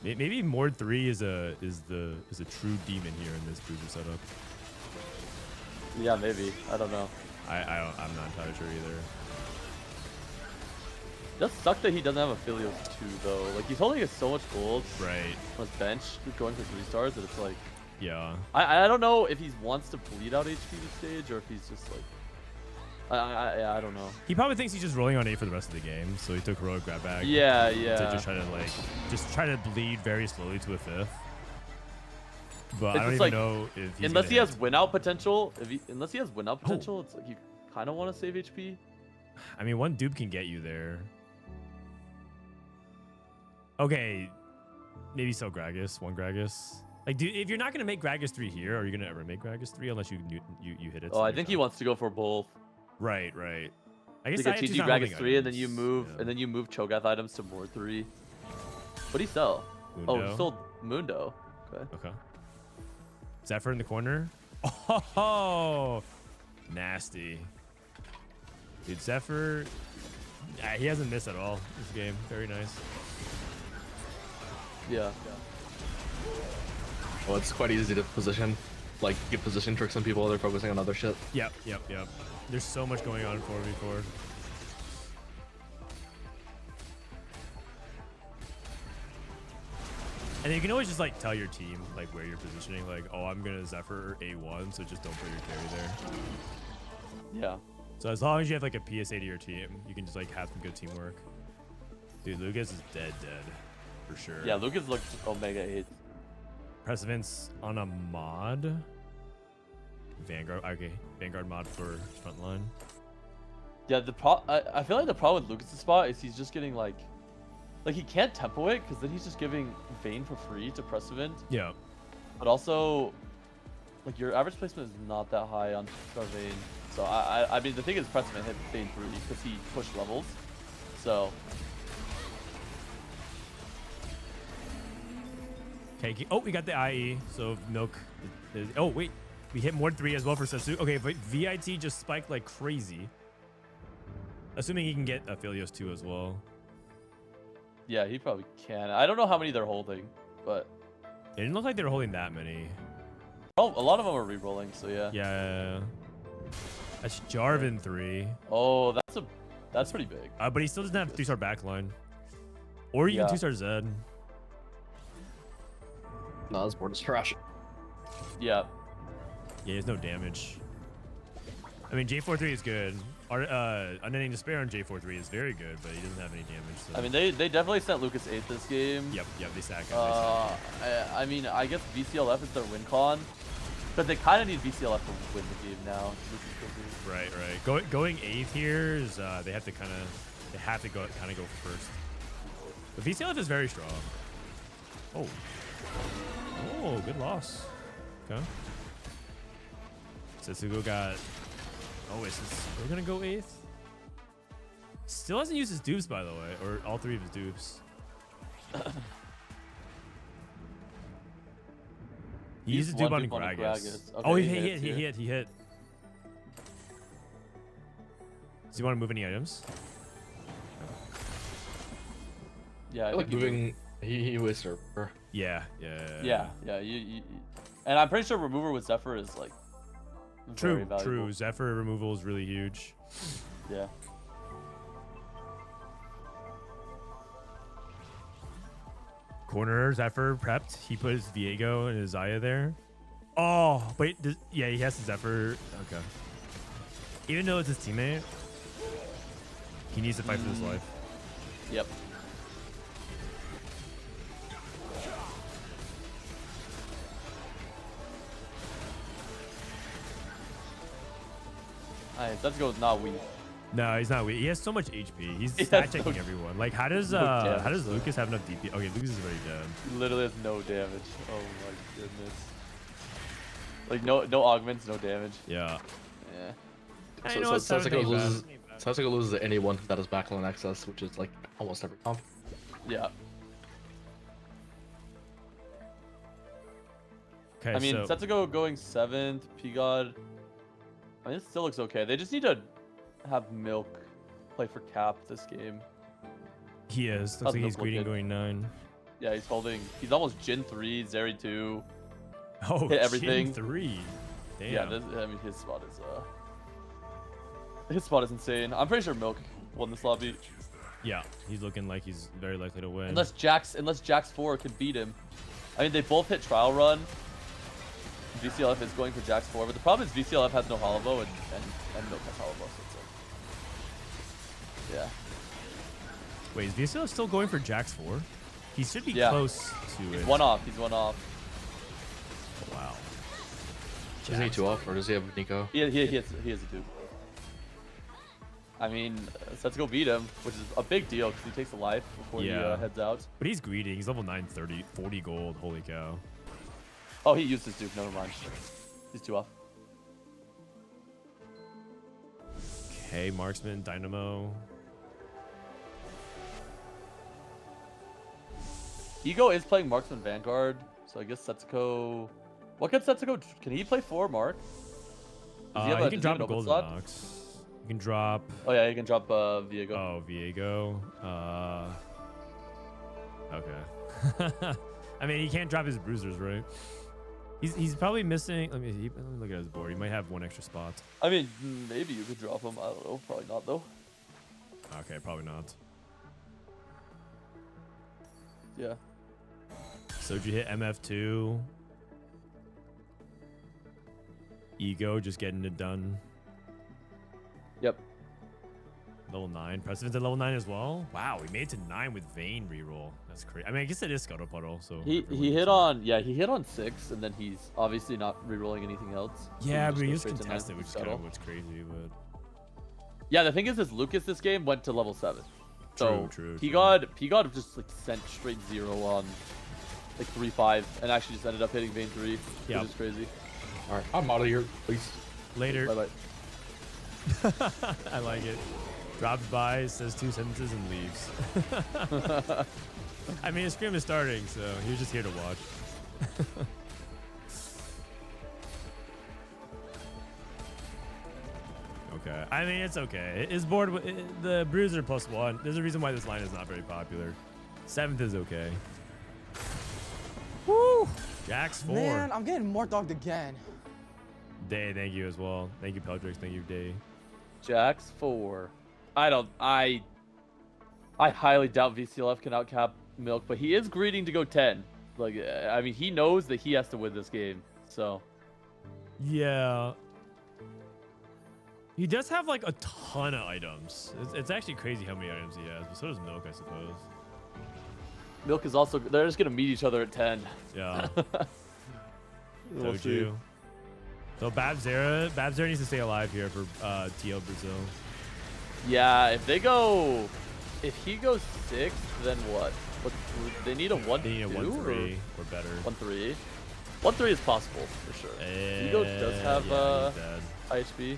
S1: Maybe Mord 3 is a true demon here in this Bruiser setup.
S4: Yeah, maybe. I don't know.
S1: I'm not entirely sure either.
S4: It does suck that he doesn't have a Filios 2 though. Like he's holding so much gold
S1: Right.
S4: on his bench, going for 3 stars, that it's like
S1: Yeah.
S4: I don't know if he wants to bleed out HP this stage or if he's just like I don't know.
S1: He probably thinks he's just rolling on 8 for the rest of the game, so he took heroic grab back.
S4: Yeah.
S1: To just try to bleed very slowly to a 5th. But I don't even know if he's
S4: unless
S1: gonna
S4: he has
S1: hit.
S4: win out potential. Unless he has win out potential, it's like you kind of want to save HP.
S1: I mean, one dupe can get you there. Okay, maybe sell Gragas, one Gragas. Like, dude, if you're not gonna make Gragas 3 here, are you gonna ever make Gragas 3 unless you hit it?
S4: Oh, I think he wants to go for both.
S1: Right. I guess
S4: Like a
S1: Scientists
S4: TG
S1: not
S4: Gragas
S1: holding
S4: 3, and then you
S1: items.
S4: move,
S1: Yeah.
S4: and then you move Cho'Gath items to Mord 3. What do you sell? Oh,
S1: Mundo.
S4: he sold Mundo. Okay.
S1: Okay. Zephyr in the corner. Oh, nasty. Dude, Zephyr, he hasn't missed at all this game. Very nice.
S4: Yeah.
S7: Well, it's quite easy to position, like get position tricks on people while they're focusing on other shit.
S1: Yep. There's so much going on in 4v4. And you can always just like tell your team like where you're positioning, like, oh, I'm gonna Zephyr A1, so just don't put your carry there.
S4: Yeah.
S1: So as long as you have like a PSA to your team, you can just like have some good teamwork. Dude, Lucas is dead for sure.
S4: Yeah, Lucas looked Omega 8.
S1: Prestivent's on a mod. Vanguard, okay. Vanguard mod for frontline.
S4: Yeah, I feel like the problem with Lucas' spot is he's just getting like he can't tempo it because then he's just giving Vayne for free to Prestivent.
S1: Yeah.
S4: But also, like your average placement is not that high on Vayne. So I mean the thing is Prestivent hit Vayne through because he pushed levels. So
S1: Okay. Oh, we got the IE. So Milk. Oh wait, we hit Mord 3 as well for Setsuko. Okay, but VIT just spiked like crazy. Assuming he can get Aphelios 2 as well.
S4: yeah, he probably can. I don't know how many they're holding. but
S1: It didn't look like they were holding that many.
S4: oh, a lot of them are re-rolling. So yeah.
S1: Yeah. That's Jarvan 3.
S4: Oh, that's pretty big.
S1: But he still doesn't have 3-star backline. Or even
S4: Yeah.
S1: 2-star Zed.
S7: No, this board is trash.
S4: Yeah.
S1: Yeah, he has no damage. I mean, J43 is good. Unending Despair on J43 is very good, but he doesn't have any damage. So.
S4: I mean, they definitely sent Lucas 8th this game.
S1: Yep, they sack him.
S4: I mean, I guess VCLF is their win con. Because they kind of need VCLF to win the game now.
S1: Right. Going 8th here is they have to kind of go first. But VCLF is very strong. Oh, good loss. Okay. Setsuko got. Oh, is this still gonna go 8th? Still hasn't used his dupes, by the way, or all 3 of his dupes. He used a dupe on Gragas.
S4: Okay,
S1: Oh, he hit. Does he want to move any items?
S4: Yeah, I
S7: I like
S4: think
S7: moving. He was Surfer.
S1: Yeah.
S4: Yeah. And I'm pretty sure remover with Zephyr is like very valuable.
S1: True. Zephyr removal is really huge.
S4: Yeah.
S1: Corner Zephyr prepped. He put his Viego and his Zaya there. Oh, wait. Yeah, he has the Zephyr. Okay. Even though it's his teammate, he needs to fight for his life.
S4: Yep. Alright, Setsuko's not weak.
S1: No, he's not weak. He has so much HP. He's
S4: He
S1: stat
S4: has
S1: checking
S4: no-
S1: everyone. Like, how does
S4: damage.
S1: Lucas have enough DP? Okay, Lucas is already dead.
S4: He literally has no damage. Oh my goodness. Like no augments, no damage.
S1: Yeah.
S4: Yeah.
S1: I
S7: So,
S1: know it's
S7: Setsuko loses to anyone that has backline access, which is like almost every comp.
S4: Yeah.
S1: Okay,
S4: I mean,
S1: so
S4: Setsuko going 7th, P-God. I mean, it still looks okay. They just need to have Milk play for Cap this game.
S1: he is. Looks
S4: How's
S1: like he's
S4: Milk
S1: greeting
S4: looking?
S1: going 9.
S4: Yeah, he's almost Jin 3, Zeri 2.
S1: Oh,
S4: Hit everything.
S1: Jin 3. Damn.
S4: Yeah, I mean, his spot is insane. I'm pretty sure Milk won this lobby.
S1: Yeah, he's looking like he's very likely to win.
S4: Unless Jax 4 could beat him. I mean, they both hit trial run. VCLF is going for Jax 4, but the problem is VCLF has no Holobo and Milk has Holobo, so it's like, yeah.
S1: Wait, is VCL still going for Jax 4? He should be
S4: Yeah.
S1: close to it.
S4: He's one off.
S1: Wow.
S7: Does he 2 off or does he have Nico?
S4: He has a dupe. I mean, Setsuko beat him, which is a big deal because he takes a life before he heads out.
S1: But he's greedy. He's level 9, 40 gold. Holy cow.
S4: Oh, he used his dupe. Never mind. He's 2 off.
S1: Okay, Marksman, Dynamo.
S4: Ego is playing Marksman Vanguard, so I guess Setsuko. What can Setsuko? Can he play 4 Mark? Does
S1: He
S4: does
S1: can
S4: he
S1: drop
S4: have
S1: a
S4: an open
S1: golden
S4: slot?
S1: ox. You can drop.
S4: Oh yeah, he can drop Viego.
S1: Oh, Viego. Okay. I mean, he can't drop his bruisers, right? He's probably missing. Let me look at his board. He might have 1 extra spot.
S4: I mean, maybe you could drop him. I don't know. Probably not though.
S1: Okay, probably not.
S4: Yeah.
S1: Soju hit MF2. Ego just getting it done.
S4: Yep.
S1: Level 9. Prestivent at level 9 as well. Wow, we made it to 9 with Vayne reroll. That's crazy. I mean, I guess it is Scuttle Puddle, so
S4: He
S1: everyone
S4: hit
S1: gets
S4: on he hit on 6, and then he's obviously not rerolling anything else.
S1: it.
S4: So
S1: Yeah,
S4: he
S1: but he
S4: goes
S1: was
S4: straight to 9
S1: contested,
S4: with
S1: which is kind
S4: Scuttle.
S1: of what's crazy, but
S4: Yeah, the thing is Lucas this game went to level 7. So
S1: True.
S4: P-God just like sent straight 0 on like 3-5, and actually just ended up hitting Vayne 3,
S1: Yeah.
S4: which is crazy.
S7: Alright, I'm out of here, please.
S1: Later.
S4: Bye bye.
S1: I like it. Drops by, says 2 sentences, and leaves. I mean, his Scrim is starting, so he was just here to watch. Okay. I mean, it's okay. His board, the Bruiser +1. There's a reason why this line is not very popular. 7th is okay. Jax 4.
S2: Man, I'm getting more dogged again.
S1: Day, thank you as well. Thank you, Peldrix. Thank you, Day.
S4: Jax 4. I highly doubt VCLF can outcap Milk, but he is greeding to go 10. Like, I mean, he knows that he has to win this game, so.
S1: Yeah. He does have like a ton of items. It's actually crazy how many items he has, but so does Milk, I suppose.
S4: Milk is also, they're just gonna meet each other at 10.
S1: Yeah.
S4: We'll see.
S1: Soju. So Bapzera needs to stay alive here for TL Brazil.
S4: Yeah, if he goes 6th, then what? They need a 1-2
S1: They need a 1-3 or better.
S4: 1-3. 1-3 is possible for sure. Ego does have high HP.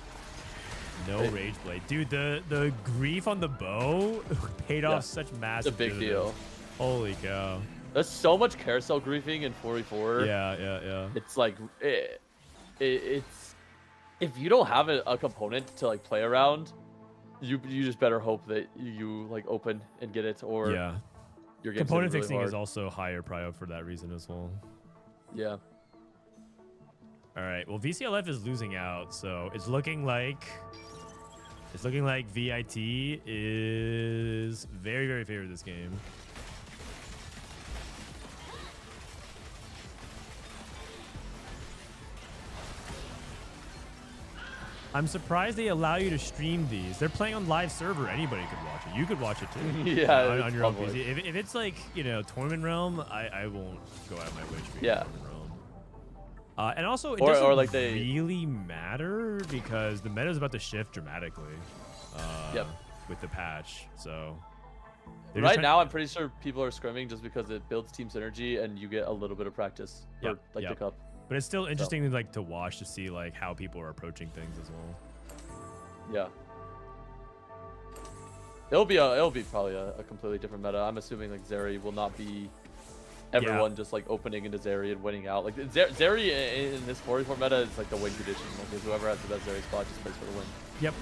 S1: No Rage Blade. Dude, the grief on the bow paid off such massive
S4: It's a big deal.
S1: Holy cow.
S4: There's so much carousel griefing in 4v4.
S1: Yeah.
S4: It's like it's if you don't have a component to like play around, you just better hope that you like open and get it, or
S1: Yeah.
S4: your game's
S1: Component
S4: really
S1: fixing
S4: hard.
S1: is also higher prio for that reason as well.
S4: Yeah.
S1: All right. Well, VCLF is losing out, so it's looking like VIT is very, very favored this game. I'm surprised they allow you to stream these. They're playing on live server. Anybody could watch it. You could watch it too.
S4: Yeah,
S1: on your own
S4: public.
S1: PC. If it's like, you know, Tournament Realm, I won't go out of my way to stream Tournament Realm. And also, it doesn't
S4: or like they
S1: really matter because the meta is about to shift dramatically with the patch. So
S4: right now, I'm pretty sure people are scrimming just because it builds team synergy and you get a little bit of practice for like the cup.
S1: But it's still interesting to watch to see like how people are approaching things as well.
S4: Yeah. It'll be probably a completely different meta. I'm assuming like Zeri will not be everyone just like opening into Zeri and winning out. Like Zeri in this 4v4 meta is like the win condition. Like whoever has the best Zeri spot just plays for the win.
S1: Yep.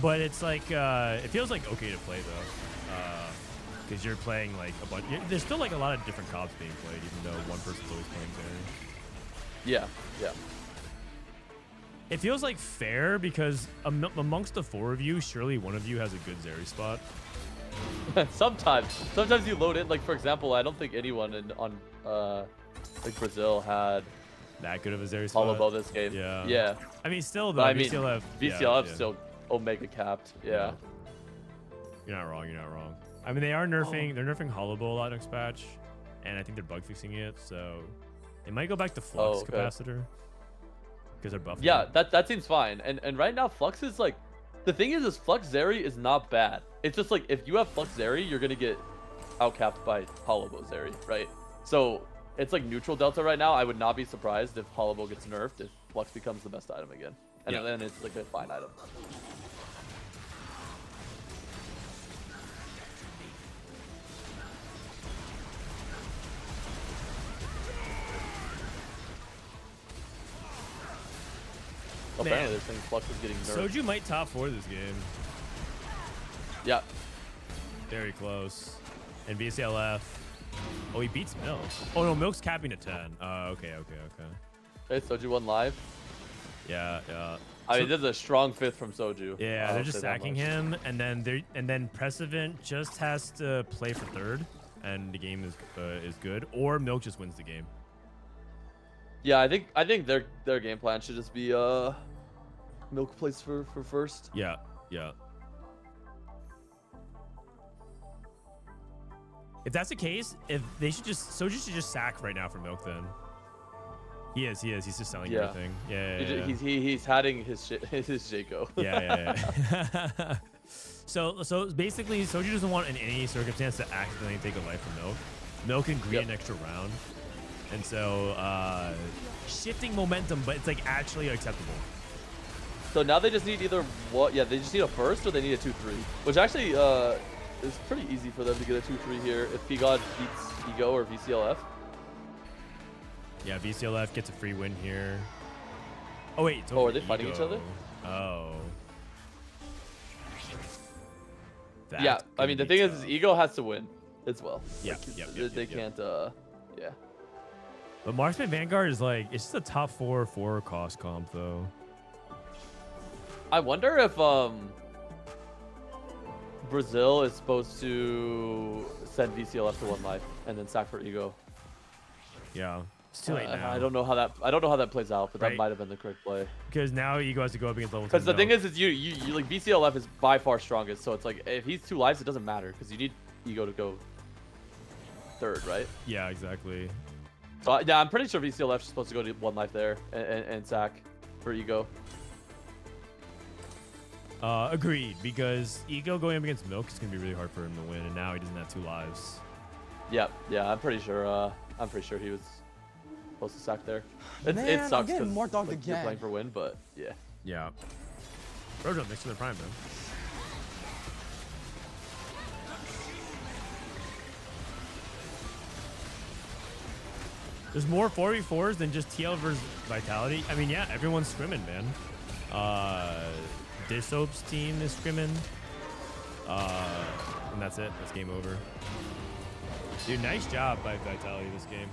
S1: But it's like it feels like okay to play though, because you're playing like a bunch. There's still like a lot of different comps being played, even though one person's always playing Zeri.
S4: Yeah.
S1: It feels like fair because amongst the 4 of you, surely one of you has a good Zeri spot.
S4: Sometimes you load in. Like for example, I don't think anyone on like Brazil had
S1: that good of a Zeri spot.
S4: Hollow this game. Yeah.
S1: I mean, still though,
S4: VCLF still Omega capped. Yeah.
S1: You're not wrong. I mean, they are nerfing. They're nerfing Hollow Bow a lot next patch, and I think they're bug fixing it. So they might go back to Flux capacitor because they're buffing.
S4: Yeah, that seems fine. And right now, Flux is like, the thing is Flux Zeri is not bad. It's just like if you have Flux Zeri, you're gonna get outcapped by Hollow Bow Zeri, right? So it's like neutral delta right now. I would not be surprised if Hollow Bow gets nerfed if Flux becomes the best item again, and then it's like a fine item. Apparently, they're saying Flux is getting nerfed.
S1: Soju might top 4 this game.
S4: Yeah.
S1: Very close. And VCLF. Oh, he beats Milk. Oh no, Milk's capping to 10. Okay.
S4: Hey, Soju won live.
S1: Yeah.
S4: I mean, this is a strong 5th from Soju.
S1: Yeah, they're just sacking him, and then Prestivent just has to play for 3rd, and the game is good, or Milk just wins the game.
S4: Yeah, I think their game plan should just be Milk plays for 1st.
S1: Yeah. If that's the case, Soju should just sack right now for Milk then. He is. He's just selling everything. Yeah.
S4: He's hatting his Jaco.
S1: Yeah. So basically, Soju doesn't want in any circumstance to accidentally take a life from Milk. Milk can greet an extra round. And so, shifting momentum, but it's like actually acceptable.
S4: So now they just need they just need a 1st or they need a 2-3, which actually is pretty easy for them to get a 2-3 here if P-God beats Ego or VCLF.
S1: Yeah, VCLF gets a free win here. Oh wait,
S4: are they fighting each other?
S1: Oh.
S4: Yeah, I mean the thing is Ego has to win as well.
S1: Yeah,
S4: They can't. Yeah.
S1: But Marksman Vanguard is like, it's just a top 4 cost comp though.
S4: I wonder if Brazil is supposed to send VCLF to 1 life and then sack for ego.
S1: Yeah, it's too late now.
S4: I don't know how that plays out, but
S1: Right.
S4: that might have been the correct play.
S1: Because now Ego has to go up against level 10.
S4: Because the thing is you like VCLF is by far strongest, so it's like if he's 2 lives, it doesn't matter because you need ego to go 3rd, right?
S1: Yeah, exactly.
S4: So yeah, I'm pretty sure VCLF is supposed to go to 1 life there and sack for ego.
S1: Agreed, because Ego going up against Milk is gonna be really hard for him to win, and now he doesn't have 2 lives.
S4: Yeah, I'm pretty sure he was supposed to sack there.
S2: Man,
S4: It
S2: I'm
S4: sucks
S2: getting
S4: because
S2: more dogged
S4: like, you're
S2: again.
S4: playing for win, but yeah.
S1: Yeah. Frodan next to the prime, man. There's more 4v4s than just TL versus Vitality. I mean, yeah, everyone's scrimming, man. Dishsoap's team is scrimming. And that's it. That's game over. Dude, nice job by Vitality this game.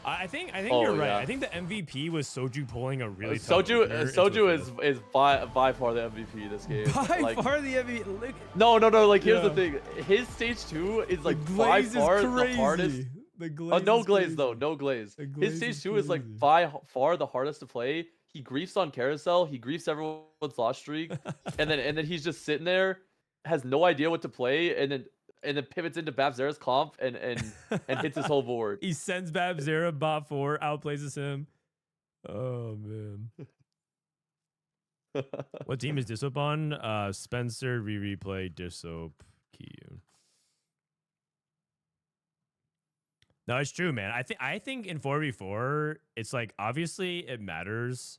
S1: I think you're right.
S4: yeah.
S1: I think the MVP was Soju pulling a really tough
S4: Soju
S1: opener into a field.
S4: is by far the MVP this game.
S1: By
S4: Like,
S1: far the MVP. Look,
S4: no. Like here's
S1: Yeah.
S4: the thing. His stage 2 is like
S1: the
S4: by
S1: glaze
S4: far
S1: is
S4: the
S1: crazy.
S4: hardest.
S1: The glaze
S4: No
S1: is
S4: glaze
S1: crazy.
S4: though. No glaze.
S1: The glaze
S4: His stage
S1: is
S4: 2 is like
S1: crazy.
S4: by far the hardest to play. He griefs on carousel. He griefs everyone's loss streak, and then he's just sitting there, has no idea what to play, and then pivots into Bapzera's comp and hits his whole board.
S1: He sends Bapzera bot 4, outplaces him. Oh man. What team is Dishsoap on? Spencer, replay, Dishsoap, Kiyoon. No, it's true, man. I think in 4v4, it's like obviously it matters.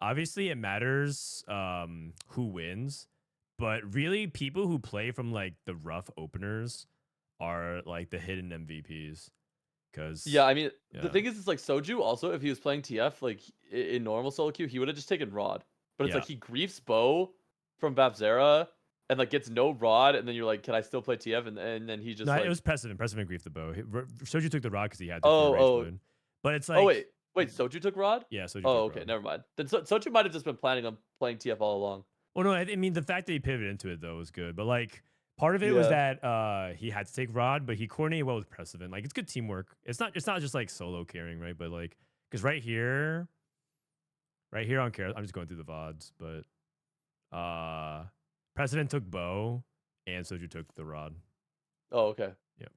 S1: Obviously it matters who wins, but really people who play from like the rough openers are like the hidden MVPs. Cause
S4: Yeah, I mean,
S1: Yeah.
S4: the thing is, it's like Soju also, if he was playing TF, like in normal solo queue, he would have just taken Rod. But it's
S1: Yeah.
S4: like he griefs Bow from Bapzera and like gets no Rod, and then you're like, can I still play TF? And then he just
S1: no,
S4: like,
S1: it was Prestivent. Prestivent griefed the bow. Soju took the rod because he had to.
S4: Oh,
S1: for
S4: oh.
S1: rage mode. But it's like,
S4: oh wait, Soju took Rod?
S1: yeah, Soju.
S4: Oh,
S1: took
S4: okay,
S1: rod.
S4: never mind. Then Soju might have just been planning on playing TF all along.
S1: Well, no, I mean the fact that he pivoted into it though was good. But like part of it was
S4: Yeah.
S1: that he had to take Rod, but he coordinated well with Prestivent. Like it's good teamwork. It's not just like solo carrying, right? But like because right here on Care, I'm just going through the VODs, but Prestivent took bow and Soju took the Rod.
S4: Oh, okay.
S1: Yep.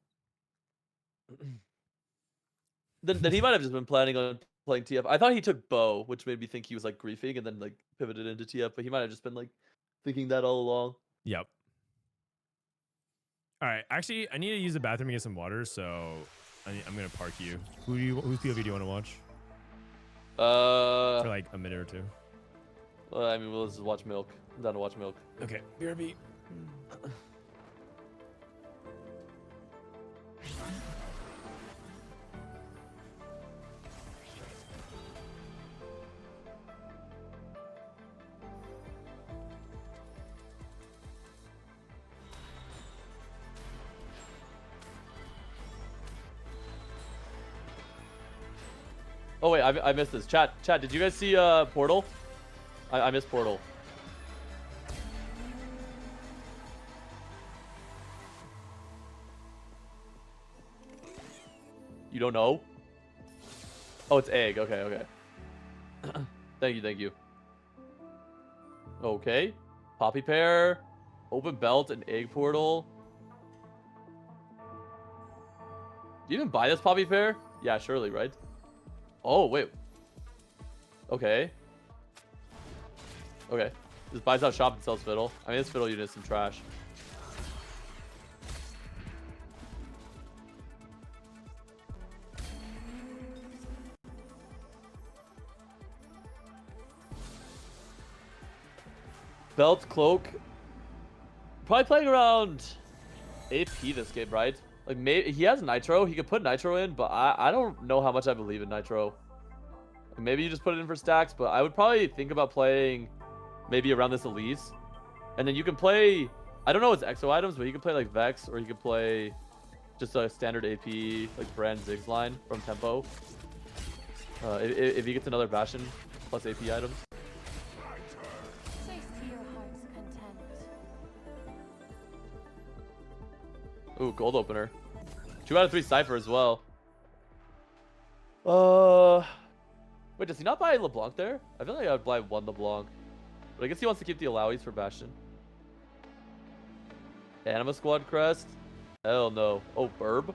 S4: Then he might have just been planning on playing TF. I thought he took Bow, which made me think he was like griefing and then like pivoted into TF, but he might have just been like thinking that all along.
S1: Yep. All right. Actually, I need to use the bathroom and get some water, so I'm gonna park you. Whose POV do you want to watch for like a minute or two?
S4: Well, I mean, let's just watch Milk. I'm down to watch Milk.
S1: Okay. BRB.
S4: Oh wait, I missed this. Chat, did you guys see Portal? I missed Portal. You don't know? Oh, it's egg. Okay. Thank you. Okay. Poppy pear, open belt, and egg portal. Do you even buy this poppy pear? Yeah, surely, right? Oh, wait. Okay. Just buys out shop and sells fiddle. I mean, this fiddle unit is some trash. Belt, cloak. Probably playing around AP this game, right? Like, maybe he has nitro. He could put nitro in, but I don't know how much I believe in nitro. Maybe you just put it in for stacks, but I would probably think about playing maybe around this Elise. And then you can play... I don't know his exo items, but he can play like Vex, or he could play just a standard AP like Brand Ziggs line from Tempo. If he gets another Bastion plus AP items.
S8: Taste to your heart's content.
S4: Ooh, gold opener. 2 out of 3 Cypher as well. Wait, does he not buy LeBlanc there? I feel like I would buy 1 LeBlanc. But I guess he wants to keep the allowies for Bastion. Anima Squad crest? Hell no. Oh, Burb?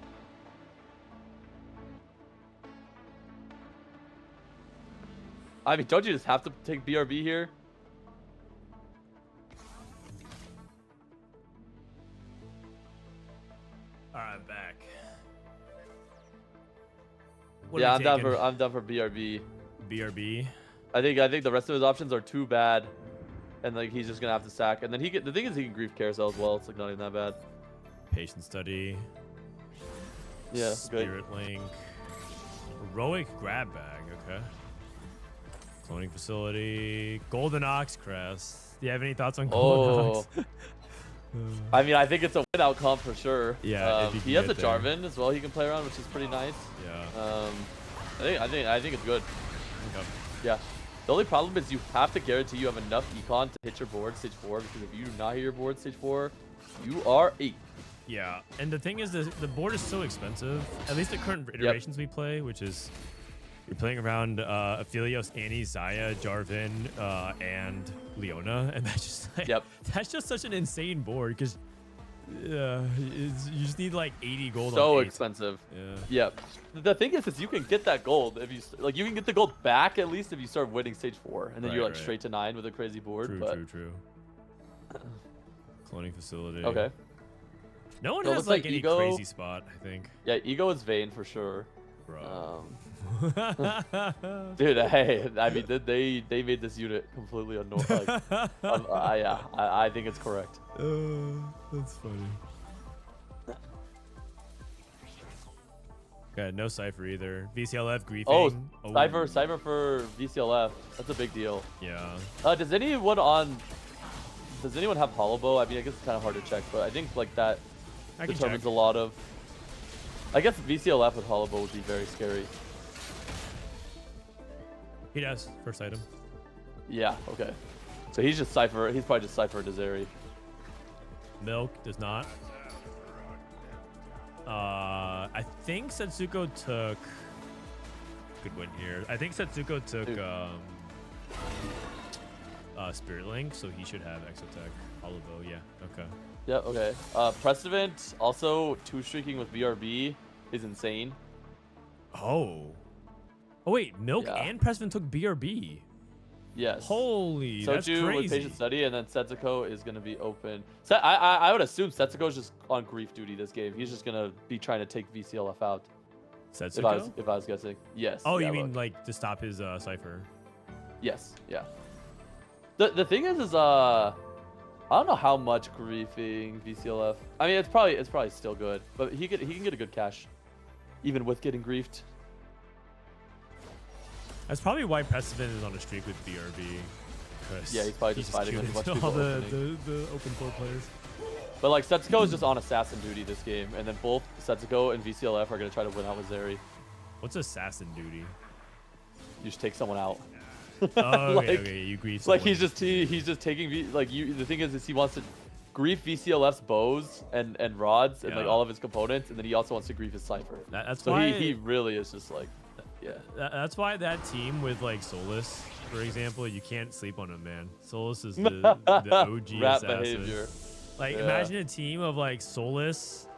S4: I mean, don't you just have to take BRB here?
S1: Alright, I'm back.
S4: Yeah, I'm down for BRB.
S1: BRB.
S4: I think the rest of his options are too bad, and like he's just gonna have to sack. And then the thing is he can grief carousel as well. It's like not even that bad.
S1: Patient study.
S4: Yeah, good.
S1: Spirit link. Heroic grab bag. Okay. Cloning facility. Golden Ox crest. Do you have any thoughts on Golden Ox?
S4: I mean, I think it's a win outcome for sure.
S1: Yeah, if you
S4: he
S1: can
S4: has a
S1: get there.
S4: Jarvan as well. He can play around, which is pretty nice.
S1: Yeah.
S4: I think it's good.
S1: Okay.
S4: Yeah. The only problem is you have to guarantee you have enough econ to hit your board stage 4, because if you do not hit your board stage 4, you are 8.
S1: Yeah, and the thing is, the board is so expensive. At least the current iterations we play, which is you're playing around Aphelios, Annie, Zaya, Jarvan, and Leona, and that's just like, that's just such an insane board because you just need like 80 gold.
S4: So
S1: on 8.
S4: expensive.
S1: Yeah.
S4: Yep. The thing is you can get that gold if you can get the gold back at least if you start winning stage 4, and then you're like straight to 9 with a crazy board.
S1: True. Cloning facility.
S4: Okay.
S1: No one
S4: So it
S1: has
S4: looks
S1: like any
S4: Ego-
S1: crazy spot, I think.
S4: Yeah, Ego is Vayne for sure.
S1: Bro.
S4: Dude, hey, I mean, they made this unit completely unknown. Like, yeah, I think it's correct.
S1: That's funny. Okay, no Cypher either. VCLF griefing.
S4: Oh, Cypher for VCLF. That's a big deal.
S1: Yeah.
S4: Does anyone have Hollow Bow? I mean, I guess it's kind of hard to check, but I think like that determines a lot of. I guess VCLF with Hollow Bow would be very scary.
S1: He does. First item.
S4: Yeah, okay. So he's just Cypher. He's probably just Cypher Deseri.
S1: Milk does not. I think Setsuko took. Good win here. I think Setsuko took Spirit Link, so he should have Exotech. Hollow Bow, yeah. Okay.
S4: Yeah, okay. Prestivent also 2-streaking with BRB is insane.
S1: Oh wait, Milk and Prestivent took BRB.
S4: Yes.
S1: Holy, that's
S4: Soju
S1: crazy.
S4: with Patient Study, and then Setsuko is going to be open. So I would assume Setsuko's just on grief duty this game. He's just going to be trying to take VCLF out.
S1: Setsuko?
S4: If I was guessing. Yes.
S1: Oh,
S4: yeah,
S1: you mean like to stop his Cypher?
S4: Yes, yeah. The thing is I don't know how much griefing VCLF. I mean, it's probably still good, but he can get a good cash even with getting griefed.
S1: That's probably why Prestivent is on a streak with BRB.
S4: Yeah, he's probably just fighting with a bunch of people
S1: all the open floor players.
S4: But like Setsuko is just on assassin duty this game, and then both Setsuko and VCLF are gonna try to win out with Zeri.
S1: What's assassin duty?
S4: You just take someone out.
S1: Oh,
S4: like,
S1: okay, you grief.
S4: Like he's just taking the thing is he wants to grief VCLF's bows and rods and like all of his components, and then he also wants to grief his Cypher.
S1: That's
S4: so
S1: why
S4: he really is just like, yeah.
S1: That's why that team with like Solus, for example, you can't sleep on him, man. Solus is the OG
S4: Rat
S1: assassin.
S4: behavior.
S1: Like imagine a team of like Solus,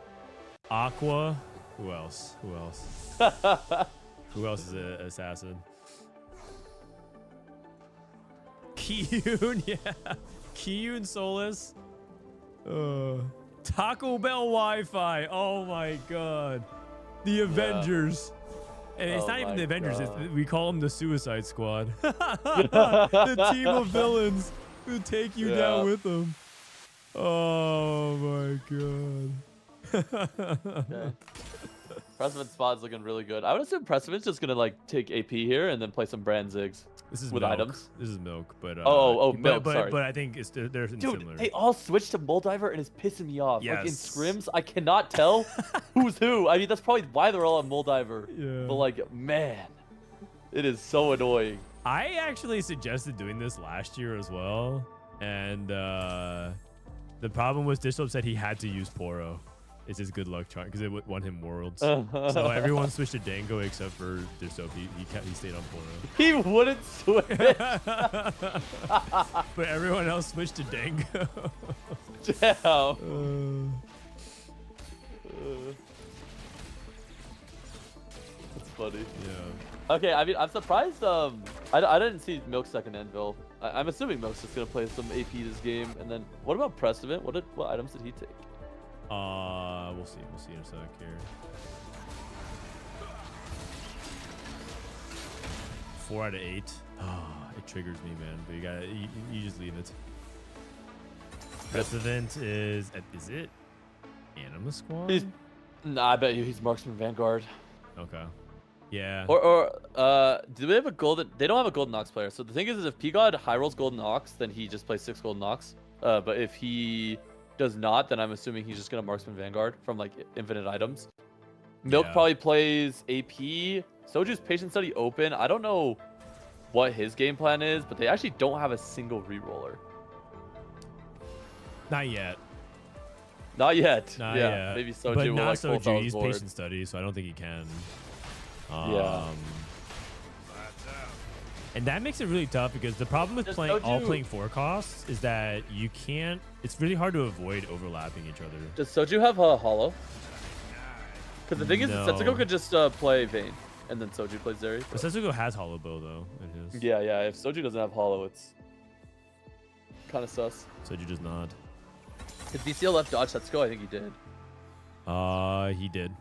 S1: Aqua. Who else? Who else is an assassin? Kiyoon, yeah. Kiyoon, Solus. Taco Bell Wi-Fi. Oh my god. The Avengers. And it's not even the Avengers. We call them the Suicide Squad. The team of villains who take you down with them. Oh my god.
S4: Okay. Prestivent spot is looking really good. I would assume Prestivent's just gonna like take AP here and then play some brand zigs.
S1: This is
S4: with
S1: milk.
S4: items.
S1: This is milk, but
S4: milk,
S1: But,
S4: sorry.
S1: but I think it's they're
S4: Dude,
S1: similar.
S4: they all switched to Moldiver and it's pissing me off. Like in
S1: Yes.
S4: scrims, I cannot tell who's who. I mean, that's probably why they're all on Moldiver.
S1: Yeah.
S4: But like, man, it is so annoying.
S1: I actually suggested doing this last year as well, and the problem was Dishsoap said he had to use Poro. It's his good luck charm because it won him worlds. So everyone switched to Dango except for Dishsoap. He stayed on Poro.
S4: He wouldn't switch.
S1: But everyone else switched to Dango.
S4: Damn. That's funny.
S1: Yeah.
S4: Okay, I mean, I'm surprised. I didn't see Milk second Anvil. I'm assuming Milk's just gonna play some AP this game. And then, what about Prestivent? What items did he take?
S1: We'll see. We'll see in a sec here. 4 out of 8. It triggers me, man. But you just leave it. Prestivent is it Anima Squad?
S4: Nah, I bet you he's Marksman Vanguard.
S1: Okay. Yeah.
S4: Do they have a golden? They don't have a golden Ox player. So the thing is if P-God high rolls golden Ox, then he just plays 6 golden Ox. But if he does not, then I'm assuming he's just gonna Marksman Vanguard from like infinite items. Milk probably plays AP. Soju's Patient Study open. I don't know what his game plan is, but they actually don't have a single reroller.
S1: Not yet.
S4: Not yet.
S1: Not
S4: yeah,
S1: yet.
S4: maybe Soju
S1: But
S4: will
S1: not
S4: like full
S1: Soju. He's
S4: board.
S1: Patient Study, so I don't think he can.
S4: Yeah.
S1: And that makes it really tough because the problem with
S4: Does
S1: all
S4: Soju-
S1: playing 4 costs is that you can't. It's really hard to avoid overlapping each other.
S4: Does Soju have a Hollow? Because the thing is,
S1: No.
S4: Setsuko could just play Vayne, and then Soju plays Zeri.
S1: But Setsuko has Hollow Bow though in his.
S4: Yeah, yeah. If Soju doesn't have Hollow, it's kind of sus.
S1: Soju does not.
S4: Did Vclf dodge Setsuko? I think he did.
S1: He did.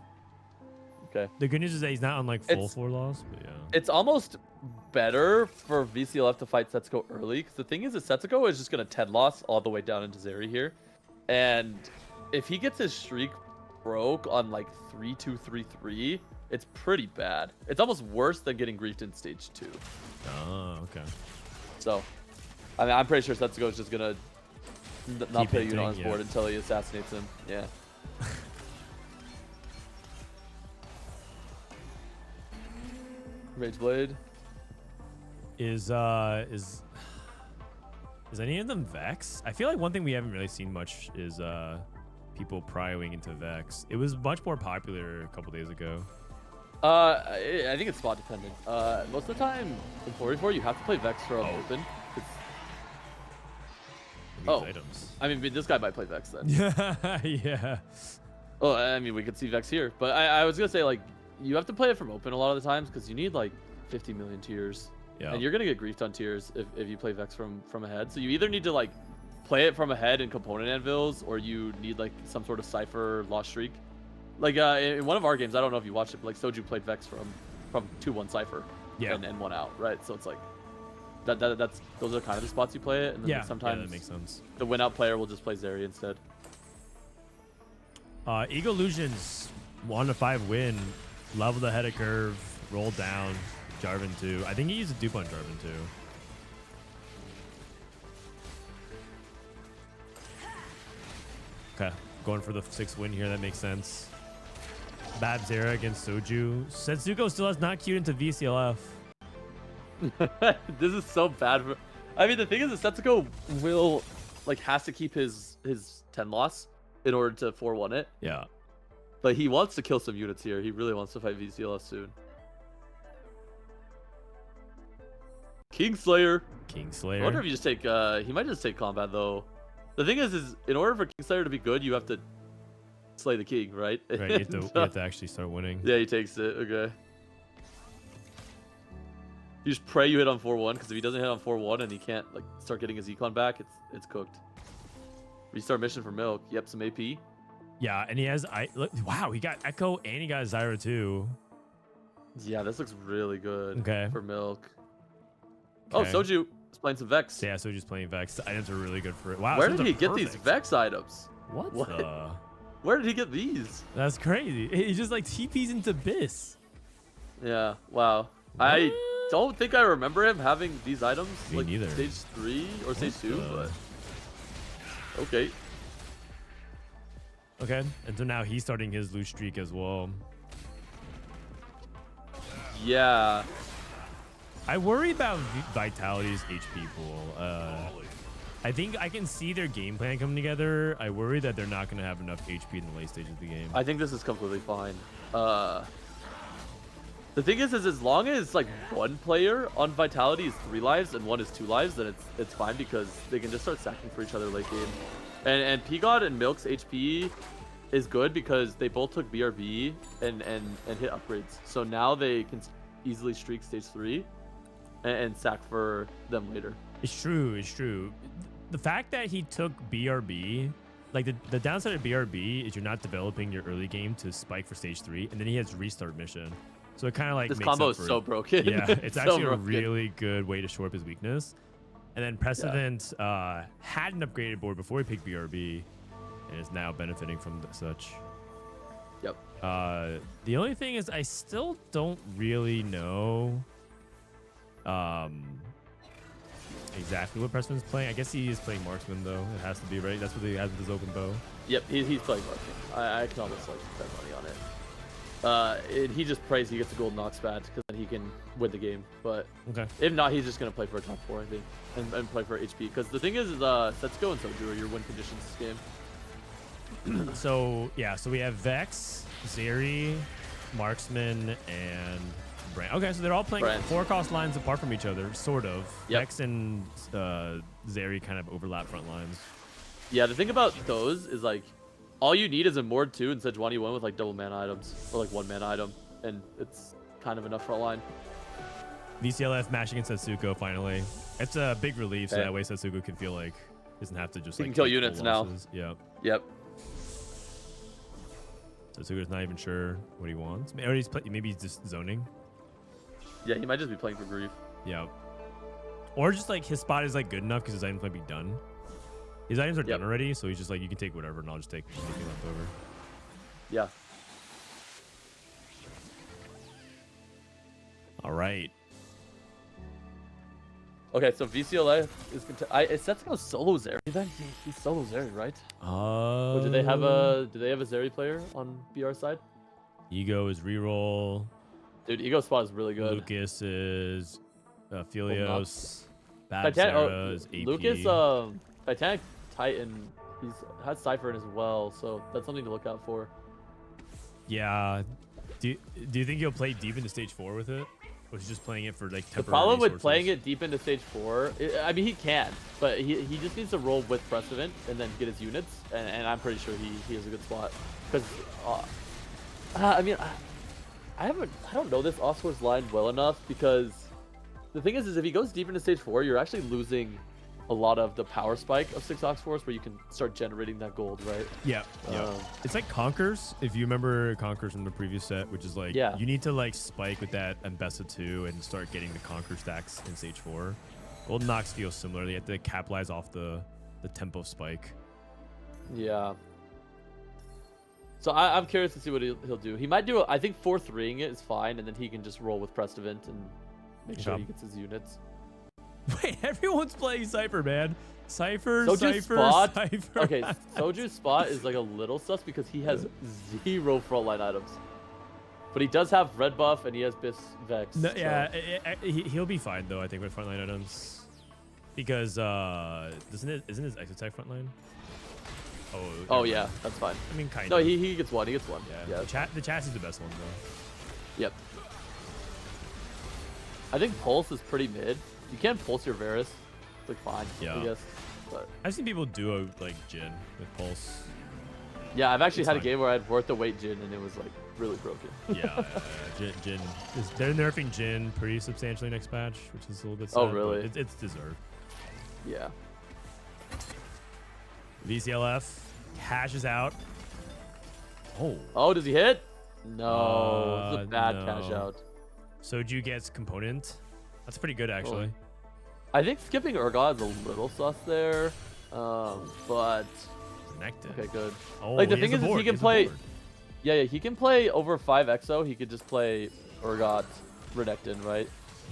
S4: Okay.
S1: The good news is that he's not on like full
S4: It's-
S1: 4 loss, but yeah.
S4: It's almost better for VCLF to fight Setsuko early, because the thing is that Setsuko is just going to 10 loss all the way down into Zeri here. And if he gets his streak broke on like 3-2-3-3, it's pretty bad. It's almost worse than getting griefed in stage 2.
S1: Oh, okay.
S4: So, I mean, I'm pretty sure Setsuko is just going to not
S1: Keep
S4: put a
S1: hinting,
S4: unit on his
S1: yeah.
S4: board until he assassinates him. Yeah. Rage Blade.
S1: Is any of them Vex? I feel like one thing we haven't really seen much is people prioing into Vex. It was much more popular a couple days ago.
S4: I think it's spot dependent. Most of the time in 44 you have to play Vex from open. Oh,
S1: Items.
S4: I mean this guy might play Vex then.
S1: Yeah.
S4: Well, I mean we could see Vex here, but I was gonna say like you have to play it from open a lot of the times because you need like 50 million tiers.
S1: Yeah.
S4: And you're gonna get griefed on tiers if you play Vex from ahead. So you either need to like play it from ahead in component anvils, or you need like some sort of cipher lost streak. Like in one of our games, I don't know if you watched it, but like Soju played Vex from 2-1 cipher.
S1: Yeah.
S4: And 1 out, right? So it's like that's those are kind of the spots you play it, and then
S1: Yeah.
S4: sometimes
S1: Yeah, that makes sense.
S4: the win out player will just play Zeri instead.
S1: Eusouolucas 1-5 win, leveled ahead of curve, rolled down. Jarvan too. I think he used a dupe on Jarvan too. Okay, going for the 6th win here. That makes sense. Bapzera against Soju. Setsuko still has not queued into VCLF.
S4: This is so bad. I mean, the thing is that Setsuko will has to keep his 10 loss in order to 4-1 it.
S1: Yeah.
S4: But he wants to kill some units here. He really wants to fight VCLF soon. Kingslayer.
S1: Kingslayer.
S4: I wonder if you just take he might just take combat though. The thing is in order for Kingslayer to be good, you have to slay the king, right?
S1: Right, you have to actually start winning.
S4: Yeah, he takes it. Okay. You just pray you hit on 4-1, because if he doesn't hit on 4-1 and he can't start getting his econ back, it's cooked. Restart mission for Milk. Yep, some AP.
S1: Yeah, and he has wow, he got Echo and he got Zyra too.
S4: Yeah, this looks really good
S1: Okay.
S4: for Milk.
S1: Okay.
S4: Oh, Soju is playing some Vex.
S1: So yeah, Soju's playing Vex. The items are really good for it. Wow.
S4: Where
S1: these
S4: did
S1: are
S4: he get these
S1: perfect.
S4: Vex items?
S1: What?
S4: What?
S1: The?
S4: Where did he get these?
S1: That's crazy. He just like TPs into Abyss.
S4: Yeah. Wow. I don't think I remember him having these items.
S1: Me
S4: like
S1: neither.
S4: Stage 3 or stage 2, but okay.
S1: Okay, and so now he's starting his loose streak as well.
S4: Yeah.
S1: I worry about Vitality's HP pool. I think I can see their game plan coming together. I worry that they're not going to have enough HP in the late stage of the game.
S4: I think this is completely fine. The thing is as long as like one player on Vitality is 3 lives and one is 2 lives, then it's fine because they can just start stacking for each other late game. And P-God and Milk's HP is good because they both took BRB and hit upgrades. So now they can easily streak stage 3 and sack for them later.
S1: It's true. It's true. The fact that he took BRB, like the downside of BRB is you're not developing your early game to spike for stage 3, and then he has restart mission. So it kind of like
S4: this
S1: makes
S4: combo
S1: up
S4: is
S1: for
S4: so
S1: it.
S4: broken.
S1: Yeah, it's
S4: so
S1: actually a
S4: broken.
S1: really good way to shore up his weakness. And then Prestivent had an upgraded board before he picked BRB, and is now benefiting from such.
S4: Yep.
S1: The only thing is I still don't really know exactly what Prestivent's playing. I guess he is playing Marksman though. It has to be, right? That's what he has with his open bow.
S4: Yep, he's playing Marksman. I can almost like bet money on it. And he just prays he gets a gold Nox badge because then he can win the game. But
S1: Okay.
S4: if not, he's just gonna play for a top 4, I think, and play for HP. Because the thing is Setsuko and Soju are your win conditions this game.
S1: So yeah, so we have Vex, Zeri, Marksman, and Brand. Okay, so they're all playing
S4: Brand.
S1: 4 cost lines apart from each other, sort of.
S4: Yep.
S1: Vex and Zeri kind of overlap front lines.
S4: Yeah, the thing about those is like all you need is a Mord 2 and Sejuani 1 with like double mana items or like 1 mana item, and it's kind of enough front line.
S1: VCLF mashing in Setsuko finally. It's a big relief, so
S4: Okay.
S1: that way Setsuko can feel like doesn't have to just
S4: He
S1: like
S4: can kill
S1: take full
S4: units now.
S1: losses. Yeah.
S4: Yep.
S1: Setsuko's not even sure what he wants. Or maybe he's just zoning.
S4: Yeah, he might just be playing for grief.
S1: Yeah. Or just like his spot is like good enough because his items might be done. His items are
S4: Yep.
S1: done already, so he's just like, you can take whatever, and I'll just take anything left over.
S4: Yeah.
S1: All right.
S4: Okay, so VCLF is is Setsuko solo Zeri then? He's solo Zeri, right? Or do they have a Zeri player on BR side?
S1: Ego is reroll.
S4: Dude, Ego spot is really good.
S1: Lucas is Philios.
S4: Titan-
S1: Bapzera is AP.
S4: Lucas, Titanic Titan, has Cypher in as well, so that's something to look out for.
S1: Yeah. Do you think he'll play deep into stage 4 with it? Or is he just playing it for like temporary
S4: The problem with
S1: resources?
S4: playing it deep into stage 4, I mean, he can, but he just needs to roll with Prestivent and then get his units, and I'm pretty sure he has a good spot. Because, I mean, I don't know this off-source line well enough, because the thing is if he goes deep into stage 4, you're actually losing a lot of the power spike of 6 Ox Force where you can start generating that gold, right?
S1: Yeah. It's like Conkers, if you remember Conkers from the previous set, which is like,
S4: Yeah.
S1: you need to like spike with that Mbessa 2 and start getting the Conquer stacks in stage 4. Golden Nox feels similar. You have to capitalize off the tempo spike.
S4: Yeah. So I'm curious to see what he'll do. He might do, I think 4-3ing it is fine, and then he can just roll with Prestivent and make sure he gets his units.
S1: Wait, everyone's playing Cypher, man. Cypher,
S4: Soju's
S1: Cypher,
S4: spot.
S1: Cypher.
S4: Okay, Soju's spot is like a little sus because he has 0 frontline items. But he does have red buff and he has Bis Vex.
S1: No,
S4: so-
S1: yeah, he'll be fine though, I think, with frontline items. Because isn't his exotype frontline?
S4: Oh
S1: never
S4: yeah,
S1: mind.
S4: that's fine.
S1: I mean, kind
S4: No,
S1: of.
S4: he gets one. He gets one.
S1: Yeah,
S4: Yeah.
S1: the chassis is the best one though.
S4: Yep. I think Pulse is pretty mid. You can't Pulse your Varus. It's like fine,
S1: Yeah.
S4: I guess. But
S1: I've seen people do like Jin with Pulse.
S4: yeah, I've actually
S1: It's
S4: had a
S1: fine.
S4: game where I had worth the weight Jin and it was like really broken.
S1: Yeah, Jin. They're nerfing Jin pretty substantially next patch, which is a little bit sad.
S4: Oh,
S1: but
S4: really?
S1: It's deserved.
S4: Yeah.
S1: VCLF hashes out. Oh.
S4: Oh, does he hit? No, it's a bad
S1: no.
S4: cash out.
S1: Soju gets component. That's pretty good actually.
S4: I think skipping Urgot is a little sus there, but
S1: Connected.
S4: Okay, good.
S1: Oh,
S4: Like, the
S1: he
S4: thing
S1: has
S4: is
S1: board.
S4: he can
S1: has the
S4: play-
S1: board.
S4: Yeah, he can play over 5 EXO. He could just play Urgot Renekton, right?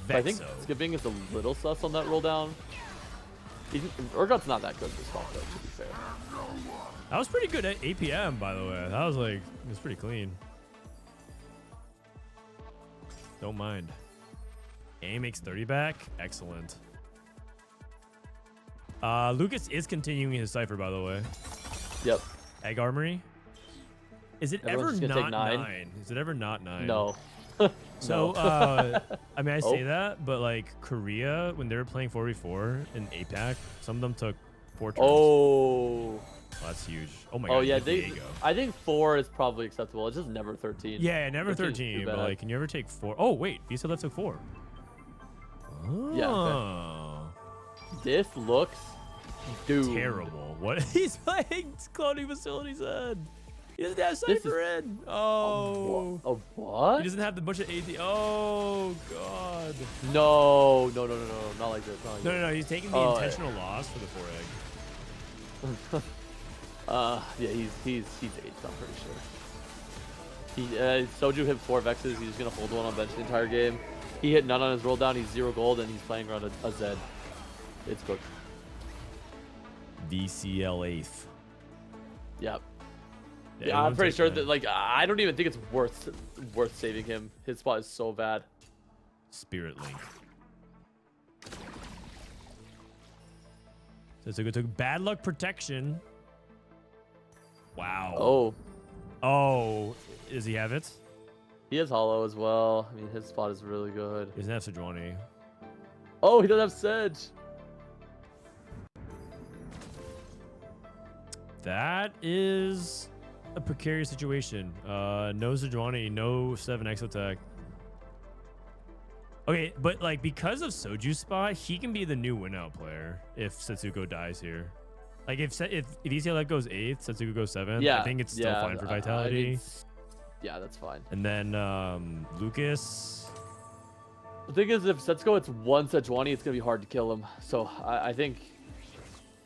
S4: But I think
S1: Vexo.
S4: skipping is a little sus on that roll down. Urgot's not that good this comp, though, to be fair.
S1: That was pretty good at APM, by the way. That was like, it was pretty clean. Don't mind. A makes 30 back. Excellent. Lucas is continuing his cipher, by the way.
S4: Yep.
S1: Egg Armory. Is it
S4: Everyone's
S1: ever
S4: just gonna
S1: not
S4: take
S1: 9?
S4: 9?
S1: Is it ever not 9?
S4: No.
S1: So,
S4: No.
S1: I mean, I say
S4: Oh.
S1: that, but like Korea, when they were playing 4v4 in APAC, some of them took 4 turns.
S4: Oh.
S1: That's huge. Oh my god.
S4: Oh, yeah.
S1: Diego.
S4: I think 4 is probably acceptable. It's just never 13.
S1: Yeah, never
S4: 13 is too
S1: 13, but
S4: bad.
S1: like, can you ever take 4? Oh, wait. Vclf took 4. Oh.
S4: Yeah, okay. This looks doomed.
S1: Terrible. What? He's playing cloning facilities in. He doesn't have
S4: This
S1: Cypher in. Oh.
S4: Oh, what?
S1: He doesn't have the bunch of AD. Oh, God.
S4: No. Not like this. Not like
S1: No. He's taking the
S4: Oh,
S1: intentional loss for the 4 egg.
S4: Yeah, he's 8th, I'm pretty sure. Soju hit 4 Vexes. He's gonna hold one on bench the entire game. He hit none on his roll down. He's 0 gold, and he's playing around a Zed. It's cooked.
S1: VCL 8th.
S4: Yep.
S1: Yeah,
S4: Yeah, I'm
S1: everyone's
S4: pretty
S1: like
S4: sure
S1: that.
S4: that like I don't even think it's worth saving him. His spot is so bad.
S1: Spirit Link. Setsuko took bad luck protection. Wow. Oh, does he have it?
S4: He has hollow as well. I mean, his spot is really good.
S1: He doesn't have Sejuani.
S4: Oh, he doesn't have Sedge.
S1: That is a precarious situation. No Sejuani, no 7 Exotech. Okay, but like because of Soju's spot, he can be the new win-out player if Setsuko dies here. Like if ECLF goes 8th, Setsuko goes 7th,
S4: Yeah,
S1: I think it's still fine for
S4: I
S1: Vitality.
S4: mean, yeah, that's fine.
S1: And then Lucas.
S4: The thing is, if Setsuko it's 1 Sejuani, it's gonna be hard to kill him. So I think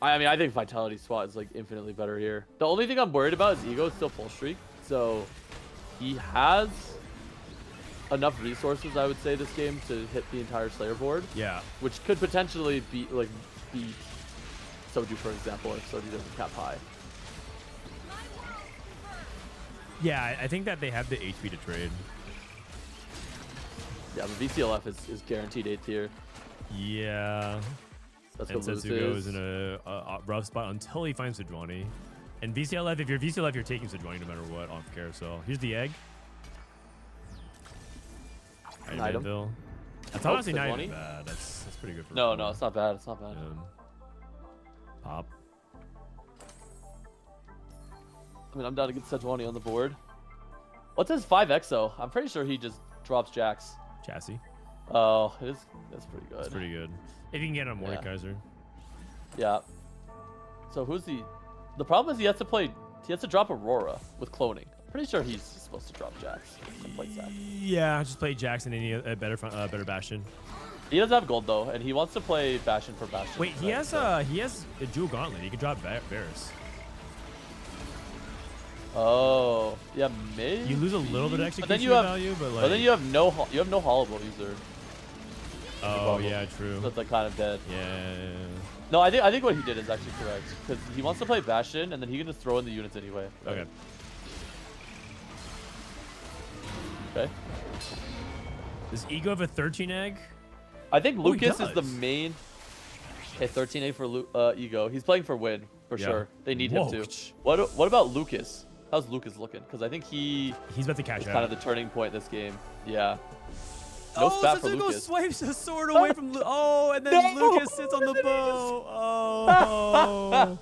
S4: Vitality's spot is like infinitely better here. The only thing I'm worried about is Ego is still full streak, so he has enough resources, I would say, this game to hit the entire Slayer board.
S1: Yeah.
S4: Which could potentially beat Soju, for example, if Soju doesn't cap high.
S1: Yeah, I think that they have the HP to trade.
S4: Yeah, but VCLF is guaranteed 8th tier.
S1: Yeah.
S4: That's
S1: And
S4: what
S1: Setsuko is
S4: loses.
S1: in a rough spot until he finds Sejuani. And VCLF, if you're VCLF, you're taking Sejuani no matter what off carousel. Here's the egg.
S4: Item.
S1: Anvil. That's
S4: Oh,
S1: honestly not even
S4: Sejuani?
S1: bad. That's pretty good for
S4: No,
S1: four.
S4: it's not bad. It's not bad.
S1: Pop.
S4: I mean, I'm down to get Sejuani on the board. What's his 5 EXO? I'm pretty sure he just drops Jax.
S1: Chassis.
S4: Oh, that's pretty good.
S1: That's pretty good. If you can get on
S4: Yeah.
S1: Mordekaiser.
S4: Yeah. So who's the problem is he has to drop Aurora with cloning. I'm pretty sure he's supposed to drop Jax. Like that.
S1: Yeah, just play Jackson any better Bastion.
S4: He doesn't have gold though, and he wants to play Bastion for Bastion.
S1: Wait, he
S4: right?
S1: has
S4: So-
S1: he has a Jewel Gauntlet. He can drop Varus.
S4: Oh, yeah, maybe.
S1: You lose a little bit of
S4: But
S1: execution
S4: then you have,
S1: value, but like.
S4: but then you have no Hollowable user.
S1: Oh yeah, true.
S4: So it's like kind of dead.
S1: Yeah.
S4: No, I think what he did is actually correct because he wants to play Bastion, and then he can just throw in the units anyway. Right?
S1: Okay.
S4: Okay.
S1: Does Ego have a 13 egg?
S4: I think
S1: Oh, he
S4: Lucas is the
S1: does.
S4: main. Okay, 13A for Ego. He's playing for win for
S1: Yeah.
S4: sure. They need
S1: Whoa.
S4: him to. What about Lucas? How's Lucas looking? Because I think he's
S1: He's about to cash out.
S4: kind of the turning point this game. Yeah. No
S1: Oh,
S4: spat for
S1: Setsuko
S4: Lucas.
S1: swipes a sword away from Oh, and then
S4: No!
S1: Lucas sits on the bow. Oh.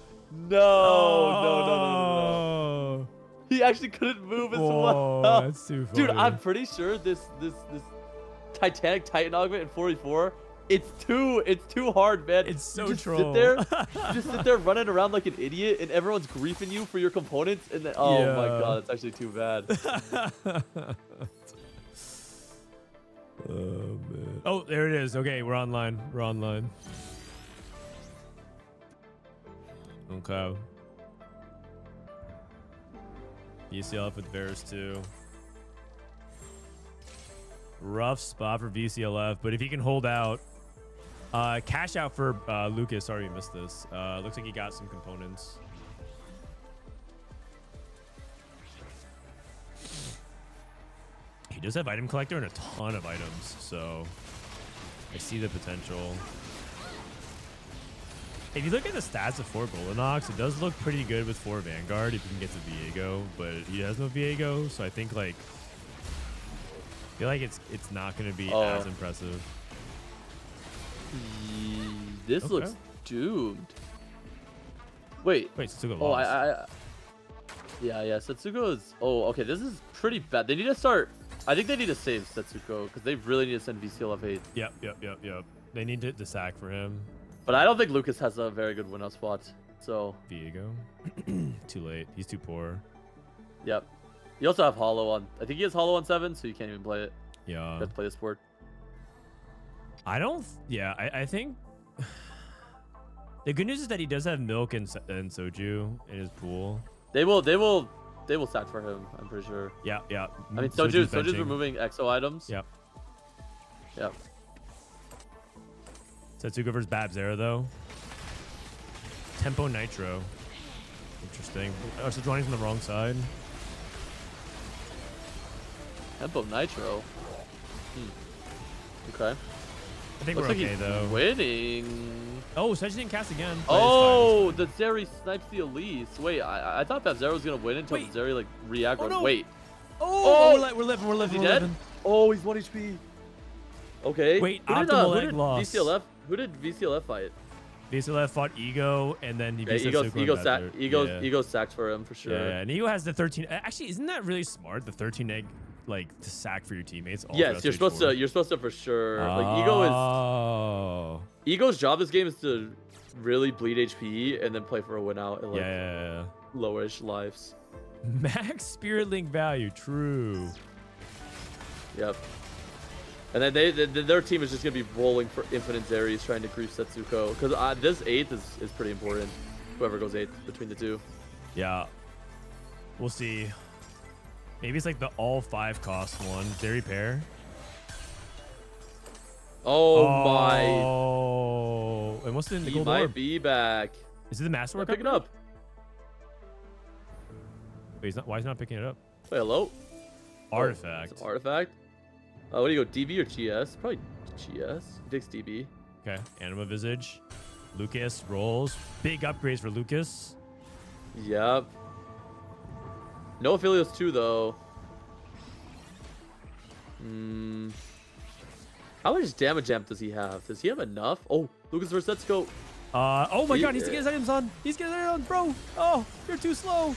S4: No.
S1: Oh.
S4: He actually couldn't move as
S1: Whoa,
S4: well.
S1: that's too funny.
S4: Dude, I'm pretty sure this Titanic Titan augment in 44. It's too hard, man.
S1: It's so
S4: you just
S1: troll.
S4: Sit there, you just sit there running around like an idiot, and everyone's griefing you for your components, and then oh my
S1: Yeah.
S4: god, it's actually too bad.
S1: Oh, man. Oh, there it is. Okay, we're online. We're online. Okay. VCLF with Varus too. Rough spot for VCLF, but if he can hold out, cash out for Lucas. Sorry, we missed this. Looks like he got some components. He does have item collector and a ton of items, so I see the potential. If you look at the stats of 4 Golenox, it does look pretty good with 4 Vanguard if you can get to Viego, but he has no Viego, so I think like I feel like it's not going to be as impressive.
S4: This looks doomed. Wait,
S1: Setsuko
S4: oh,
S1: lost.
S4: yeah, Setsuko is. Oh, okay, this is pretty bad. They need to start. I think they need to save Setsuko because they really need to send VCLF 8.
S1: Yep. They need to sack for him.
S4: But I don't think Lucas has a very good win-out spot. So
S1: Viego. Too late. He's too poor.
S4: yep. You also have Hollow on. I think he has Hollow on 7, so you can't even play it. You
S1: Yeah.
S4: have to play the sport.
S1: I don't. Yeah, I think the good news is that he does have Milk and Soju in his pool.
S4: They will sack for him. I'm pretty sure.
S1: Yeah.
S4: I mean,
S1: Soju's
S4: Soju's
S1: benching.
S4: removing EXO items.
S1: Yep.
S4: Yep.
S1: Setsuko versus Bapzera though. Tempo Nitro. Interesting. Oh, so Johnny's on the wrong side.
S4: Tempo Nitro. Okay.
S1: I think
S4: Looks
S1: we're
S4: like
S1: okay
S4: he's
S1: though. Winning. Oh, Sedge didn't cast again.
S4: Oh, the Zeri snipes the Elise. Wait, I thought Bapzera was gonna win until
S1: Wait.
S4: the Zeri like react.
S1: Oh, no.
S4: Wait.
S1: Oh, we're living.
S4: Is he dead? Oh, he's 1 HP. Okay.
S1: Wait,
S4: who did,
S1: optimal
S4: who
S1: egg
S4: did
S1: loss.
S4: VCLF? Who did VCLF fight?
S1: VCLF fought Ego, and then he beat Setsuko and Bapzera.
S4: Ego sacked for him for sure.
S1: Yeah, and Ego has the 13. Actually, isn't that really smart? The 13 egg, like to sack for your teammates. All
S4: Yes,
S1: throughout
S4: you're
S1: stage
S4: supposed
S1: 4.
S4: to. You're supposed to for sure. Like
S1: Oh.
S4: Ego's job this game is to really bleed HP and then play for a win out at like
S1: Yeah.
S4: lowish lives.
S1: Max Spirit Link value. True.
S4: Yep. And then their team is just gonna be rolling for infinite Zeris trying to grief Setsuko because this 8th is pretty important. Whoever goes 8th between the two.
S1: Yeah. We'll see. Maybe it's like the all 5 cost one. Zeri pair.
S4: Oh my!
S1: Oh. And what's the
S4: He
S1: gold
S4: might
S1: orb?
S4: be back.
S1: Is it the masterwork?
S4: Pick it
S1: upgrade?
S4: up.
S1: Wait, he's not. Why is he not picking it up?
S4: Wait, hello.
S1: Artifact.
S4: It's an artifact. What do you go? DB or GS? Probably GS. He takes DB.
S1: Okay. Anima Visage. Lucas rolls. Big upgrades for Lucas.
S4: Yep. No Aphelios 2 though. How much damage amp does he have? Does he have enough? Oh, Lucas versus Setsuko.
S1: Oh my god, he's getting his items on. He's getting his items on, bro. Oh, you're too slow.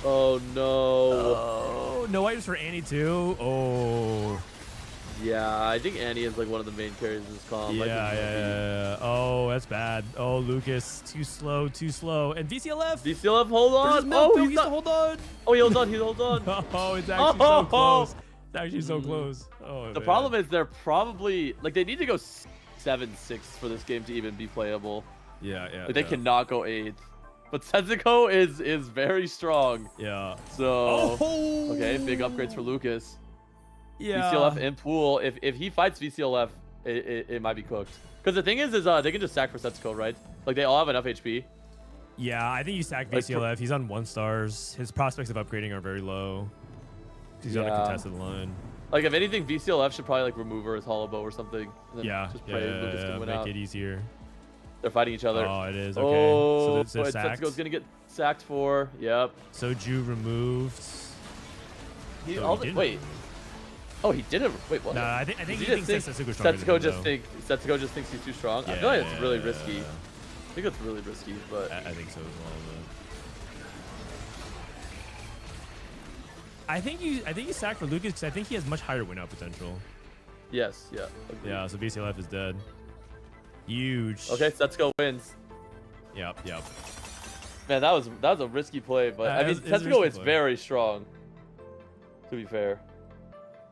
S4: Oh no.
S1: Oh, no items for Annie too. Oh.
S4: Yeah, I think Annie is like one of the main carries in this comp.
S1: Yeah. Oh, that's bad. Oh, Lucas, too slow. And VCLF.
S4: VCLF, hold on.
S1: Versus Milk,
S4: Oh,
S1: he's not. Hold on.
S4: Oh, he holds on. He holds on.
S1: Oh, it's actually so close. It's actually so close. Oh,
S4: The problem is they're probably like they need to go 7-6 for this game to even be playable.
S1: Yeah.
S4: Like, they cannot go 8th. But Setsuko is very strong.
S1: Yeah.
S4: So
S1: Oh.
S4: okay, big upgrades for Lucas.
S1: Yeah.
S4: VCLF in pool. If he fights VCLF, it might be cooked. Because the thing is they can just sack for Setsuko, right? Like they all have enough HP.
S1: Yeah, I think you sack VCLF. He's on 1 stars. His prospects of upgrading are very low. He's on a contested line.
S4: Like if anything, VCLF should probably like remove her as hollow bow or something. And then just pray Lucas can win
S1: make
S4: out.
S1: it easier.
S4: They're fighting each other.
S1: Oh, it is. Okay.
S4: Oh,
S1: so they're sacked.
S4: Setsuko's gonna get sacked for. Yep.
S1: Soju removed.
S4: Wait. Oh, he didn't. Wait, what?
S1: No, I think he
S4: just
S1: thinks that Setsuko's stronger than him, though.
S4: Setsuko just thinks he's too strong. I feel like it's really risky. I think it's really risky, but
S1: I think so as well. But I think you sack for Lucas because I think he has much higher win-out potential.
S4: yes, yeah. Agreed.
S1: Yeah, so VCLF is dead. Huge.
S4: Okay, Setsuko wins.
S1: Yep.
S4: Man, that was a risky play, but I mean, Setsuko is very strong. To be fair.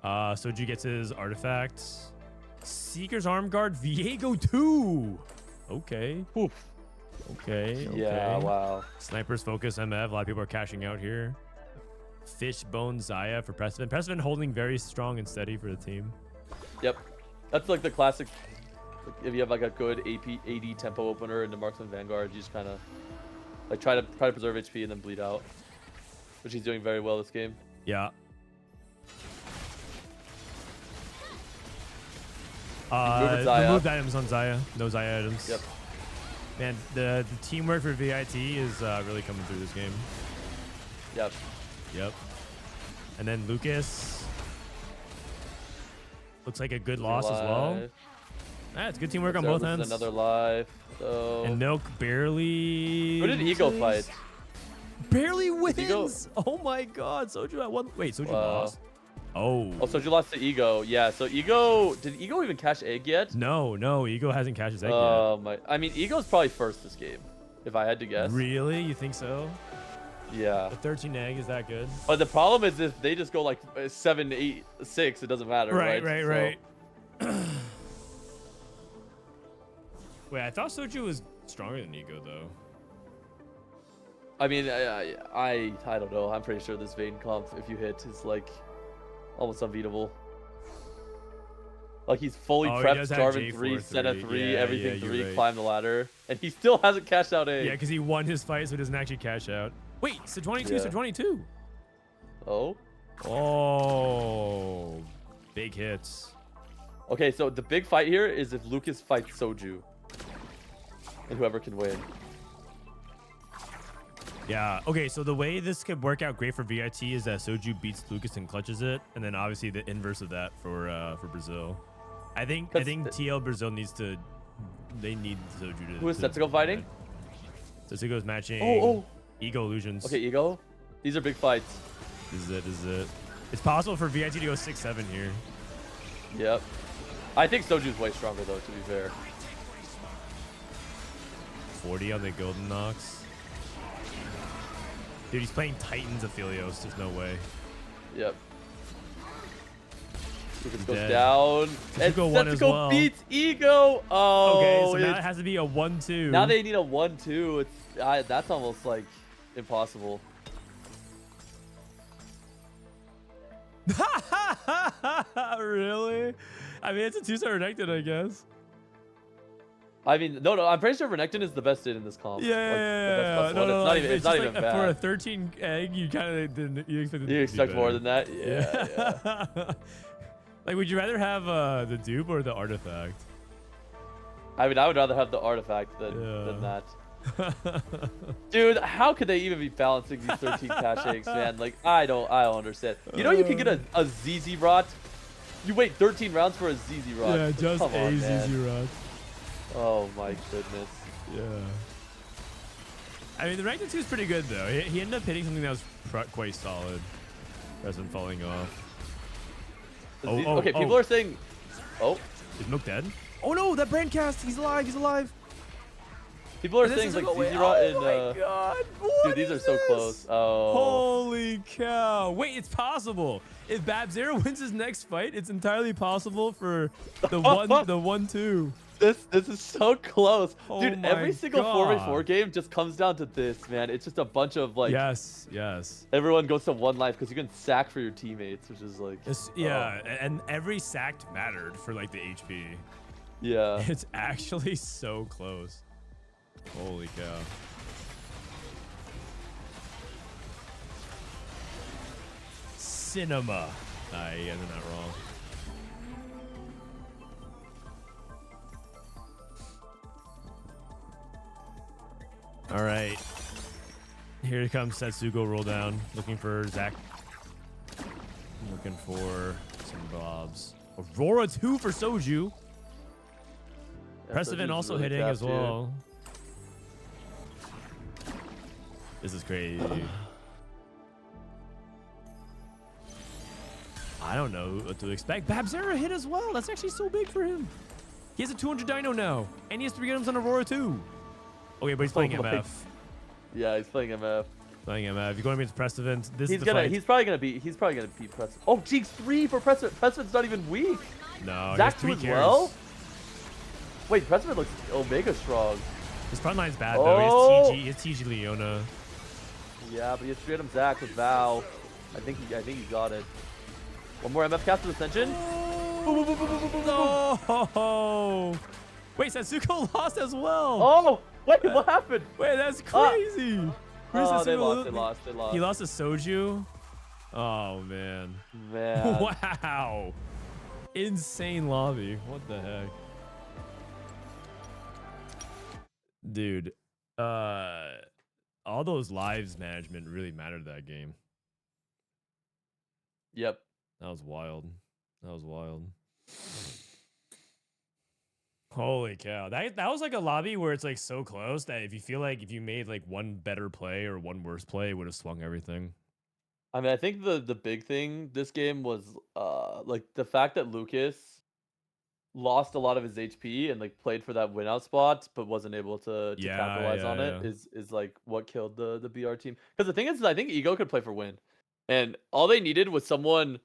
S1: Soju gets his artifacts. Seeker's Arm Guard, Viego 2. Okay.
S4: Oof.
S1: Okay.
S4: Yeah, wow.
S1: Sniper's Focus MF. A lot of people are cashing out here. Fishbone Zaya for Prestivent. Prestivent holding very strong and steady for the team.
S4: Yep. That's like the classic. Like, if you have like a good AD tempo opener in the Marksman Vanguard, you just kind of like try to preserve HP and then bleed out, which he's doing very well this game.
S1: Yeah. Removed items on Zaya. No Zaya items.
S4: Yep.
S1: Man, the teamwork for VIT is really coming through this game.
S4: Yep.
S1: Yep. And then Lucas looks like a good loss as well. Ah, it's good teamwork on both ends.
S4: Another life. So.
S1: And Milk barely.
S4: Who did Ego fight?
S1: Barely wins. Oh my God, Soju at one. Wait, Soju lost. Oh.
S4: Oh, Soju lost to Ego. Yeah. So Ego, did Ego even cash egg yet?
S1: No, Ego hasn't cashed his egg yet.
S4: Oh my. I mean, Ego's probably first this game, if I had to guess.
S1: Really? You think so?
S4: Yeah.
S1: A 13 egg is that good?
S4: But the problem is if they just go like 7, 8, 6, it doesn't matter. Right.
S1: Right. Wait, I thought Soju was stronger than Ego though.
S4: I mean, I don't know. I'm pretty sure this Vayne comp, if you hit, is like almost unbeatable. Like he's fully prepped, Jarvan 3, Senna 3, everything 3,
S1: right.
S4: climb the ladder, and he still hasn't cashed out a.
S1: Yeah, because he won his fight, so he doesn't actually cash out. Wait, so 22, so 22.
S4: Oh.
S1: Oh, big hits.
S4: Okay, so the big fight here is if Lucas fights Soju, and whoever can win.
S1: Yeah. Okay, so the way this could work out great for VIT is that Soju beats Lucas and clutches it, and then obviously the inverse of that for Brazil. I think TL Brazil needs to. They need Soju to.
S4: Who is Setsuko fighting?
S1: Setsuko's matching.
S4: Oh.
S1: Ego Illusions.
S4: Okay, Ego. These are big fights.
S1: This is it. It's possible for VIT to go 6-7 here.
S4: Yep. I think Soju's way stronger though, to be fair.
S1: 40 on the Golden Nox. Dude, he's playing Titans Aphelios. There's no way.
S4: Yep. Lucas goes
S1: Dead.
S4: down. And
S1: Setsuko won as well.
S4: beats Ego. Oh.
S1: Okay, so now it has to be a 1-2.
S4: Now they need a 1-2. It's that's almost like impossible.
S1: Really? I mean, it's a 2-star Renekton, I guess.
S4: I mean, no, I'm pretty sure Renekton is the best in this comp.
S1: Yeah.
S4: No, it's not even bad.
S1: For a 13 egg, you kind of didn't. You
S4: expect more than that? Yeah.
S1: Like, would you rather have the dupe or the artifact?
S4: I mean, I would rather have the artifact than that. Dude, how could they even be balancing these 13 cash eggs, man? Like, I don't understand. You know, you can get a ZZ Rot. You wait 13 rounds for a ZZ Rot.
S1: Yeah, just a ZZ Rot.
S4: Oh my goodness.
S1: Yeah. I mean, the Renekton 2 is pretty good though. He ended up hitting something that was quite solid. Rather than falling off.
S4: Okay, people are saying. Oh.
S1: Is Milk dead? Oh no, that brand cast. He's alive.
S4: People are saying like ZZ Rot and.
S1: Oh my god.
S4: Dude, these are so close. Oh.
S1: Holy cow. Wait, it's possible. If Bapzera wins his next fight, it's entirely possible for the 1-2.
S4: This is so close.
S1: Oh
S4: dude, every single
S1: God.
S4: 4v4 game just comes down to this, man. It's just a bunch of like
S1: Yes.
S4: Everyone goes to one life because you can sack for your teammates, which is like
S1: and every sacked mattered for like the HP.
S4: Yeah.
S1: It's actually so close. Holy cow. Cinema. Nah, you guys are not wrong. All right. Here comes Setsuko roll down. Looking for Zach. Looking for some blobs. Aurora 2 for Soju. Prestivent also
S4: really
S1: hitting as
S4: here.
S1: well. This is crazy. I don't know what to expect. Bapzera hit as well. That's actually so big for him. He has a 200 dino now. And he has 3 items on Aurora too. Okay, but he's playing MF.
S4: Yeah, he's playing MF.
S1: Playing MF. You're going against Prestivent.
S4: He's probably gonna beat Prestivent. Oh, Jinx 3 for Prestivent. Prestivent's not even weak.
S1: No,
S4: Zach 2 as well. Wait, Prestivent looks Omega strong.
S1: His front line's bad though. He has TG Leona.
S4: Yeah, but he has 3 items Zach with Val. I think he got it. One more MF cast of Ascension.
S1: Oh, wait, Setsuko lost as well.
S4: Oh, wait, what happened?
S1: Wait, that's crazy. Where's
S4: Oh, they
S1: Setsuko
S4: lost.
S1: He lost to Soju. Oh man.
S4: Man.
S1: Wow. Insane lobby. What the heck? Dude, all those lives management really mattered that game.
S4: Yep.
S1: That was wild. That was wild. Holy cow. That was like a lobby where it's like so close that if you feel like if you made like one better play or one worse play, it would have swung everything.
S4: I mean, I think the big thing this game was like the fact that Lucas lost a lot of his HP and like played for that win out spot, but wasn't able to capitalize on it is like what killed the BR team. Because the thing is, I think Ego could play for win, and all they needed was someone.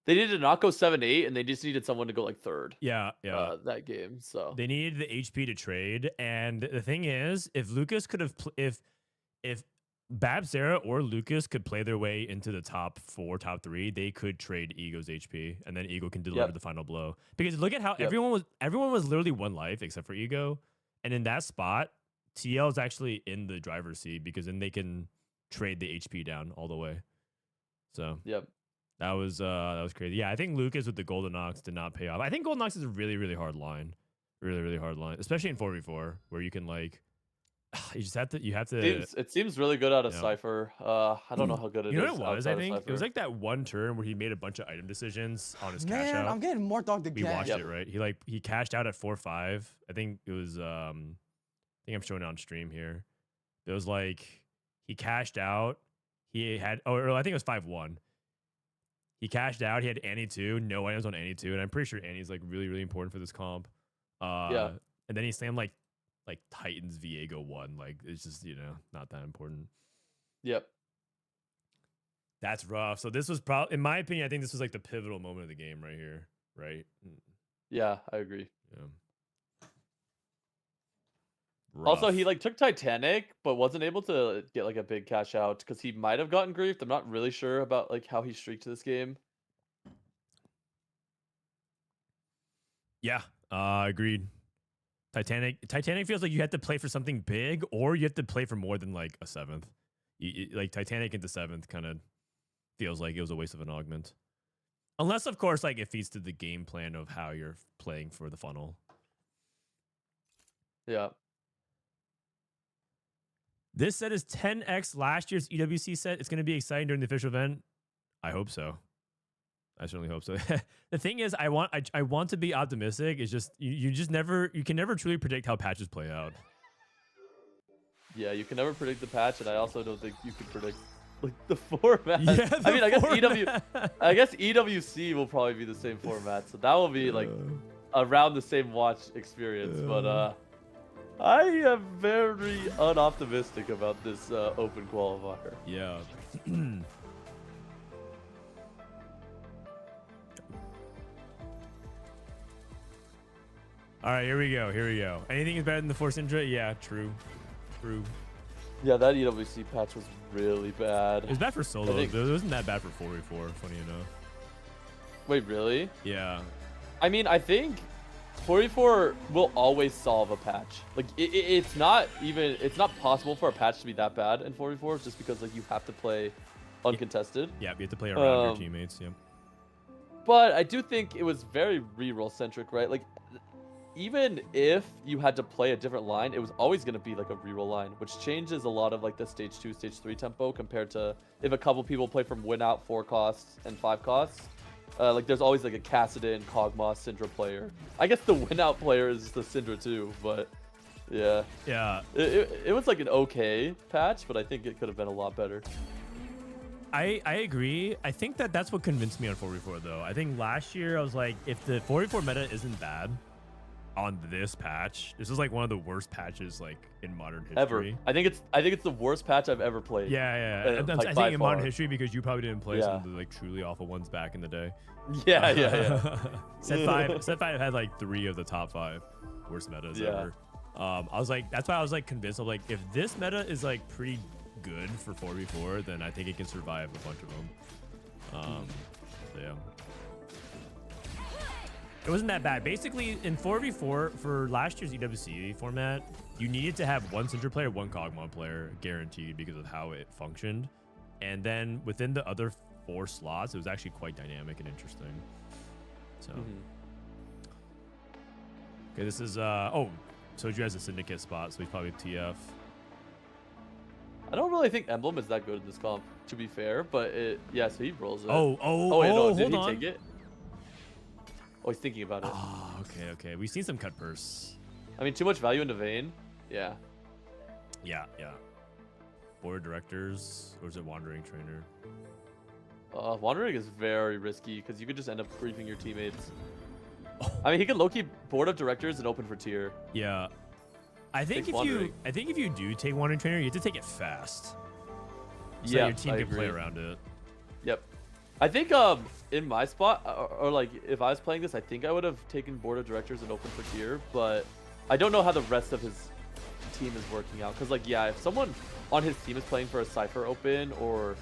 S4: They needed to not go 7-8, and they just needed someone to go like third.
S1: Yeah.
S4: That game. So
S1: they needed the HP to trade, and the thing is, if Lucas could have, if Bapzera or Lucas could play their way into the top 4, top 3, they could trade Ego's HP, and then Ego can deliver the final blow. Because look at how everyone was literally 1 life except for Ego, and in that spot, TL is actually in the driver's seat because then they can trade the HP down all the way. So that was crazy. Yeah, I think Lucas with the Golden Ox did not pay off. I think Golden Ox is a really, really hard line. Really, really hard line. Especially in 4v4, where you can like you have to
S4: it seems really good out of Cypher. I don't know how good it is.
S1: You know what it was, I think?
S4: Cypher.
S1: It was like that one turn where he made a bunch of item decisions on his cash
S2: Man,
S1: out.
S2: I'm getting more dogged
S1: We
S2: again.
S1: watched it, right? He cashed out at 4-5. I think it was I think I'm showing it on stream here. It was like he cashed out. He had or I think it was 5-1. He cashed out. He had Annie 2, no items on Annie 2, and I'm pretty sure Annie's like really, really important for this comp. And then he slammed like Titans Viego 1. Like it's just, not that important.
S4: Yep.
S1: That's rough. So this was probably, in my opinion, I think this was like the pivotal moment of the game right here, right?
S4: Yeah, I agree.
S1: Yeah.
S4: Also,
S1: Rough.
S4: he like took Titanic, but wasn't able to get like a big cash out because he might have gotten griefed. I'm not really sure about like how he streaked this game.
S1: Yeah, agreed. Titanic feels like you have to play for something big, or you have to play for more than like a 7th. Like Titanic into 7th kind of feels like it was a waste of an augment, unless of course like it feeds to the game plan of how you're playing for the funnel.
S4: Yeah.
S1: This set is 10x last year's EWC set. It's going to be exciting during the official event. I hope so. I certainly hope so. The thing is, I want to be optimistic. It's just you can never truly predict how patches play out.
S4: Yeah, you can never predict the patch, and I also don't think you can predict like the format.
S1: Yeah,
S4: I mean, I guess EWC will probably be the same format, so that will be like around the same watch experience. But I am very unoptimistic about this open qualifier.
S1: Yeah. All right, here we go. Anything is better than the Force Intra? Yeah, true.
S4: Yeah, that EWC patch was really bad.
S1: It was bad for solo. It wasn't that bad for 4v4, funny enough.
S4: Wait, really?
S1: Yeah.
S4: I mean, I think 4v4 will always solve a patch. Like, it's not possible for a patch to be that bad in 4v4 just because like you have to play uncontested.
S1: Yeah, you have to play around your teammates. Yep.
S4: But I do think it was very reroll centric, right? Like, even if you had to play a different line, it was always going to be like a reroll line, which changes a lot of like the stage 2, stage 3 tempo compared to if a couple people play from win out 4 costs and 5 costs. Like there's always like a Kassadin, Kog'Maw, Syndra player. I guess the win out player is the Syndra too, but yeah.
S1: Yeah.
S4: It was like an okay patch, but I think it could have been a lot better.
S1: I agree. I think that's what convinced me on 4v4 though. I think last year I was like, if the 4v4 meta isn't bad on this patch, this is like one of the worst patches like in modern history.
S4: Ever. I think it's the worst patch I've ever played.
S1: Yeah.
S4: Like,
S1: I think in modern history because you probably didn't play some of the like truly awful ones back in the day.
S4: Yeah.
S1: Set 5 had like 3 of the top 5 worst metas ever. I was like, that's why I was like convinced of like, if this meta is like pretty good for 4v4, then I think it can survive a bunch of them. So yeah. It wasn't that bad. Basically, in 4v4 for last year's EWC format, you needed to have one Syndra player, one Kog'Maw player, guaranteed because of how it functioned. And then within the other 4 slots, it was actually quite dynamic and interesting. So, okay, this is Soju has a syndicate spot, so he's probably TF.
S4: I don't really think Emblem is that good in this comp, to be fair, but yeah, so he rolls it.
S1: Oh,
S4: wait, no, did
S1: hold
S4: he
S1: on.
S4: take it? Oh, he's thinking about it.
S1: Oh, okay. We've seen some cut purse.
S4: I mean, too much value into Vayne. Yeah.
S1: Yeah. Board of directors, or is it wandering trainer?
S4: Wandering is very risky because you could just end up griefing your teammates. I mean, he could low-key board of directors and open for tier.
S1: Yeah. I think if you do take wandering trainer, you have to take it fast. So that your team can play around it.
S4: Yep. I think in my spot, or like if I was playing this, I think I would have taken board of directors and open for tier, but I don't know how the rest of his team is working out. Because like, yeah, if someone on his team is playing for a Cypher open or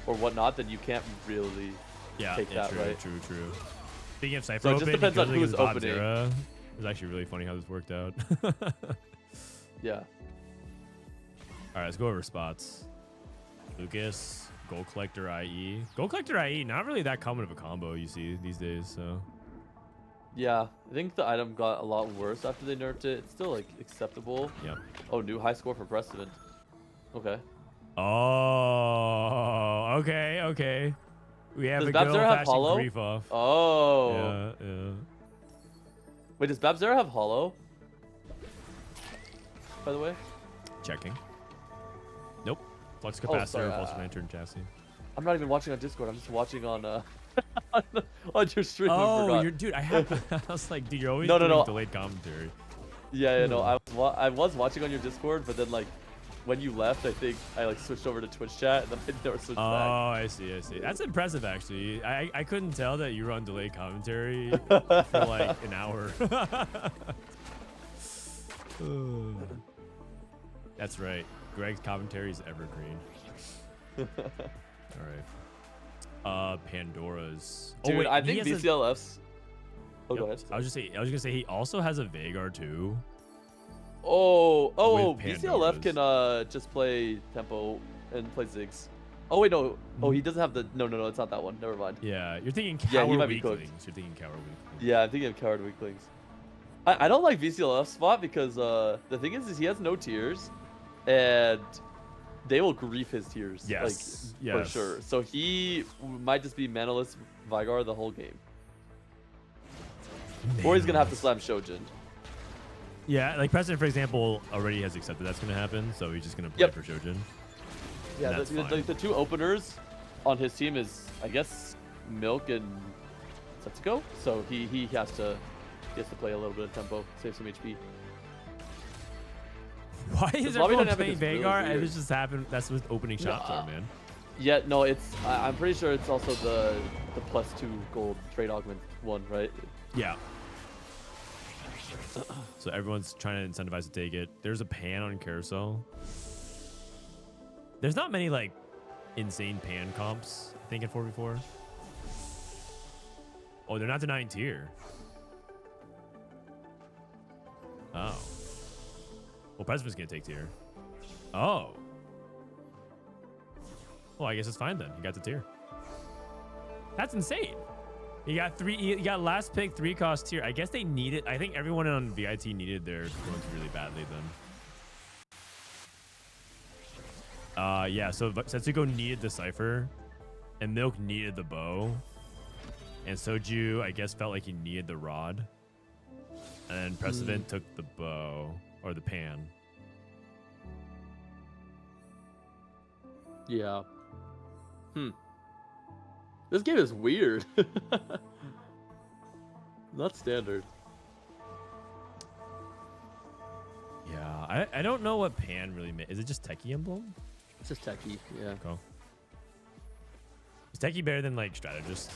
S4: whatnot, then you can't really take that,
S1: true,
S4: right?
S1: True. Speaking of Cypher
S4: So it
S1: open,
S4: just depends on who's opening.
S1: Bapzera. It's actually really funny how this worked out.
S4: Yeah.
S1: All right, let's go over spots. Lucas, Gold Collector IE. Gold Collector IE, not really that common of a combo you see these days, so.
S4: Yeah, I think the item got a lot worse after they nerfed it. It's still like acceptable.
S1: Yep.
S4: Oh, new high score for Prestivent. Okay.
S1: Oh, okay. We have
S4: Does
S1: a good
S4: Bapzera have
S1: old-fashioned
S4: hollow?
S1: grief off.
S4: Oh.
S1: Yeah.
S4: Wait, does Bapzera have hollow? By the way?
S1: Checking. Nope. Flux capacitor,
S4: sorry,
S1: pulse lantern chassis.
S4: I'm not even watching on Discord. I'm just watching on on your stream. I
S1: Oh,
S4: forgot.
S1: dude, I was like, dude, you're always
S4: No,
S1: doing delayed commentary.
S4: Yeah, no, I was watching on your Discord, but then like when you left, I think I like switched over to Twitch chat and then I never switched
S1: Oh,
S4: back.
S1: I see. That's impressive, actually. I couldn't tell that you were on delayed commentary for like an hour. That's right. Greg's commentary is evergreen. All right. Pandora's.
S4: Dude,
S1: wait,
S4: I
S1: he
S4: think
S1: has
S4: VCLF's. Oh,
S1: Yep.
S4: go ahead.
S1: I was gonna say he also has a Vagar too.
S4: Oh,
S1: With
S4: VCLF
S1: Pandoras.
S4: can just play tempo and play Ziggs. Oh wait, no. Oh, he doesn't have the. No, it's not that one. Never mind.
S1: Yeah, you're thinking
S4: Yeah,
S1: Coward
S4: he might be cooked.
S1: Weaklings. You're thinking Coward Weaklings.
S4: Yeah, I'm thinking of Coward Weaklings. I don't like VCLF's spot because the thing is he has no tiers, and they will grief his tiers.
S1: Yes,
S4: like, for
S1: yes.
S4: sure. So he might just be manaless Vigar the whole game, or he's gonna have to slam Shojin.
S1: Yeah, like President, for example, already has accepted that's gonna happen, so he's just gonna play for Shojin.
S4: Yeah,
S1: That's
S4: the
S1: fine.
S4: two openers on his team is, I guess, Milk and Setsuko. So he has to play a little bit of tempo, save some HP.
S1: Why
S4: The
S1: is
S4: lobby
S1: everyone
S4: dynamic
S1: playing
S4: is really
S1: Vagar? And
S4: weird.
S1: this just happened. That's what opening shots are, man.
S4: Yeah, no, I'm pretty sure it's also the +2 gold trade augment one, right?
S1: Yeah. So everyone's trying to incentivize to take it. There's a pan on carousel. There's not many like insane pan comps, I think, in 4v4. Oh, they're not denying tier. Oh. Well, President's gonna take tier. Oh. Well, I guess it's fine then. You got the tier. That's insane. You got last pick, 3 cost tier. I guess they needed. I think everyone on VIT needed their ones really badly then. Yeah, so Setsuko needed the Cypher, and Milk needed the bow, and Soju, I guess, felt like he needed the rod, and then Prestivent took the bow, or the pan.
S4: Yeah. This game is weird. Not standard.
S1: Yeah, I don't know what pan really meant. Is it just Techie Emblem?
S4: It's just techie, yeah.
S1: Cool. Is Techie better than, like, Strategist?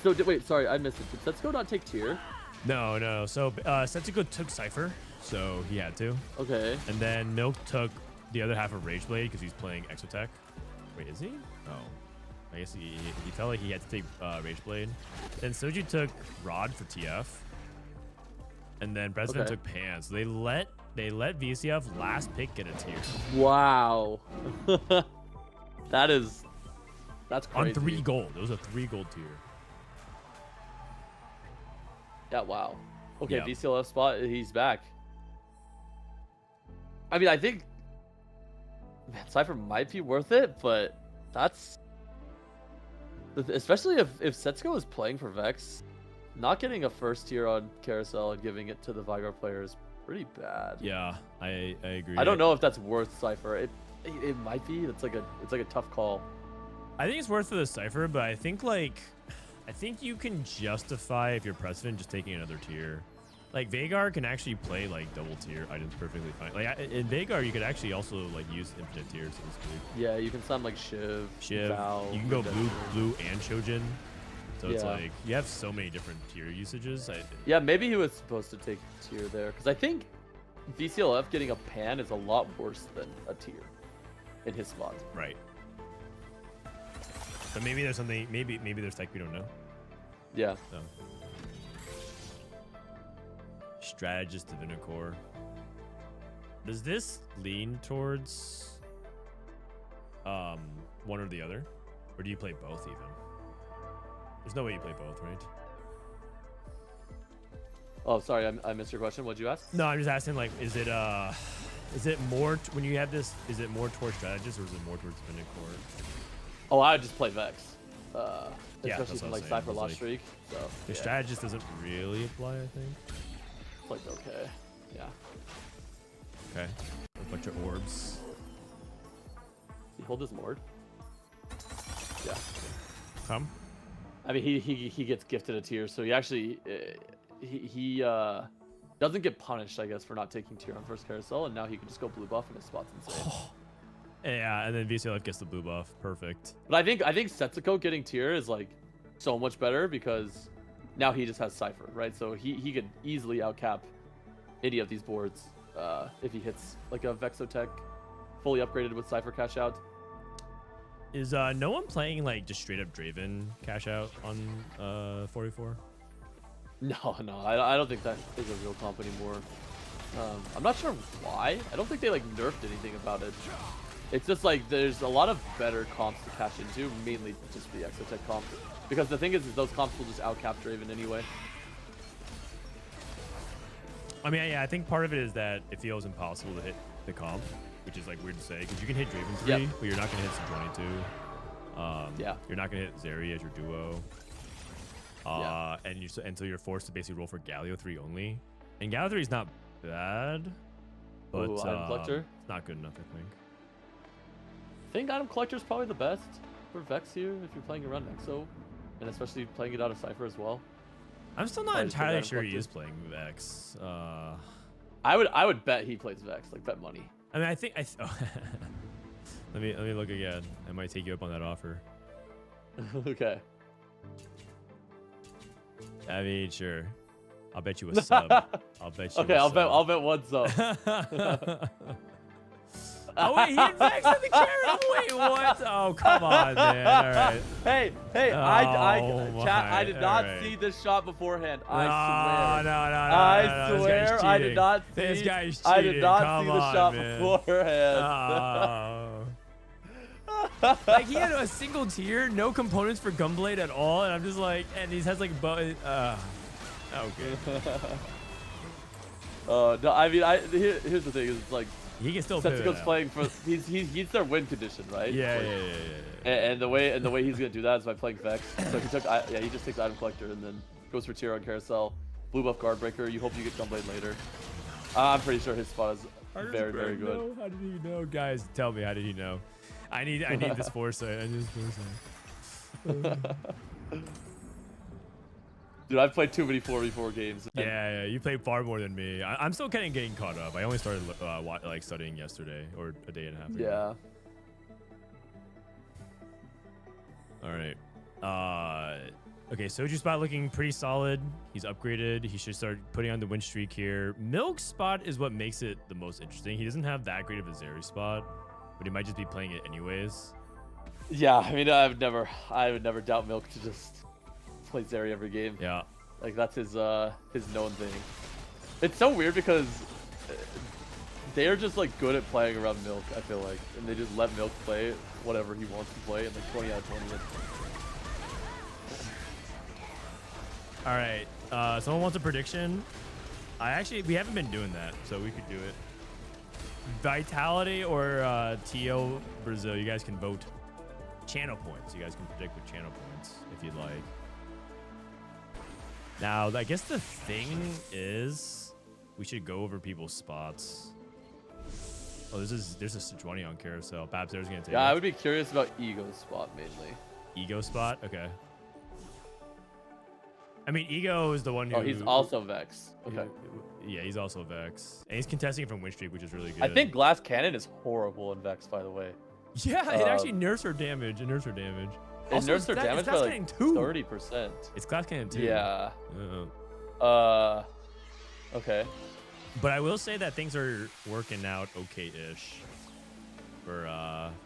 S4: So, wait, sorry, I missed it. Did Setsuko not take tier?
S1: No. So Setsuko took Cypher, so he had to.
S4: Okay.
S1: And then Milk took the other half of Rageblade because he's playing Exotech. Wait, is he? Oh. I guess he felt like he had to take Rage Blade. Then Soju took Rod for TF. And then Prestivent took Pan. So they let VCF last pick get a tier.
S4: Wow. That's crazy.
S1: On 3 gold. It was a 3 gold tier.
S4: Yeah, wow. Okay,
S1: Yep.
S4: VCLF spot, he's back. I mean, I think Cypher might be worth it, but that's... Especially if Setsuko is playing for Vex, not getting a first tier on Carousel and giving it to the Vigor player is pretty bad.
S1: Yeah, I agree.
S4: I don't know if that's worth Cypher. It might be. It's like a tough call.
S1: I think it's worth for the Cypher, but I think you can justify if you're Prestivent just taking another tier. Like Vagar can actually play like double tier items perfectly fine. Like in Vagar, you could actually also like use infinite tiers, so to speak.
S4: Yeah, you can sound like Shiv, Val,
S1: you can go
S4: Redemption.
S1: blue and Shojin. So it's
S4: Yeah.
S1: like you have so many different tier usages.
S4: Yeah, maybe he was supposed to take tier there because I think VCLF getting a pan is a lot worse than a tier in his spot.
S1: Right. But maybe there's something. Maybe there's tech we don't know.
S4: Yeah.
S1: So. Strategist Divinicore. Does this lean towards one or the other, or do you play both even? There's no way you play both, right?
S4: Oh, sorry, I missed your question. What'd you ask?
S1: No, I'm just asking. Like, is it more when you have this? Is it more towards strategist or is it more towards Divinicore?
S4: Oh, I would just play Vex.
S1: Yeah,
S4: Especially
S1: that's
S4: from
S1: what
S4: like
S1: I'm saying.
S4: Cypher
S1: It's
S4: Lost
S1: like-
S4: Streak. So
S1: The
S4: yeah,
S1: strategist doesn't really apply, I think.
S4: it's like okay. Yeah.
S1: Okay. A bunch of orbs.
S4: He hold his Lord. Yeah.
S1: Come.
S4: I mean, he gets gifted a tier, so he actually he doesn't get punished, I guess, for not taking tier on first carousel, and now he can just go blue buff and his spot's insane.
S1: Yeah, and then VCLF gets the blue buff. Perfect.
S4: But I think Setsuko getting tier is like so much better because now he just has Cypher, right? So he could easily outcap any of these boards if he hits like a Vexotech fully upgraded with Cypher cash out.
S1: Is no one playing like just straight up Draven cash out on 44?
S4: No, I don't think that is a real comp anymore. I'm not sure why. I don't think they like nerfed anything about it. It's just like there's a lot of better comps to cash into, mainly just the Exotech comps. Because the thing is those comps will just outcap Draven anyway.
S1: I mean, yeah, I think part of it is that it feels impossible to hit the comp, which is like weird to say because you can hit Draven 3,
S4: Yep.
S1: but you're not gonna hit Sejuani 2.
S4: Yeah.
S1: You're not gonna hit Zeri as your duo.
S4: Yeah.
S1: And until you're forced to basically roll for Galio 3 only. And Galio 3 is not bad, but
S4: Ooh, Item Collector?
S1: it's not good enough, I think.
S4: I think Item Collector is probably the best for Vex here if you're playing around Nexo, and especially playing it out of Cypher as well.
S1: I'm still not
S4: I just think
S1: entirely
S4: Item
S1: sure he
S4: Collector-
S1: is playing Vex.
S4: I would bet he plays Vex, like bet money.
S1: I mean, I think let me look again. I might take you up on that offer.
S4: Okay.
S1: I mean, sure. I'll bet you a sub. I'll bet you.
S4: Okay,
S1: a
S4: I'll
S1: sub.
S4: bet one sub.
S1: Oh wait, he hit Vex on the carry. Wait, what? Oh come on, man. All right.
S4: Hey,
S1: Oh,
S4: chat, I
S1: my,
S4: did not
S1: alright.
S4: see this shot beforehand. I
S1: No,
S4: swear.
S1: no,
S4: I
S1: this
S4: swear
S1: guy's
S4: I did
S1: cheating.
S4: not see.
S1: This guy's
S4: I
S1: cheating.
S4: did not
S1: Come
S4: see the
S1: on,
S4: shot
S1: man.
S4: beforehand.
S1: Oh. Like he had a single tier, no components for Gunblade at all, and I'm just like, and he has like okay.
S4: No, I mean, here's the thing: is it's like
S1: He can still pivot
S4: Setsuko's
S1: out.
S4: playing for he's their win condition, right?
S1: Yeah,
S4: Like,
S1: yeah.
S4: And the way he's gonna do that is by playing Vex. So he just takes Item Collector and then goes for tier on Carousel, blue buff Guard Breaker. You hope you get Gunblade later. I'm pretty sure his spot is very good.
S1: No, how did he know, guys? Tell me, how did he know? I need this foresight. I need this foresight.
S4: Dude, I've played too many 4v4 games. and
S1: Yeah, you play far more than me. I'm still kind of getting caught up. I only started like studying yesterday or a day and a half ago.
S4: Yeah.
S1: All right. Okay, Soju spot looking pretty solid. He's upgraded. He should start putting on the win streak here. Milk spot is what makes it the most interesting. He doesn't have that great of a Zeri spot, but he might just be playing it anyways.
S4: Yeah, I mean, I would never doubt Milk to just play Zeri every game.
S1: Yeah.
S4: Like that's his known thing. It's so weird because they are just like good at playing around Milk, I feel like, and they just let Milk play whatever he wants to play, and like 20 out of 20.
S1: All right. Someone wants a prediction. We haven't been doing that, so we could do it. Vitality or TO Brazil, you guys can vote. Channel points. You guys can predict with channel points if you'd like. Now, I guess the thing is, we should go over people's spots. Oh, there's a Sejuani on carousel. Bapzera's gonna take it.
S4: Yeah, I would be curious about Ego's spot mainly.
S1: Ego spot? Okay. I mean, Ego is the one who...
S4: Oh, he's also Vex. Okay.
S1: Yeah, he's also Vex. And he's contesting from win streak, which is really good.
S4: I think Glass Cannon is horrible in Vex, by the way.
S1: Yeah, it actually nerfs her damage. It nerfs her damage.
S4: It nerfs her damage by like 30%.
S1: It's Glass Cannon 2.
S4: Yeah. Okay.
S1: But I will say that things are working out okay-ish for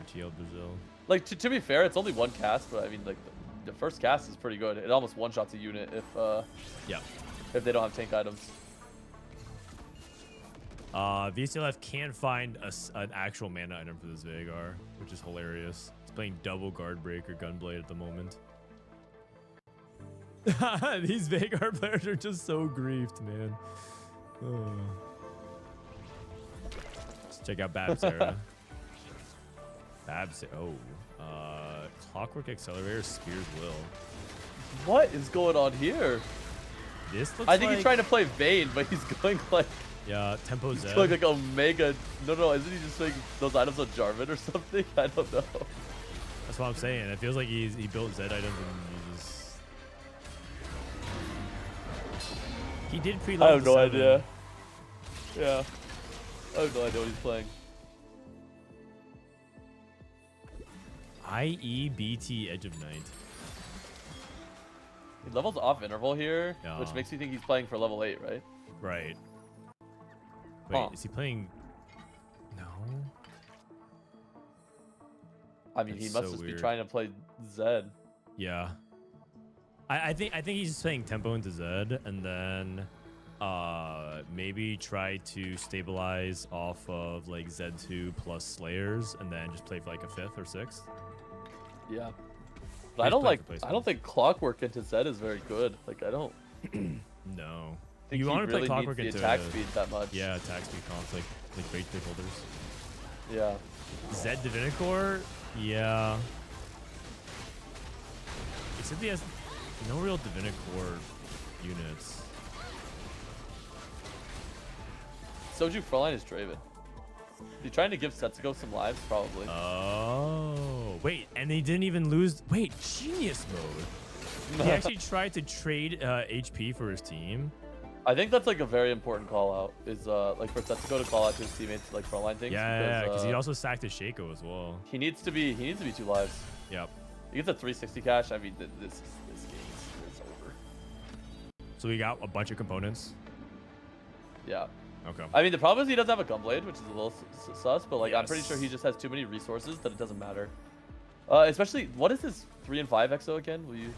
S1: TL Brazil.
S4: Like, to be fair, it's only one cast, but I mean, like, the first cast is pretty good. It almost one-shots a unit if they don't have tank items.
S1: Vclf can't find an actual mana item for this Veigar, which is hilarious. He's playing double Guard Breaker Gunblade at the moment. These Veigar players are just so griefed, man. Oh. Let's check out Bapzera. Clockwork Accelerator Spears Will.
S4: What is going on here?
S1: This looks
S4: I think
S1: like...
S4: he's trying to play Vayne, but he's going like...
S1: Yeah, Tempo Z.
S4: He's going like Omega... No, isn't he just playing those items on Jarvan or something? I don't know.
S1: That's what I'm saying. It feels like he built Z items and he just... He did pre-level.
S4: I have no idea. Yeah. I have no idea what he's playing.
S1: IEBT Edge of Night.
S4: He levels off interval here,
S1: Yeah.
S4: which makes me think he's playing for level 8, right?
S1: Right. Wait,
S4: Huh.
S1: is he playing? No.
S4: I mean, he
S1: That's
S4: must
S1: so
S4: just
S1: weird.
S4: be trying to play Zed.
S1: Yeah. I think he's just playing tempo into Zed and then maybe try to stabilize off of like Z2 plus Slayers and then just play for like a 5th or 6th.
S4: Yeah.
S1: He's
S4: But I don't
S1: playing for
S4: I don't think Clockwork into Zed is very good. Like, I don't
S1: No.
S4: think
S1: You
S4: he
S1: want to
S4: really
S1: play Clockwork
S4: needs the
S1: into
S4: attack speed that much.
S1: Yeah, attack speed comps like great stakeholders.
S4: Yeah.
S1: Zed Divinicore? Yeah. Except he has no real Divinicore units.
S4: Soju Frontline is Draven. He's trying to give Setsuko some lives, probably.
S1: Oh, wait, and he didn't even lose. Wait, genius mode. He actually tried to trade HP for his team.
S4: I think that's like a very important call out. Is like for Setsuko to call out to his teammates like frontline things.
S1: Yeah, because he also sacked his Shaco as well.
S4: He needs to be 2 lives.
S1: Yep.
S4: He gets a 360 cash. I mean, this game is over.
S1: So we got a bunch of components.
S4: Yeah.
S1: Okay.
S4: I mean, the problem is he doesn't have a Gunblade, which is a little sus, but like I'm pretty
S1: Yes.
S4: sure he just has too many resources that it doesn't matter. Especially, what is his 3 and 5 EXO again? Will you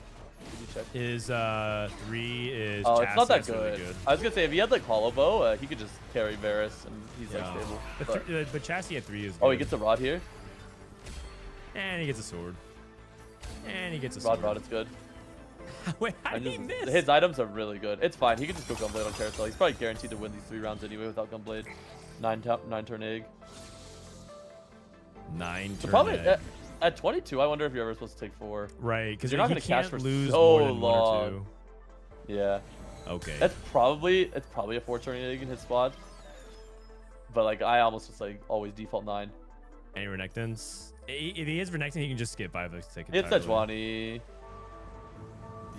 S4: check?
S1: His 3 is.
S4: Oh, it's not that
S1: Chastity,
S4: good.
S1: really good.
S4: I was gonna say if he had like Hollow Bow, he could just carry Varus and he's like stable.
S1: But Chastity at 3 is.
S4: Oh,
S1: good.
S4: he gets a Rod here.
S1: And he gets a sword. And he gets a
S4: Rod,
S1: sword.
S4: it's good.
S1: Wait, how did he miss?
S4: His items are really good. It's fine. He can just go Gunblade on Carousel. He's probably guaranteed to win these 3 rounds anyway without Gunblade. 9 turn egg.
S1: 9
S4: The
S1: turn
S4: problem
S1: egg.
S4: at 22, I wonder if you're ever supposed to take 4.
S1: Right, because
S4: you're not
S1: going
S4: gonna
S1: to
S4: cash for
S1: lose
S4: so
S1: more than 1 or
S4: long.
S1: 2.
S4: Yeah.
S1: Okay.
S4: It's probably a 4 turn egg in his spot. But like I almost just like always default 9.
S1: Any Renekton's? If he is Renekton, he can just skip 5 to take it.
S4: It's Sejuani.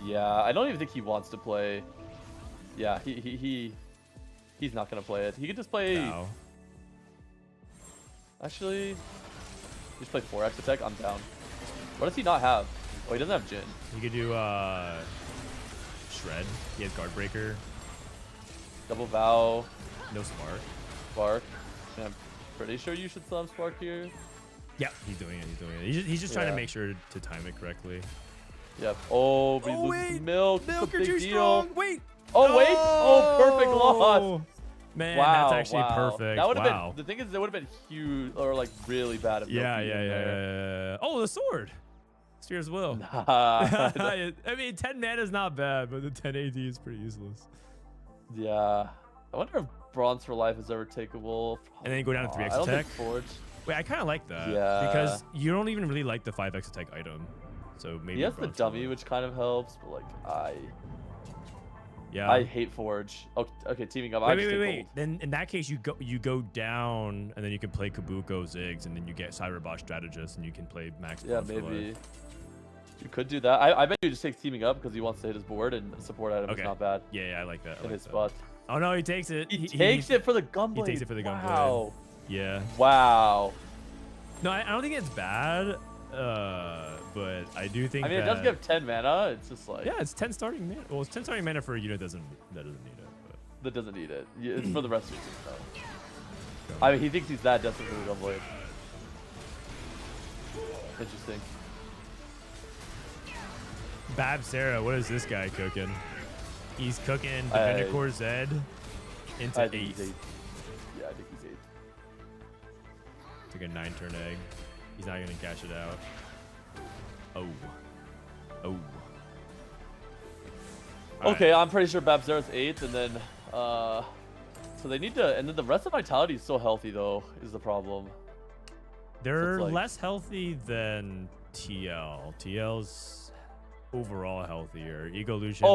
S4: Yeah, I don't even think he wants to play. Yeah, he's not gonna play it. He could just play.
S1: No.
S4: Actually, just play 4x attack. I'm down. What does he not have? Oh, he doesn't have Jhin.
S1: He could do Shred. He has Guard Breaker.
S4: Double Vow.
S1: No Spark.
S4: Spark. And I'm pretty sure you should still have Spark here.
S1: Yeah, he's doing it. He's doing it. He's just trying to
S4: Yeah.
S1: make sure to time it correctly.
S4: Yep. Oh, but he
S1: Oh,
S4: loses
S1: wait.
S4: milk. It's a
S1: Milk are
S4: big
S1: too
S4: deal.
S1: strong. Wait.
S4: Oh, wait. Oh, perfect loss.
S1: Man,
S4: Wow,
S1: that's actually
S4: wow.
S1: perfect.
S4: That would have
S1: wow.
S4: been, the thing is, it would have been huge or like really bad if
S1: Yeah,
S4: Milk
S1: yeah,
S4: beat him there.
S1: yeah. Oh, the sword. Spear's will.
S4: Nah.
S1: I mean, 10 mana is not bad, but the 10 AD is pretty useless.
S4: Yeah. I wonder if Bronze for Life is ever takeable.
S1: And then you go down to 3x
S4: I don't
S1: attack.
S4: think Forge.
S1: Wait, I kind of like that.
S4: Yeah.
S1: Because you don't even really like the 5x attack item. So maybe.
S4: He has the
S1: Bronze
S4: dummy,
S1: Sword.
S4: which kind of helps, but like
S1: Yeah.
S4: I hate Forge. Okay, teaming up. I
S1: Wait,
S4: just
S1: wait,
S4: take
S1: wait.
S4: gold.
S1: Then in that case, you go down, and then you can play Kabuko Ziggs, and then you get Cyberboss Strategist, and you can play Max.
S4: Yeah,
S1: Bronze for
S4: maybe.
S1: life.
S4: You could do that. I bet you just takes teaming up because he wants to hit his board, and support item
S1: Okay.
S4: is not bad
S1: Yeah, I like that. I
S4: in
S1: like
S4: his
S1: that.
S4: spot.
S1: Oh no, he takes it.
S4: He takes it for the gunblade.
S1: He takes it for the gunblade.
S4: Wow.
S1: Yeah.
S4: Wow.
S1: No, I don't think it's bad. But I do think.
S4: I mean, it does give 10 mana. It's just like
S1: Yeah, it's 10 starting mana. Well, it's 10 starting mana for a unit that doesn't need it. But.
S4: that doesn't need it. Yeah, it's for the rest of your team though. I mean, he thinks he's that desperate for the gunblade. Interesting.
S1: Bapzera, what is this guy cooking? He's cooking Defender Core Z into
S4: I think
S1: 8.
S4: he's 8. Yeah, I think he's 8.
S1: Took a 9-turn egg. He's not gonna cash it out. Oh. Oh.
S4: Okay, I'm pretty sure Bapzera's 8, and then so they need to, and then the rest of Vitality is still healthy though, is the problem.
S1: They're
S4: like-
S1: less healthy than TL. TL's overall healthier. Evolution.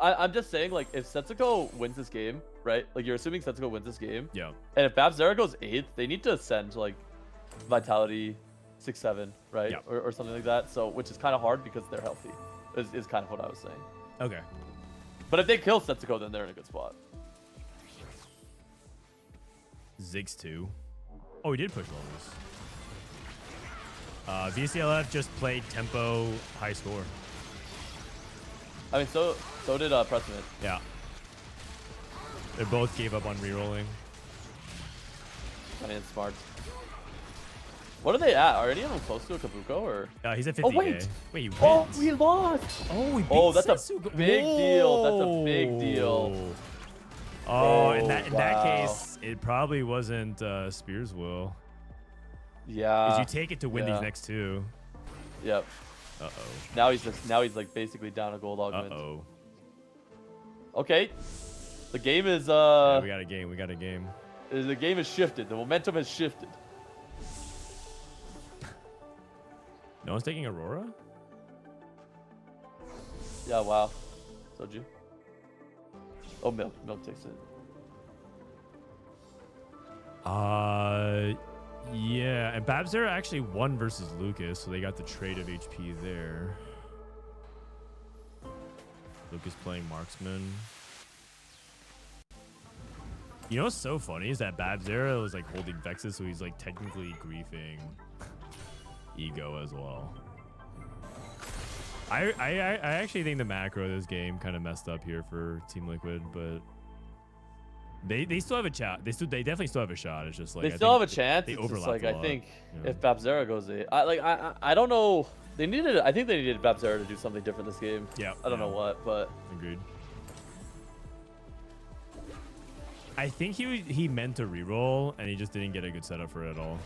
S4: I'm just saying, like, if Setsuko wins this game, right? Like, you're assuming Setsuko wins this game,
S1: Yeah.
S4: and if Bapzera goes 8th, they need to ascend to, like, Vitality 6-7, right?
S1: Yeah.
S4: Or something like that. So, which is kind of hard because they're healthy, is kind of what I was saying.
S1: Okay.
S4: But if they kill Setsuko, then they're in a good spot.
S1: Ziggs 2. Oh, he did push levels. VCLF just played tempo high score.
S4: I mean, so did Prestivent.
S1: Yeah. They both gave up on rerolling.
S4: I mean, it's smart. What are they at? Are any of them close to a Kabuko or?
S1: He's at 50K.
S4: Oh, wait.
S1: Wait, he wins.
S4: Oh, we lost.
S1: Oh, he beat
S4: Oh, that's a
S1: Setsuko.
S4: big deal. That's a big deal.
S1: Whoa. Oh, in
S4: Oh,
S1: that
S4: wow.
S1: case, it probably wasn't Spears' will.
S4: Yeah.
S1: Because you take it to win
S4: yeah.
S1: these next two.
S4: Yep.
S1: Uh-oh.
S4: Now he's like basically down a gold augment.
S1: Uh-oh.
S4: Okay. The game is
S1: Yeah, we got a game. We got a game.
S4: the game has shifted. The momentum has shifted.
S1: No one's taking Aurora?
S4: Yeah, wow. Soju. Oh, Milk takes it.
S1: Yeah, and Bapzera actually won versus Lucas, so they got the trade of HP there. Lucas playing Marksman. You know what's so funny is that Bapzera was like holding Vexes, so he's like technically griefing Ego as well. I actually think the macro of this game kind of messed up here for Team Liquid, but they still have a shot. They definitely still have a shot. It's just like
S4: They
S1: I
S4: still
S1: think
S4: have a chance.
S1: They
S4: It's just
S1: overlap
S4: like
S1: a
S4: I
S1: lot,
S4: think
S1: yeah.
S4: if Bapzera goes 8, I don't know. I think they needed Bapzera to do something different this game.
S1: Yeah,
S4: I don't know what, but
S1: Agreed. I think he meant to reroll and he just didn't get a good setup for it at all.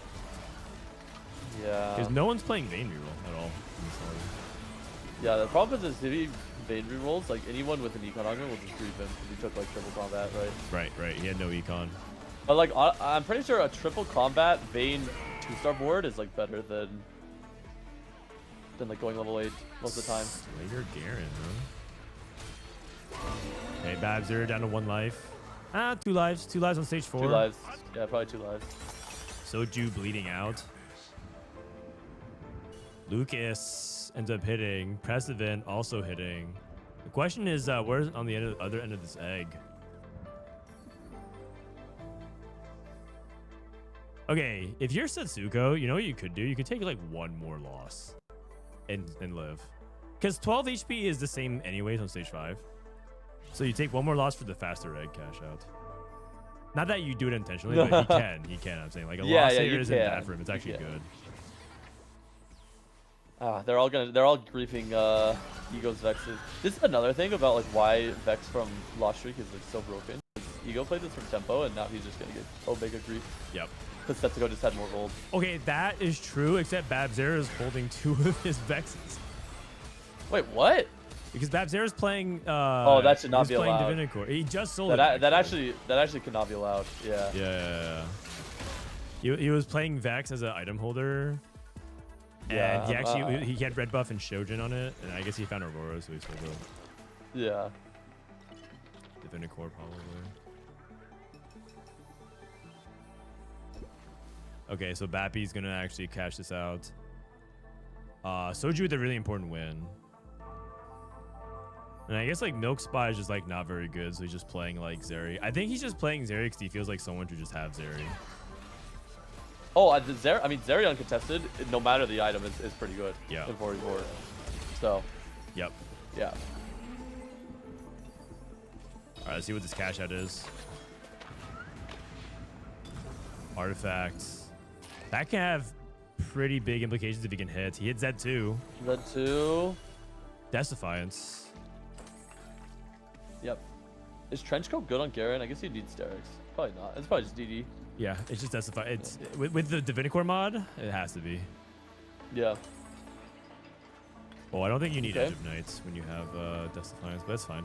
S4: yeah.
S1: Because no one's playing Vayne reroll at all. in this lobby.
S4: Yeah, the problem is if he Vayne rerolls, like anyone with an econ augment will just grief him because he took like triple combat, right?
S1: Right. He had no econ.
S4: But like I'm pretty sure a triple combat Vayne 2-star board is like better than like going level 8 most of the time.
S1: Slayer Garen, huh? Hey, Bapzera down to 1 life. 2 lives. 2 lives on stage 4.
S4: 2 lives. Yeah, probably 2 lives.
S1: Soju bleeding out. Lucas ends up hitting. Prestivent also hitting. The question is, where's on the other end of this egg? Okay, if you're Setsuko, you know what you could do? You could take like 1 more loss and live. Because 12 HP is the same anyways on stage 5. So you take 1 more loss for the faster egg cash out. Not that you do it intentionally, but he can. I'm saying like a
S4: Yeah,
S1: loss
S4: yeah,
S1: here
S4: you
S1: isn't
S4: can.
S1: bad for him. It's
S4: You
S1: actually
S4: can.
S1: good.
S4: They're all griefing Ego's Vexes. This is another thing about like why Vex from Lost Streak is like so broken. Ego played this from tempo, and now he's just gonna get Omega grief.
S1: Yep.
S4: Because Setsuko just had more gold.
S1: Okay, that is true, except Bapzera is holding 2 of his Vexes.
S4: Wait, what?
S1: Because Bapzera's playing.
S4: Oh, that should not
S1: he's
S4: be
S1: playing
S4: allowed.
S1: Divinicore. He just sold
S4: That
S1: it.
S4: actually cannot be allowed. Yeah.
S1: Yeah. He was playing Vex as an item holder.
S4: Yeah,
S1: And he had red buff and Shojin on it, and I guess he found Aurora, so he sold it.
S4: Yeah.
S1: Divinicore probably. Okay, so Bappy's gonna actually cash this out. Soju with a really important win. And I guess like Milk Spy is just like not very good, so he's just playing like Zeri. I think he's just playing Zeri because he feels like someone should just have Zeri.
S4: Oh, Zeri uncontested, no matter the item, is pretty good.
S1: Yeah.
S4: In 44. So.
S1: Yep.
S4: Yeah.
S1: All right, let's see what this cash out is. Artifacts. That can have pretty big implications if he can hit. He hit Z2.
S4: Z2.
S1: Death Defiance.
S4: Yep. Is Trenchcoat good on Garen? I guess he needs Dereks. Probably not. It's probably just DD.
S1: Yeah, it's just Death Defiance. It's with the Divinicore mod, it has to be.
S4: Yeah.
S1: Oh, I don't think you need Edge of Knights when you have Death Defiance, but that's fine.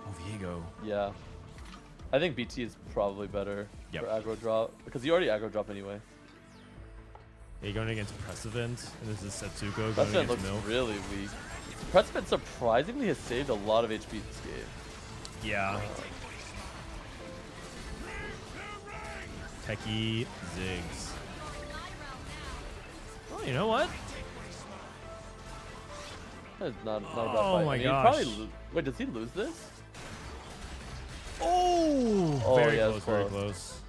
S1: Oh, Viego.
S4: Yeah. I think BT is probably better for aggro drop because you already aggro drop anyway.
S1: Yeah, you're going against Prestivent, and this is Setsuko going
S4: Prestivent
S1: against
S4: looks
S1: Milk.
S4: really weak. Prestivent surprisingly has saved a lot of HP this game.
S1: Yeah. Techie Ziggs. Oh, you know what?
S4: That's not a bad
S1: Oh
S4: fight.
S1: my
S4: I mean,
S1: gosh.
S4: Wait, does he lose this?
S1: Oh, very
S4: yeah,
S1: close,
S4: it's
S1: very
S4: close.
S1: close.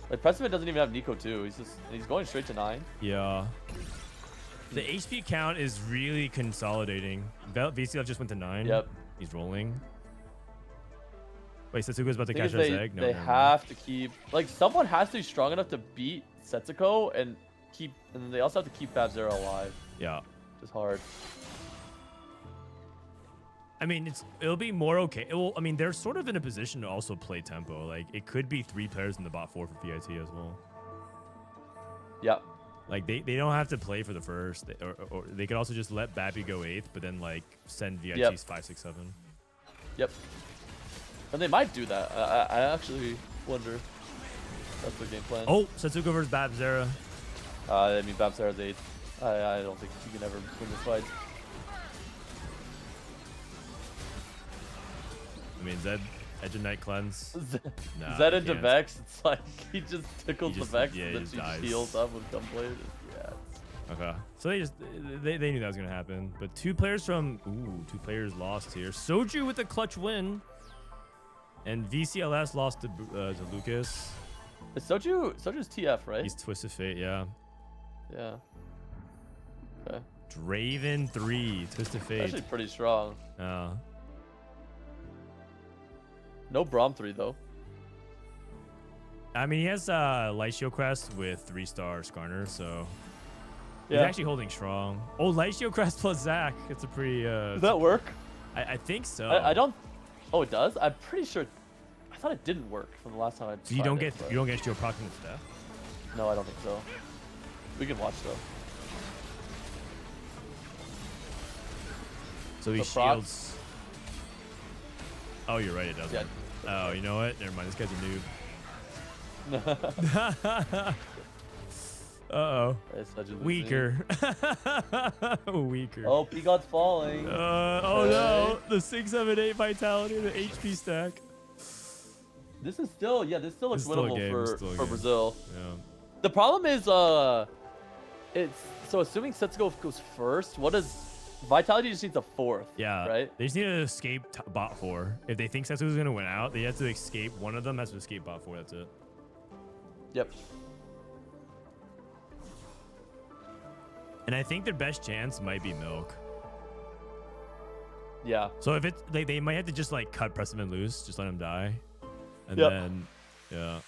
S4: Like Prestivent doesn't even have Nico too. He's going straight to 9.
S1: Yeah. The HP count is really consolidating. Vclf just went to 9.
S4: Yep.
S1: He's rolling. Wait, Setsuko's about to
S4: Because
S1: cash out his egg? No,
S4: they
S1: never mind.
S4: have to keep like someone has to be strong enough to beat Setsuko and then they also have to keep Bapzera alive.
S1: Yeah.
S4: It's hard.
S1: I mean, it'll be more okay. I mean, they're sort of in a position to also play tempo. Like, it could be 3 players in the bot 4 for VIT as well.
S4: Yeah.
S1: Like, they don't have to play for the first. Or they could also just let Bappy go 8th, but then, like, send VITs 5, 6, 7.
S4: Yep. And they might do that. I actually wonder. That's the game plan.
S1: Oh, Setsuko versus Bapzera.
S4: I mean, Bapzera's 8th. I don't think he can ever win this fight.
S1: I mean, Zed, Edge of Night Cleanse. Nah,
S4: Zed
S1: he
S4: into
S1: can't.
S4: Vex, it's like he just tickles
S1: He just-
S4: the Vex
S1: yeah, he
S4: and then
S1: just
S4: she
S1: dies.
S4: heals up with gunblade. Yeah.
S1: Okay. So they knew that was going to happen. But 2 players lost here. Soju with a clutch win. And VCLS lost to Lucas.
S4: Is Soju's TF, right?
S1: He's Twisted Fate, yeah.
S4: Yeah. Okay.
S1: Draven 3, Twisted Fate.
S4: Actually pretty strong. No Braum 3 though.
S1: I mean, he has Lightshield Crest with 3-star Skarner, so he's
S4: Yeah.
S1: actually holding strong. Oh, Lightshield Crest plus Zac. It's a pretty.
S4: Does that work?
S1: I think so.
S4: I don't. Oh, it does. I'm pretty sure. I thought it didn't work from the last time I.
S1: So you don't get Shield Proximate Death?
S4: No, I don't think so. We can watch though.
S1: So he
S4: The proc?
S1: shields. Oh, you're right. It doesn't.
S4: Yeah.
S1: Oh, you know what? Never mind. This guy's a noob. Uh-oh.
S4: It's such a losing.
S1: Weaker. Weaker.
S4: Oh, P-God's falling.
S1: Oh no. The 6, 7, 8 vitality, the HP stack.
S4: This is still, this still looks
S1: It's still a
S4: winnable
S1: game, it's still a
S4: for
S1: game.
S4: Brazil.
S1: Yeah.
S4: The problem is, it's so assuming Setsuko goes first. What does Vitality just needs a 4th?
S1: Yeah.
S4: Right.
S1: They just need to escape bot 4. If they think Setsuko's gonna win out, they have to escape. One of them has to escape bot 4. That's it.
S4: Yep.
S1: And I think their best chance might be Milk.
S4: Yeah.
S1: So if it's they might have to just like cut Prestivent loose, just let him die, and
S4: Yep.
S1: then yeah.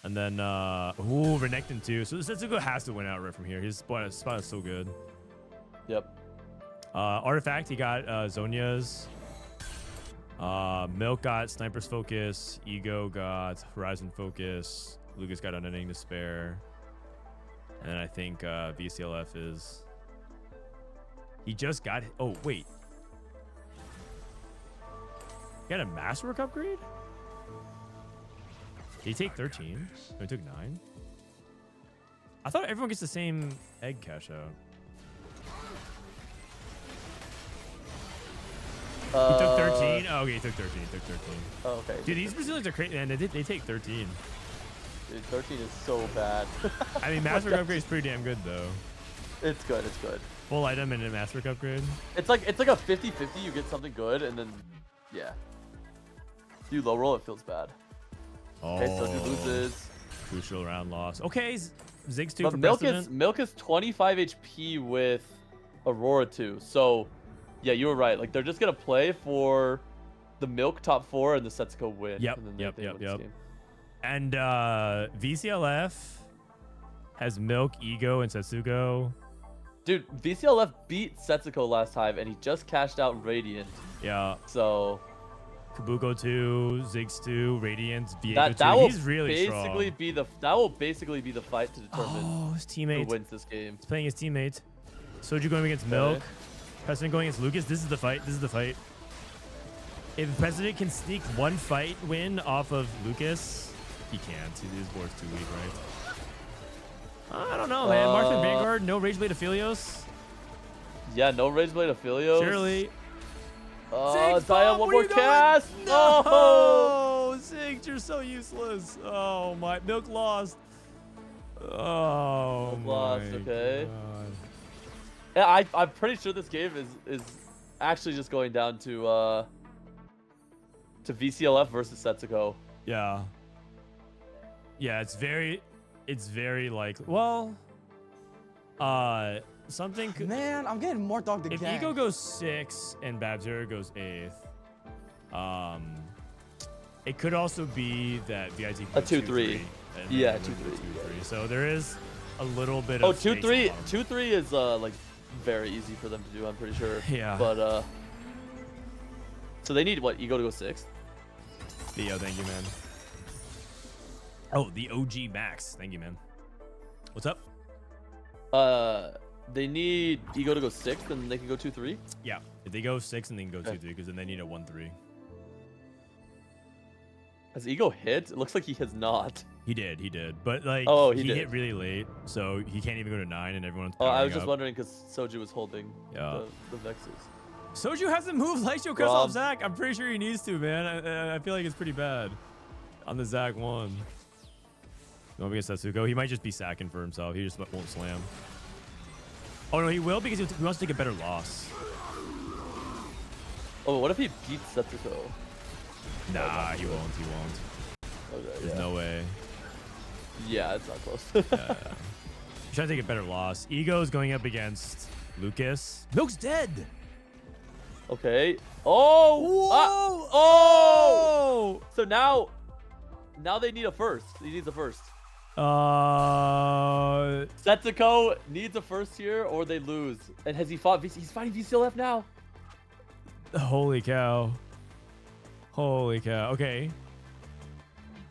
S1: And then, ooh, Renekton too. So Setsuko has to win outright from here. His spot is so good.
S4: Yep.
S1: Artifact, he got Zhonya's. Milk got Sniper's Focus. Ego got Horizon Focus. Lucas got Unending Despair. And I think VCLF is... He just got... Oh, wait. He got a Masterwork upgrade? Did he take 13? No, he took 9? I thought everyone gets the same egg cash out. He took 13? Oh, okay, he took 13. He took 13.
S4: Oh, okay.
S1: Dude, these Brazilians are crazy, and they take 13.
S4: Dude, 13 is so bad.
S1: I mean, Masterwork upgrade is pretty damn good, though.
S4: It's good. It's good.
S1: Full item and a Masterwork upgrade.
S4: It's like a 50-50. You get something good, and then yeah. If you low roll, it feels bad.
S1: Oh,
S4: Okay, so he loses.
S1: Crucial round loss. Okay, Ziggs 2
S4: But
S1: for
S4: Milk is 25 HP with Aurora 2. So, yeah, you were right. Like, they're just going to play for the Milk top 4 and the Setsuko win.
S1: Yep,
S4: And then
S1: yep.
S4: they win this game.
S1: And VCLF has Milk, Ego, and Setsuko.
S4: Dude, VCLF beat Setsuko last time, and he just cashed out Radiant.
S1: Yeah.
S4: So...
S1: Kabuko 2, Ziggs 2, Radiant, Viego 2.
S4: That will
S1: He's really
S4: basically
S1: strong.
S4: that will basically be the fight to determine
S1: Oh, his
S4: who
S1: teammate.
S4: wins this game.
S1: He's playing his teammate. Soju going against Milk. President going against Lucas. This is the fight. This is the fight. If President can sneak one fight win off of Lucas, he can't. His board's too weak, right? I don't know, man. Marksman Vanguard, no Rage Blade Aphelios.
S4: Yeah, no Rage Blade Aphelios.
S1: Surely.
S4: Zion, one more cast.
S1: No!
S4: Oh!
S1: Ziggs, you're so useless. Oh, my. Milk lost. Oh,
S4: Milk lost,
S1: my
S4: okay.
S1: God.
S4: Yeah, I'm pretty sure this game is actually just going down to VCLF versus Setsuko.
S1: Yeah. Yeah, it's very likely. Well, something could...
S2: Man, I'm getting more dogged
S1: If
S2: again.
S1: Ego goes 6 and Bapzera goes 8th, it could also be that VIT
S4: A
S1: goes
S4: 2-3. Yeah, 2-3.
S1: 2-3. So there is a little bit
S4: Oh,
S1: of space
S4: 2-3.
S1: involved.
S4: 2-3 is like very easy for them to do. I'm pretty sure.
S1: Yeah.
S4: But so they need what? Ego to go 6th.
S1: Theo, thank you, man. Oh, the OG Max. Thank you, man. What's up?
S4: They need Ego to go 6th, and they can go 2-3.
S1: Yeah, if they go 6 and then go
S4: Okay.
S1: 2-3, because then they need a 1-3.
S4: Has Ego hit? It looks like he has not.
S1: He did, but like,
S4: Oh,
S1: he
S4: he did.
S1: hit really late, so he can't even go to 9, and everyone's.
S4: Oh, I
S1: powering
S4: was just
S1: up.
S4: wondering because Soju was holding
S1: Yeah.
S4: the Vexes.
S1: Soju hasn't moved Lightshow Curse off Zac. I'm pretty sure he needs to, man. I feel like it's pretty bad on the Zac one. Going against Setsuko, he might just be sacking for himself. He just won't slam. Oh no, he will because he wants to take a better loss.
S4: Oh, what if he beats Setsuko?
S1: Nah, he won't. He won't.
S4: Okay,
S1: There's
S4: yeah.
S1: no way.
S4: Yeah, it's not close.
S1: Yeah. He's trying to take a better loss. Ego's going up against Lucas. Milk's dead.
S4: Okay. Oh!
S1: Whoa!
S4: Oh! So now they need a first. He needs a first. Setsuko needs a first here, or they lose. And has he fought? He's fighting VCLF now.
S1: Holy cow. Holy cow. Okay.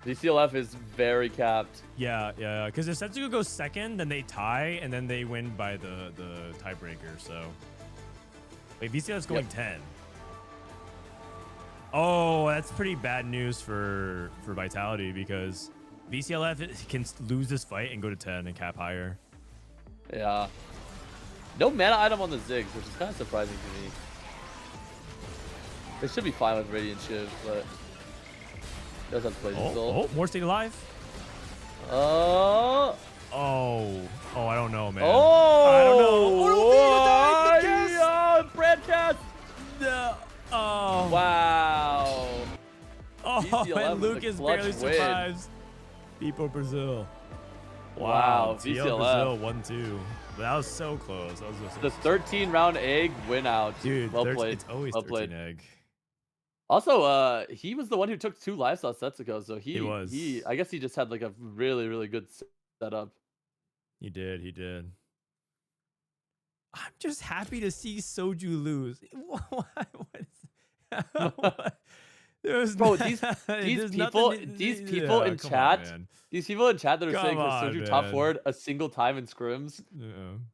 S4: VCLF is very capped.
S1: Yeah. Because if Setsuko goes second, then they tie, and then they win by the tiebreaker. So, wait, VCLF's going 10. Oh, that's pretty bad news for Vitality because VCLF can lose this fight and go to 10 and cap higher.
S4: Yeah. No mana item on the Ziggs, which is kind of surprising to me. They should be fine with Radiant Shiv, but does have to play
S1: Oh, more Stay Alive.
S4: Oh,
S1: I don't know, man.
S4: Oh,
S1: I don't know.
S4: yeah, Brad Cast.
S1: No. Oh.
S4: Wow.
S1: Oh,
S4: VCLF
S1: and
S4: with a
S1: Lucas
S4: clutch
S1: barely
S4: win.
S1: survives. People Brazil.
S4: Wow,
S1: TL
S4: VCLF.
S1: Brazil 1-2. But that was so close. That was
S4: The 13-round egg win out.
S1: Dude,
S4: well played.
S1: it's always
S4: well
S1: 13
S4: played.
S1: egg.
S4: Also, he was the one who took 2 lives on Setsuko, so he
S1: was.
S4: I guess he just had like a really good setup.
S1: He did. He did. I'm just happy to see Soju lose. What? There's
S4: Bro,
S1: there's
S4: these
S1: nothing-
S4: people
S1: yeah,
S4: in
S1: come on,
S4: chat,
S1: man.
S4: these people in chat that are
S1: Come
S4: saying
S1: on,
S4: Soju top
S1: man.
S4: forward a single time in scrims.
S1: Yeah.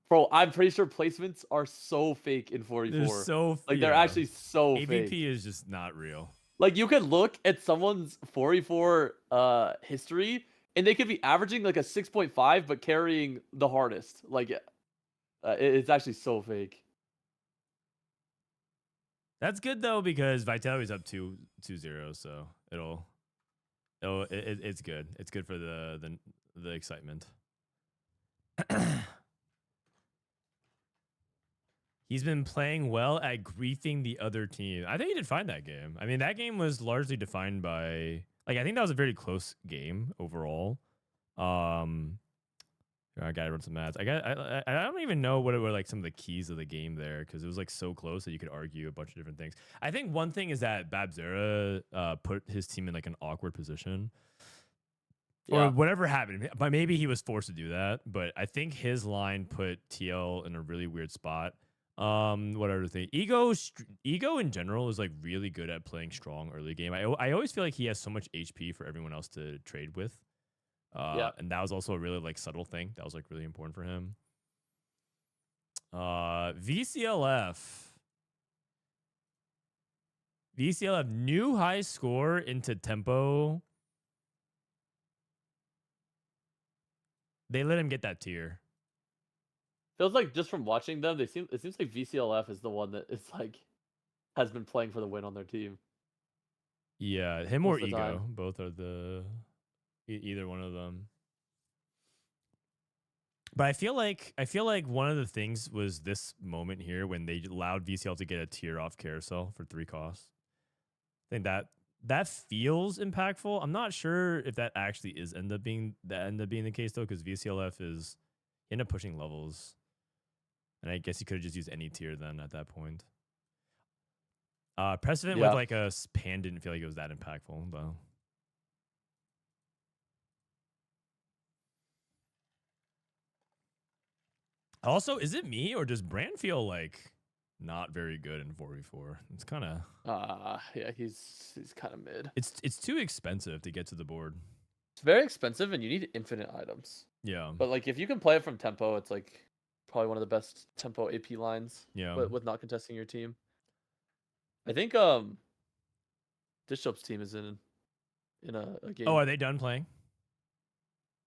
S4: Bro, I'm pretty sure placements are so fake in 44.
S1: They're so
S4: like they're
S1: yeah.
S4: actually so
S1: AVP
S4: fake.
S1: is just not real.
S4: Like you could look at someone's 44 history and they could be averaging like a 6.5 but carrying the hardest. Like it's actually so fake.
S1: That's good though because Vitality's up 2-0, so it's good. It's good for the excitement. He's been playing well at griefing the other team. I think he did fine that game. I mean, that game was largely defined by like I think that was a very close game overall. I gotta run some maths. I don't even know what were like some of the keys of the game there because it was like so close that you could argue a bunch of different things. I think one thing is that Bapzera put his team in like an awkward position. Or whatever happened. But maybe he was forced to do that. But I think his line put TL in a really weird spot. What other thing? Ego in general is like really good at playing strong early game. I always feel like he has so much HP for everyone else to trade with. And that was also a really like subtle thing that was like really important for him. VCLF new high score into tempo. They let him get that tier.
S4: Feels like just from watching them, it seems like VCLF is the one that is like has been playing for the win on their team.
S1: Yeah, him
S4: Most
S1: or
S4: of the
S1: Ego,
S4: time.
S1: both are the either one of them. But I feel like one of the things was this moment here when they allowed VCL to get a tier off Carousel for 3 costs. I think that feels impactful. I'm not sure if that actually is end up being the case though, because VCLF is end up pushing levels, and I guess you could have just used any tier then at that point. Prestivent with like a pan didn't feel like it was that impactful though. Also, is it me or does Brand feel like not very good in 4v4? It's kind of
S4: yeah, he's kind of mid.
S1: it's too expensive to get to the board.
S4: It's very expensive and you need infinite items.
S1: Yeah.
S4: But like if you can play it from tempo, it's like probably one of the best tempo AP lines.
S1: Yeah.
S4: But with not contesting your team. I think Dishsoap's team is in a game.
S1: Oh, are they done playing?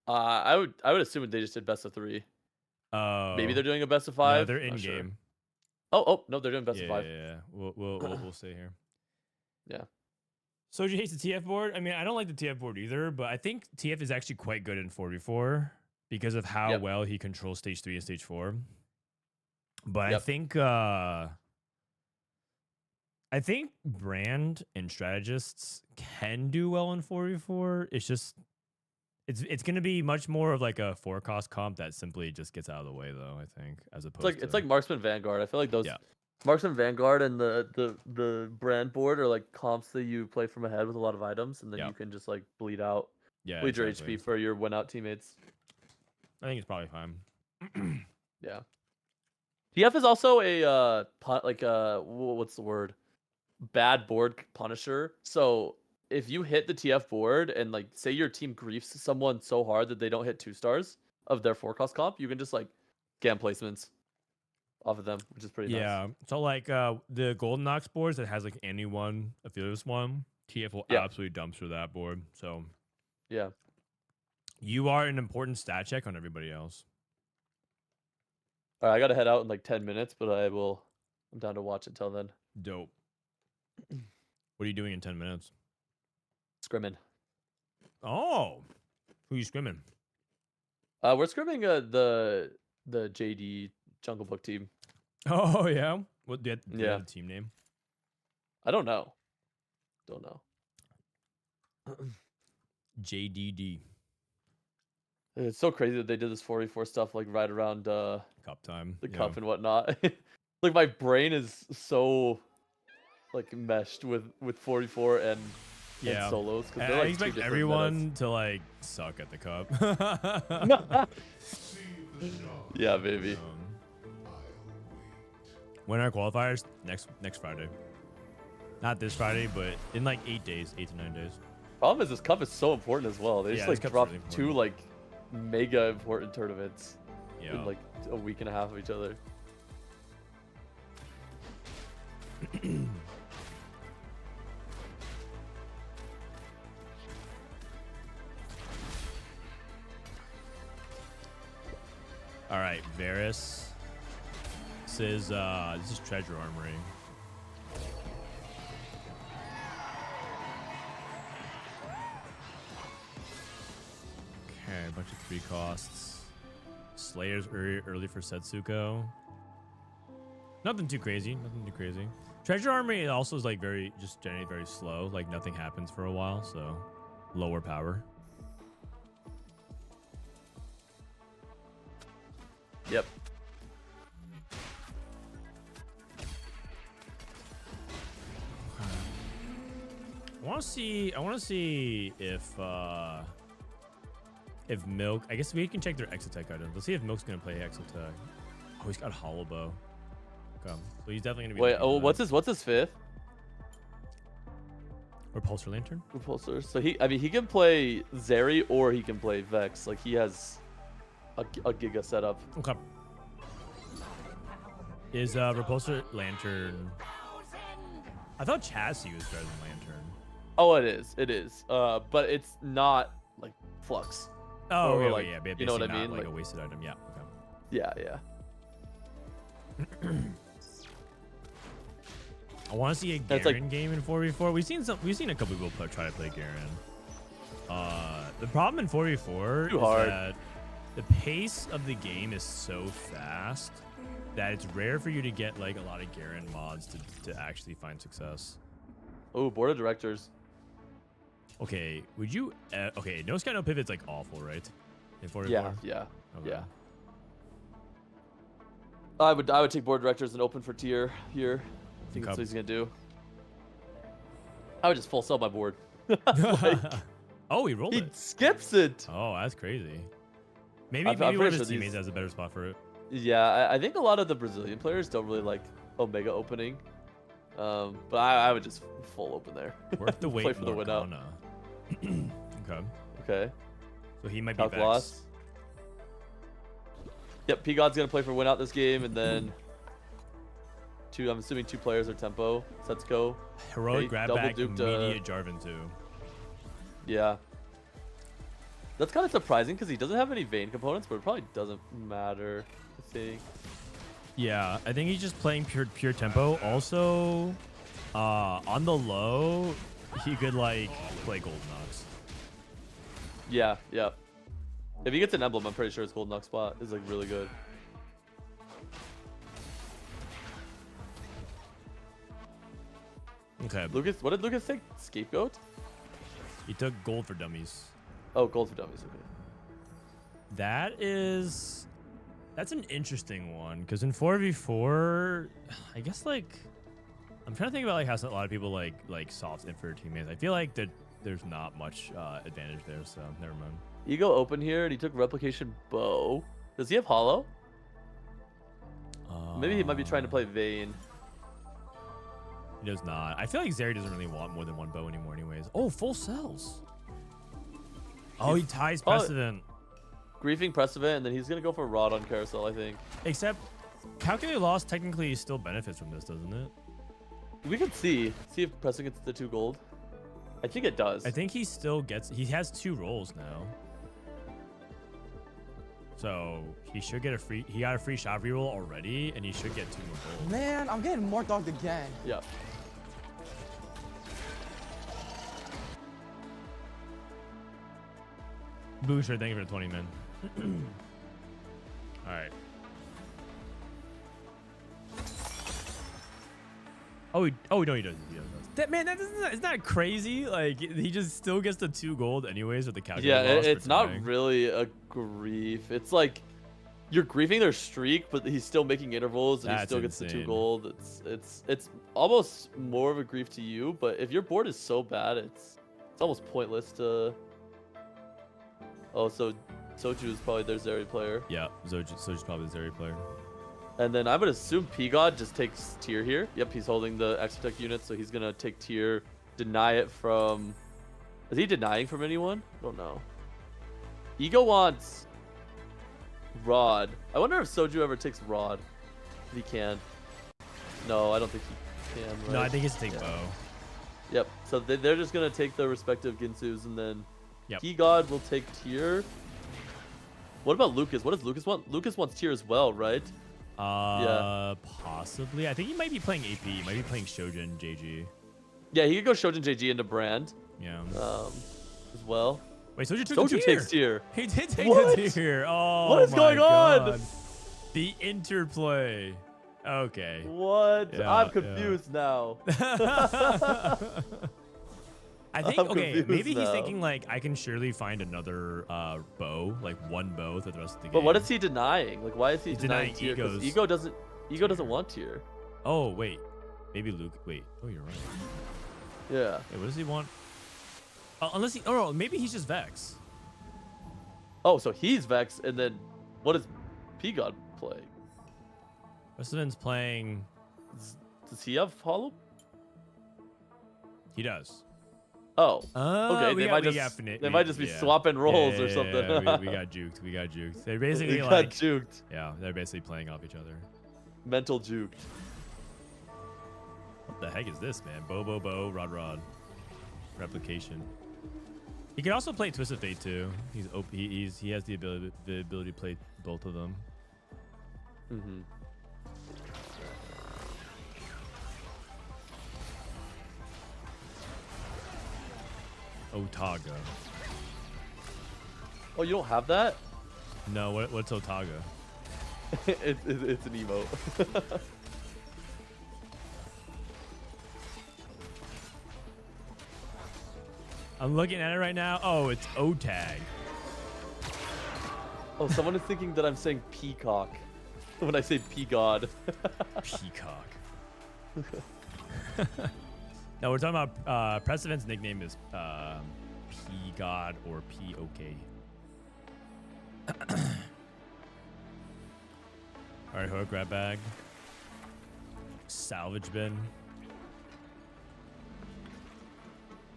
S4: I would assume they just did best of 3.
S1: Oh.
S4: Maybe they're doing a best of 5.
S1: No, they're in
S4: Not sure.
S1: game.
S4: Oh no, they're doing best of 5.
S1: Yeah. We'll stay here.
S4: Yeah.
S1: Soju hates the TF board. I mean, I don't like the TF board either, but I think TF is actually quite good in 4v4 because of how well he controls stage 3 and stage 4. But I think Brand and strategists can do well in 4v4. It's just it's going to be much more of like a 4-cost comp that simply just gets out of the way though, I think, as opposed to
S4: It's like Marksman Vanguard. I feel like those Marksman Vanguard and the Brand board are like comps that you play from ahead with a lot of items and then you can just like bleed your HP for your win out teammates.
S1: I think it's probably fine.
S4: Yeah. TF is also a what's the word? Bad board punisher. So if you hit the TF board and like say your team griefs someone so hard that they don't hit 2 stars of their 4-cost comp, you can just like scam placements off of them, which is pretty nice.
S1: Yeah. So like the Golden Ox boards that has like anyone, a fearless one, TF will absolutely dumpster that board. So
S4: yeah.
S1: You are an important stat check on everybody else.
S4: All right, I gotta head out in like 10 minutes, but I'm down to watch until then.
S1: Dope. What are you doing in 10 minutes?
S4: Scrimming.
S1: Oh, who are you scrimming?
S4: We're scrimming the JD Jungle Book team.
S1: Oh yeah. What do you have the team name?
S4: I don't know.
S1: JDD.
S4: It's so crazy that they did this 4v4 stuff like right around
S1: cup time.
S4: The cup and whatnot. Like my brain is so like meshed with 44 and solos because they're
S1: I
S4: like two
S1: expect
S4: different
S1: everyone to like suck at the cup.
S4: metas. Yeah, baby.
S1: When are qualifiers? Next Friday. Not this Friday, but in like 8 days, 8 to 9 days.
S4: Problem is this cup is so important as well. They
S1: Yeah,
S4: just
S1: this
S4: like
S1: cup's
S4: dropped
S1: really
S4: two like mega important tournaments
S1: Yeah.
S4: in like a week and a half of each other.
S1: All right, Varus. This is Treasure Armory. Okay, a bunch of 3 costs. Slayer's early for Setsuko. Nothing too crazy. Nothing too crazy. Treasure Armory also is like just generally very slow. Like nothing happens for a while, so lower power.
S4: Yep.
S1: I want to see if Milk. I guess we can check their Exotech items. Let's see if Milk's gonna play Exotech. Oh, he's got Hollow Bow. Okay, so he's definitely gonna be.
S4: Wait,
S1: looking for that.
S4: what's his fifth?
S1: Repulsor Lantern.
S4: Repulsor. So he can play Zeri or he can play Vex. Like he has a Giga setup.
S1: Okay. Is Repulsor Lantern? I thought Chassis was better than Lantern.
S4: Oh, it is. It is. But it's not like Flux.
S1: Oh,
S4: Or,
S1: yeah,
S4: like,
S1: yeah.
S4: you know what I
S1: not
S4: mean?
S1: Like
S4: Like-
S1: a wasted item. Yeah. Okay.
S4: Yeah.
S1: I want to see a
S4: That's
S1: Garen
S4: like-
S1: game in 4v4. We've seen a couple people try to play Garen. The problem in 4v4
S4: Too
S1: is
S4: hard.
S1: that the pace of the game is so fast that it's rare for you to get like a lot of Garen mods to actually find success.
S4: Oh, board of directors.
S1: Okay, would you? Okay, no scout, no pivot's like awful, right? In 4v4.
S4: Yeah.
S1: Okay.
S4: Yeah. I would take board directors and open for tier here. I think that's what he's gonna do. I would just full sell my board.
S1: Oh, he rolled
S4: He
S1: it.
S4: skips it.
S1: Oh, that's crazy. Maybe
S4: I'm
S1: one of
S4: pretty
S1: his
S4: sure
S1: teammates
S4: these-
S1: has a better spot for it.
S4: Yeah, I think a lot of the Brazilian players don't really like Omega opening. But I would just full open there.
S1: Worth the wait
S4: Play for the win out.
S1: Lorcana. Okay.
S4: Okay.
S1: So he might be
S4: Calc
S1: Vex.
S4: loss. Yep, P-God's gonna play for win out this game, and then I'm assuming 2 players are tempo. Setsuko.
S1: Heroic
S4: Hey,
S1: grab
S4: double
S1: back,
S4: duped,
S1: immediate Jarvan too.
S4: Yeah. That's kind of surprising because he doesn't have any Vayne components, but it probably doesn't matter, I think.
S1: Yeah, I think he's just playing pure tempo. Also, on the low, he could like play Golden Ox.
S4: Yeah. If he gets an emblem, I'm pretty sure his Golden Ox spot is like really good.
S1: Okay.
S4: Lucas, what did Lucas take? Scapegoat?
S1: He took gold for dummies.
S4: Oh, gold for dummies. Okay.
S1: That's an interesting one because in 4v4, I guess like I'm trying to think about like how a lot of people like soft inferior teammates. I feel like that there's not much advantage there, so never mind.
S4: Ego open here, and he took replication bow. Does he have hollow? Maybe he might be trying to play Vayne.
S1: He does not. I feel like Zeri doesn't really want more than one bow anymore anyways. Oh, full cells. Oh, he ties Prestivent.
S4: Griefing Prestivent, and then he's going to go for Rod on Carousel, I think.
S1: Except calculated loss technically still benefits from this, doesn't it?
S4: We can see. See if Prestivent gets the 2 gold. I think it does.
S1: I think he still gets... He has 2 rolls now. So he should get a free... He got a free shot reroll already, and he should get 2 more gold.
S2: Man, I'm getting more dogged again.
S4: Yeah.
S1: Booster, thank you for the 20, man. All right. Oh, no, he doesn't. That man, isn't that crazy? Like he just still gets the 2 gold anyways with the calculator.
S4: Yeah,
S1: loss for
S4: it's not
S1: tonight.
S4: really a grief. It's like you're griefing their streak, but he's still making intervals and he
S1: That's
S4: still gets the 2
S1: insane.
S4: gold. It's almost more of a grief to you, but if your board is so bad, it's almost pointless to. Oh, so Soju is probably their Zeri player.
S1: Yeah, Soju's probably the Zeri player.
S4: And then I would assume P-God just takes tier here. Yep, he's holding the extra tech unit, so he's gonna take tier, deny it from. Is he denying from anyone? I don't know. Ego wants Rod. I wonder if Soju ever takes Rod. If he can. No, I don't think he can. Right?
S1: No, I think it's take bow.
S4: Yep. So they're just gonna take their respective Ginsus, and then
S1: Yep.
S4: P-God will take tier. What about Lucas? What does Lucas want? Lucas wants tier as well, right?
S1: Possibly. I think he might be playing AP. He might be playing Shojin JG.
S4: Yeah, he could go Shojin JG into Brand.
S1: Yeah.
S4: As well.
S1: Wait, Soju took
S4: Soju
S1: the tier.
S4: takes tier.
S1: He did take
S4: What?
S1: the tier. Oh,
S4: What is
S1: my
S4: going on?
S1: God. The interplay. Okay.
S4: What?
S1: Yeah,
S4: I'm confused now.
S1: I think,
S4: I'm
S1: okay,
S4: confused
S1: maybe he's
S4: now.
S1: thinking, like, I can surely find another bow, like one bow for the rest of the game.
S4: But what is he denying? Like, why is he
S1: He's
S4: denying
S1: denying
S4: tier? 'Cause
S1: egos.
S4: Ego doesn't want tier.
S1: Oh, wait. Maybe Luke. Wait. Oh, you're right.
S4: Yeah.
S1: Wait, what does he want? Unless he. Oh, maybe he's just Vex.
S4: Oh, so he's Vex, and then what does P-God play?
S1: Prestivent's playing.
S4: Does he have Hollow?
S1: He does.
S4: Oh.
S1: Oh,
S4: Okay,
S1: we
S4: they
S1: got-
S4: might
S1: we
S4: just
S1: got
S4: they might just be swapping roles or something.
S1: We got juked. We got juked. They're basically
S4: They got
S1: like.
S4: juked.
S1: Yeah, they're basically playing off each other.
S4: Mental juked.
S1: What the heck is this, man? Bow, rod. Replication. He can also play Twisted Fate too. He has the ability to play both of them.
S4: Mm-hmm.
S1: Otaga.
S4: Oh, you don't have that?
S1: No, what's Otaga?
S4: it's an emote.
S1: I'm looking at it right now. Oh, it's Otag.
S4: Oh, someone is thinking that I'm saying peacock when I say P-God.
S1: Peacock. No, we're talking about Prestivent's nickname is P-God or P-OK. All right, hook, grab bag. Salvage bin.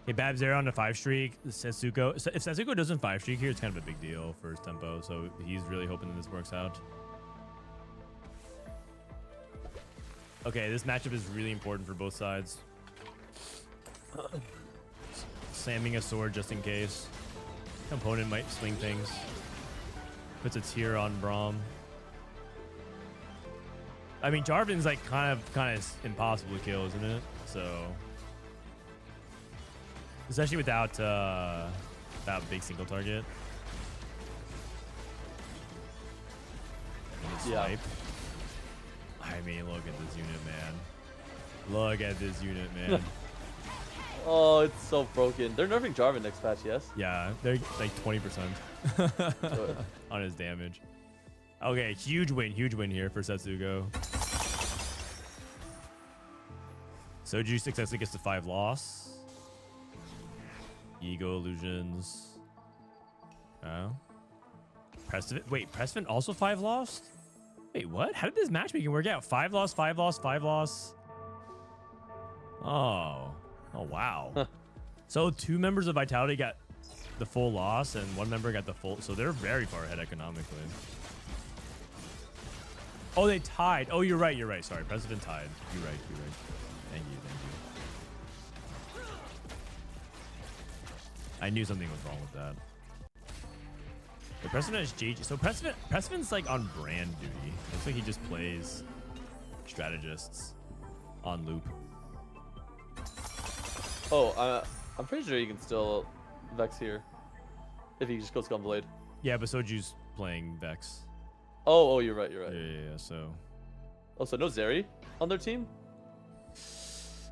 S1: Hey, Bapzera on the 5 streak. Setsuko. If Setsuko doesn't 5 streak here, it's kind of a big deal for his tempo. So he's really hoping that this works out. Okay, this matchup is really important for both sides. Slamming a sword just in case. Component might swing things. Puts a tier on Braum. I mean, Jarvan's like kind of impossible to kill, isn't it? So. Especially without big single target. And the
S4: Yeah.
S1: swipe. I mean, look at this unit, man. Look at this unit, man.
S4: Oh, it's so broken. They're nerfing Jarvan next patch, yes?
S1: Yeah, they're like 20% on his damage. Okay, huge win here for Setsuko. Soju successfully gets to 5 loss. Ego illusions. Oh. Prestivent. Wait, Prestivent also 5 lost? Wait, what? How did this matchmaking work out? 5 loss, 5 loss, 5 loss. Oh. Oh, wow. So 2 members of Vitality got the full loss and 1 member got the full. So they're very far ahead economically. Oh, they tied. Oh, you're right. Sorry. Prestivent tied. You're right. Thank you. I knew something was wrong with that. The Prestivent is GG. So Prestivent's like on brand duty. Looks like he just plays strategists on loop.
S4: Oh, I'm pretty sure you can still Vex here. If he just goes Gunblade.
S1: Yeah, but Soju's playing Vex.
S4: Oh, you're right.
S1: Yeah, so.
S4: Oh, so no Zeri on their team?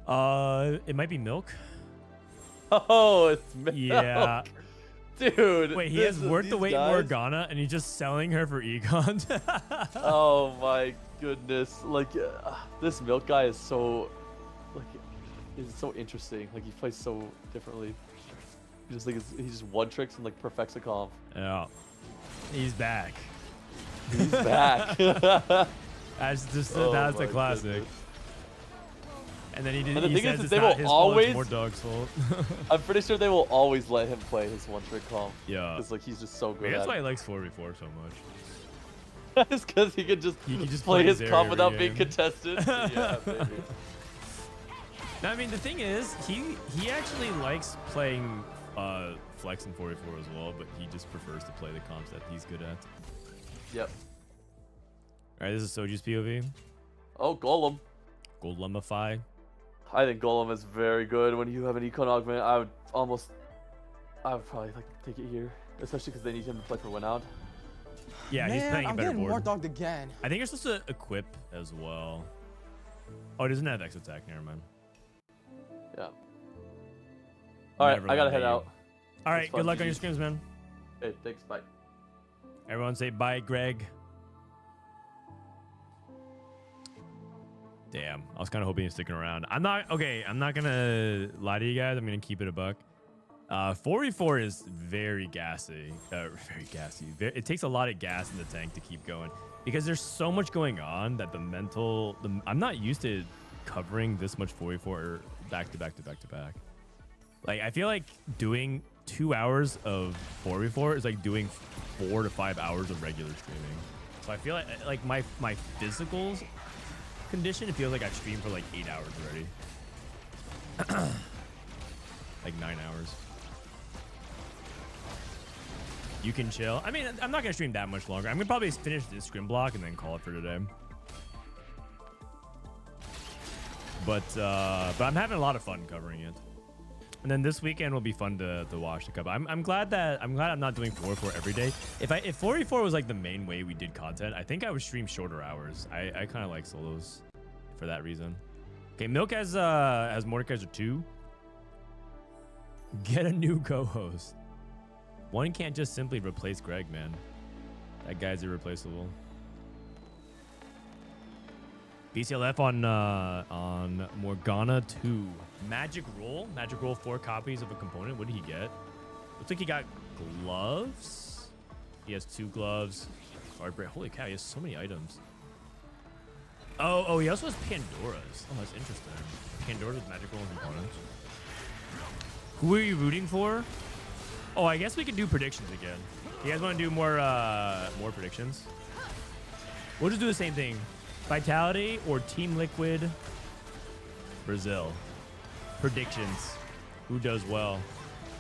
S1: It might be Milk.
S4: Oh, it's Milk.
S1: Yeah.
S4: Dude.
S1: Wait, he has worth the
S4: these
S1: weight
S4: guys-
S1: Morgana, and he's just selling her for econ.
S4: Oh my goodness! Like this Milk guy is so, like, is so interesting. Like he plays so differently. He just he just one tricks and like perfects a comp.
S1: Yeah, he's back.
S4: He's back.
S1: That's just
S4: Oh
S1: that's a
S4: my
S1: classic.
S4: goodness.
S1: And then he did.
S4: And the
S1: He
S4: thing is
S1: says
S4: that
S1: it's
S4: they
S1: not
S4: will
S1: his fault,
S4: always-
S1: it's more dog's fault.
S4: I'm pretty sure they will always let him play his one trick comp.
S1: Yeah.
S4: Because like he's just so good.
S1: Maybe that's
S4: at
S1: why he
S4: it.
S1: likes 4v4 so much.
S4: It's because he can just
S1: play
S4: play his
S1: Zeri
S4: comp
S1: every
S4: without being
S1: game.
S4: contested. Yeah, maybe.
S1: No, I mean the thing is, he actually likes playing Flex and 4v4 as well, but he just prefers to play the comps that he's good at.
S4: Yep.
S1: All right, this is Soju's POV.
S4: Oh, Golem.
S1: Golemify.
S4: I think Golem is very good when you have an econ augment. I would probably like take it here, especially because they need him to play for win out.
S1: Yeah, he's
S2: Man,
S1: playing a
S2: I'm
S1: better
S2: getting more
S1: board.
S2: dogged again.
S1: I think you're supposed to equip as well. Oh, it doesn't have X attack. Never mind.
S4: Yeah. All right,
S1: Never
S4: I gotta
S1: mind,
S4: head
S1: you.
S4: out.
S1: All right,
S4: It's fun,
S1: good luck on
S4: GG.
S1: your scrims, man.
S4: Hey, thanks. Bye.
S1: Everyone say bye, Greg. Damn, I was kind of hoping you're sticking around. I'm not gonna lie to you guys. I'm gonna keep it a buck. 4v4 is very gassy. Very gassy. It takes a lot of gas in the tank to keep going because there's so much going on that I'm not used to covering this much 4v4 back to back to back to back. Like I feel like doing 2 hours of 4v4 is like doing 4 to 5 hours of regular streaming. So I feel like my physicals condition, it feels like I've streamed for like 8 hours already. Like 9 hours. You can chill. I mean, I'm not gonna stream that much longer. I'm gonna probably finish this scrim block and then call it for today. But I'm having a lot of fun covering it. And then this weekend will be fun to watch the cover. I'm glad I'm not doing 4v4 every day. If 4v4 was like the main way we did content, I think I would stream shorter hours. I kind of like solos for that reason. Okay, Milk has Mordekaiser 2. Get a new co-host. One can't just simply replace Greg, man. That guy's irreplaceable. Vclf on Morgana 2. Magic roll 4 copies of a component. What did he get? Looks like he got gloves. He has 2 gloves. Holy cow, he has so many items. Oh, he also has Pandora's. Oh, that's interesting. Pandora's with magic roll and components. Who are you rooting for? Oh, I guess we could do predictions again. You guys want to do more predictions? We'll just do the same thing. Vitality or Team Liquid Brazil. Predictions. Who does well?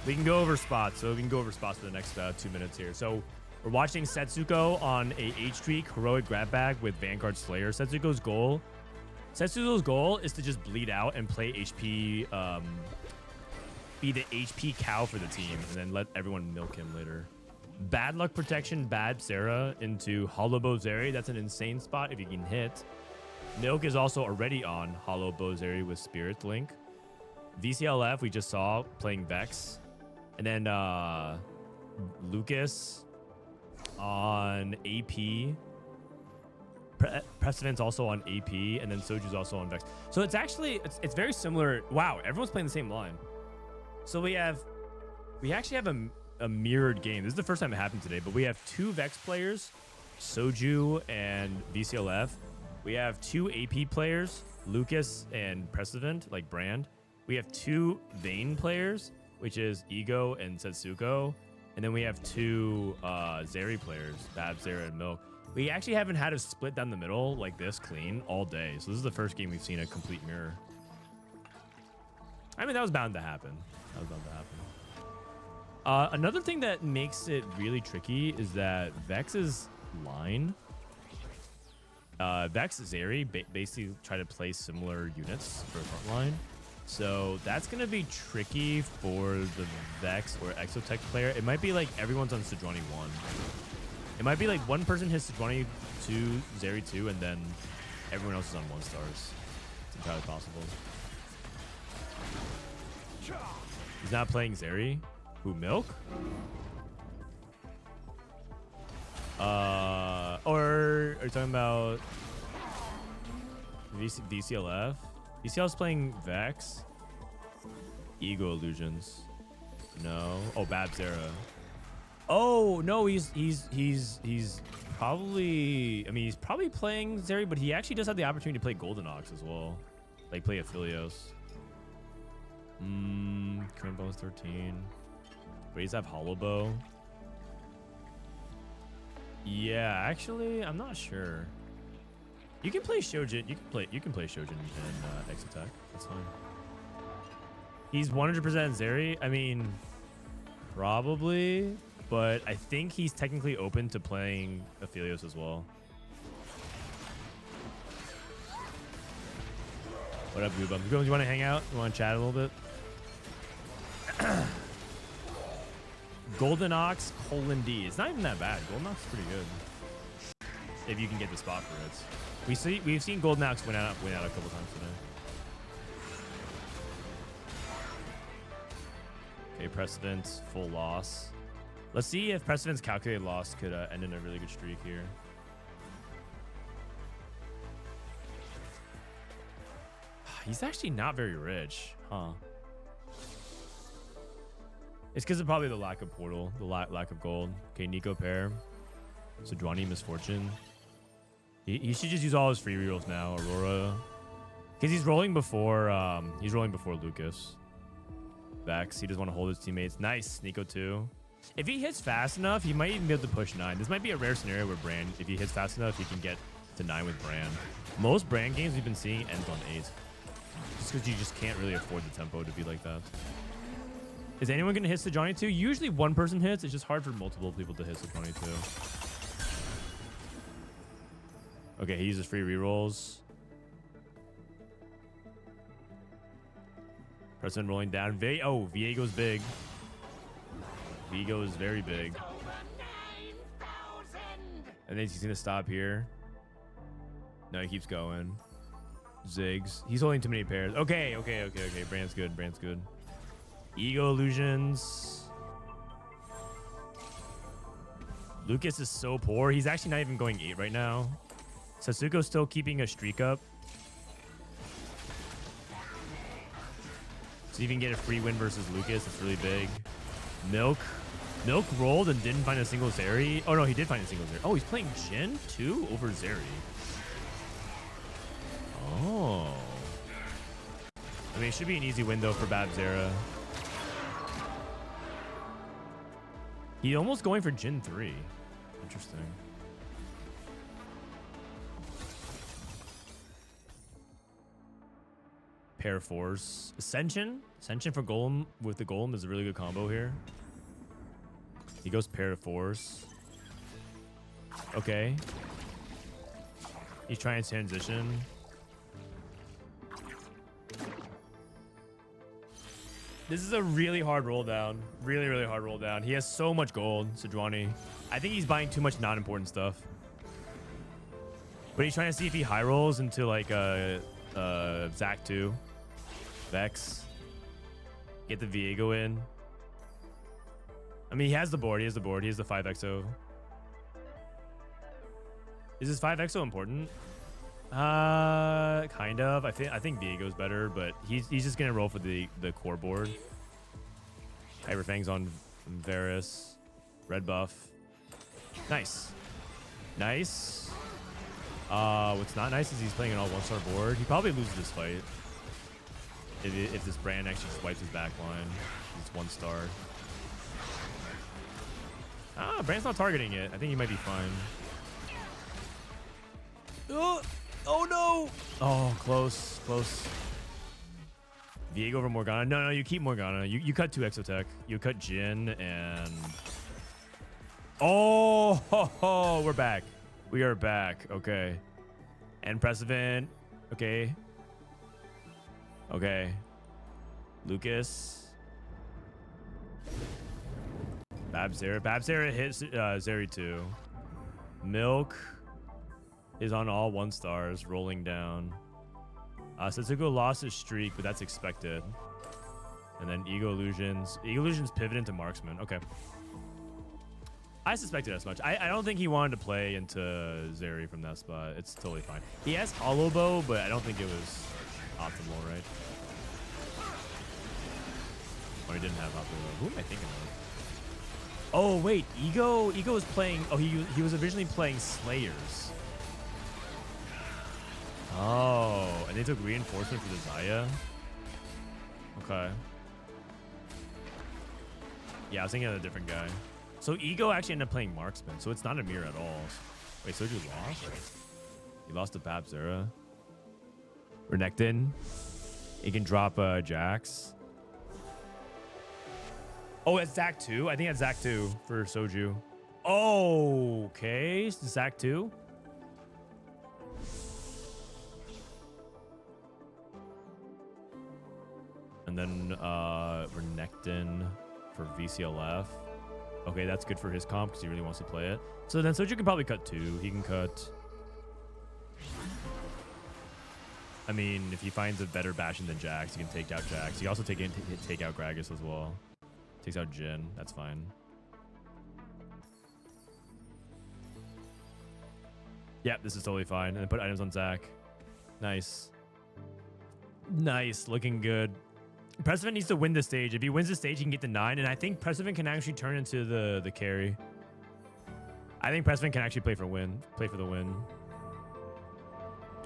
S1: We can go over spots. So we can go over spots for the next 2 minutes here. So we're watching Setsuko on a H-Streak heroic grab bag with Vanguard Slayer. Setsuko's goal is to just bleed out and play HP, be the HP cow for the team, and then let everyone milk him later. Bad luck protection, Bapzera into Hollow Bozeri. That's an insane spot if you can hit. Milk is also already on Hollow Bozeri with Spirit Link. VCLF we just saw playing Vex, and then Lucas on AP. Prestivent's also on AP, and then Soju's also on Vex. So it's actually it's very similar. Wow, everyone's playing the same line. So we actually have a mirrored game. This is the first time it happened today, but we have 2 Vex players, Soju and VCLF. We have 2 AP players, Lucas and Prestivent, like Brand. We have 2 Vayne players, which is Ego and Setsuko. And then we have 2 Zeri players, Bapzera and Milk. We actually haven't had a split down the middle like this clean all day. So this is the first game we've seen a complete mirror. I mean, that was bound to happen. Another thing that makes it really tricky is that Vex's line, Vex Zeri basically try to play similar units for front line. So that's going to be tricky for the Vex or Exotech player. It might be like everyone's on Sejuani 1. It might be like one person hits Sejuani 2, Zeri 2, and then everyone else is on 1 stars. It's entirely possible. He's not playing Zeri. Who, Milk? Or are you talking about VCLF? VCLF's playing Vex. Ego Illusions. No. Oh, Bapzera. Oh no, he's probably. I mean, he's probably playing Zeri, but he actually does have the opportunity to play Golden Ox as well, like play Aphelios. Current bonus 13. Wait, does he have Hollow Bow? Yeah, actually, I'm not sure. You can play Shojin. You can play Shojin in X attack. That's fine. He's 100% Zeri. I mean, probably, but I think he's technically open to playing Aphelios as well. What up, Goobum? Do you want to hang out? You want to chat a little bit? Golden Ox, D. It's not even that bad. Golden Ox is pretty good. If you can get the spot for it. We've seen Golden Ox win out a couple times today. Okay, Prestivent, full loss. Let's see if Prestivent's calculated loss could end in a really good streak here. He's actually not very rich, huh? It's because of probably the lack of portal, the lack of gold. Okay, Nico pair. Sejuani Misfortune. He should just use all his free rerolls now. Aurora, because he's rolling before Lucas. Vex. He doesn't want to hold his teammates. Nice, Nico 2. If he hits fast enough, he might even be able to push 9. This might be a rare scenario where Brand, if he hits fast enough, he can get to 9 with Brand. Most Brand games we've been seeing ends on 8. Just because you just can't really afford the tempo to be like that. Is anyone going to hit Sejuani 2? Usually one person hits. It's just hard for multiple people to hit Sejuani 2. Okay, he uses free rerolls. Person rolling down. Viego's big. Viego is very big. And then he's going to stop here. No, he keeps going. Ziggs. He's holding too many pairs. Okay. Brand's good. Ego Illusions. Lucas is so poor. He's actually not even going 8 right now. Setsuko's still keeping a streak up. So you can get a free win versus Lucas. It's really big. Milk rolled and didn't find a single Zeri. Oh no, he did find a single Zeri. Oh, he's playing Jin 2 over Zeri. Oh. I mean, it should be an easy win though for Bapzera. He's almost going for Jin 3. Interesting. Pair Force. Ascension for Golem with the Golem is a really good combo here. He goes Pair Force. Okay. He's trying to transition. This is a really hard roll down. Really hard roll down. He has so much gold, Sejuani. I think he's buying too much non-important stuff. But he's trying to see if he high rolls into like Zac 2. Vex. Get the Viego in. I mean, he has the board. He has the 5XO. Is his 5XO important? Kind of. I think Viego's better, but he's just gonna roll for the core board. Hyperfang's on Varus. Red buff. Nice. What's not nice is he's playing an all 1-star board. He probably loses this fight if this Brand actually just wipes his back line. It's 1-star. Brand's not targeting it. I think he might be fine. Oh no! Oh, close. Viego over Morgana. No, you keep Morgana. You cut 2 Exotech. You cut Jin and... Oh, we're back. We are back. Okay. And Prestivent. Okay. Lucas. Bapzera hits Zeri 2. Milk is on all 1-stars, rolling down. Setsuko lost his streak, but that's expected. And then Ego Illusions. Ego Illusions pivot into Marksman. Okay. I suspected as much. I don't think he wanted to play into Zeri from that spot. It's totally fine. He has Hollow Bow, but I don't think it was optimal, right? Or he didn't have optimal. Who am I thinking of? Oh, wait. Ego was playing... Oh, he was originally playing Slayers. Oh, and they took reinforcement for the Zaya? Okay. Yeah, I was thinking of a different guy. So Ego actually ended up playing Marksman, so it's not a mirror at all. Wait, Soju lost? He lost to Bapzera. Renekton. He can drop Jax. Oh, it's Zac 2? I think it's Zac 2 for Soju. Oh, okay. Zac 2. And then Renekton for VCLF. Okay, that's good for his comp because he really wants to play it. So then Soju can probably cut 2. He can cut... I mean, if he finds a better Bastion than Jax, he can take out Jax. He can also take out Gragas as well. Takes out Jhin. That's fine. Yep, this is totally fine. And then put items on Zac. Nice. Nice. Looking good. Prestivent needs to win the stage. If he wins the stage, he can get the 9. And I think Prestivent can actually turn into the carry. I think Prestivent can actually play for the win.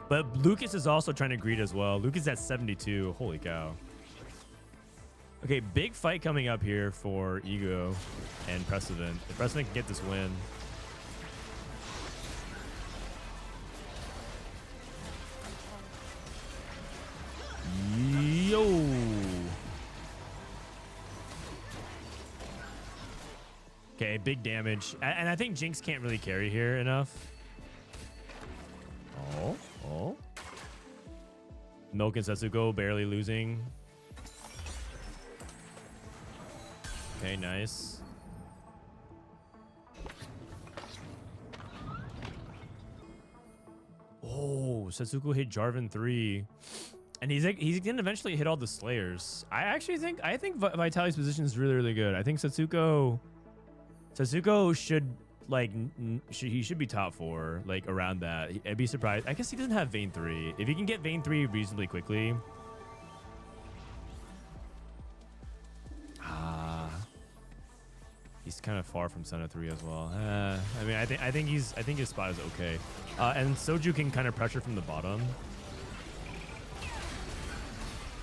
S1: But Lucas is also trying to greed as well. Lucas is at 72. Holy cow. Okay, big fight coming up here for Ego and Prestivent. If Prestivent can get this win. Yo. Okay, big damage. And I think Jinx can't really carry here enough. Oh. Milk and Setsuko barely losing. Okay, nice. Oh, Setsuko hit Jarvan 3. And he's gonna eventually hit all the Slayers. I think Vitality's position is really, really good. I think Setsuko should he should be top 4, like around that. I'd be surprised. I guess he doesn't have Vayne 3. If he can get Vayne 3 reasonably quickly. He's kind of far from Senna 3 as well. I mean, I think his spot is okay. And Soju can kind of pressure from the bottom.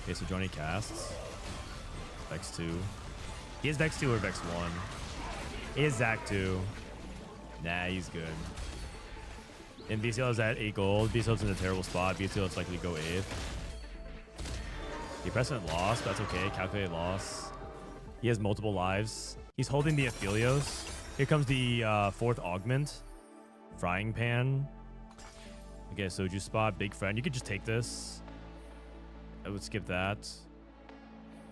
S1: Okay, so Johnny casts. Vex 2. He has Vex 2 or Vex 1. He has Zac 2. Nah, he's good. And VCL is at 8 gold. VCL's in a terrible spot. VCL is likely to go 8th. The Prestivent lost. That's okay. Calculated loss. He has multiple lives. He's holding the Aphelios. Here comes the 4th Augment. Frying Pan. Okay, Soju spot. Big friend. You could just take this. I would skip that.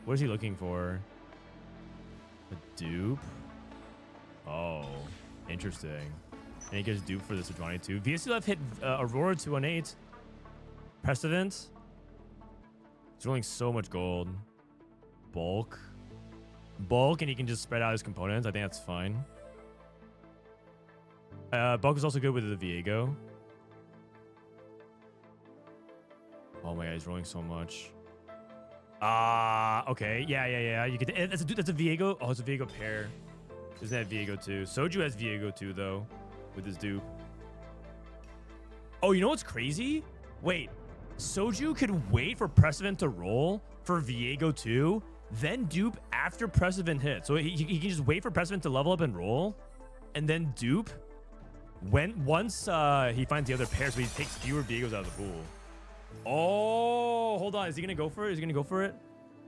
S1: What is he looking for? A dupe? Oh, interesting. And he gets dupe for the Sejuani too. VSLF hit Aurora 218. Prestivent. He's rolling so much gold. Bulk, and he can just spread out his components. I think that's fine. Bulk is also good with the Viego. Oh my god, he's rolling so much. Okay. Yeah. You could. That's a Viego. Oh, it's a Viego pair. Doesn't have Viego too. Soju has Viego too, though, with his dupe. Oh, you know what's crazy? Wait. Soju could wait for Prestivent to roll for Viego 2, then dupe after Prestivent hits. So he can just wait for Prestivent to level up and roll, and then dupe once he finds the other pair, so he takes fewer Viegos out of the pool. Oh, hold on. Is he gonna go for it? Is he gonna go for it?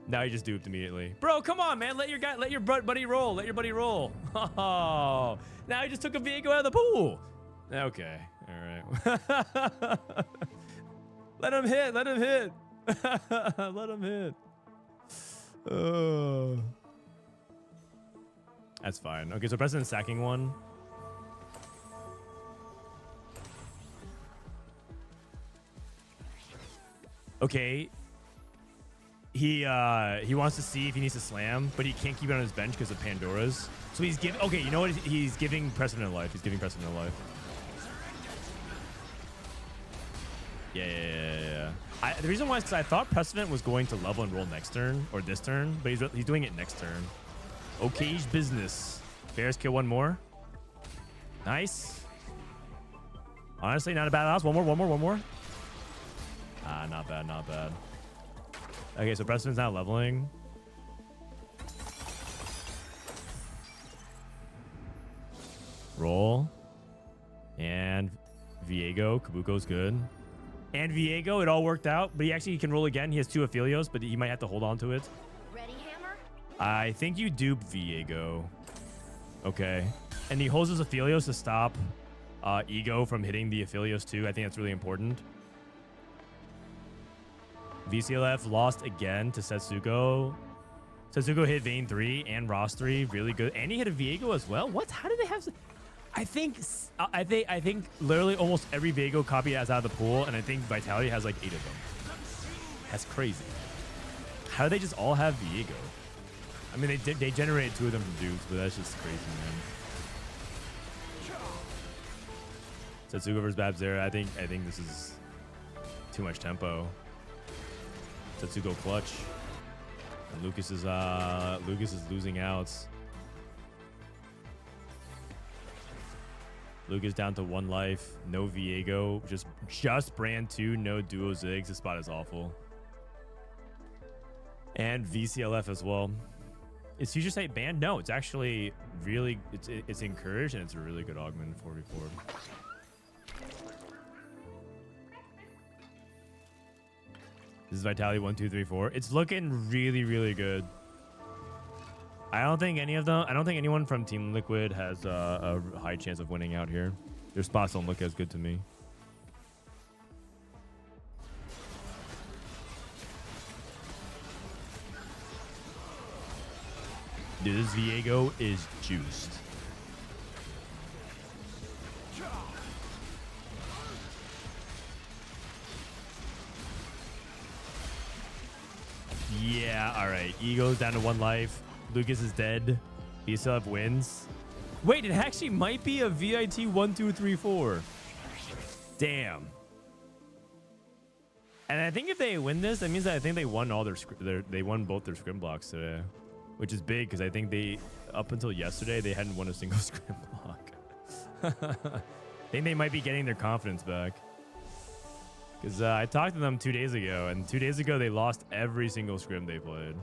S1: Now he just duped immediately. Bro, come on, man. Let your buddy roll. Let your buddy roll. Oh, now he just took a Viego out of the pool. Okay. All right. Let him hit. Let him hit. Let him hit. That's fine. Okay, so Prestivent's sacking one. Okay. he wants to see if he needs to slam, but he can't keep it on his bench because of Pandora's. So he's giving. Okay, you know what? He's giving Prestivent a life. He's giving Prestivent a life. Yeah. The reason why is because I thought Prestivent was going to level and roll next turn or this turn, but he's doing it next turn. Okay's business. Bears kill one more. Nice. Honestly, not a bad loss. One more. Ah, not bad. Okay, so Preston's now leveling. Roll. And Viego. Kabuko's good. And Viego, it all worked out, but he can roll again. He has 2 Aphelios, but he might have to hold on to it.
S8: Ready, Hammer?
S1: I think you dupe Viego. Okay. And he holds his Aphelios to stop Ego from hitting the Aphelios too. I think that's really important. Vclf lost again to Setsuko. Setsuko hit Vayne 3 and Ross 3. Really good. And he hit a Viego as well. What? How did they have... I think literally almost every Viego copy has out of the pool, and I think Vitality has like 8 of them. That's crazy. How do they just all have Viego? I mean, they generated 2 of them from dupes, but that's just crazy, man. Setsuko versus Bapzera. I think this is too much tempo. Setsuko clutch. And Lucas is losing outs. Lucas down to 1 life. No Viego. Just brand 2. No duo zigs. This spot is awful. And VCLF as well. Is Future Sight banned? No, it's actually really it's encouraged, and it's a really good augment 4v4. This is Vitality 1, 2, 3, 4. It's looking really, really good. I don't think anyone from Team Liquid has a high chance of winning out here. Their spots don't look as good to me. Dude, this Viego is juiced. Yeah, all right. Ego's down to 1 life. Lucas is dead. Vclf wins. Wait, it actually might be a VIT 1, 2, 3, 4. Damn. And I think if they win this, that means that I think they won they won both their scrim blocks today, which is big because I think up until yesterday they hadn't won a single scrim block. I think they might be getting their confidence back. Because I talked to them 2 days ago, and 2 days ago they lost every single scrim they played.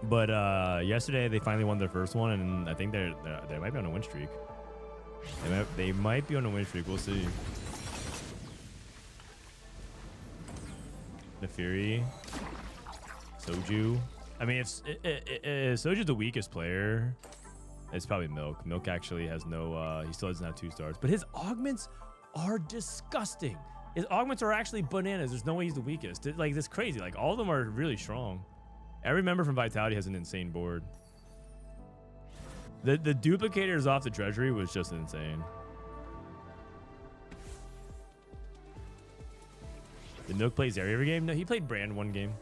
S1: But yesterday they finally won their first one, and I think they might be on a win streak. They might be on a win streak. We'll see. Nefiri, Soju. I mean, if Soju's the weakest player, it's probably Milk. Milk actually has no. He still doesn't have 2 stars, but his augments are disgusting. His augments are actually bananas. There's no way he's the weakest. Like, this crazy. Like, all of them are really strong. Every member from Vitality has an insane board. The duplicators off the treasury was just insane. Did Milk play Zeri every game? No, he played Brand 1 game.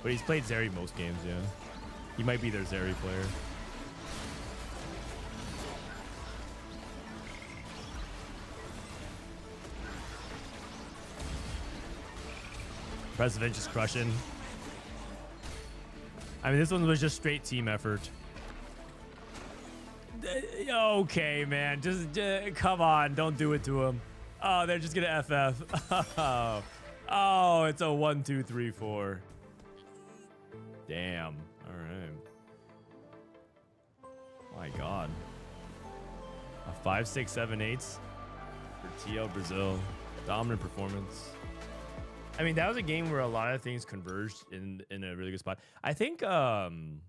S1: But he's played Zeri most games, yeah. He might be their Zeri player. Prestivent just crushing. I mean, this one was just straight team effort. Okay, man. Just come on. Don't do it to him. Oh, they're just going to FF. Oh, it's a 1, 2, 3, 4. Damn. All right. My God. A 5, 6, 7, 8 for TL Brazil. Dominant performance. I mean, that was a game where a lot of things converged in a really good spot. I think, I mean,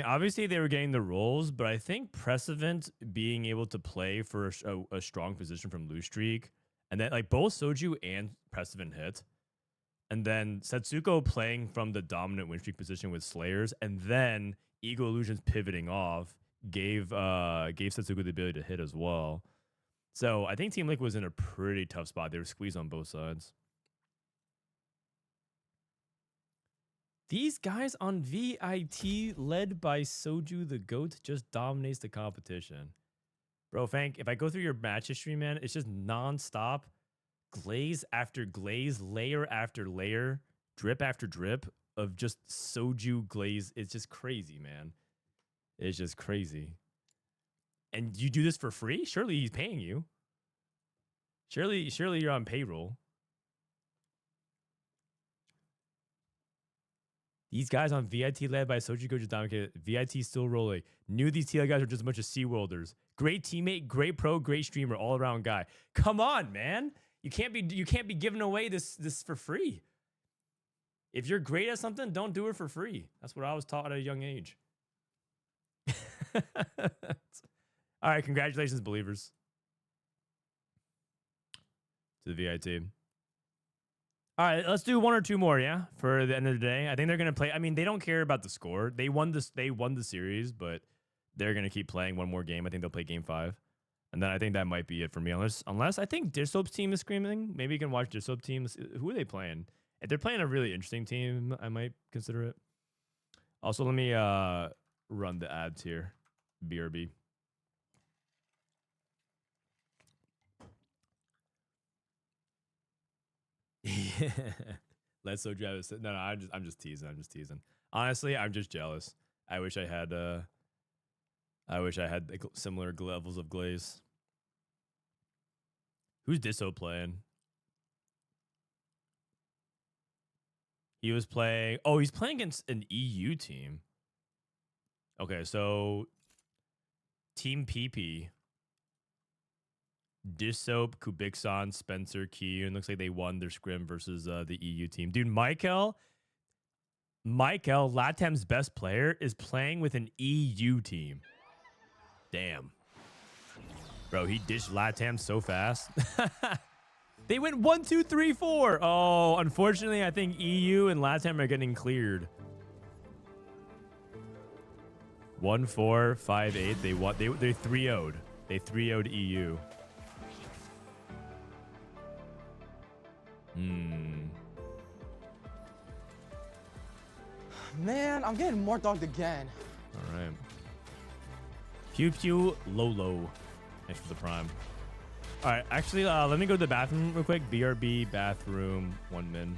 S1: obviously they were getting the rolls, but I think Prestivent being able to play for a strong position from lose streak, and then like both Soju and Prestivent hit, and then Setsuko playing from the dominant win streak position with Slayers, and then Ego Illusions pivoting off gave Setsuko the ability to hit as well. So I think Team Liquid was in a pretty tough spot. They were squeezed on both sides. These guys on VIT, led by Soju the GOAT, just dominates the competition. Bro, Fank, if I go through your match history, man, it's just nonstop. Glaze after glaze, layer after layer, drip after drip of just Soju glaze. It's just crazy, man. It's just crazy. And you do this for free? Surely he's paying you. Surely you're on payroll. These guys on VIT led by Soju Go just dominated. VIT still rolling. Knew these TL guys were just a bunch of SeaWorlders. Great teammate, great pro, great streamer, all around guy. Come on, man. You can't be giving away this for free. If you're great at something, don't do it for free. That's what I was taught at a young age. All right, congratulations, believers. To the VIT. All right, let's do one or two more, yeah, for the end of the day. I think they're gonna play. I mean, they don't care about the score. They won the series, but they're gonna keep playing one more game. I think they'll play game 5, and then I think that might be it for me. Unless I think Dishsoap's team is screaming. Maybe you can watch Dishsoap teams. Who are they playing? If they're playing a really interesting team, I might consider it. Also, let me run the ads here. BRB. Let's so jealous. No, I'm just teasing. I'm just teasing. Honestly, I'm just jealous. I wish I had similar levels of glaze. Who's Disso playing? He was playing. Oh, he's playing against an EU team. Okay, so Team PP. Dishsoap, Kubixon, Spencer, Kiyoon. Looks like they won their scrim versus the EU team. Dude, Maikel, Latam's best player, is playing with an EU team. Damn. Bro, he dished Latam so fast. They went 1, 2, 3, 4. Oh, unfortunately, I think EU and Latam are getting cleared. 1, 4, 5, 8. They 3-0'd. They 3-0'd EU.
S2: Man, I'm getting more dogged again.
S1: All right. Pew Pew Lolo. Thanks for the prime. All right, actually, let me go to the bathroom real quick. BRB bathroom 1 min.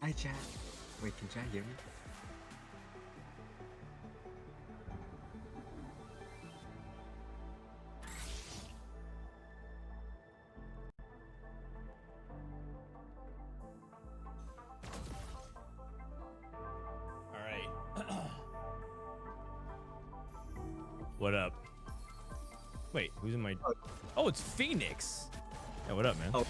S9: Hi, chat. Wait, can chat hear me?
S1: All right. What up? Wait, who's in my... Oh, it's Phoenix. Yeah, what up, man?
S9: Oh,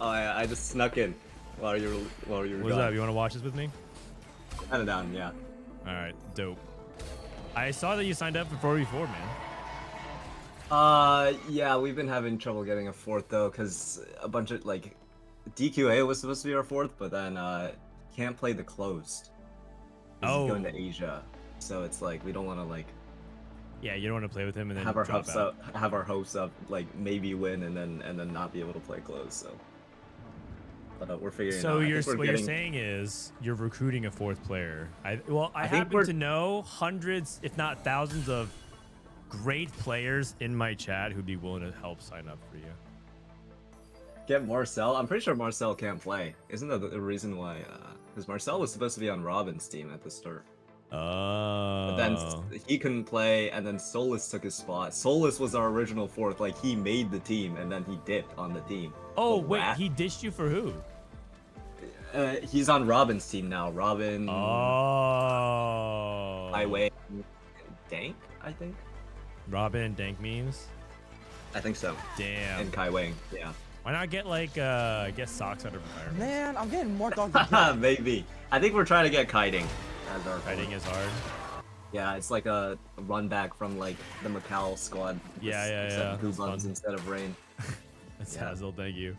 S9: I just snuck in while you were
S1: What's up? You want to watch this with me?
S9: Kind of down, yeah.
S1: All right, dope. I saw that you signed up for 4v4, man.
S9: Yeah, we've been having trouble getting a 4th though, cause a bunch of like DQA was supposed to be our 4th, but then can't play the closed.
S1: Oh.
S9: He's going to Asia, so it's like we don't want to like.
S1: Yeah, you don't want to play with him and then
S9: have our
S1: drop
S9: hopes
S1: out.
S9: up, have our hopes up, like maybe win and then not be able to play closed. So, but we're figuring.
S1: So
S9: it out.
S1: what you're saying is you're recruiting a 4th player. I
S9: think
S1: happen to know hundreds, if not thousands, of great players in my chat who'd be willing to help sign up for you.
S9: Get Marcel. I'm pretty sure Marcel can't play. Isn't that the reason why? Because Marcel was supposed to be on Robin's team at the start.
S1: Oh.
S9: But then he couldn't play, and then Solus took his spot. Solus was our original fourth. Like, he made the team, and then he dipped on the team.
S1: Oh,
S9: But
S1: wait,
S9: Rat-
S1: he ditched you for who?
S9: he's on Robin's team now. Robin,
S1: Oh.
S9: Highway, Dank, I think.
S1: Robin and Dank memes?
S9: I think so.
S1: Damn.
S9: And Kai Wang, yeah.
S1: Why not get, like, get socks out of retirement?
S2: Man, I'm getting more dog again.
S9: Maybe. I think we're trying to get kiting as our
S1: Fighting is hard.
S9: Yeah, it's like a run back from like the Macau squad.
S1: Yeah.
S9: Except
S1: That's
S9: Goosebumps
S1: fun.
S9: instead of Rain.
S1: That's
S9: Yeah.
S1: Hazel, thank you.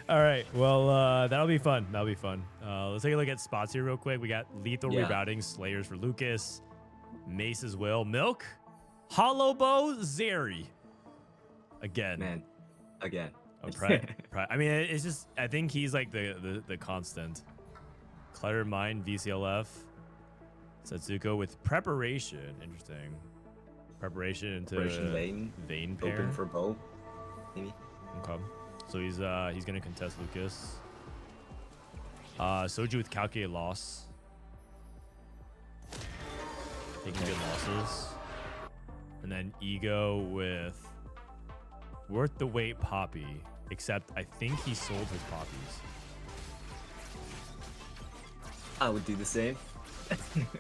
S1: All right, well, that'll be fun. That'll be fun. Let's take a look at spots here real quick. We got lethal
S9: Yeah.
S1: rerouting, Slayers for Lucas, Mace as well, Milk, Hollow Bow, Zeri. Again.
S9: Man, again.
S1: I mean, it's just, I think he's like the constant. Clutter Mind, VCLF, Setsuko with Preparation. Interesting. Preparation into
S9: Operation Vayne.
S1: pair.
S9: Open for bow. Maybe.
S1: Okay. So he's gonna contest Lucas. Soju with calculated loss. Taking good losses. And then Ego with worth the wait Poppy. Except I think he sold his poppies.
S9: I would do the same.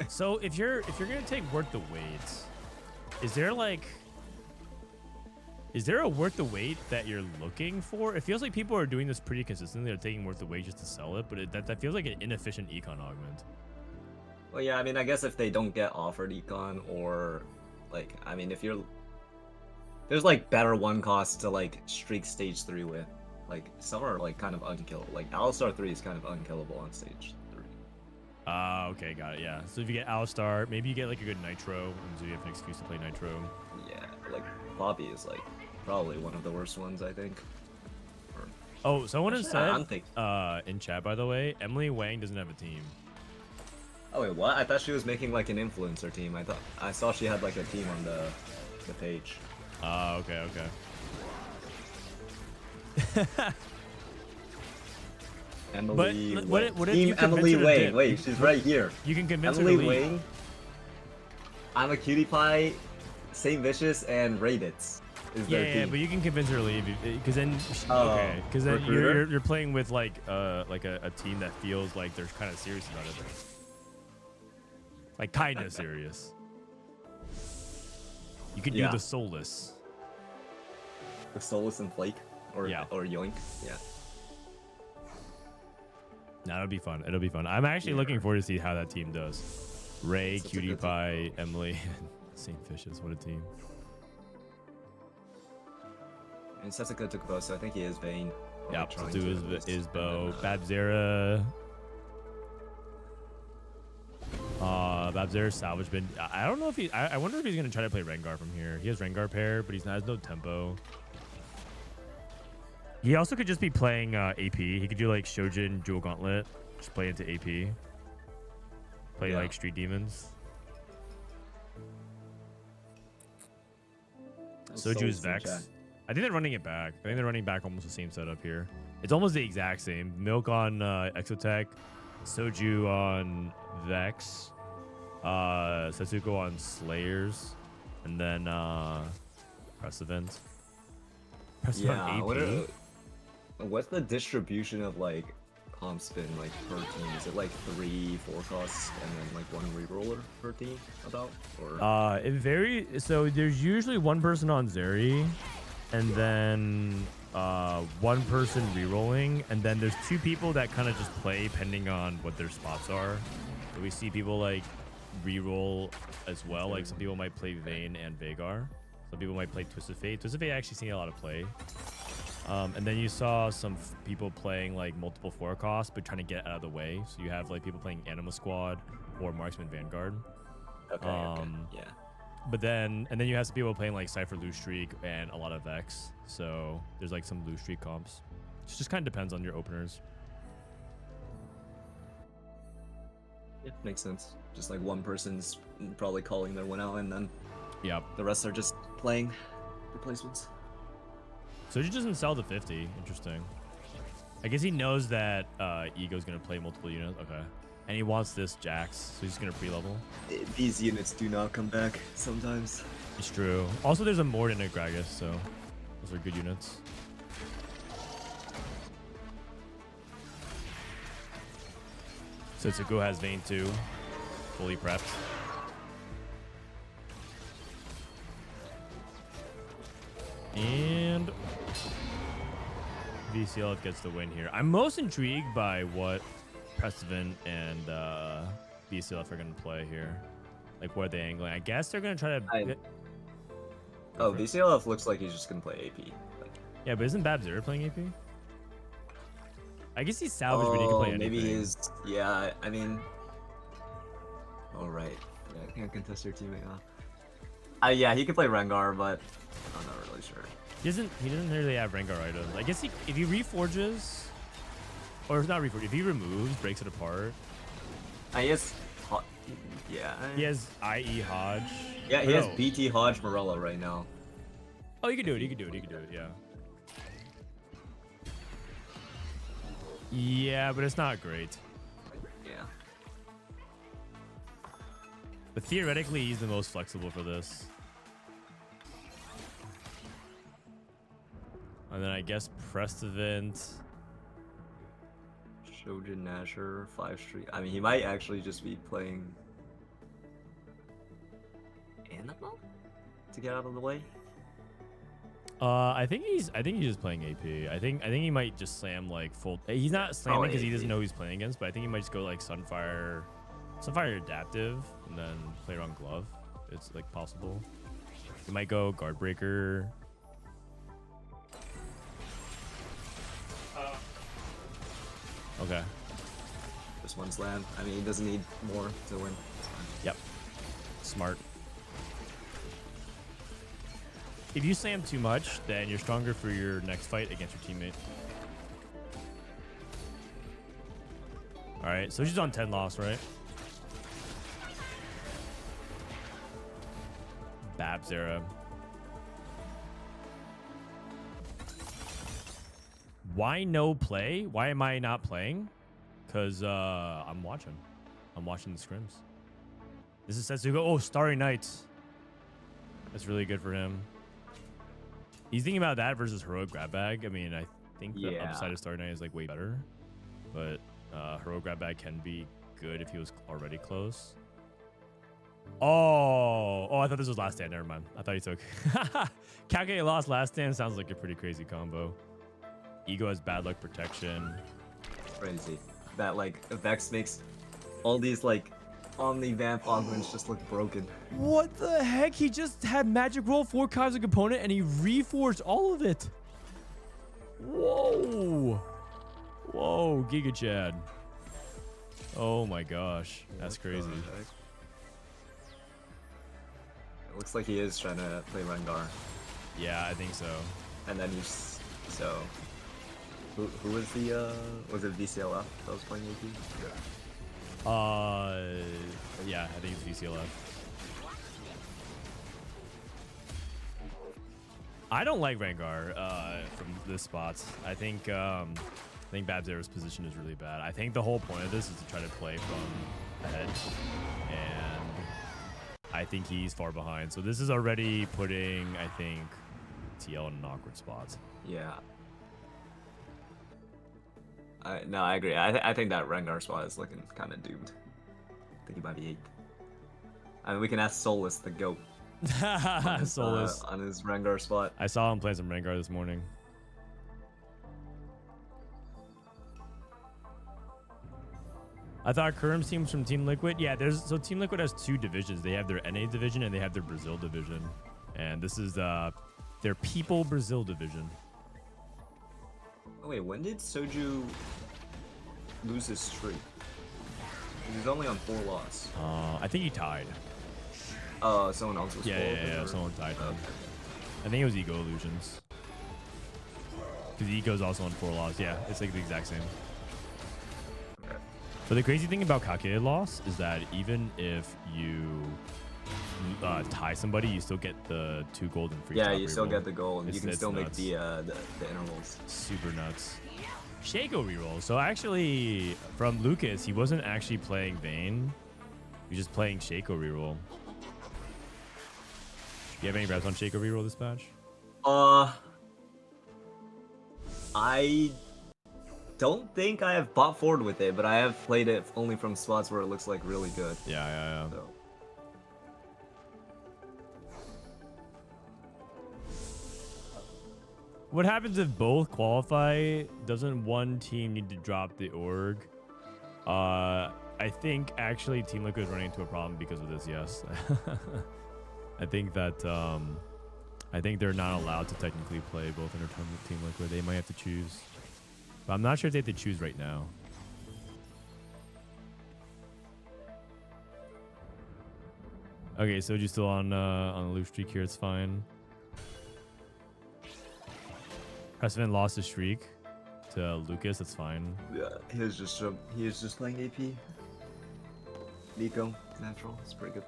S1: So if you're gonna take worth the wait, is there a worth the wait that you're looking for? It feels like people are doing this pretty consistently. They're taking worth the wait just to sell it, but that feels like an inefficient econ augment.
S9: Well, yeah, I mean, I guess if they don't get offered econ or, like, I mean, if you're... There's, like, better one costs to, like, streak stage 3 with. Like, some are, like, kind of unkillable. Like, Alistar 3 is kind of unkillable on stage 3.
S1: Okay, got it, yeah. So if you get Alistar, maybe you get, like, a good Nitro, and so you have an excuse to play Nitro.
S9: Yeah, like, Poppy is, like, probably one of the worst ones, I think.
S1: Oh, someone has
S9: Actually, I'm
S1: said,
S9: thinking-
S1: in chat, by the way, Emily Wang doesn't have a team.
S9: Oh, wait, what? I thought she was making, like, an influencer team. I saw she had, like, a team on the page.
S1: Okay.
S9: Emily
S1: But
S9: Wang.
S1: what if
S9: Team
S1: you convince
S9: Emily
S1: her to
S9: Wang.
S1: dip?
S9: Wait, she's right here.
S1: You can convince
S9: Emily
S1: her to leave.
S9: Wang. I'm a cutie pie, Saint Vicious, and Raditz is their
S1: Yeah,
S9: team.
S1: but you can convince her to leave because then because then
S9: recruiter?
S1: you're playing with like a team that feels like they're kind of serious about it, like kind of serious. You could do
S9: Yeah.
S1: the soulless.
S9: The Solus and Flake, or
S1: Yeah.
S9: Yoink. Yeah.
S1: No, it'll be fun. It'll be fun. I'm actually looking forward to see how that team does. Ray,
S9: Such a
S1: Cutie
S9: good
S1: Pie, Emily, and Saint Fishes. What a team.
S9: And Setsuko took both, so I think he is Vayne. Or
S1: Yep,
S9: trying
S1: so
S9: to
S1: do
S9: at least.
S1: is Bo.
S9: And then,
S1: Bapzera. Bapzera salvage bin. I don't know if he. I wonder if he's gonna try to play Rengar from here. He has Rengar pair, but has no tempo. He also could just be playing AP. He could do like Shojin Jewel Gauntlet, just play into AP. Play like Street Demons. Soju's
S9: Solus in
S1: Vex.
S9: chat.
S1: I think they're running it back. I think they're running back almost the same setup here. It's almost the exact same. Milk on Exotech, Soju on Vex, Setsuko on Slayers, and then Prestivent. Prestivent
S9: Yeah.
S1: AP.
S9: What's the distribution of like comp spin like per team? Is it like 3 forecasts and then like 1 reroller per team about? Or
S1: It varies. So there's usually one person on Zeri, and then one person rerolling, and then there's 2 people that kind of just play depending on what their spots are. So we see people like reroll as well. Like some people might play Vayne and Veigar. Some people might play Twisted Fate. Twisted Fate actually seen a lot of play. And then you saw some people playing like multiple forecasts, but trying to get out of the way. So you have like people playing Anima Squad or Marksman Vanguard.
S9: okay. Yeah.
S1: But then you have some people playing like Cypher Loose Streak and a lot of Vex. So there's like some Loose Streak comps. It just kind of depends on your openers.
S9: Yeah, makes sense. Just like one person's probably calling their win out, and then
S1: Yep.
S9: the rest are just playing replacements.
S1: So he doesn't sell the 50. Interesting. I guess he knows that Ego's gonna play multiple units. Okay. And he wants this Jax, so he's gonna pre-level.
S9: These units do not come back sometimes.
S1: It's true. Also, there's a Mord and a Gragas, so those are good units. Setsuko has Vayne too, fully prepped. And Vclf gets the win here. I'm most intrigued by what Prestivent and Vclf are going to play here. Like, where are they angling? I guess they're going to try to...
S9: Oh, Vclf looks like he's just going to play AP.
S1: Yeah, but isn't Bapzera playing AP? I guess he's salvaged, but he can play anything.
S9: Maybe he's... Yeah, I mean... Alright. Yeah, I can't contest your teammate, huh? Yeah, he can play Rengar, but I'm not really sure.
S1: He doesn't really have Rengar items. I guess if he reforges, or not reforges, if he removes, breaks it apart.
S9: I guess, yeah.
S1: He has IE Hodge.
S9: Yeah, he has BT Hodge Morella right now.
S1: Oh, you can do it. You can do it. You can do it. Yeah. Yeah, but it's not great.
S9: Yeah.
S1: But theoretically, he's the most flexible for this. And then I guess Prestivent.
S9: Shojin Nasher, 5 streak. I mean, he might actually just be playing Animal to get out of the way.
S1: I think he's just playing AP. I think he might just slam like full. He's not slamming because he doesn't know who he's playing against, but I think he might just go like Sunfire Adaptive, and then play around Glove. It's like possible. He might go Guardbreaker. Okay.
S9: Just one slam. I mean, he doesn't need more to win.
S1: Yep. Smart. If you slam too much, then you're stronger for your next fight against your teammate. All right, so she's on 10 loss, right? Bapzera. Why no play? Why am I not playing? Because I'm watching. I'm watching the scrims. This is Setsuko. Oh, Starry Night. That's really good for him. He's thinking about that versus Heroic Grab Bag. I mean, I think the upside of Starry Night is like way better. But Heroic Grab Bag can be good if he was already close. Oh, I thought this was last stand. Never mind. I thought he took. Kake lost last stand. Sounds like a pretty crazy combo. Ego has bad luck protection.
S9: Crazy. That like Vex makes all these like Omni Vamp augments just look broken.
S1: What the heck? He just had Magic Roll 4 cards a component and he reforged all of it. Whoa. Whoa, Giga Chad. Oh my gosh. That's crazy.
S9: It looks like he is trying to play Rengar.
S1: Yeah, I think so.
S9: And then he's so. Who was the was it VCLF that was playing AP?
S1: Yeah, I think it's VCLF. I don't like Rengar from this spot. I think Bapzera's position is really bad. I think the whole point of this is to try to play from ahead, and I think he's far behind. So this is already putting, I think, TL in an awkward spot.
S9: Yeah. No, I agree. I think that Rengar spot is looking kind of doomed. I think he might be 8th. I mean, we can ask Solus the GOAT.
S1: Solus.
S9: On his Rengar spot.
S1: I saw him play some Rengar this morning. I thought Kurumx teams from Team Liquid. Yeah, so Team Liquid has 2 divisions. They have their NA division and they have their Brazil division. And this is their People Brazil division.
S9: Oh wait, when did Soju lose his streak? He was only on 4 loss.
S1: I think he tied.
S9: Someone else was.
S1: Yeah, someone tied him. I think it was Ego Illusions. Because Ego's also on 4 loss. Yeah, it's like the exact same.
S9: Okay.
S1: But the crazy thing about Kake loss is that even if you tie somebody, you still get the 2 gold and free.
S9: Yeah, you still get the gold. You can still make
S1: nuts.
S9: the intervals.
S1: Super nuts. Shaco reroll. So actually, from Lucas, he wasn't actually playing Vayne. He was just playing Shaco reroll. Do you have any reps on Shaco reroll this patch?
S9: I don't think I have bought forward with it, but I have played it only from spots where it looks like really good.
S1: Yeah.
S9: So.
S1: What happens if both qualify? Doesn't one team need to drop the org? I think actually Team Liquid is running into a problem because of this. Yes, I think that I think they're not allowed to technically play both Entertainment Team Liquid. They might have to choose, but I'm not sure if they have to choose right now. Okay, so you're still on the loop streak here. It's fine. Prestivent lost his streak to Lucas. That's fine.
S9: Yeah, he was just playing AP. Nico, natural. It's pretty good.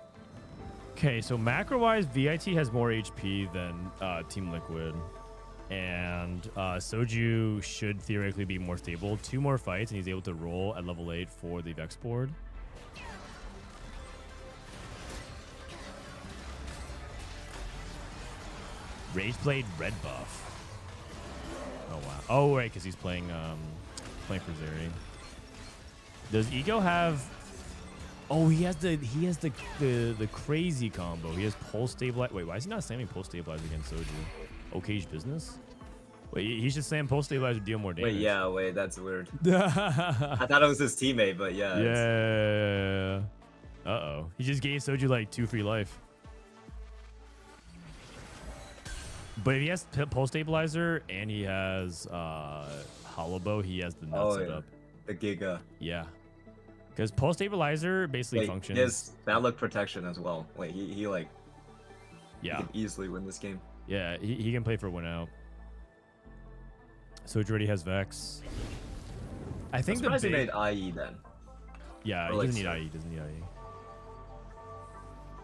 S1: Okay, so macro-wise, VIT has more HP than Team Liquid. And Soju should theoretically be more stable. 2 more fights, and he's able to roll at level 8 for the Vex board. Rageblade red buff. Oh, wow. Oh, right, because he's playing for Zeri. Does Ego have... Oh, he has the crazy combo. He has pulse stabilize. Wait, why is he not slamming pulse stabilizer against Soju? Okay's business. Wait, he should slam pulse stabilizer to deal more damage.
S9: Wait, that's weird. I thought it was his teammate, but yeah.
S1: Yeah. Uh-oh. He just gave Soju like 2 free life. But if he has pulse stabilizer and he has hollow bow, he has the nut set up.
S9: The Giga.
S1: Yeah. Because pulse stabilizer basically functions.
S9: He has bad luck protection as well. Wait, he like.
S1: Yeah.
S9: He can easily win this game.
S1: Yeah, he can play for win out. Soju already has Vex. I think
S9: he made IE then.
S1: Yeah,
S9: or
S1: he
S9: like
S1: doesn't need IE. Doesn't need IE.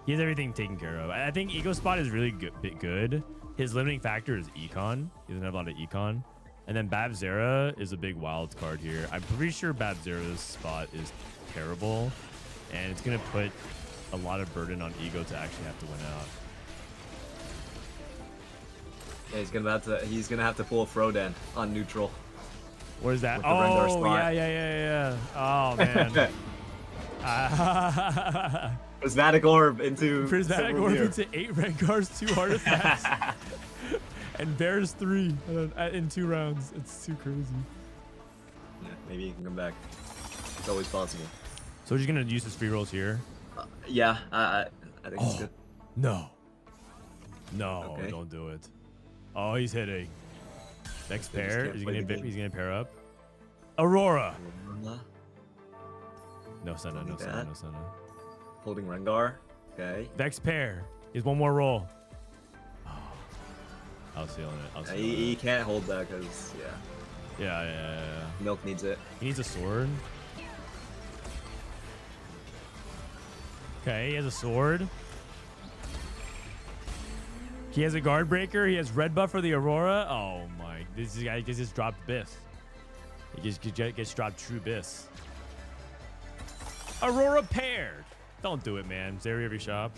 S1: He has everything taken care of. I think Ego Spot is really good. His limiting factor is Econ. He doesn't have a lot of Econ. And then Bapzera is a big wild card here. I'm pretty sure Bapzera's spot is terrible. And it's going to put a lot of burden on Ego to actually have to win out.
S9: Yeah, he's gonna have to pull a Frodan on neutral.
S1: What is that?
S9: With the Rengar
S1: Oh,
S9: spot.
S1: yeah. Oh, man.
S9: Prismatic Orb into...
S1: Prismatic Orb into 8 Rengars, 2 artifacts. And Bears 3 in 2 rounds. It's too crazy.
S9: Yeah, maybe he can come back. It's always possible.
S1: So he's gonna use his free rolls here.
S9: Yeah, I think it's good.
S1: No,
S9: Okay.
S1: don't do it. Oh, he's hitting. Next pair is he's gonna pair up. Aurora. No Senna.
S9: Holding Rengar. Okay.
S1: Vex pair. He has 1 more roll. Oh, I was feeling it.
S9: He can't hold that because
S1: Yeah.
S9: Milk needs it.
S1: He needs a sword. Okay, he has a sword. He has a guard breaker. He has red buff for the Aurora. Oh my! This guy just dropped Biss. He just gets dropped True Biss. Aurora paired. Don't do it, man. Zeri every shop.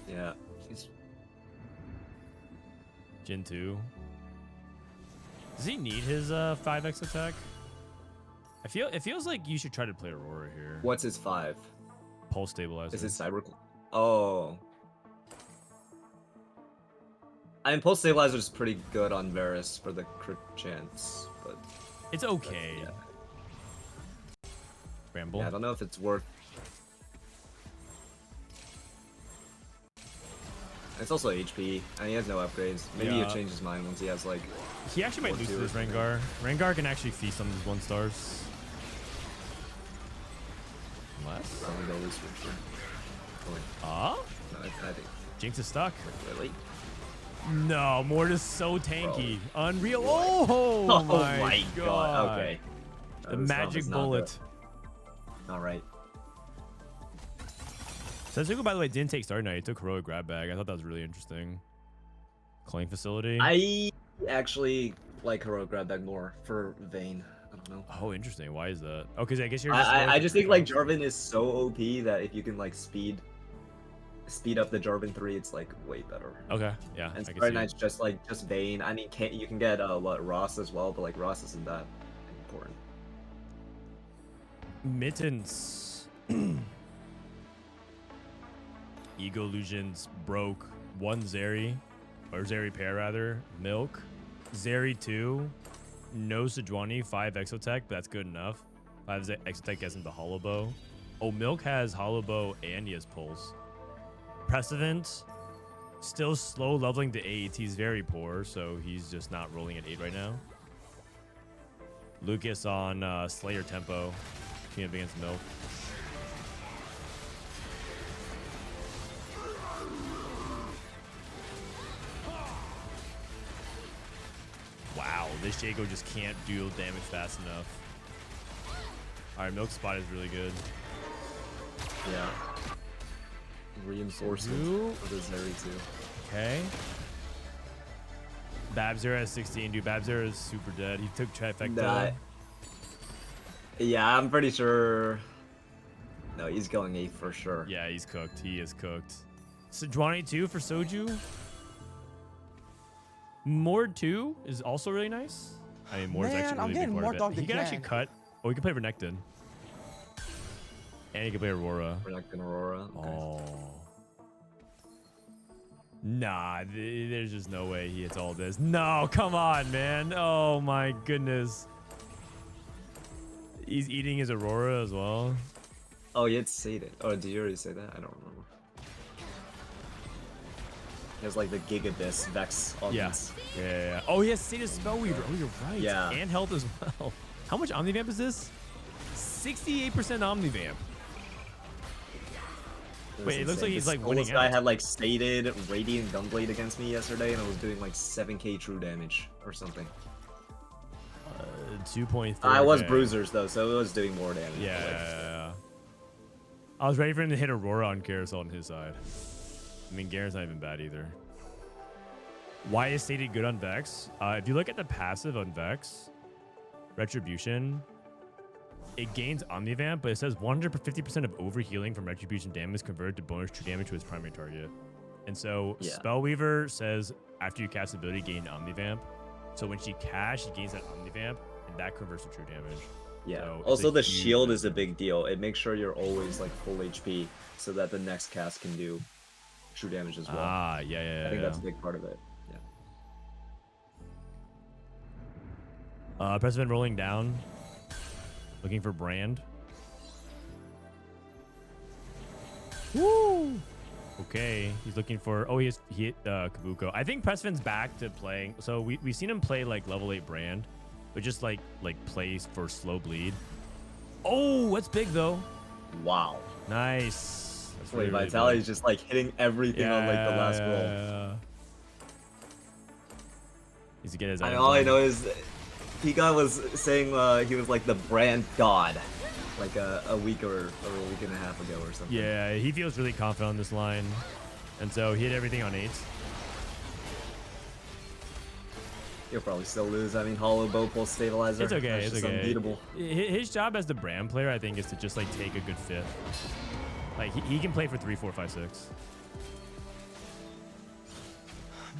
S9: Yeah.
S1: Jin 2. Does he need his 5x attack? It feels like you should try to play Aurora here.
S9: What's his 5?
S1: Pulse stabilizer.
S9: Is it Cyber? Oh. I mean, Pulse Stabilizer is pretty good on Varus for the crit chance, but
S1: it's okay.
S9: Yeah.
S1: Bramble.
S9: Yeah, I don't know if it's worth. It's also HP, and he has no upgrades. Maybe he'll change his mind once he has like.
S1: He actually might lose to this Rengar. Rengar can actually feast on these 1-stars. Unless.
S9: Probably they'll lose for sure.
S1: Ah?
S9: No, I think.
S1: Jinx is stuck.
S9: Really?
S1: No, Mortis so tanky.
S9: Bro.
S1: Unreal. Oh my god.
S9: Okay.
S1: The magic bullet.
S9: All right.
S1: Setsuko, by the way, didn't take Star Knight. He took Heroic Grab Bag. I thought that was really interesting. Cloning facility.
S9: I actually like heroic grab bag more for Vayne. I don't know.
S1: Oh, interesting. Why is that? Oh, because I guess you're.
S9: I just think like Jarvan is so OP that if you can like speed up the Jarvan 3, it's like way better.
S1: Okay, yeah.
S9: And
S1: I can
S9: Starry
S1: see
S9: Knight's just Vayne. I mean, you can get what Ross as well, but like Ross isn't that important.
S1: it. Mittens. Eugouolucas broke 1 Zeri, or Zeri pair rather. Milk. Zeri 2. No Sejuani, 5 Exotech, but that's good enough. 5 Exotech gets him the Hollow Bow. Oh, Milk has Hollow Bow and he has Pulse. Prestivent, still slow leveling to 8. He's very poor, so he's just not rolling at 8 right now. Lucas on Slayer tempo, team up against Milk. Wow, this Jago just can't deal damage fast enough. Alright, Milk's spot is really good.
S9: Yeah. Reinforcement for the Zeri too.
S1: Okay. Bapzera has 16, dude. Bapzera is super dead. He took trifecta.
S9: Yeah, I'm pretty sure. No, he's going 8 for sure.
S1: Yeah, he's cooked. He is cooked. Sejuani 2 for Soju. Mord 2 is also really nice. I mean, Mord's
S2: Man,
S1: actually
S2: I'm
S1: really
S2: getting
S1: big
S2: more
S1: part of
S2: dogged
S1: it. He can actually
S2: again.
S1: cut. Oh, he can play Renekton. And he can play Aurora.
S9: Renekton Aurora. Okay.
S1: Oh. Nah, there's just no way he hits all this. No, come on, man. Oh my goodness. He's eating his Aurora as well.
S9: Oh, you had said it. Oh, did you already say that? I don't remember. He has like the Gigabyss Vex offense.
S1: Yeah. Oh, he has Sadist Spellweaver. Oh, you're right.
S9: Yeah.
S1: And health as well. How much Omnivamp is this? 68% Omnivamp. Wait, it looks like he's like winning
S9: This guy
S1: out.
S9: had like stated Radiant Gunblade against me yesterday, and I was doing like 7k true damage or something.
S1: 2.3.
S9: I was bruisers though, so it was doing more damage. but, like,
S1: Yeah. I was ready for him to hit Aurora on Carousel on his side. I mean, Garen's not even bad either. Why is stated good on Vex? If you look at the passive on Vex, Retribution, it gains Omnivamp, but it says 150% of overhealing from Retribution damage converted to bonus true damage to its primary target. And so Spellweaver says after you cast ability, gain Omnivamp. So when she casts, she gains that Omnivamp, and that converts to true damage.
S9: Yeah.
S1: So it's
S9: Also,
S1: a
S9: the
S1: huge
S9: shield is a
S1: benefit.
S9: big deal. It makes sure you're always like full HP, so that the next cast can do true damage as well.
S1: Ah, yeah.
S9: I think that's a big part of it. Yeah.
S1: Prestivent rolling down. Looking for Brand. Woo! Okay, he's looking for... Oh, he hit Kabuko. I think Prestivent's back to playing. So we've seen him play like level 8 Brand, but just like plays for slow bleed. Oh, that's big though.
S9: Wow.
S1: Nice. That's
S9: Wait,
S1: really
S9: Vitality's
S1: big.
S9: just like hitting everything on like the last roll.
S1: Yeah. Needs to get his
S9: I
S1: items
S9: all I
S1: on.
S9: know is Pika was saying he was like the brand god, like a week or a week and a half ago or something.
S1: Yeah, he feels really confident on this line. And so he hit everything on 8s.
S9: He'll probably still lose. I mean, Hollow Bow Pulse Stabilizer.
S1: It's okay,
S9: That's
S1: it's
S9: just
S1: okay.
S9: unbeatable.
S1: His job as the brand player, I think, is to just like take a good 5th. Like he can play for 3, 4, 5, 6.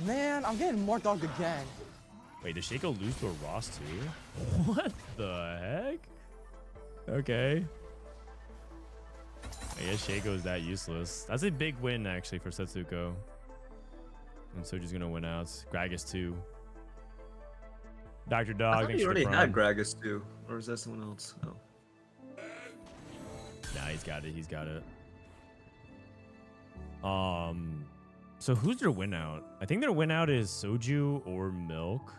S2: Man, I'm getting more dogged again.
S1: Wait, does Shaco lose to a Ross too? What the heck? Okay. I guess Shaco is that useless. That's a big win actually for Setsuko. And Soju's gonna win out. Gragas 2. Dr.
S9: I
S1: Dog,
S9: thought
S1: thanks
S9: he
S1: for the
S9: already had
S1: prime.
S9: Gragas too, or is that someone else? Oh.
S1: Nah, he's got it. He's got it. So who's their win out? I think their win out is Soju or Milk.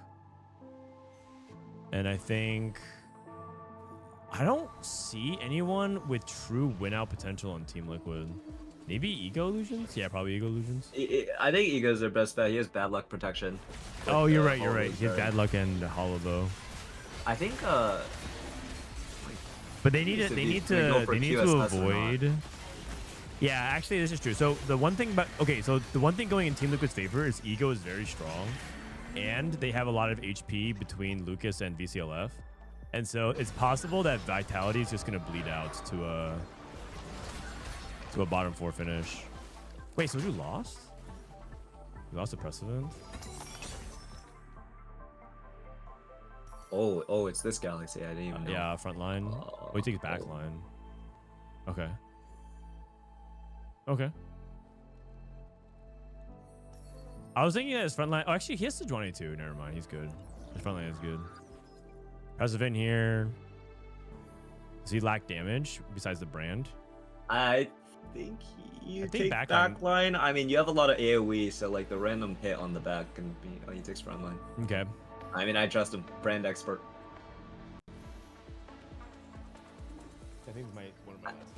S1: And I think I don't see anyone with true win out potential on Team Liquid. Maybe Eugouolucas? Yeah, probably Eugouolucas.
S9: I think Ego's their best bet. He has bad luck protection.
S1: Oh,
S9: With,
S1: you're right. You're
S9: Hollow
S1: right. He has
S9: Bow.
S1: bad luck and Hollow Bow.
S9: I think
S1: But they need
S9: Needs
S1: to.
S9: to
S1: They
S9: be-
S1: need
S9: they go
S1: to.
S9: for
S1: They need to
S9: QSS or not.
S1: avoid. Yeah, actually, this is true. So the one thing, so the one thing going in Team Liquid's favor is Ego is very strong, and they have a lot of HP between Lucas and VCLF. And so it's possible that Vitality is just going to bleed out to a bottom 4 finish. Wait, so you lost? You lost to Prestivent?
S9: Oh, it's this Galaxy. I didn't even know.
S1: Yeah, front line. Oh, he takes back line. Okay. Okay. I was thinking that his front line. Oh, actually, he has to 22. Never mind. He's good. His front line is good. Prestivent here. Does he lack damage besides the brand?
S9: I think you take
S1: back
S9: backline. I mean, you have a lot of AoE, so like the random hit on the back can be. Oh, he takes front line.
S1: Okay.
S9: I mean, I trust him. Brand expert.
S1: I think this one of my last.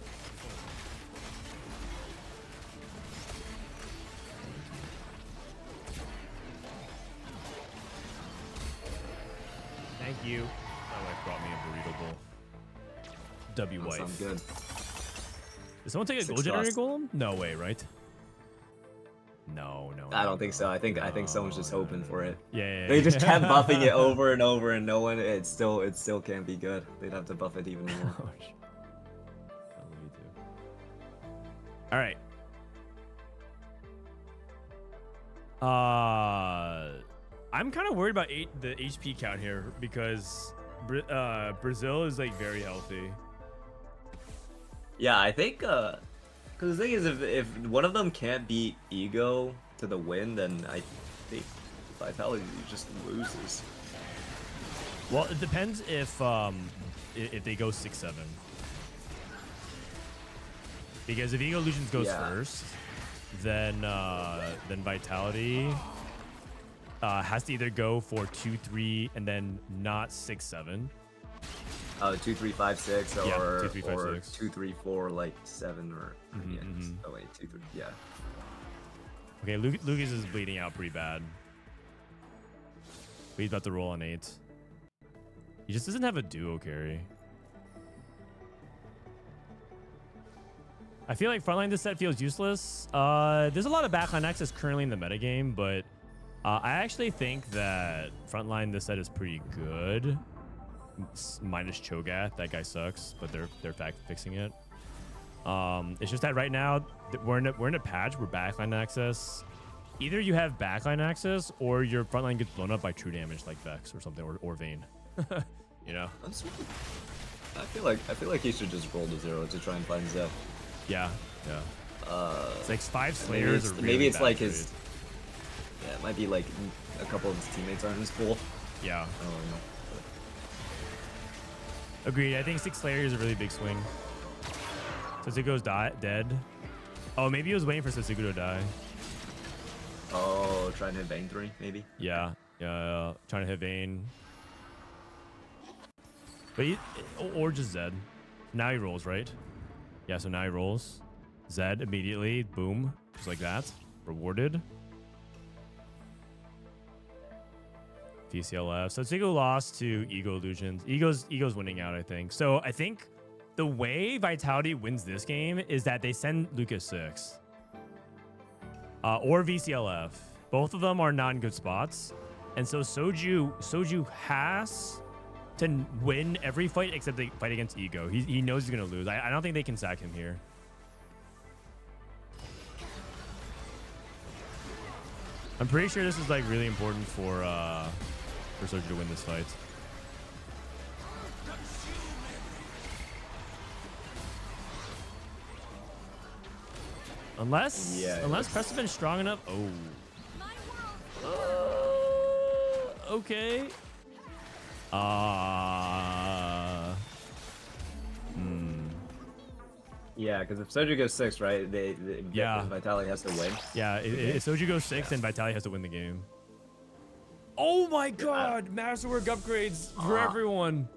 S1: Thank you. My wife brought me a burrito bowl. W wife.
S9: Sounds good.
S1: Did someone take a
S9: 6
S1: gold generator
S9: cost.
S1: golem? No way, right? No.
S9: I don't think so. I think someone's just hoping for it.
S1: Yeah.
S9: They just kept buffing it over and over, and no one. It still can't be good. They'd have to buff it even more.
S1: All right. I'm kind of worried about the HP count here because Brazil is like very healthy.
S9: Yeah, I think. Because the thing is, if one of them can't beat Ego to the win, then I think Vitality just loses.
S1: Well, it depends if they go 6-7. Because if Ego Illusions goes first, then Vitality has to either go for 2-3 and then not 6-7.
S9: 2, 3, 5, 6, or,
S1: Yeah, 2, 3, 5,
S9: or
S1: 6.
S9: 2, 3, 4, like 7 or oh wait, 2, 3, yeah.
S1: Okay, Lucas is bleeding out pretty bad. But he's about to roll on 8. He just doesn't have a duo carry. I feel like frontline this set feels useless. There's a lot of backline access currently in the metagame, but I actually think that frontline this set is pretty good. Minus Cho'Gath, that guy sucks, but they're fixing it. It's just that right now we're in a patch where backline access. Either you have backline access or your frontline gets blown up by true damage like Vex or something or Vayne. You know.
S9: I feel like he should just roll to 0 to try and find Zep.
S1: Yeah. It's like 5 Slayers.
S9: Maybe it's like his. Yeah, it might be like a couple of his teammates aren't as cool.
S1: Yeah.
S9: I don't know.
S1: Agreed. I think 6 Slayer is a really big swing. Setsuko's dead. Oh, maybe he was waiting for Setsuko to die.
S9: Oh, trying to hit Vayne 3, maybe?
S1: Yeah. Trying to hit Vayne. But or just Zed. Now he rolls, right? Yeah, so now he rolls. Zed immediately. Boom. Just like that. Rewarded. VCLF. Setsuko lost to Ego Illusions. Ego's winning out, I think. So I think the way Vitality wins this game is that they send Lucas 6. Or VCLF. Both of them are not in good spots. And so Soju has to win every fight except the fight against Ego. He knows he's going to lose. I don't think they can sack him here. I'm pretty sure this is like really important for Soju to win this fight. Unless Prestivent's strong enough. Okay.
S9: Yeah, because if Soju goes 6, right, Vitality has to win.
S1: Yeah, if Soju goes 6, then Vitality has to win the game. Oh my god! Masterwork upgrades for everyone.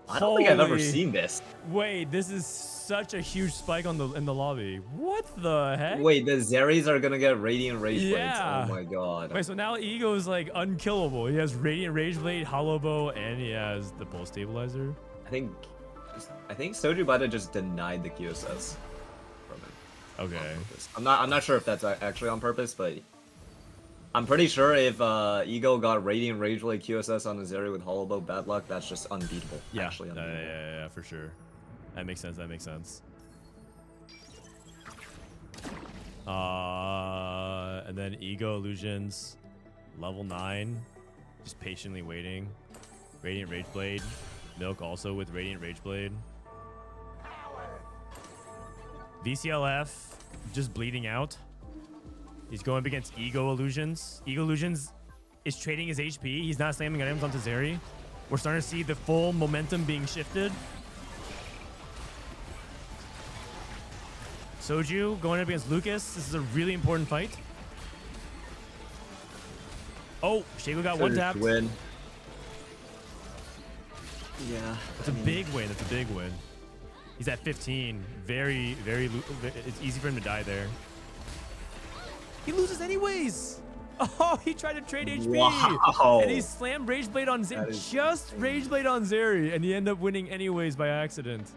S9: I don't think I've ever seen this.
S1: Wait, this is such a huge spike in the lobby. What the heck?
S9: Wait, the Zeris are gonna get Radiant Rage Blades.
S1: Yeah.
S9: Oh my god.
S1: Wait, so now Ego is like unkillable. He has Radiant Rage Blade, Hollow Bow, and he has the Pulse Stabilizer.
S9: I think Soju Bada just denied the QSS from him.
S1: Okay.
S9: I'm not sure if that's actually on purpose, but I'm pretty sure if Ego got Radiant Rageblade QSS on Azeri with Hollow Bow Bad Luck, that's just unbeatable.
S1: Yeah,
S9: Actually unbeatable.
S1: yeah, for sure. That makes sense. That makes sense. And then Ego Illusions, level 9, just patiently waiting. Radiant Rageblade, Milk also with Radiant Rageblade. VCLF just bleeding out. He's going up against Ego Illusions. Ego Illusions is trading his HP. He's not slamming items onto Zeri. We're starting to see the full momentum being shifted. Soju going up against Lucas. This is a really important fight. Oh, Shago got one tapped.
S9: Win. Yeah.
S1: It's a big win. It's a big win. He's at 15. Very, it's easy for him to die there. He loses anyways. Oh, he tried to trade HP.
S9: Wow.
S1: And he slammed Rageblade on Zeri. Just Rageblade on Zeri. And he ended up winning anyways by accident.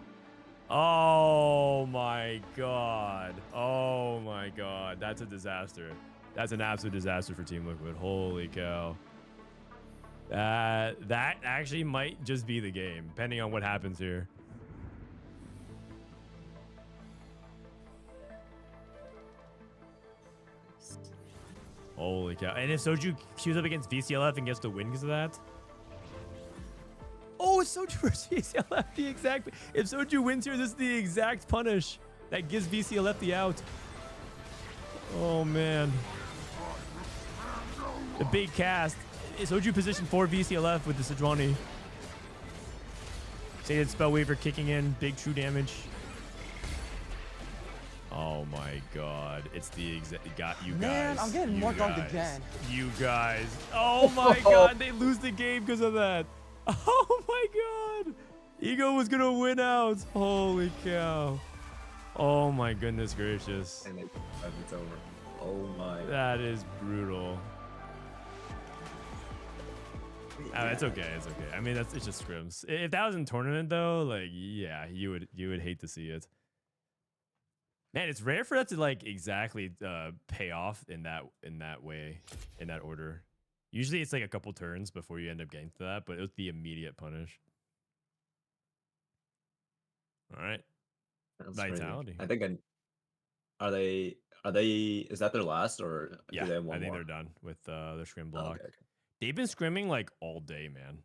S1: Oh my god. Oh my god. That's a disaster. That's an absolute disaster for Team Liquid. Holy cow. That actually might just be the game, depending on what happens here. Holy cow. And if Soju queues up against VCLF and gets the win because of that? Oh, it's Soju versus VCLF. The exact... If Soju wins here, this is the exact punish that gives VCLF the out. Oh, man. The big cast. Soju position for VCLF with the Sejuani. Sated Spellweaver kicking in. Big true damage. Oh my god. It's the exact... Got you guys.
S2: Man, I'm getting more dogged again.
S1: You guys. Oh my god. They lose the game because of that. Oh my god. Ego was going to win out. Holy cow. Oh my goodness gracious.
S9: And it's over. Oh my.
S1: That is brutal. Oh, it's okay. It's okay. I mean, it's just scrims. If that was in tournament though, like, yeah, you would hate to see it. Man, it's rare for that to like exactly pay off in that way, in that order. Usually it's like a couple turns before you end up getting to that, but it was the immediate punish. All right.
S9: That's
S1: Vitality.
S9: crazy. I think are they is that their last or
S1: yeah,
S9: do they have one
S1: I think
S9: more?
S1: they're done with their scrim block.
S9: Oh, okay.
S1: They've been scrimming like all day, man.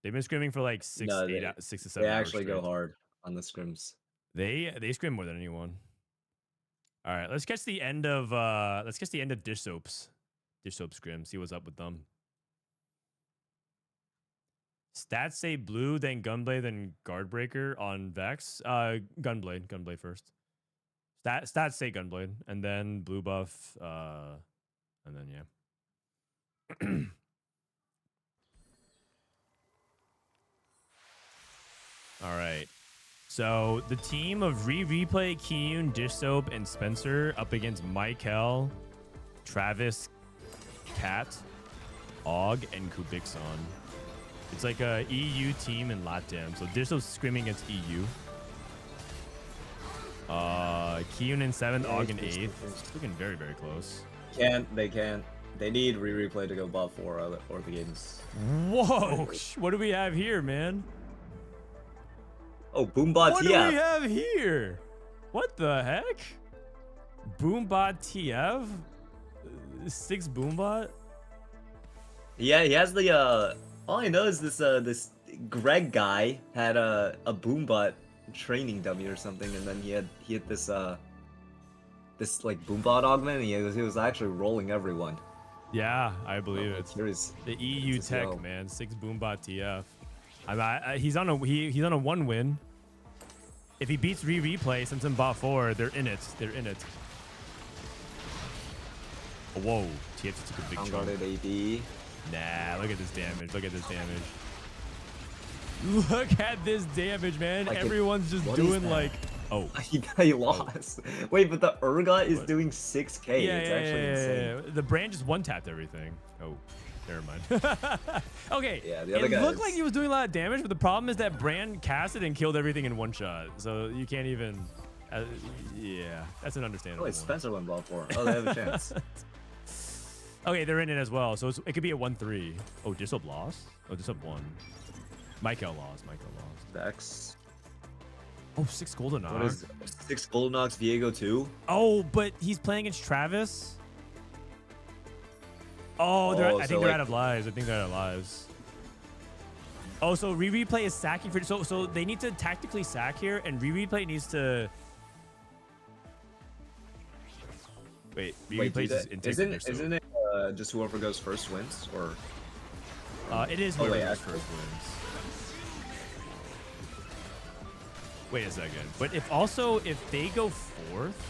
S1: They've been scrimming for like 6 to 7 hours.
S9: They actually
S1: straight.
S9: go hard on the scrims.
S1: They scrim more than anyone. All right, let's catch the end of Dishsoap's scrim. See what's up with them. Stats say blue, then Gunblade, then Guardbreaker on Vex. Gunblade first. Stats say Gunblade, and then blue buff, and then yeah. All right. So the team of Replay, Kiyoon, Dishsoap, and Spencer up against Maikel, Travis, Cat, Og, and Kubixon. It's like a EU team in LATAM. So Dishsoap's screaming against EU. Kiyoon in 7th, Og in 8th. It's looking very, very close.
S9: They can't. They need Replay to go bot 4 or the game's...
S1: Whoa! What do we have here, man?
S9: Oh, Boombot
S1: What
S9: TF.
S1: do we have here? What the heck? Boombot TF? 6 Boombot?
S9: Yeah, he has the all I know is this Greg guy had a Boombot training dummy or something, and then he had this this like Boombot augment, and he was actually rolling everyone.
S1: Yeah, I believe it.
S9: Curious.
S1: The EU tech, man. 6 Boombot TF. He's on a 1-win. If he beats Replay, sends him bot 4, they're in it. They're in it. Oh, whoa, TF took a big chunk.
S9: Unguarded AD.
S1: Nah, look at this damage. Look at this damage. Look at this damage, man.
S9: Like
S1: everyone's just doing like... Oh.
S9: He lost. Wait, but the Urgot is doing 6k.
S1: Yeah,
S9: it's actually insane.
S1: The brand just one-tapped everything. Oh. Never mind. Okay,
S9: yeah, the other
S1: it
S9: guy
S1: looked like he was doing a lot of damage, but the problem is that Brand casted and killed everything in one shot. So you can't even... yeah, that's an understandable
S9: Oh, wait, Spencer went ball 4. Oh, they have a chance.
S1: Okay, they're in it as well, so it could be a 1-3. Oh, Dishsoap lost? Oh, Dishsoap won. Maikel lost.
S9: Vex.
S1: Oh, 6 golden
S9: What is 6 Golden Ox, Viego 2?
S1: Oh, but he's playing against Travis? Oh, I think they're out of lives. Oh, so replay is sacking for so they need to tactically sack here, and replay needs to wait. Replay
S9: Isn't it just whoever goes first wins, or?
S1: It is whoever goes first wins. Wait a second. But if they go fourth.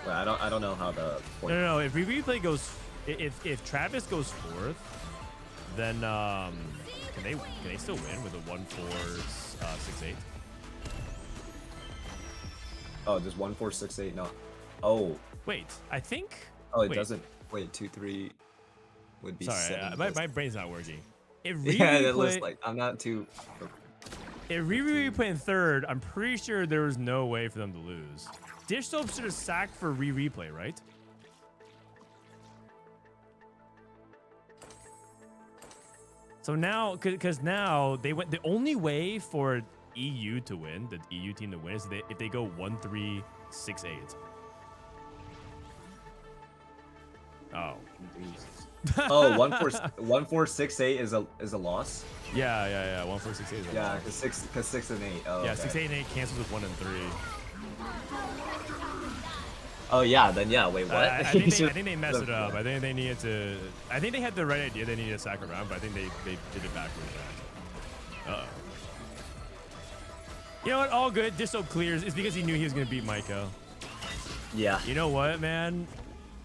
S9: Well, I don't know how the.
S1: No. If replay goes, if Travis goes fourth, then can they still win with a 1-4-6-8?
S9: Oh, just 1-4-6-8. No. Oh.
S1: Wait, I think.
S9: Oh, it doesn't. Wait, 2-3 would be.
S1: Sorry,
S9: 7
S1: my brain's not working. If
S9: yeah, that looks like I'm not too.
S1: If replay in third, I'm pretty sure there was no way for them to lose. Dishsoap should have sacked for replay, right? So now, because now they went. The only way for EU to win, the EU team to win, is if they go 1-3-6-8. Oh.
S9: Oh, 1-4-6-8 is a loss.
S1: Yeah. 1-4-6-8 is a
S9: yeah,
S1: loss.
S9: because 6 and 8. Oh,
S1: yeah,
S9: okay.
S1: 6, 8, and 8 cancels with 1 and 3.
S9: Oh yeah, then yeah. Wait, what?
S1: I think they messed it up. I think they needed to. I think they had the right idea. They needed to sack around, but I think they did it backwards. Uh-oh. You know what? All good. Dishsoap clears. It's because he knew he was gonna beat Maikel.
S9: Yeah.
S1: You know what, man?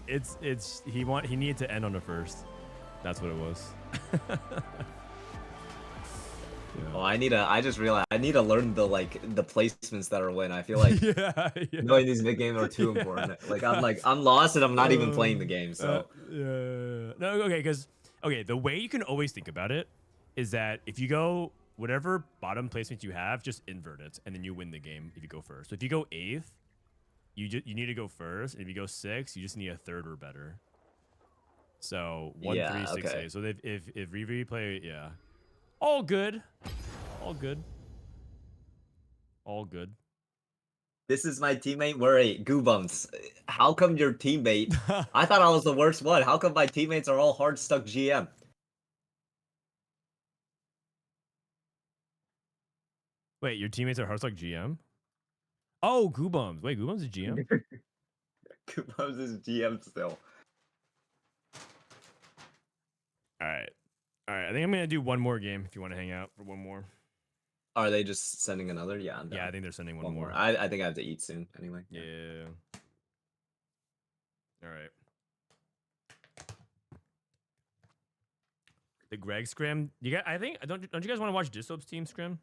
S1: He needed to end on the first. That's what it was. Yeah.
S9: Oh, I just realized I need to learn the placements that are win. I feel like knowing these mid games are too important. I'm lost and I'm not even playing the game. So
S1: no, okay, the way you can always think about it is that if you go whatever bottom placement you have, just invert it, and then you win the game if you go first. So if you go 8th, you need to go first, and if you go 6th, you just need a 3rd or better. So 1, 3, 6, 8. So if replay, yeah. All good.
S9: This is my teammate. Wait, Goobums. How come your teammate? I thought I was the worst one. How come my teammates are all hard stuck GM?
S1: Wait, your teammates are Hardstock GM? Oh, Goobums. Wait, Goobums is GM?
S9: Goobums is GM still.
S1: All right. I think I'm going to do one more game if you want to hang out for one more.
S9: Are they just sending another? Yeah, I'm down.
S1: Yeah, I think they're sending one more.
S9: I think I have to eat soon anyway.
S1: Yeah. All right. The Greg Scrim. Don't you guys want to watch Dishsoap's team Scrim?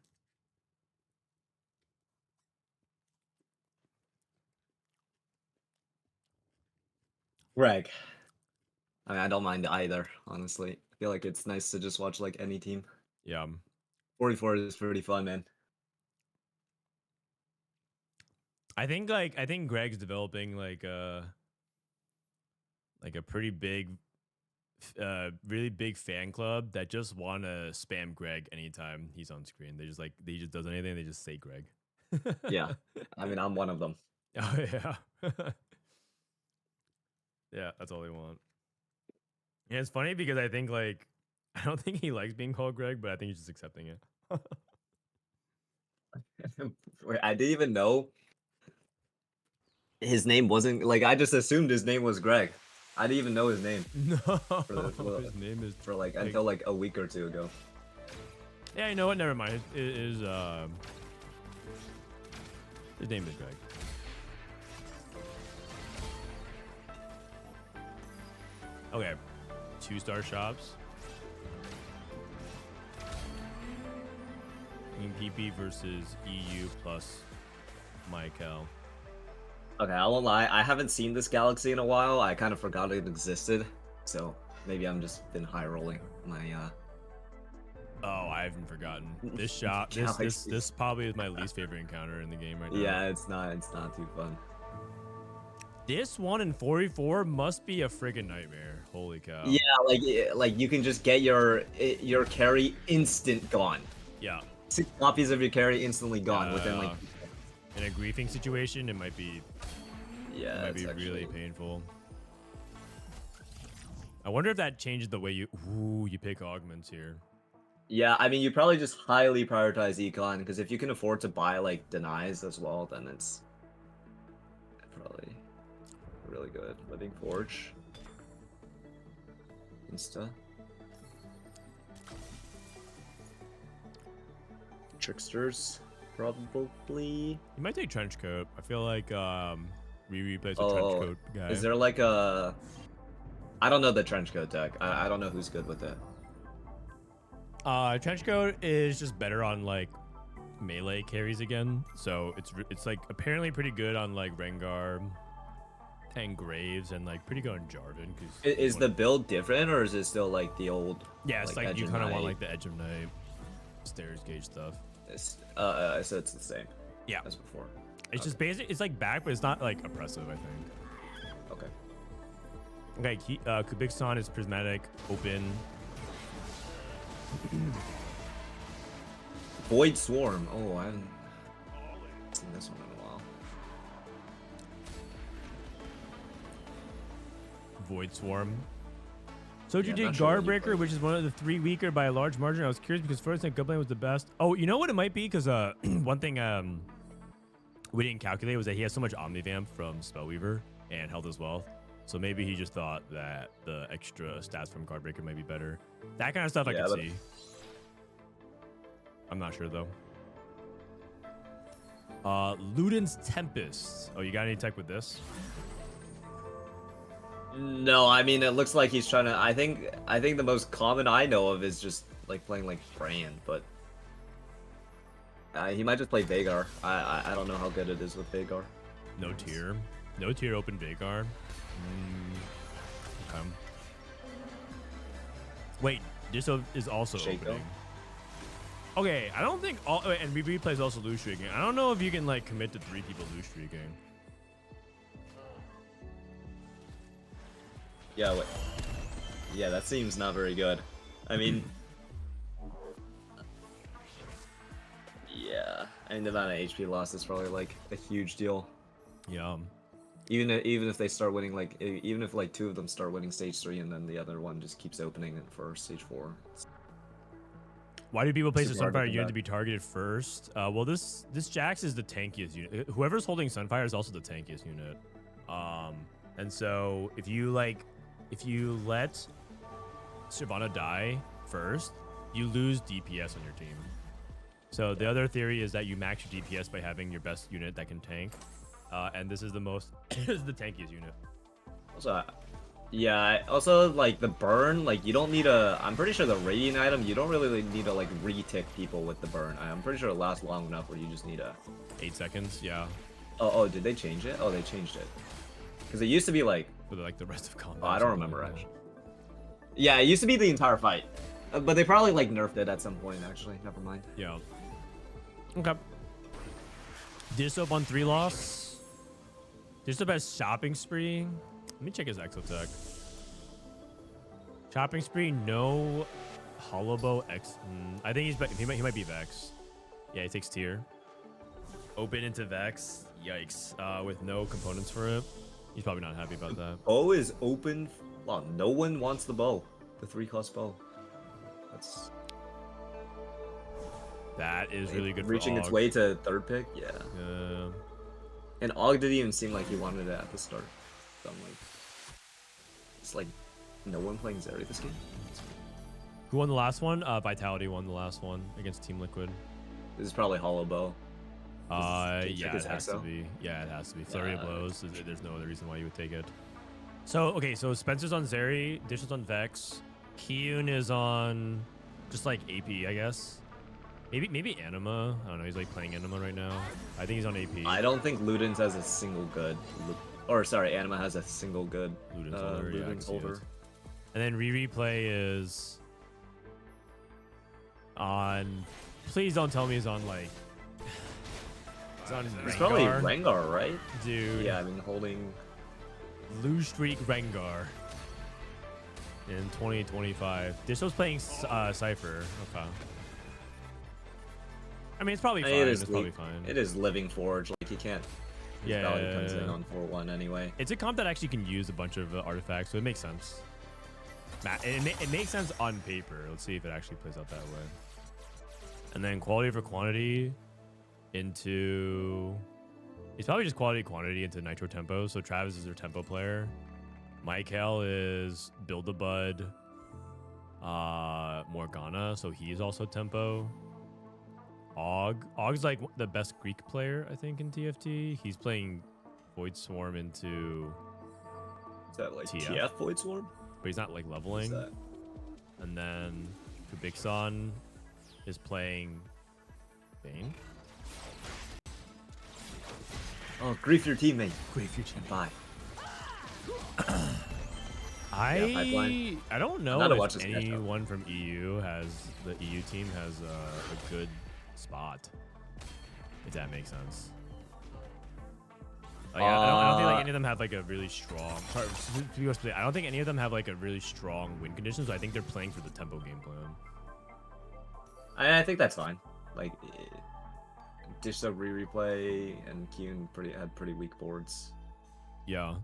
S9: Greg. I mean, I don't mind either, honestly. I feel like it's nice to just watch any team.
S1: Yeah.
S9: 44 is pretty fun, man.
S1: I think Greg's developing a pretty big really big fan club that just want to spam Greg anytime he's on screen. He just does anything, they just say Greg.
S9: Yeah. I mean, I'm one of them.
S1: Oh yeah. Yeah, that's all they want. Yeah, it's funny because I don't think he likes being called Greg, but I think he's just accepting it.
S9: Wait, I didn't even know his name wasn't I just assumed his name was Greg. I didn't even know his name.
S1: No, his name is
S9: until a week or two ago.
S1: Yeah, you know what? Never mind. His name is Greg. Okay, 2-star shops. Team PP versus EU plus Maikel.
S9: Okay, I won't lie. I haven't seen this galaxy in a while. I kind of forgot it existed. So maybe I'm just been high rolling my
S1: Oh, I haven't forgotten. This shop this probably is my least favorite encounter in the game right now.
S9: Yeah, it's not too fun.
S1: This one in 4v4 must be a friggin' nightmare. Holy cow.
S9: Yeah, like you can just get your carry instant gone.
S1: Yeah.
S9: 6 copies of your carry instantly gone within like.
S1: In a griefing situation, it might be.
S9: Yeah,
S1: it might be really painful. I wonder if that changes the way you pick augments here.
S9: Yeah, I mean, you probably just highly prioritize econ because if you can afford to buy like denies as well, then it's probably really good. Living Forge, Insta, Tricksters, probably.
S1: You might take Trenchcoat. I feel like Riri plays a Trenchcoat guy.
S9: Is there like a? I don't know the Trenchcoat deck. I don't know who's good with it.
S1: Trenchcoat is just better on like melee carries again, so it's like apparently pretty good on like Rengar and Graves, and like pretty good on Jarvan.
S9: Is the build different, or is it still like the old?
S1: Yeah, it's like
S9: Edge
S1: you
S9: of
S1: kind of want
S9: Night?
S1: like the Edge of Night, Stairs Gauge stuff.
S9: So it's the same.
S1: Yeah,
S9: as before.
S1: it's just basic. It's like back, but it's not like oppressive, I think.
S9: Okay.
S1: Okay, Kubixon is prismatic, open.
S9: Void Swarm. Oh, I haven't seen this one in a while.
S1: Void Swarm. Soju
S9: Yeah,
S1: did
S9: not sure what you
S1: Guardbreaker,
S9: played.
S1: which is one of the 3 weaker by a large margin. I was curious because first night Gunblade was the best. Oh, you know what it might be? Because one thing we didn't calculate was that he has so much Omnivamp from Spellweaver and Health as well. So maybe he just thought that the extra stats from Guardbreaker might be better. That kind of stuff I
S9: Yeah,
S1: can
S9: but-
S1: see. I'm not sure though. Luden's Tempest. Oh, you got any tech with this?
S9: No, I mean it looks like he's trying to. I think the most common I know of is just like playing like Brand, but he might just play Vagar. I don't know how good it is with Vagar.
S1: No tier. No tier open Vagar. Okay. Wait, Dishsoap is also
S9: Shaco?
S1: opening. Okay, I don't think all and Riri plays also loose streaking. I don't know if you can like commit to 3 people loose streaking.
S9: Yeah, wait. Yeah, that seems not very good. I mean, yeah, I mean the amount of HP loss is probably like a huge deal.
S1: Yeah.
S9: Even if they start winning, like even if like 2 of them start winning stage 3 and then the other one just keeps opening it for stage 4.
S1: Why do people place a
S9: Super hard to
S1: Sunfire
S9: come
S1: unit
S9: back.
S1: to be targeted first? Well, this Jax is the tankiest unit. Whoever's holding Sunfire is also the tankiest unit. And so if you let Shyvana die first, you lose DPS on your team. So the other theory is that you max your DPS by having your best unit that can tank. And this is the most this is the tankiest unit.
S9: Also, yeah, also like the burn, like you don't need a. I'm pretty sure the radiant item, you don't really need to like re-tick people with the burn. I'm pretty sure it lasts long enough where you just need a.
S1: 8 seconds, yeah.
S9: Oh, did they change it? Oh, they changed it. Because it used to be like.
S1: For like the rest of combat.
S9: Oh, I
S1: or
S9: don't
S1: something
S9: remember
S1: like that.
S9: actually. Yeah, it used to be the entire fight, but they probably like nerfed it at some point. Actually, never mind.
S1: Yeah. Okay. Dishsoap on 3 loss. Dishsoap has Shopping Spree. Let me check his Exotech. Shopping Spree, no Hollowbow X. I think he might be Vex. Yeah, he takes tier. Open into Vex. Yikes. With no components for it. He's probably not happy about that.
S9: Bow is open. Wow, no one wants the bow. The 3-cost bow.
S1: That is really good
S9: Reaching
S1: for
S9: its
S1: Og.
S9: way to 3rd pick, yeah.
S1: Yeah.
S9: And Og didn't even seem like he wanted it at the start. So I'm like, it's like no one playing Zeri this game.
S1: Who won the last one? Vitality won the last one against Team Liquid.
S9: This is probably Hollow Bow.
S1: Yeah,
S9: his
S1: it has to
S9: Exo?
S1: be. Yeah, it has to be. Flurry of
S9: Yeah.
S1: blows. There's no other reason why you would take it. So okay, so Spencer's on Zeri, Dish is on Vex, Kiyoon is on just like AP, I guess. Maybe Anima. I don't know. He's like playing Anima right now. I think he's on AP.
S9: I don't think Ludens has a single good. Or sorry, Anima has a single good
S1: Luden's holder. Yeah, I can
S9: Ludens
S1: see
S9: holder.
S1: it. And then Riri play is on. Please don't tell me he's on like. He's on
S9: It's probably
S1: Rengar.
S9: Rengar, right?
S1: Dude.
S9: Yeah, I mean holding.
S1: Blue Streak Rengar in 2025. Dishsoap's playing Cypher. Okay. I mean, it's probably fine. It's probably fine.
S9: It is Living Forge. Like, he can't. His value comes in on 4-1 anyway.
S1: It's a comp that actually can use a bunch of artifacts, so it makes sense. It makes sense on paper. Let's see if it actually plays out that way. And then quality over quantity into... It's probably just quality quantity into Nitro Tempo. So Travis is their tempo player. Maikel is Build-A-Bud. Morgana, so he's also tempo. Og's like the best Greek player, I think, in TFT. He's playing Void Swarm into...
S9: Is that like TF Void Swarm?
S1: But he's not like leveling. And then Kubixon is playing Bane.
S9: Oh, grief your teammate. Grief your teammate. Bye.
S1: I don't know
S9: if
S1: if anyone from EU has the EU team has a good spot. If that makes sense. Like, I don't think like any of them have like a really strong. I don't think any of them have like a really strong win condition. So I think they're playing for the tempo game plan.
S9: I think that's fine. Like, Dishsoap replay and Kiyoon had pretty weak boards.
S1: Yeah,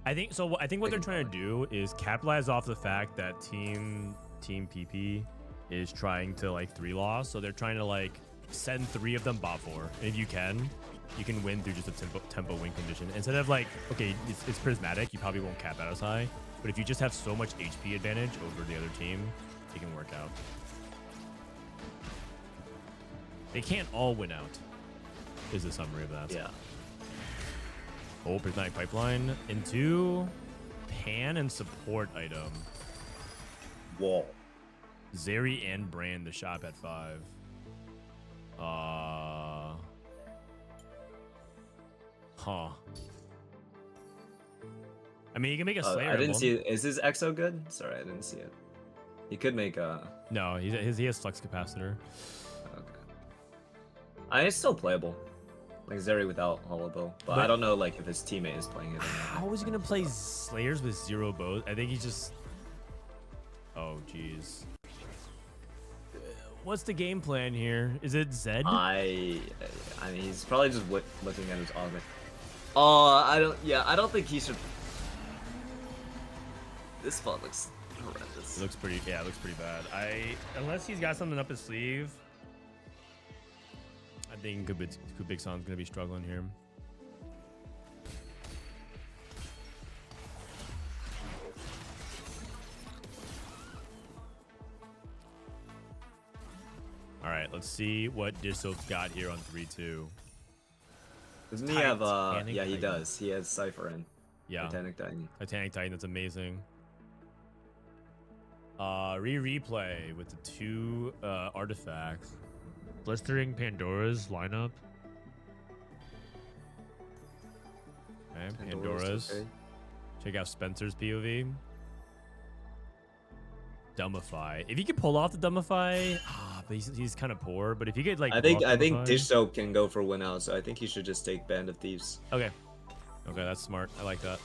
S1: I think so. I think what they're trying to do is capitalize off the fact that Team PP is trying to like 3-loss. So they're trying to like send 3 of them bot 4. And if you can win through just a tempo win condition. Instead of like, okay, it's prismatic, you probably won't cap out as high. But if you just have so much HP advantage over the other team, it can work out. They can't all win out, is the summary of that.
S9: Yeah.
S1: Oh, prismatic pipeline into pan and support item.
S9: Wall.
S1: Zeri and Brand the shop at 5. Huh. I mean, you can make a Slayer.
S9: I didn't see it. Is his Exo good? Sorry, I didn't see it. He could make a...
S1: No, he has flux capacitor.
S9: Okay. It's still playable. Like Zeri without Hollow Bow. But I don't know like if his teammate is playing it or not.
S1: How is he going to play Slayers with 0 bows? I think he's just... Oh, jeez. What's the game plan here? Is it Zed?
S9: I mean, he's probably just looking at his augment. I don't think he should... This spot looks horrendous.
S1: It looks pretty bad. Unless he's got something up his sleeve, I think Kubixon's gonna be struggling here. All right, let's see what Dishsoap's got here on 3-2.
S9: Doesn't he have yeah, he does. He has Cypher in.
S1: Yeah.
S9: Titanic Titan.
S1: Titanic Titan, that's amazing. Replay with the 2 artifacts. Blistering Pandora's lineup. Okay, Pandora's. Okay. Check out Spencer's POV. Dumbify. If you could pull off the Dumbify, but he's kind of poor. But if you could like,
S9: I think Dishsoap can go for win out, so I think he should just take Band of Thieves.
S1: Okay, that's smart. I like that.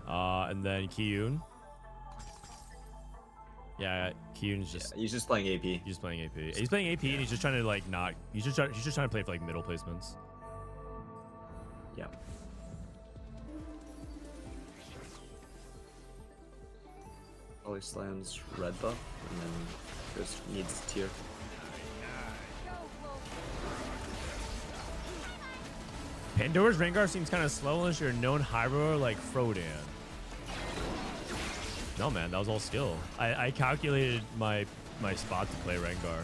S1: And then Kiyoon. Yeah, Kiyoon's just...
S9: Yeah, he's just playing AP.
S1: He's just playing AP. He's playing AP and he's just trying to like not... He's just trying to play for like middle placements.
S9: Yeah. Always slams red buff and then just needs tier.
S1: Pandora's Rengar seems kind of slow unless you're a known high roller like Frodan. No, man, that was all skill. I calculated my spot to play Rengar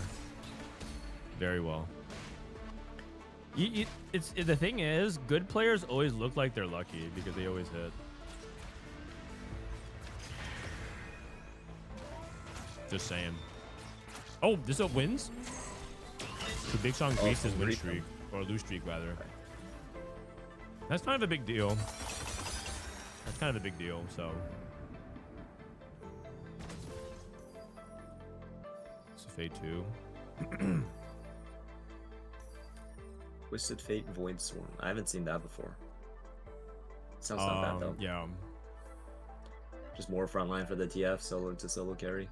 S1: very well. The thing is, good players always look like they're lucky because they always hit. Just saying. Oh, this up wins? Kubixon greased his win streak, or lose streak rather. That's kind of a big deal. So. Fate 2.
S9: Twisted Fate Void Swarm. I haven't seen that before. Sounds not bad though.
S1: Yeah.
S9: Just more frontline for the TF solo to solo carry.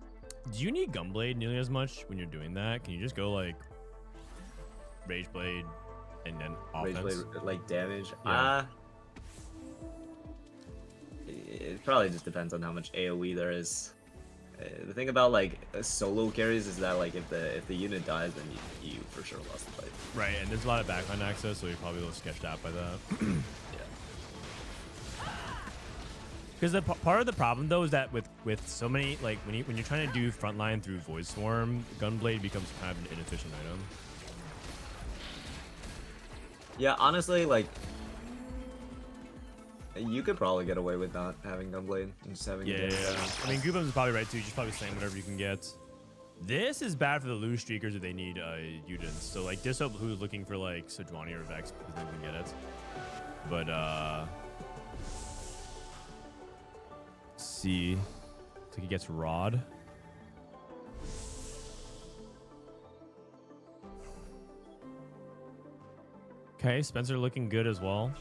S1: Do you need Gunblade nearly as much when you're doing that? Can you just go like Rage Blade and then offense?
S9: Rage Blade, like damage.
S1: Yeah.
S9: It probably just depends on how much AOE there is. The thing about like solo carries is that like if the unit dies, then you for sure lost the fight.
S1: Right, and there's a lot of backline access, so you're probably a little sketched out by that. Because part of the problem though is that with so many like when you're trying to do frontline through Void Swarm, Gunblade becomes kind of an inefficient item.
S9: Yeah, honestly, like you could probably get away with not having Gunblade and just having
S1: Yeah. I mean, Goobums is probably right too. You just probably slam whatever you can get. This is bad for the loose streakers if they need Udins. So like Dishsoap, who's looking for like Sejuani or Vex because they can get it. But let's see. Looks like he gets Rod. Okay, Spencer looking good as well.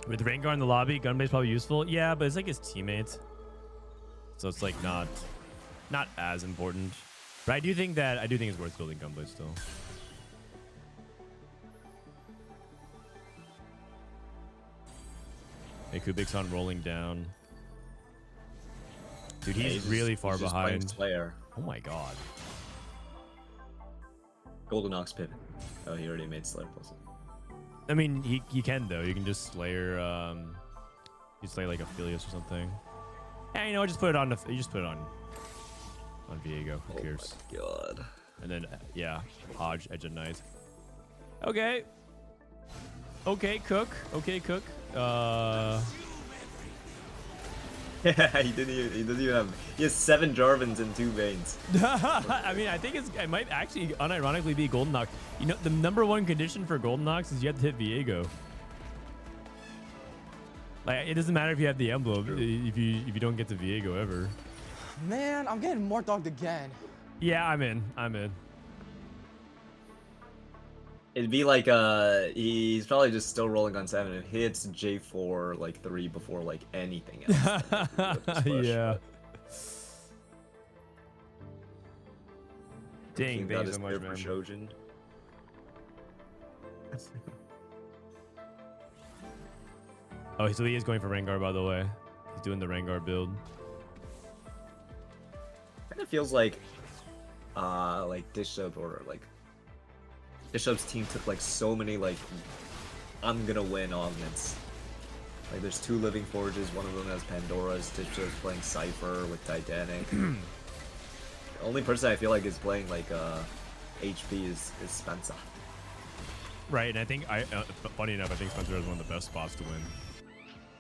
S1: With Rengar in the lobby, Gunblade's probably useful. Yeah, but it's like his teammate. So it's like not as important. But I do think it's worth building Gunblade still. Hey, Kubixon rolling down. Dude, he's really far behind.
S9: Slayer.
S1: Oh my god.
S9: Golden Ox pivot. Oh, he already made Slayer plus.
S1: I mean, he can though. You can just Slayer. You slay like Aphelios or something. Yeah, you know, just put it on. You just put it on Viego. Who cares?
S9: Oh my god.
S1: And then yeah, Hodge Edge of Night. Okay. Okay, Cook. Okay, Cook.
S9: Yeah, he doesn't even have. He has 7 Jarvans and 2 Veins.
S1: I mean, I think it might actually unironically be Golden Knock. You know, the #1 condition for Golden Knocks is you have to hit Viego. Like, it doesn't matter if you have the emblem if you don't get to Viego ever.
S2: Man, I'm getting more dogged again.
S1: Yeah, I'm in.
S9: It'd be like he's probably just still rolling on 7. It hits J4 like 3 before like anything else.
S1: Yeah. Dang, thank you so much, man.
S9: Shojin.
S1: Oh, so he is going for Rengar, by the way. He's doing the Rengar build.
S9: Kind of feels like Dishsoap or like Dishsoap's team took like so many like I'm gonna win augments. Like there's 2 Living Forges, one of them has Pandora's, Dishsoap's playing Cypher with Titanic. The only person I feel like is playing like HP is Spencer.
S1: Right, and I think funny enough, I think Spencer has one of the best spots to win.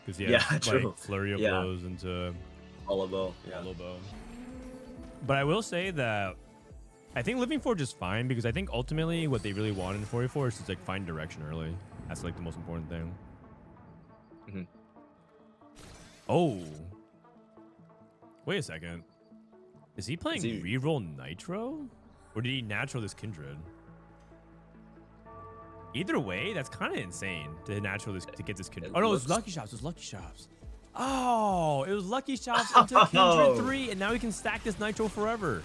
S1: Because he has like flurry of blows into
S9: Hollow
S1: yeah. But I will say that I think Living Forge is fine because I think ultimately what they really want in 44 is to like find direction early. That's like the most important thing.
S9: Mm-hmm.
S1: Oh, wait a second. Is he playing reroll Nitro, or did he natural this Kindred? Either way, that's kind of insane to natural this to get this Kindred. Oh no, it was Lucky Shops. It was Lucky Shops. Oh, it was Lucky Shops into Kindred 3, and now he can stack this Nitro forever.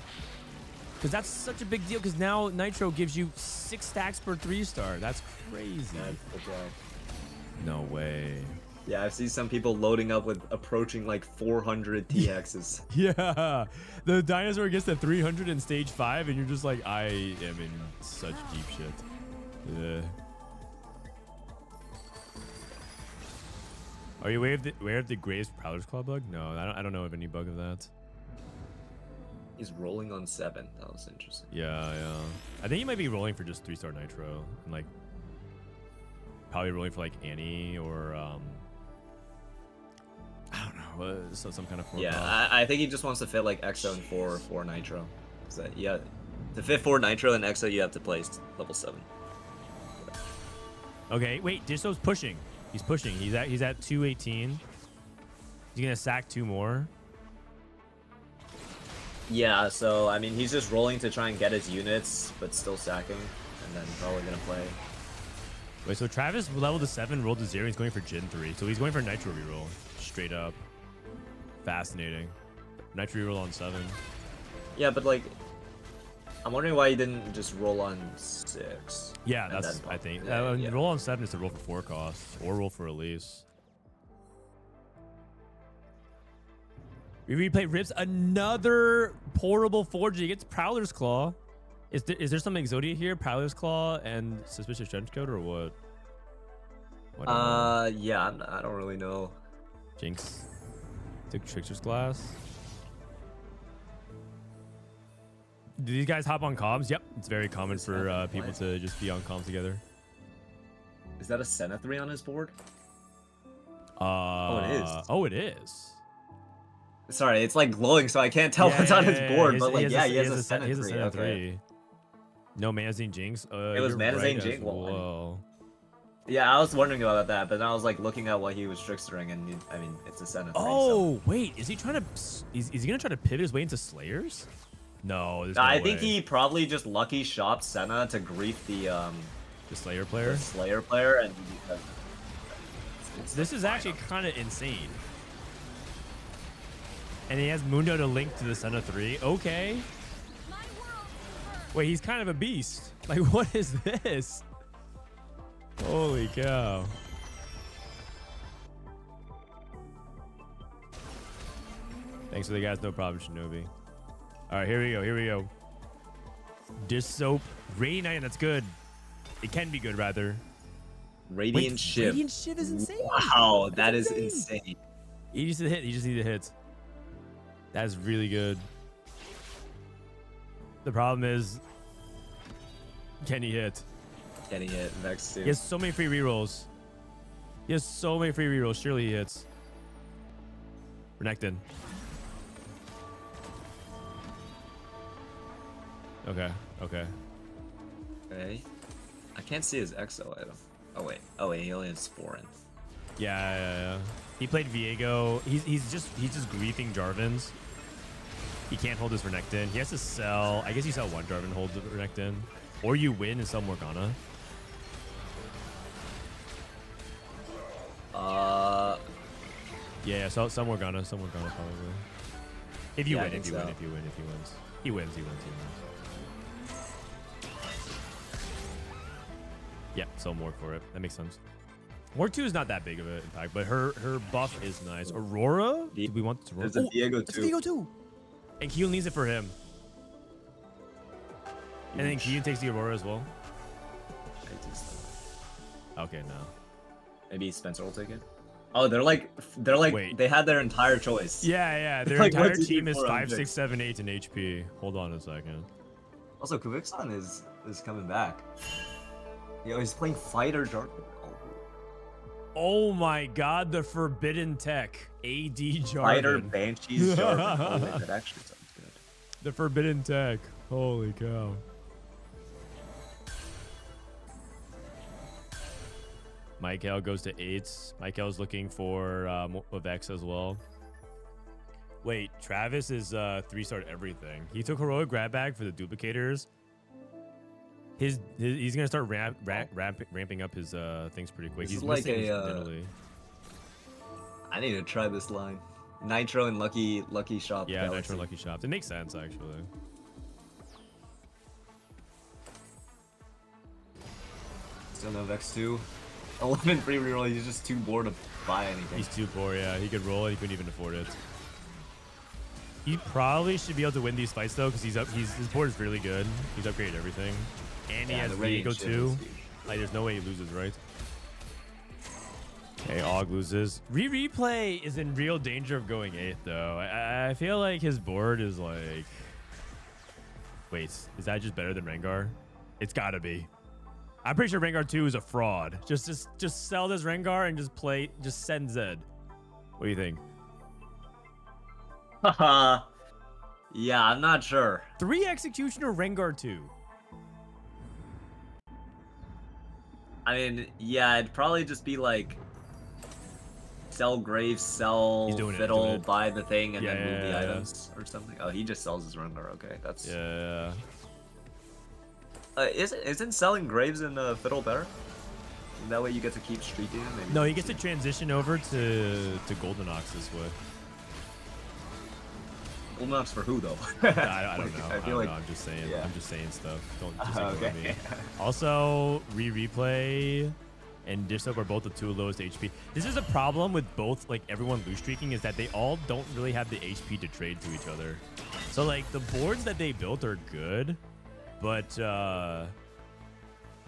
S1: Because that's such a big deal. Because now Nitro gives you 6 stacks per 3-star. That's crazy. No way.
S9: Yeah, I've seen some people loading up with approaching like 400 T-hexes.
S1: Yeah, the dinosaur gets to 300 in stage 5, and you're just like, I am in such deep shit. Yeah. Are you aware of the Graves Prowler's Claw bug? No, I don't know of any bug of that.
S9: He's rolling on 7. That was interesting.
S1: Yeah. I think he might be rolling for just 3-star Nitro, and like probably rolling for like Annie or I don't know, so some kind of 4.
S9: Yeah, I think he just wants to fit like Exo and 4 Nitro. So yeah, to fit 4 Nitro and Exo, you have to place level 7.
S1: Okay, wait, Dishsoap's pushing. He's pushing. He's at 218. He's gonna sack 2 more.
S9: Yeah, so I mean he's just rolling to try and get his units, but still sacking, and then probably gonna play.
S1: Wait, so Travis leveled to 7, rolled to 0. He's going for Gen 3. So he's going for Nitro reroll. Straight up. Fascinating. Nitro reroll on 7.
S9: Yeah, but like, I'm wondering why he didn't just roll on 6.
S1: Yeah,
S9: and
S1: that's,
S9: then
S1: I think.
S9: yeah.
S1: Roll on 7 is to roll for 4 costs. Or roll for release. We replay Rips another portable forge. He gets Prowler's Claw. Is there some Exodia here? Prowler's Claw and Suspicious Trenchcoat or what?
S9: Yeah, I don't really know.
S1: Jinx. Took Trickster's Glass. Do these guys hop on comms? Yep. It's very common for people to just be on comms together.
S9: Is that a Senna 3 on his board?
S1: Oh,
S9: it is.
S1: Oh, it is.
S9: Sorry, it's like glowing, so I can't tell what's on his board. But like,
S1: he
S9: has a Senna 3.
S1: Senna
S9: Okay.
S1: 3. No Manazine Jinx.
S9: It was
S1: you're
S9: Manazine
S1: right
S9: Jinx.
S1: as well.
S9: Yeah, I was wondering about that, but then I was like looking at what he was trickstering, and I mean, it's a Senna 3.
S1: Oh, wait. Is he trying to... Is he going to try to pivot his way into Slayers? No, there's no
S9: I
S1: way.
S9: think he probably just lucky shopped Senna to grief the
S1: Slayer player?
S9: the Slayer player, and
S1: This is actually kind of insane. And he has Mundo to link to the Senna 3. Okay. Wait, he's kind of a beast. Like, what is this? Holy cow. Thanks for the guys. No problem, Shinobi. All right, here we go. Here we go. Dishsoap. Radiant Knight. That's good. It can be good, rather.
S9: Radiant Shiv.
S1: Radiant Shiv is insane.
S9: Wow, that is insane.
S1: He just hit. He just needed a hit. That's really good. The problem is, can he hit?
S9: Can he hit? Vex 2.
S1: He has so many free rerolls. He has so many free rerolls. Surely he hits. Renekton. Okay. Okay.
S9: Okay. I can't see his exo item. Oh wait. Oh wait. He only has Sporin.
S1: Yeah. He played Viego. He's just griefing Jarvans. He can't hold his Renekton. He has to sell. I guess you sell one Jarvan, hold the Renekton, or you win and sell Morgana. Yeah. Sell Morgana. Sell Morgana probably. If you
S9: Yeah,
S1: win.
S9: I
S1: If you
S9: think
S1: win.
S9: so.
S1: If you win. If he wins. He wins. He wins. He wins. Yeah. Sell Morg for it. That makes sense. Morg 2 is not that big of an impact, but her buff is nice. Aurora? Do we want to roll?
S9: There's a Viego
S1: It's
S9: too.
S1: Viego too. And Kiyoon needs it for him. And then Kiyoon takes the Aurora as well. Okay, no.
S9: Maybe Spencer will take it. Oh, they're like
S1: Wait.
S9: they had their entire choice.
S1: Yeah. Their
S9: Like,
S1: entire
S9: what's he
S1: team is
S9: for on
S1: 5,
S9: Jinx?
S1: 6, 7, 8 in HP. Hold on a second.
S9: Also, Kubixon is coming back. Yo, he's playing Fighter Jarvan.
S1: Oh my god, the forbidden tech. AD Jarvan.
S9: Fighter Banshees Jarvan. Oh, wait, that actually sounds good.
S1: The forbidden tech. Holy cow. Maikel goes to 8s. Maikel's looking for Vex as well. Wait, Travis is 3-starred everything. He took Heroic Grab Bag for the duplicators. He's gonna start ramping up his things pretty quick.
S9: This
S1: He's
S9: is like
S1: missing
S9: a,
S1: Italy.
S9: I need to try this line. Nitro and Lucky Shop.
S1: Yeah,
S9: Galaxy.
S1: Nitro Lucky Shops. It makes sense actually.
S9: Still no Vex 2. 11 free reroll. He's just too bored to buy anything.
S1: He's too poor, yeah. He could roll it, he couldn't even afford it. He probably should be able to win these fights though, because his board is really good. He's upgraded everything. And he
S9: Yeah,
S1: has
S9: the Radiant
S1: Viego
S9: Shiv
S1: too.
S9: is huge.
S1: Like there's no way he loses, right? Okay, Og loses. Replay is in real danger of going 8th though. I feel like his board is like... Wait, is that just better than Rengar? It's gotta be. I'm pretty sure Rengar 2 is a fraud. Just sell this Rengar and just send Zed. What do you think?
S9: Haha. Yeah, I'm not sure.
S1: 3 Executioner Rengar 2.
S9: I mean, yeah, it'd probably just be like sell Graves, sell
S1: He's doing it,
S9: Fiddle,
S1: he's doing it.
S9: buy the thing, and then
S1: Yeah,
S9: move the
S1: yeah.
S9: items or something. Oh, he just sells his Rengar. Okay, that's.
S1: Yeah.
S9: Isn't selling Graves and Fiddle better? That way you get to keep streaking. Maybe
S1: No, he gets to transition over to Golden Ox this way.
S9: Golem for who though?
S1: I don't know.
S9: I feel like
S1: I'm just saying.
S9: yeah.
S1: I'm just saying stuff. Don't just ignore
S9: okay.
S1: me. Also, replay and Dishsoap are both the 2 lowest HP. This is a problem with both, like, everyone loose streaking, is that they all don't really have the HP to trade to each other. So, like, the boards that they built are good, but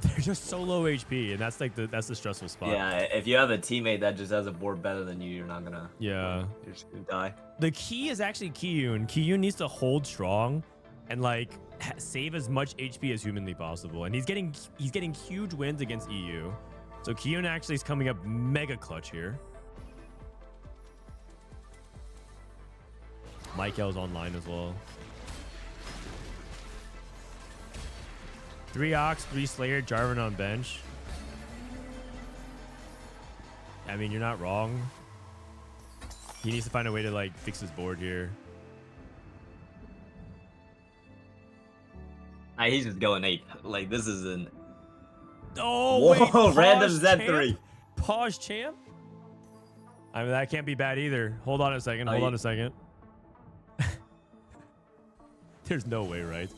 S1: they're just so low HP, and that's like that's the stressful spot.
S9: Yeah, if you have a teammate that just has a board better than you, you're not gonna.
S1: Yeah.
S9: You're just gonna die.
S1: The key is actually Kiyoon. Kiyoon needs to hold strong and like save as much HP as humanly possible. And he's getting huge wins against EU. So Kiyoon actually is coming up mega clutch here. Maikel's online as well. 3 Ox, 3 Slayer, Jarvan on bench. I mean, you're not wrong. He needs to find a way to like fix his board here.
S9: He's just going ape. Like this is an.
S1: Oh,
S9: Whoa,
S1: wait, pause
S9: random
S1: champ?
S9: Z3.
S1: Pause champ? I mean, that can't be bad either. Hold on a second. Hold on a second. There's no way, right?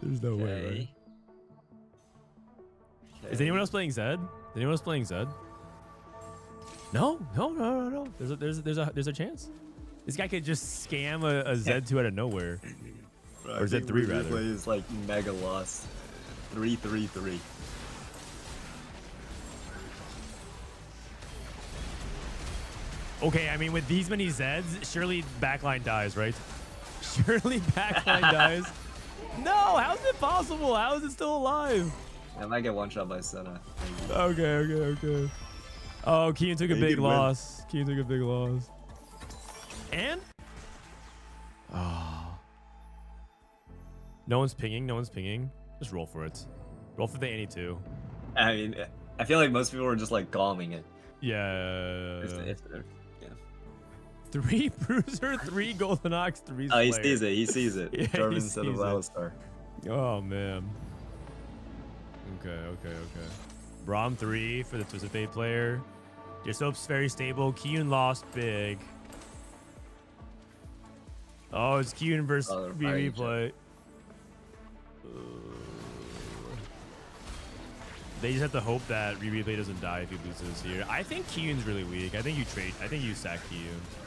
S1: There's no way, right? Is anyone else playing Zed? Is anyone else playing Zed? No. There's a chance. This guy could just scam a Z2 out of nowhere. Or Z3 rather.
S9: Replay is like mega loss. 3-3-3.
S1: Okay, I mean, with these many Zeds, surely backline dies, right? Surely backline dies. No, how's it possible? How is it still alive?
S9: I might get one shot by Senna.
S1: Okay. Oh, Kiyoon took a big loss. Kiyoon took a big loss. And? Oh. No one's pinging. Just roll for it. Roll for the any two.
S9: I mean, I feel like most people are just like calming it.
S1: Yeah.
S9: If they're-
S1: 3 Bruiser, 3 Golden Ox, 3
S9: Oh,
S1: Slayer.
S9: he sees it.
S1: Yeah,
S9: Jarvan
S1: he
S9: instead of
S1: sees it.
S9: Alistar.
S1: Oh, man. Okay. Braum 3 for the Twisted Fate player. Dishsoap's very stable. Kiyoon lost big. Oh, it's Kiyoon versus BB play. They just have to hope that Replay doesn't die if he loses here. I think Kiyoon's really weak. I think you sack Kiyoon.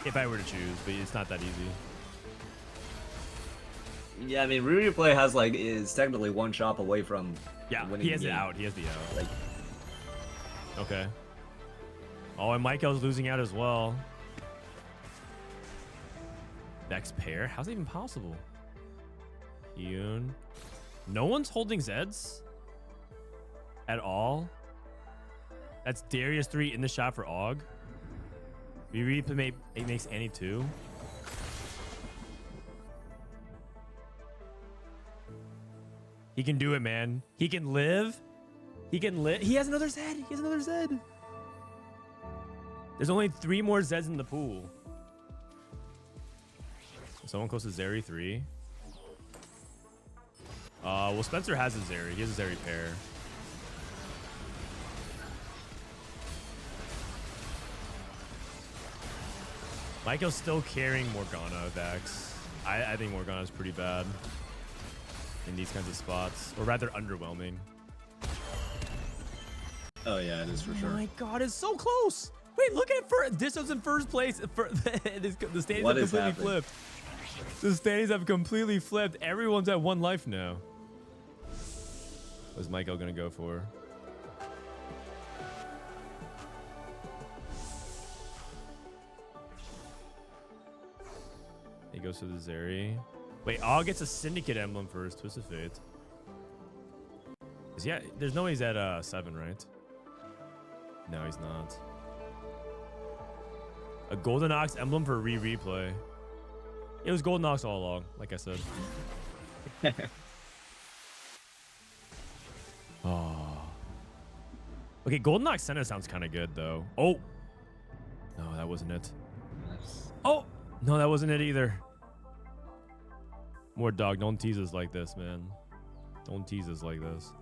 S1: If I were to choose, but it's not that easy.
S9: Yeah, I mean, Replay has like is technically one shot away from winning
S1: he has
S9: the
S1: it
S9: game.
S1: out. He has the out.
S9: Like,
S1: Okay. Oh, and Maikel's losing out as well. Next pair? How's that even possible? Kiyoon. No one's holding Zeds at all. That's Darius 3 in the shot for Og. It makes any 2. He can do it, man. He can live. He has another Zed. There's only 3 more Zeds in the pool. Someone close to Zeri 3. Well, Spencer has a Zeri. He has a Zeri pair. Maikel's still carrying Morgana Vex. I think Morgana's pretty bad in these kinds of spots, or rather underwhelming.
S9: oh yeah, it is for
S1: Oh
S9: sure.
S1: my god, it's so close. Wait, look at Dishsoap's in first place. The standings
S9: What
S1: have
S9: is
S1: completely
S9: happening?
S1: flipped. The standings have completely flipped. Everyone's at 1 life now. What's Maikel gonna go for? He goes to the Zeri. Wait, Og gets a Syndicate emblem for his Twisted Fate. Yeah, there's no way he's at 7, right? No, he's not. A Golden Ox emblem for replay. It was Golden Ox all along, like I said. Oh. Okay, Golden Ox Center sounds kind of good, though. Oh. No, that wasn't it. Oh. No, that wasn't it either. More dog. Don't tease us like this, man. Don't tease us like this.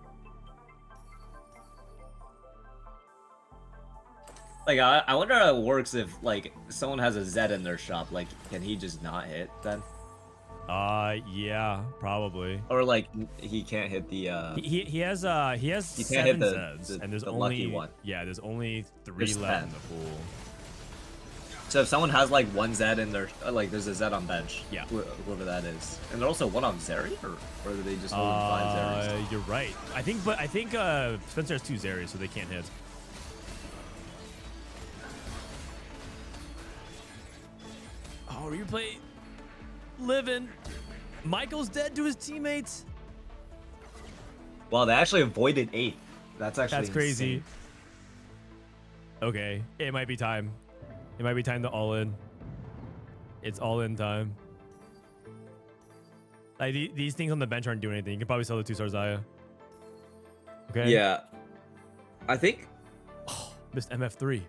S9: Like, I wonder how it works if, like, someone has a Z in their shop. Like, can he just not hit then?
S1: Yeah, probably.
S9: Or, like, he can't hit the,
S1: He has
S9: He can't hit
S1: 7
S9: the-
S1: Zeds, and there's
S9: the
S1: only
S9: lucky one.
S1: Yeah, there's only 3
S9: There's
S1: left
S9: 10.
S1: in the pool.
S9: So if someone has, like, 1 Z in their... like, there's a Z on bench.
S1: Yeah.
S9: Whoever that is. And they're also 1 on Zeri? Or do they just hold 5 Zeris?
S1: You're right. I think Spencer has 2 Zeris, so they can't hit. Oh, replay. Living. Maikel's dead to his teammates.
S9: Well, they actually avoided 8th. That's actually
S1: That's crazy.
S9: insane.
S1: Okay, it might be time. It might be time to all in. It's all in time. Like these things on the bench aren't doing anything. You can probably sell the 2-star Zaya. Okay.
S9: Yeah. I think...
S1: Oh, missed MF3.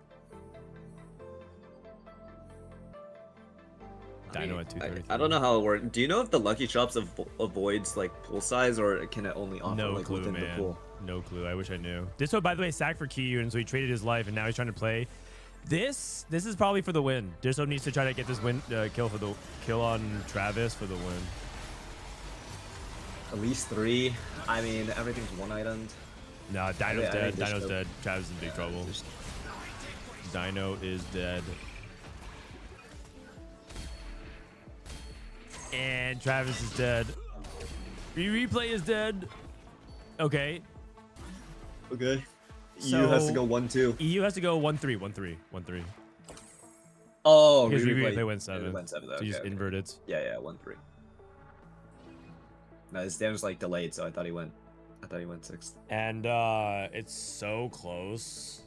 S1: Dino at 233.
S9: I don't know how it works. Do you know if the Lucky Shops avoids like pool size, or can it only offer
S1: No
S9: like
S1: clue,
S9: within
S1: man.
S9: the pool?
S1: No clue. I wish I knew. Dishsoap, by the way, sacked for Kiyoon, so he traded his life, and now he's trying to play. This is probably for the win. Dishsoap needs to try to get this kill on Travis for the win.
S9: At least 3. I mean, everything's 1 item.
S1: Nah, Dino's
S9: I
S1: dead.
S9: think
S1: Dino's
S9: Dishsoap-
S1: dead. Travis is in big trouble. Dino is dead. And Travis is dead. Replay is dead. Okay.
S9: Okay.
S1: So,
S9: EU has to go 1-2.
S1: EU has to go 1-3, 1-3, 1-3.
S9: Oh,
S1: Because
S9: replay.
S1: they went 7.
S9: They went 7 though.
S1: So you just
S9: okay.
S1: invert it.
S9: Yeah, 1-3. No, his damage like delayed, so I thought he went 6th.
S1: And it's so close.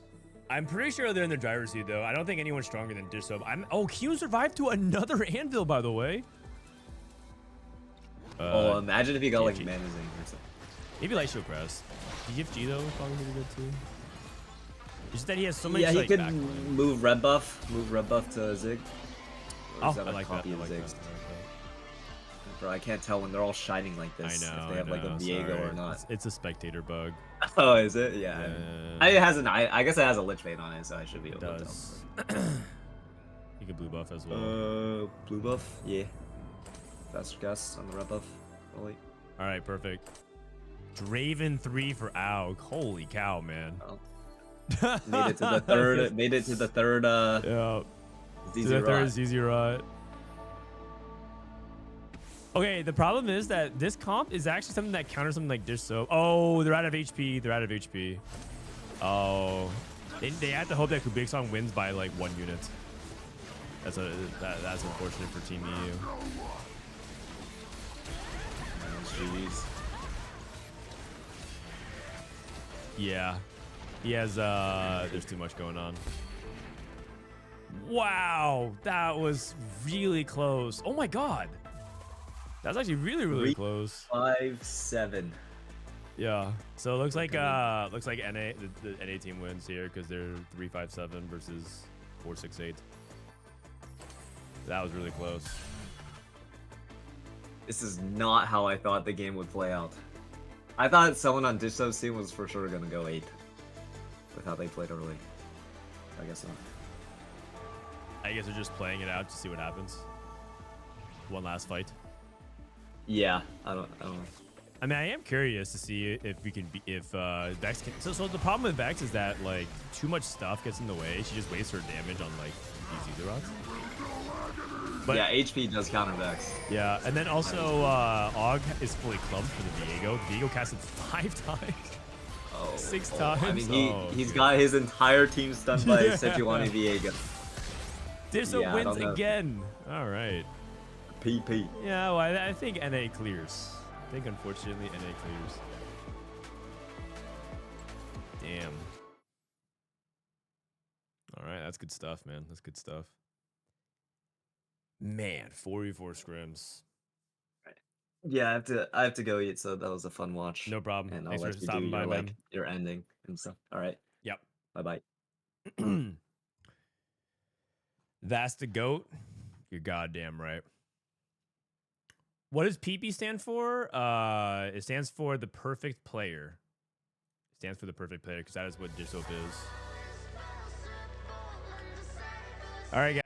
S1: I'm pretty sure they're in the driver's seat though. I don't think anyone's stronger than Dishsoap. Oh, Kiyoon survived to another Anvil, by the way.
S9: Oh, imagine if he got like
S1: GFG.
S9: Manazing or something.
S1: Maybe Light Shield Crest. GFG though, probably pretty good too. It's just that he has so many.
S9: Yeah, he
S1: like,
S9: could
S1: backline.
S9: move red buff to Zig. Or
S1: Oh,
S9: is that
S1: I
S9: a
S1: like that.
S9: copy
S1: I
S9: of
S1: like
S9: Zig's?
S1: that.
S9: Bro, I can't tell when they're all shining like
S1: I
S9: this.
S1: know.
S9: If they have like a Viego
S1: sorry.
S9: or not.
S1: It's a spectator bug.
S9: Oh, is it? Yeah.
S1: Yeah.
S9: It has an. I guess it has a Lich Bane on it, so I should be able
S1: It
S9: to
S1: does. You can blue buff as well.
S9: tell. Blue buff? Yeah. Faster cast on the red buff. Probably.
S1: All right, perfect. Draven 3 for Aug. Holy cow, man.
S9: Oh. Made it to the third. Made it to the third.
S1: Yeah.
S9: ZZ
S1: The
S9: Rot.
S1: third is easy right. Okay, the problem is that this comp is actually something that counters something like Dishsoap. Oh, they're out of HP. They're out of HP. Oh. They have to hope that Kubixon wins by like 1 unit. That's unfortunate for Team EU.
S9: Jeez.
S1: Yeah. He has there's too much going on. Wow, that was really close. Oh my god. That was actually really close.
S9: 5-7.
S1: Yeah. So it looks like NA the NA team wins here because they're 3-5-7 versus 4-6-8. That was really close.
S9: This is not how I thought the game would play out. I thought someone on Dishsoap's team was for sure gonna go 8 with how they played early. I guess not.
S1: I guess they're just playing it out to see what happens. One last fight.
S9: Yeah, I don't know.
S1: I mean, I am curious to see if we can Vex can. So the problem with Vex is that like too much stuff gets in the way. She just wastes her damage on like these Ether rods. But
S9: yeah, HP does counter Vex.
S1: yeah, and then also Og is fully clubbed for the Viego. Viego casted 5 times.
S9: Oh,
S1: 6
S9: oh,
S1: times.
S9: I mean, he's
S1: dude.
S9: got his entire team stunned by Sejuani Viego.
S1: Dishsoap
S9: Yeah, I
S1: wins
S9: don't know.
S1: again. All right.
S9: PP.
S1: Yeah, well, I think NA clears. I think unfortunately NA clears. Damn. All right, that's good stuff, man. That's good stuff. Man, 4v4 scrims.
S9: Yeah, I have to go eat. So that was a fun watch.
S1: No problem.
S9: And
S1: Thanks
S9: I'll
S1: for
S9: let you do
S1: stopping by,
S9: your
S1: man.
S9: your ending and stuff. All right.
S1: Yep.
S9: Bye bye.
S1: That's the GOAT. You're goddamn right. What does PP stand for? It stands for the perfect player. It stands for the perfect player because that is what Dishsoap is. All right, guys.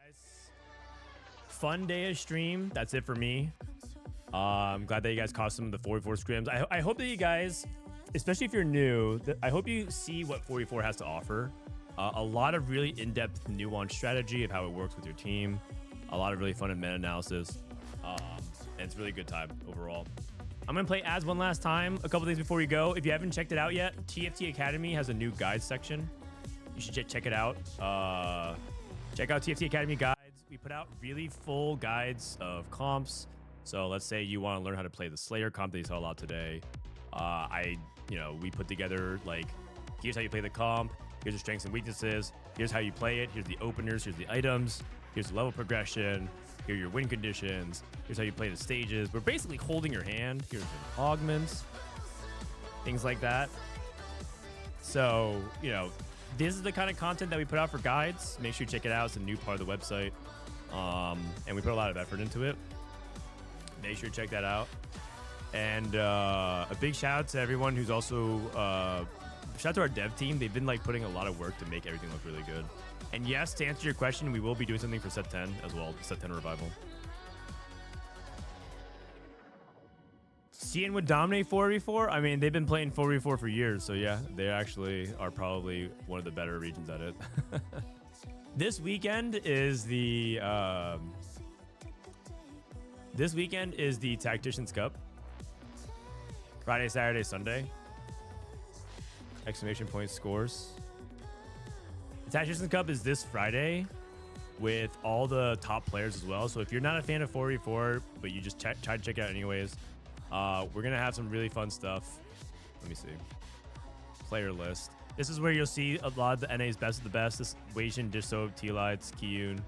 S1: Fun day of stream. That's it for me. I'm glad that you guys caught some of the 44 scrims. I hope that you guys, especially if you're new, I hope you see what 44 has to offer. A lot of really in-depth, nuanced strategy of how it works with your team. A lot of really fun and meta-analysis. And it's a really good time overall. I'm going to play ads one last time. A couple things before we go. If you haven't checked it out yet, TFT Academy has a new guides section. You should check it out. Check out TFT Academy guides. We put out really full guides of comps. So let's say you want to learn how to play the Slayer comp that you saw a lot today. We put together, like, here's how you play the comp. Here's your strengths and weaknesses. Here's how you play it. Here's the openers. Here's the items. Here's the level progression. Here are your win conditions. Here's how you play the stages. We're basically holding your hand. Here's your augments. Things like that. So, this is the kind of content that we put out for guides. Make sure you check it out. It's a new part of the website. And we put a lot of effort into it. Make sure you check that out. And a big shout out to everyone who's also shout out to our dev team. They've been putting a lot of work to make everything look really good. And yes, to answer your question, we will be doing something for set 10 as well, set 10 revival. Cian would dominate 4v4. I mean, they've been playing 4v4 for years, so yeah, they actually are probably one of the better regions at it. This weekend is the Tacticians Cup. Friday, Saturday, Sunday. Exclamation point scores. The Tacticians Cup is this Friday with all the top players as well. So if you're not a fan of 4v4, but you just try to check it out anyways, we're going to have some really fun stuff. Let me see. Player list. This is where you'll see a lot of the NA's best of the best. This Weixin, Dishsoap, Tleyds, Kiyoon,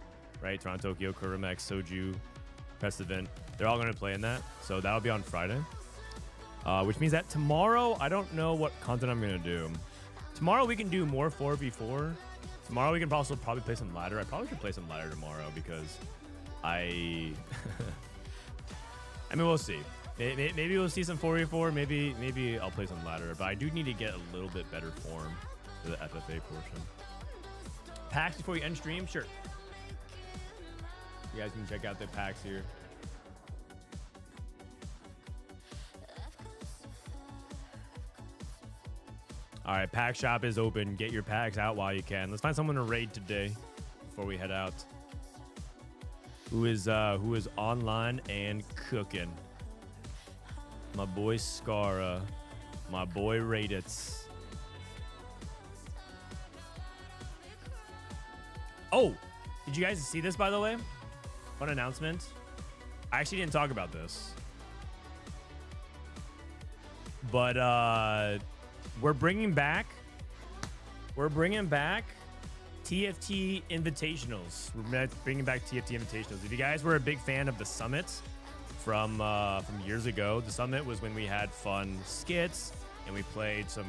S1: right? Toronto, Tokyo, Kurumx, Soju, Prestivent. They're all going to play in that. So that'll be on Friday. Which means that tomorrow, I don't know what content I'm going to do. Tomorrow we can do more 4v4. Tomorrow we can also probably play some ladder. I probably should play some ladder tomorrow because I mean, we'll see. Maybe we'll see some 4v4. Maybe I'll play some ladder. But I do need to get a little bit better form for the FFA portion. Packs before you end stream? Sure. You guys can check out the packs here. All right, pack shop is open. Get your packs out while you can. Let's find someone to raid today before we head out. Who is online and cooking? My boy Scara, my boy Raditz. Oh, did you guys see this, by the way? Fun announcement. I actually didn't talk about this, but we're bringing back TFT Invitationals. We're bringing back TFT Invitationals. If you guys were a big fan of the Summit from years ago, the Summit was when we had fun skits and we played some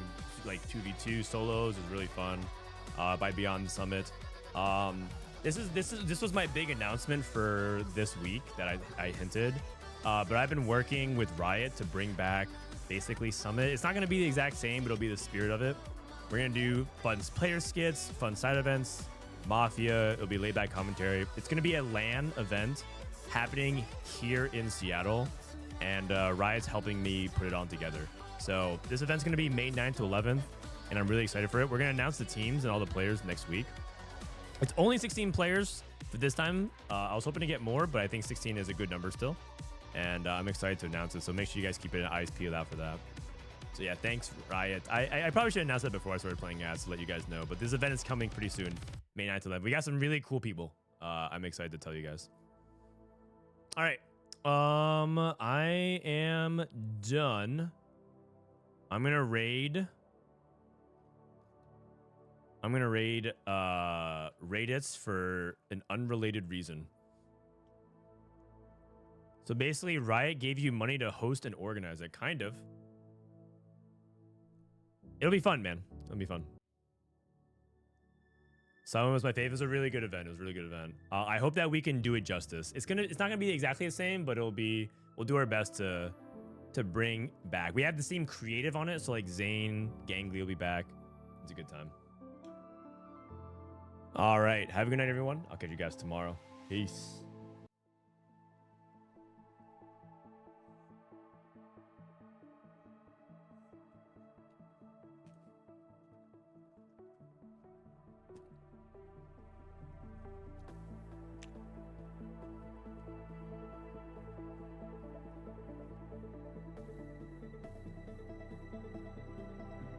S1: 2v2 solos. It was really fun by Beyond the Summit. This was my big announcement for this week that I hinted. But I've been working with Riot to bring back basically Summit. It's not going to be the exact same, but it'll be the spirit of it. We're going to do fun player skits, fun side events, Mafia. It'll be laid back commentary. It's going to be a LAN event happening here in Seattle, and Riot's helping me put it on together. So this event's going to be May 9th to 11th, and I'm really excited for it. We're going to announce the teams and all the players next week. It's only 16 players for this time. I was hoping to get more, but I think 16 is a good number still. And I'm excited to announce it, so make sure you guys keep your eyes peeled out for that. So yeah, thanks, Riot. I probably should announce that before I started playing ads to let you guys know, but this event is coming pretty soon, May 9th to 11th. We got some really cool people. I'm excited to tell you guys. All right. I am done. I'm gonna raid Raditz for an unrelated reason. So basically, Riot gave you money to host and organize it, kind of. It'll be fun, man. It'll be fun. Someone was my favorite. It was a really good event. It was a really good event. I hope that we can do it justice. It's not gonna be exactly the same, but we'll do our best to bring back. We have the same creative on it, so Zane, Gangly will be back. It's a good time. All right. Have a good night, everyone. I'll catch you guys tomorrow. Peace.